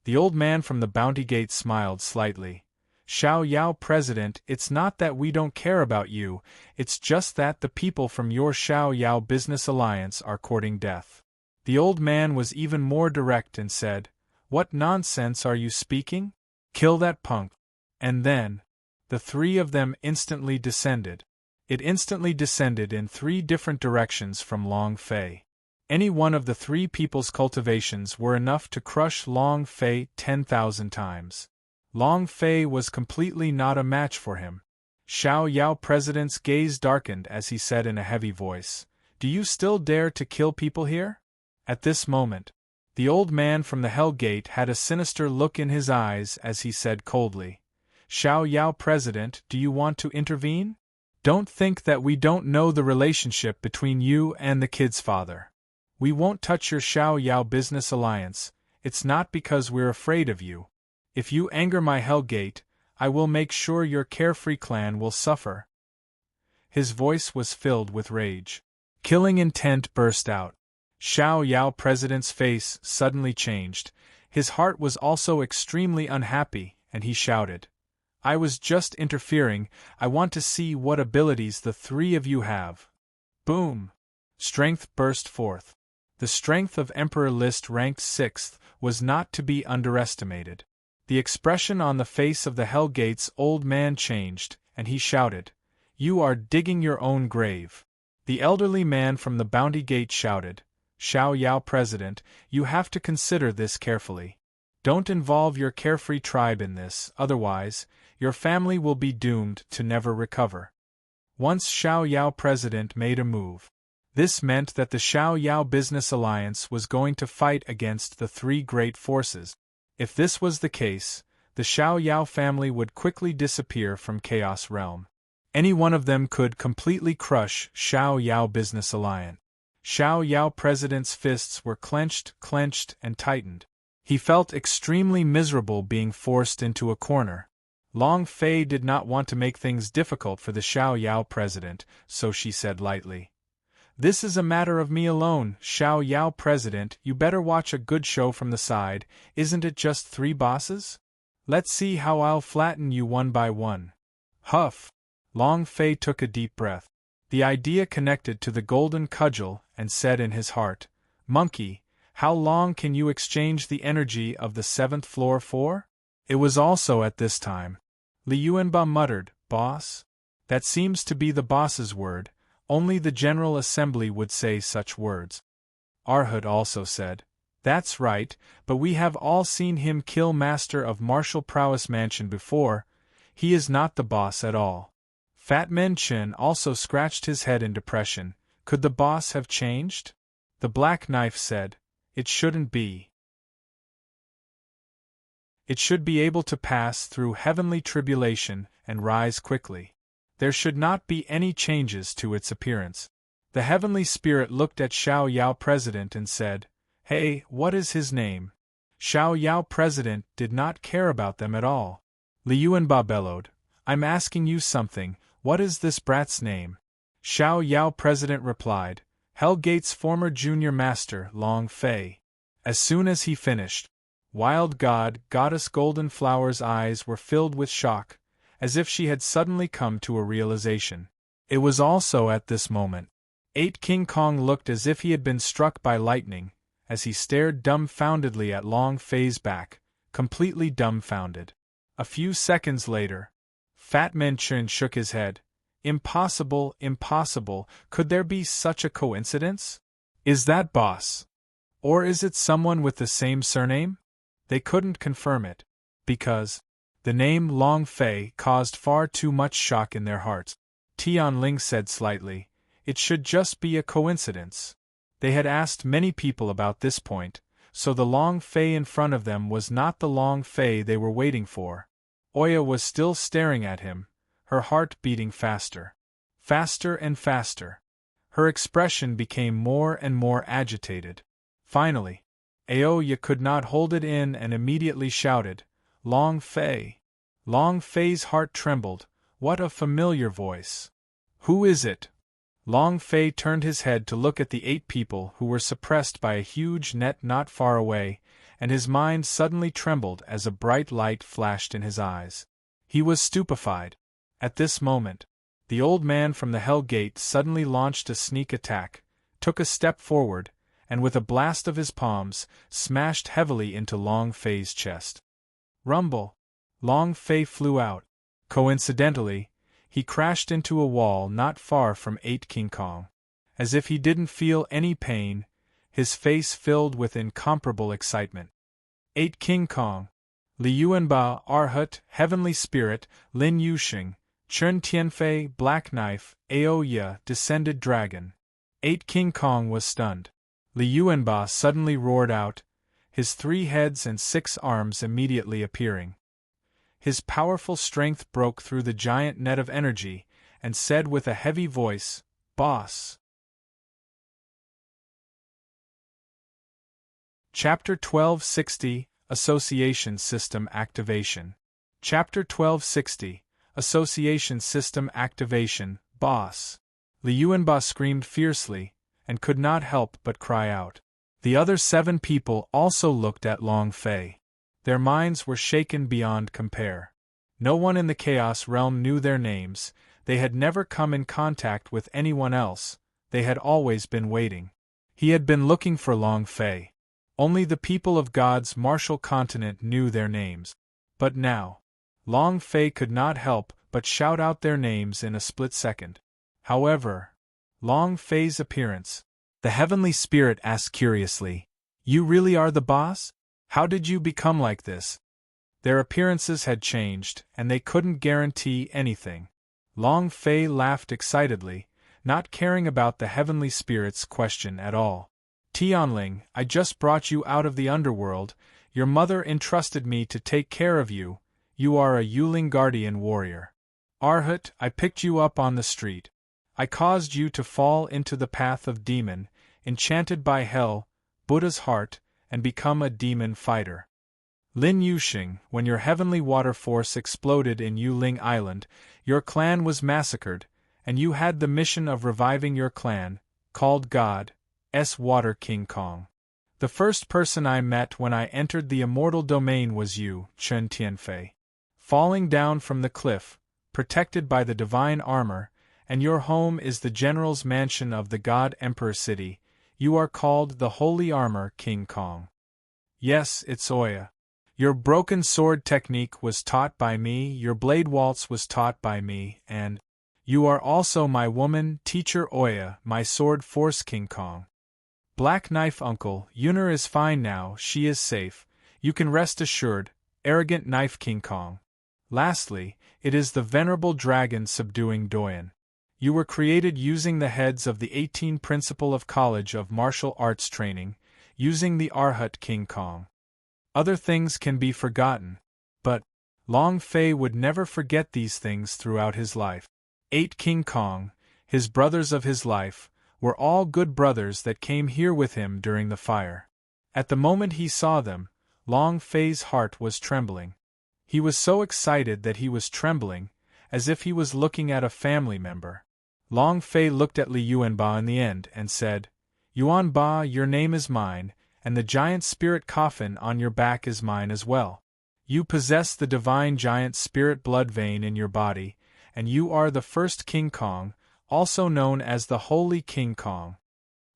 The old man from the Bounty Gate smiled slightly. "Xiao Yao president, it's not that we don't care about you, it's just that the people from your Xiao Yao Business Alliance are courting death." The old man was even more direct and said, "What nonsense are you speaking? Kill that punk." And then, the 3 of them instantly descended. It instantly descended in 3 different directions from Long Fei. Any one of the 3 people's cultivations were enough to crush Long Fei 10,000 times. Long Fei was completely not a match for him. Xiao Yao president's gaze darkened as he said in a heavy voice, "Do you still dare to kill people here?" At this moment, the old man from the Hell Gate had a sinister look in his eyes as he said coldly, "Xiao Yao president, do you want to intervene? Don't think that we don't know the relationship between you and the kid's father. We won't touch your Xiao Yao Business Alliance, it's not because we're afraid of you. If you anger my Hell Gate, I will make sure your carefree clan will suffer." His voice was filled with rage. Killing intent burst out. Xiao Yao president's face suddenly changed. His heart was also extremely unhappy, and he shouted, "I was just interfering, I want to see what abilities the 3 of you have." Boom! Strength burst forth. The strength of Emperor List ranked 6th was not to be underestimated. The expression on the face of the Hell Gate's old man changed, and he shouted, "You are digging your own grave." The elderly man from the Bounty Gate shouted, "Xiao Yao president, you have to consider this carefully. Don't involve your carefree tribe in this, otherwise, your family will be doomed to never recover." Once Xiao Yao president made a move. This meant that the Xiao Yao Business Alliance was going to fight against the 3 great forces. If this was the case, the Xiao Yao family would quickly disappear from Chaos Realm. Any one of them could completely crush Xiao Yao Business Alliance. Xiao Yao president's fists were clenched, and tightened. He felt extremely miserable being forced into a corner. Long Fei did not want to make things difficult for the Xiao Yao president, so she said lightly, "This is a matter of me alone, Xiao Yao president, you better watch a good show from the side, isn't it just 3 bosses?" Let's see how I'll flatten you one by one. Huff! Long Fei took a deep breath. The idea connected to the golden cudgel and said in his heart, Monkey, how long can you exchange the energy of the 7th floor for? It was also at this time. Li Yuanba muttered, Boss? That seems to be the boss's word, only the General Assembly would say such words. Arhut also said, That's right, but we have all seen him kill Master of Martial Prowess Mansion before. He is not the boss at all. Fat Men Chen also scratched his head in depression. Could the boss have changed? The Black Knife said, It shouldn't be. It should be able to pass through heavenly tribulation and rise quickly. There should not be any changes to its appearance. The heavenly spirit looked at Xiao Yao President and said, Hey, what is his name? Xiao Yao President did not care about them at all. Li Yuanba bellowed, I'm asking you something, what is this brat's name? Xiao Yao President replied, Hellgate's former junior master, Long Fei. As soon as he finished, Wild God, Goddess Golden Flower's eyes were filled with shock, as if she had suddenly come to a realization. It was also at this moment. 8 King Kong looked as if he had been struck by lightning, as he stared dumbfoundedly at Long Fei's back, completely dumbfounded. A few seconds later, Fat Man Chen shook his head. Impossible, impossible, could there be such a coincidence? Is that boss? Or is it someone with the same surname? They couldn't confirm it, because the name Long Fei caused far too much shock in their hearts. Tianling said slightly, It should just be a coincidence. They had asked many people about this point, so the Long Fei in front of them was not the Long Fei they were waiting for. Oya was still staring at him, her heart beating faster. Faster and faster. Her expression became more and more agitated. Finally, Aoya could not hold it in and immediately shouted, Long Fei. Long Fei's heart trembled. What a familiar voice. Who is it? Long Fei turned his head to look at the 8 people who were suppressed by a huge net not far away, and his mind suddenly trembled as a bright light flashed in his eyes. He was stupefied. At this moment, the old man from the Hell Gate suddenly launched a sneak attack, took a step forward, and with a blast of his palms, smashed heavily into Long Fei's chest. Rumble! Long Fei flew out. Coincidentally, he crashed into a wall not far from 8 King Kong. As if he didn't feel any pain, his face filled with incomparable excitement. 8 King Kong, Li Yuanba, Arhut, Heavenly Spirit, Lin Yuxing, Chen Tianfei, Black Knife, Aoya, Descended Dragon. 8 King Kong was stunned. Li Yuanba suddenly roared out, his 3 heads and 6 arms immediately appearing. His powerful strength broke through the giant net of energy, and said with a heavy voice, Boss! Chapter 1260, Association System Activation. Chapter 1260, Association System Activation, Boss! Li Yuanba screamed fiercely, and could not help but cry out. The other 7 people also looked at Long Fei. Their minds were shaken beyond compare. No one in the Chaos Realm knew their names, they had never come in contact with anyone else, they had always been waiting. He had been looking for Long Fei. Only the people of God's martial continent knew their names. But now, Long Fei could not help but shout out their names in a split second. However, Long Fei's appearance. The Heavenly Spirit asked curiously, You really are the boss? How did you become like this? Their appearances had changed, and they couldn't guarantee anything. Long Fei laughed excitedly, not caring about the Heavenly Spirit's question at all. Tianling, I just brought you out of the underworld, your mother entrusted me to take care of you, you are a Yuling Guardian warrior. Arhut, I picked you up on the street. I caused you to fall into the path of demon, enchanted by hell, Buddha's heart, and become a demon fighter. Lin Yuxing, when your heavenly water force exploded in Yuling Island, your clan was massacred, and you had the mission of reviving your clan, called God's Water King Kong. The first person I met when I entered the immortal domain was you, Chen Tianfei. Falling down from the cliff, protected by the divine armor, and your home is the general's mansion of the God Emperor City, you are called the Holy Armor King Kong. Yes, it's Oya. Your broken sword technique was taught by me, your blade waltz was taught by me, and you are also my woman, teacher Oya, my sword force King Kong. Black Knife Uncle, Yuner is fine now, she is safe, you can rest assured, arrogant Knife King Kong. Lastly, it is the venerable dragon subduing Doyen. You were created using the heads of the 18 principle of College of Martial Arts training, using the Arhat King Kong. Other things can be forgotten, but Long Fei would never forget these things throughout his life. 8 King Kong, his brothers of his life, were all good brothers that came here with him during the fire. At the moment he saw them, Long Fei's heart was trembling. He was so excited that he was trembling, as if he was looking at a family member. Long Fei looked at Li Yuanba in the end and said, Yuanba, your name is mine, and the giant spirit coffin on your back is mine as well. You possess the divine giant spirit blood vein in your body, and you are the first King Kong, also known as the Holy King Kong.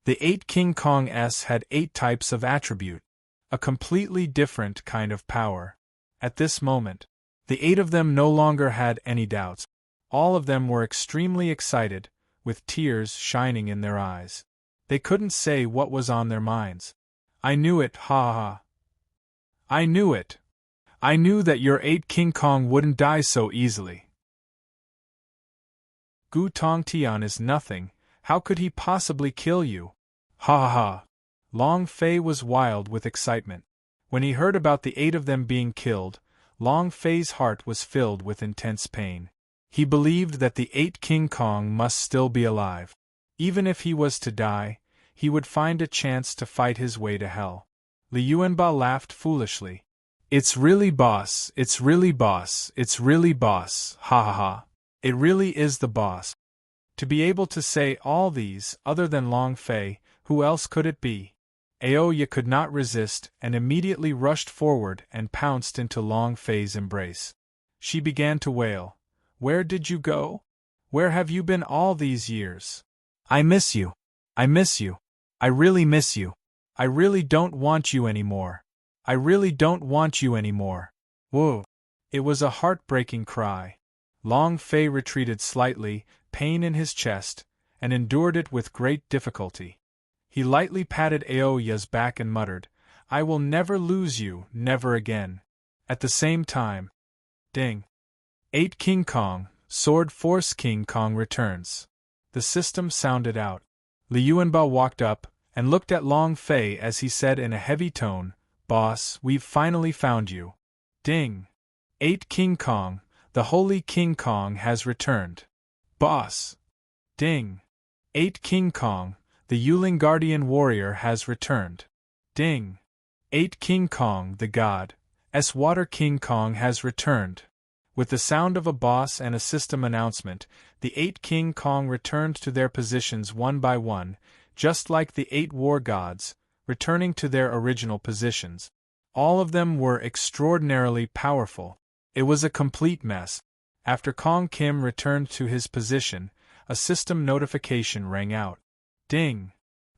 The 8 King Kongs had 8 types of attribute, a completely different kind of power. At this moment, the 8 of them no longer had any doubts. All of them were extremely excited, with tears shining in their eyes. They couldn't say what was on their minds. I knew it, ha ha ha. I knew it. I knew that your 8 King Kong wouldn't die so easily. Gu Tong Tian is nothing, how could he possibly kill you? Ha ha ha. Long Fei was wild with excitement. When he heard about the 8 of them being killed, Long Fei's heart was filled with intense pain. He believed that the 8 King Kong must still be alive. Even if he was to die, he would find a chance to fight his way to hell. Li Yuanba laughed foolishly. It's really boss, it's really boss, it's really boss, ha ha ha. It really is the boss. To be able to say all these, other than Long Fei, who else could it be? Aoya could not resist and immediately rushed forward and pounced into Long Fei's embrace. She began to wail. Where did you go? Where have you been all these years? I miss you. I miss you. I really miss you. I really don't want you anymore. I really don't want you anymore. Whoa. It was a heartbreaking cry. Long Fei retreated slightly, pain in his chest, and endured it with great difficulty. He lightly patted Aoya's back and muttered, I will never lose you, never again. At the same time, ding. 8 King Kong, Sword Force King Kong returns. The system sounded out. Li Yuanba walked up and looked at Long Fei as he said in a heavy tone, Boss, we've finally found you. Ding. 8 King Kong, the Holy King Kong has returned. Boss. Ding. 8 King Kong, the Yuling Guardian Warrior has returned. Ding. 8 King Kong, the God, Water King Kong has returned. With the sound of a boss and a system announcement, the 8 King Kong returned to their positions one by one, just like the 8 war gods, returning to their original positions. All of them were extraordinarily powerful. It was a complete mess. After Kong Kim returned to his position, a system notification rang out. Ding!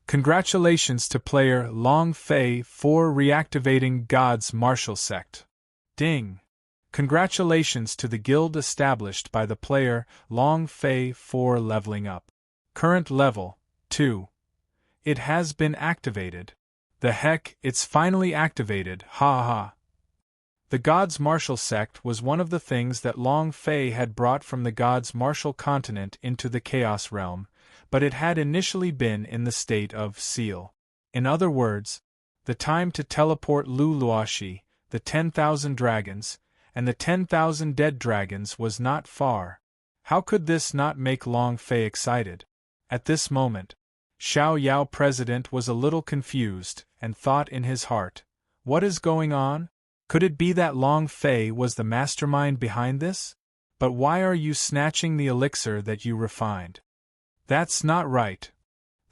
Congratulations to player Long Fei for reactivating God's martial sect. Ding! Congratulations to the guild established by the player Long Fei for leveling up. Current level 2. It has been activated. The heck, it's finally activated, ha ha ha. The God's martial sect was one of the things that Long Fei had brought from the God's martial continent into the Chaos realm, but it had initially been in the state of seal. In other words, the time to teleport Lu Luoshi, the 10,000 dragons, and the 10,000 dead dragons was not far. How could this not make Long Fei excited? At this moment, Xiao Yao President was a little confused, and thought in his heart, what is going on? Could it be that Long Fei was the mastermind behind this? But why are you snatching the elixir that you refined? That's not right.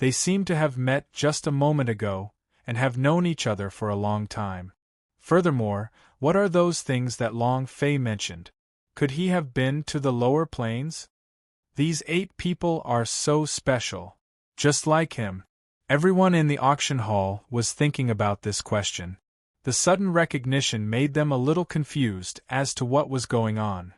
They seem to have met just a moment ago, and have known each other for a long time. Furthermore, what are those things that Long Fei mentioned? Could he have been to the lower planes? These 8 people are so special. Just like him. Everyone in the auction hall was thinking about this question. The sudden recognition made them a little confused as to what was going on.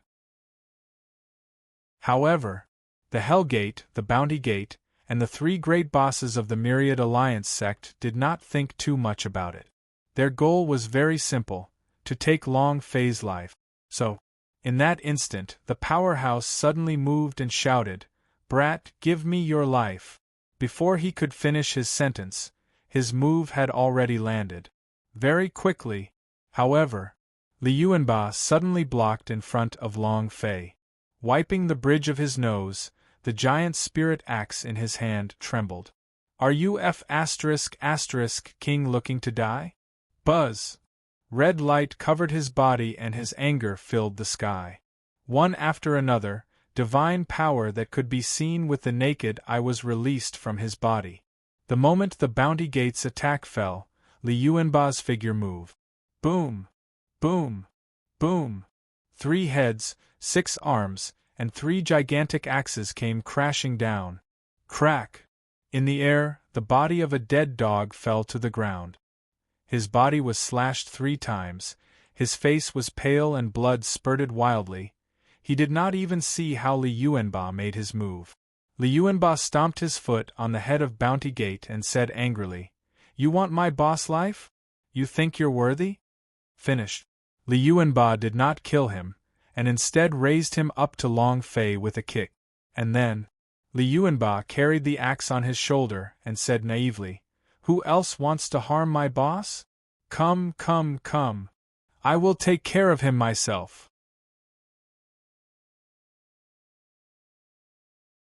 However, the Hell Gate, the Bounty Gate, and the 3 great bosses of the Myriad Alliance sect did not think too much about it. Their goal was very simple, to take Long Fei's life. So, in that instant, the powerhouse suddenly moved and shouted, "Brat, give me your life." Before he could finish his sentence, his move had already landed. Very quickly, however, Li Yuanba suddenly blocked in front of Long Fei. Wiping the bridge of his nose, the giant spirit axe in his hand trembled. "Are you King looking to die?" Buzz! Red light covered his body and his anger filled the sky. One after another, divine power that could be seen with the naked eye was released from his body. The moment the Bounty Gate's attack fell, Li Yuanba's figure moved. Boom! Boom! Boom! 3 heads, 6 arms, and 3 gigantic axes came crashing down. Crack! In the air, the body of a dead dog fell to the ground. His body was slashed 3 times, his face was pale and blood spurted wildly. He did not even see how Li Yuanba made his move. Li Yuanba stomped his foot on the head of Bounty Gate and said angrily, "You want my boss life? You think you're worthy?" Finished. Li Yuanba did not kill him, and instead raised him up to Long Fei with a kick. And then, Li Yuanba carried the axe on his shoulder and said naively, "Who else wants to harm my boss? Come, come, come. I will take care of him myself."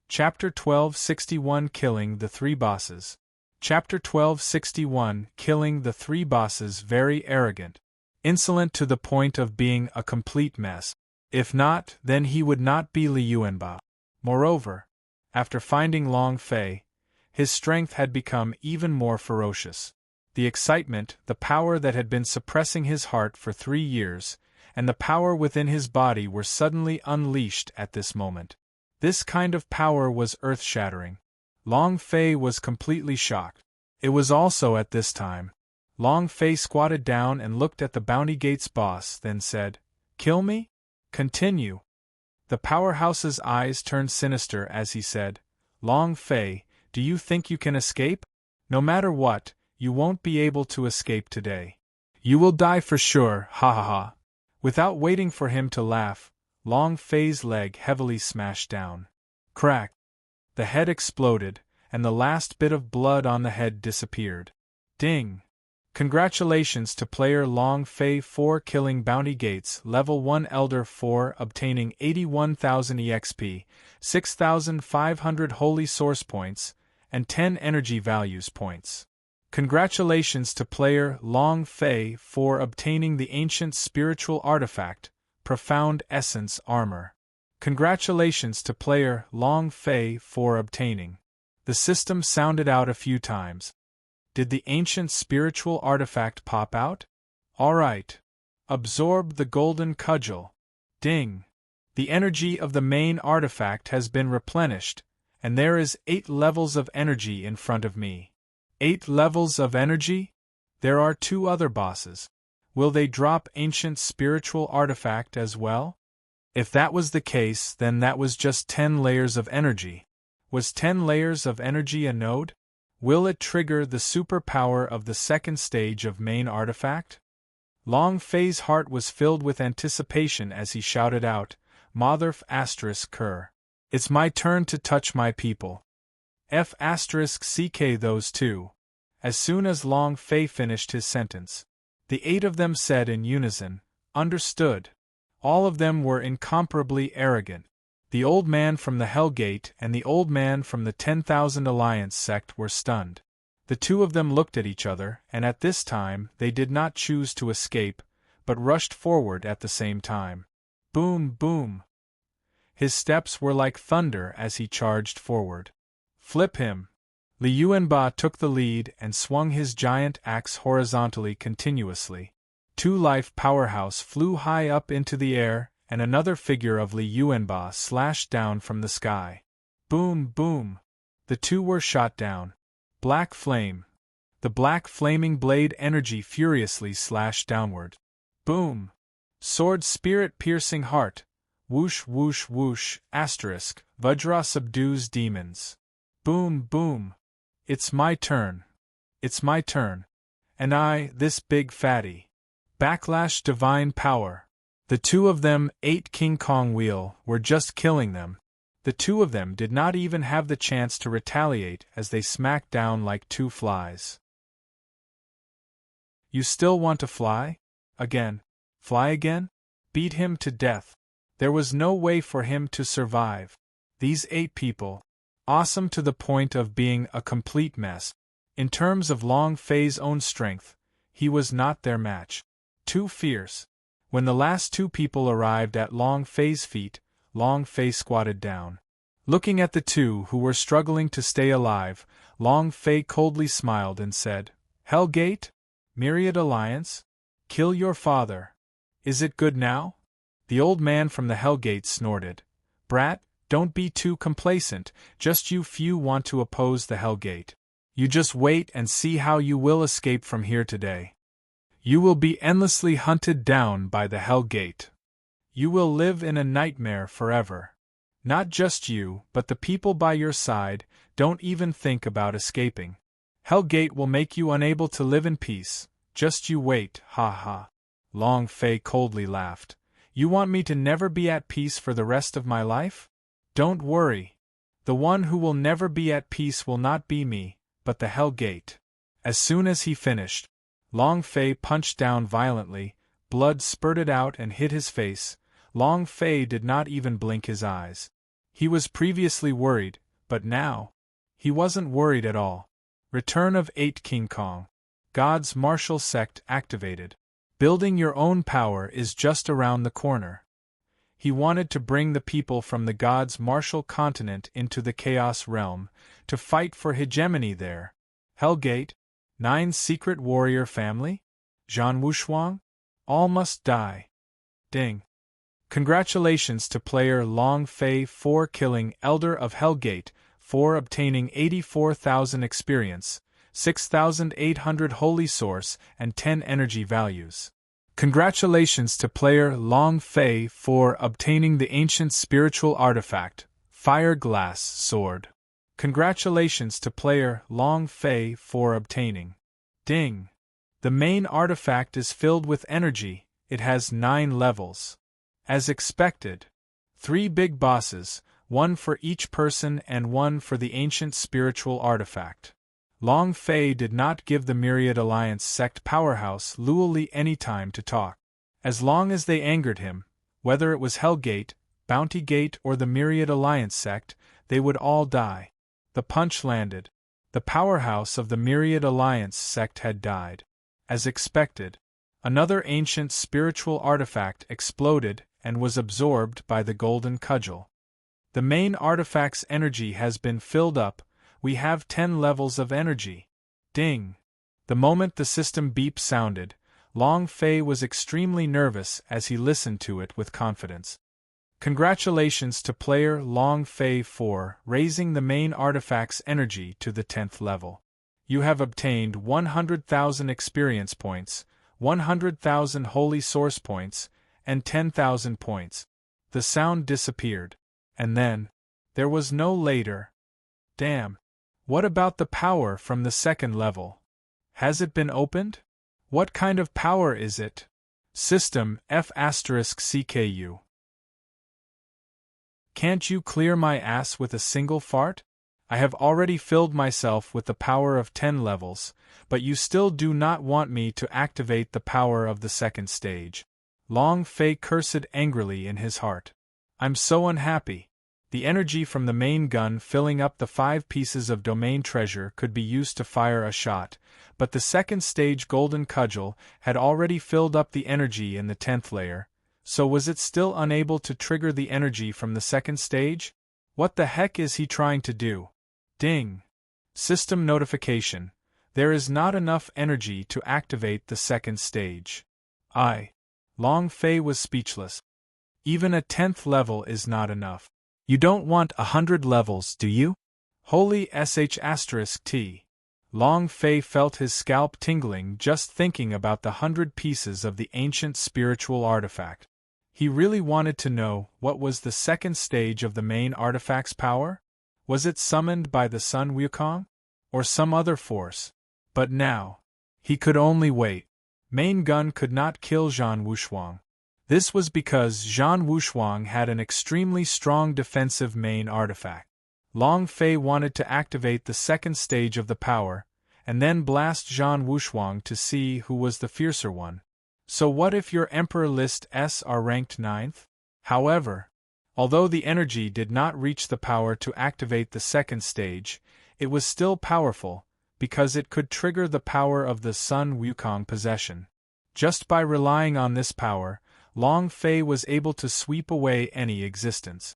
Chapter 1261 Killing the 3 Bosses. Chapter 1261 Killing the 3 Bosses. Very arrogant. Insolent to the point of being a complete mess. If not, then he would not be Li Yuanba. Moreover, after finding Long Fei, his strength had become even more ferocious. The excitement, the power that had been suppressing his heart for 3 years, and the power within his body were suddenly unleashed at this moment. This kind of power was earth-shattering. Long Fei was completely shocked. It was also at this time. Long Fei squatted down and looked at the Bounty Gate's boss, then said, "Kill me? Continue." The powerhouse's eyes turned sinister as he said, "Long Fei, do you think you can escape? No matter what, you won't be able to escape today. You will die for sure, ha ha ha." Without waiting for him to laugh, Long Fei's leg heavily smashed down. Crack! The head exploded, and the last bit of blood on the head disappeared. Ding! Congratulations to player Long Fei for killing Bounty Gates Level 1 Elder 4 obtaining 81,000 EXP, 6,500 Holy Source Points, and 10 Energy Values Points. Congratulations to player Long Fei for obtaining the Ancient Spiritual Artifact, Profound Essence Armor. Congratulations to player Long Fei for obtaining. The system sounded out a few times. Did the Ancient Spiritual Artifact pop out? Alright. Absorb the Golden Cudgel. Ding. The energy of the main artifact has been replenished, and there is 8 levels of energy in front of me. 8 levels of energy? There are 2 other bosses. Will they drop Ancient Spiritual Artifact as well? If that was the case, then that was just 10 layers of energy. Was 10 layers of energy a node? Will it trigger the superpower of the 2nd stage of main artifact? Long Fei's heart was filled with anticipation as he shouted out, "Motherf *Ker. It's my turn to touch my people. F***ck those 2. As soon as Long Fei finished his sentence, the 8 of them said in unison, "Understood." All of them were incomparably arrogant. The old man from the Hell Gate and the old man from the 10,000 Alliance sect were stunned. The 2 of them looked at each other, and at this time they did not choose to escape, but rushed forward at the same time. Boom, boom. His steps were like thunder as he charged forward. "Flip him!" Li Yuanba took the lead and swung his giant axe horizontally continuously. 2 life powerhouse flew high up into the air, and another figure of Li Yuanba slashed down from the sky. Boom, boom! The 2 were shot down. Black flame. The black flaming blade energy furiously slashed downward. Boom! Sword spirit piercing heart. Whoosh, whoosh, whoosh, asterisk, Vajra subdues demons. Boom, boom! It's my turn. It's my turn. And I, this big fatty. Backlash divine power. The 2 of them, 8 King Kong wheel, were just killing them. The 2 of them did not even have the chance to retaliate as they smacked down like 2 flies. You still want to fly? Again? Fly again? Beat him to death. There was no way for him to survive. These 8 people. Awesome to the point of being a complete mess. In terms of Long Fei's own strength, he was not their match. Too fierce. When the last 2 people arrived at Long Fei's feet, Long Fei squatted down. Looking at the 2 who were struggling to stay alive, Long Fei coldly smiled and said, Hell Gate? Myriad Alliance? Kill your father. Is it good now? The old man from the Hell Gate snorted. Brat, don't be too complacent, just you few want to oppose the Hell Gate. You just wait and see how you will escape from here today. You will be endlessly hunted down by the Hell Gate. You will live in a nightmare forever. Not just you, but the people by your side, don't even think about escaping. Hell Gate will make you unable to live in peace, just you wait, ha ha. Long Fei coldly laughed. You want me to never be at peace for the rest of my life? Don't worry. The one who will never be at peace will not be me, but the Hell Gate. As soon as he finished, Long Fei punched down violently, blood spurted out and hit his face. Long Fei did not even blink his eyes. He was previously worried, but now, he wasn't worried at all. Return of 8 King Kong. God's martial sect activated. Building your own power is just around the corner. He wanted to bring the people from the God's martial continent into the Chaos realm, to fight for hegemony there. Hell Gate? 9 secret warrior family? Zhan Wushuang? All must die. Ding. Congratulations to player Long Fei for killing Elder of Hell Gate, for obtaining 84,000 experience, 6,800 holy source, and 10 energy values. Congratulations to player Long Fei for obtaining the ancient spiritual artifact, Fire Glass Sword. Congratulations to player Long Fei for obtaining. Ding! The main artifact is filled with energy, it has 9 levels. As expected. 3 big bosses, 1 for each person and 1 for the ancient spiritual artifact. Long Fei did not give the Myriad Alliance sect powerhouse Luoli any time to talk. As long as they angered him, whether it was Hell Gate, Bounty Gate or the Myriad Alliance sect, they would all die. The punch landed. The powerhouse of the Myriad Alliance sect had died. As expected, another ancient spiritual artifact exploded and was absorbed by the golden cudgel. The main artifact's energy has been filled up. We have 10 levels of energy. Ding! The moment the system beep sounded, Long Fei was extremely nervous as he listened to it with confidence. Congratulations to player Long Fei for raising the main artifact's energy to the 10th level. You have obtained 100,000 experience points, 100,000 holy source points, and 10,000 points. The sound disappeared. And then, there was no later. Damn. What about the power from the 2nd level? Has it been opened? What kind of power is it? System F*CKU. Can't you clear my ass with a single fart? I have already filled myself with the power of 10 levels, but you still do not want me to activate the power of the 2nd stage. Long Fei cursed angrily in his heart. I'm so unhappy. The energy from the main gun filling up the 5 pieces of domain treasure could be used to fire a shot, but the 2nd stage golden cudgel had already filled up the energy in the 10th layer, so was it still unable to trigger the energy from the 2nd stage? What the heck is he trying to do? Ding! System notification. There is not enough energy to activate the second stage. Long Fei was speechless. Even a 10th level is not enough. You don't want 100 levels, do you? Holy **T. Long Fei felt his scalp tingling just thinking about the 100 pieces of the ancient spiritual artifact. He really wanted to know what was the second stage of the main artifact's power? Was it summoned by the Sun Wukong? Or some other force? But now, he could only wait. Main Gun could not kill Zhan Wushuang. This was because Zhan Wushuang had an extremely strong defensive main artifact. Long Fei wanted to activate the second stage of the power, and then blast Zhan Wushuang to see who was the fiercer one. So what if your Emperor lists are ranked 9th? However, although the energy did not reach the power to activate the second stage, it was still powerful, because it could trigger the power of the Sun Wukong possession. Just by relying on this power, Long Fei was able to sweep away any existence.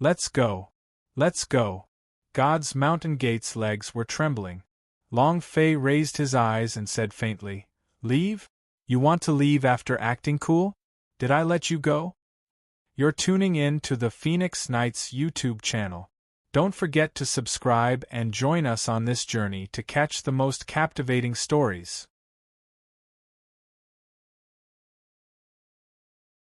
Let's go. Let's go. God's mountain gate's legs were trembling. Long Fei raised his eyes and said faintly, "Leave? You want to leave after acting cool? Did I let you go?" You're tuning in to the Phoenix Knights YouTube channel. Don't forget to subscribe and join us on this journey to catch the most captivating stories.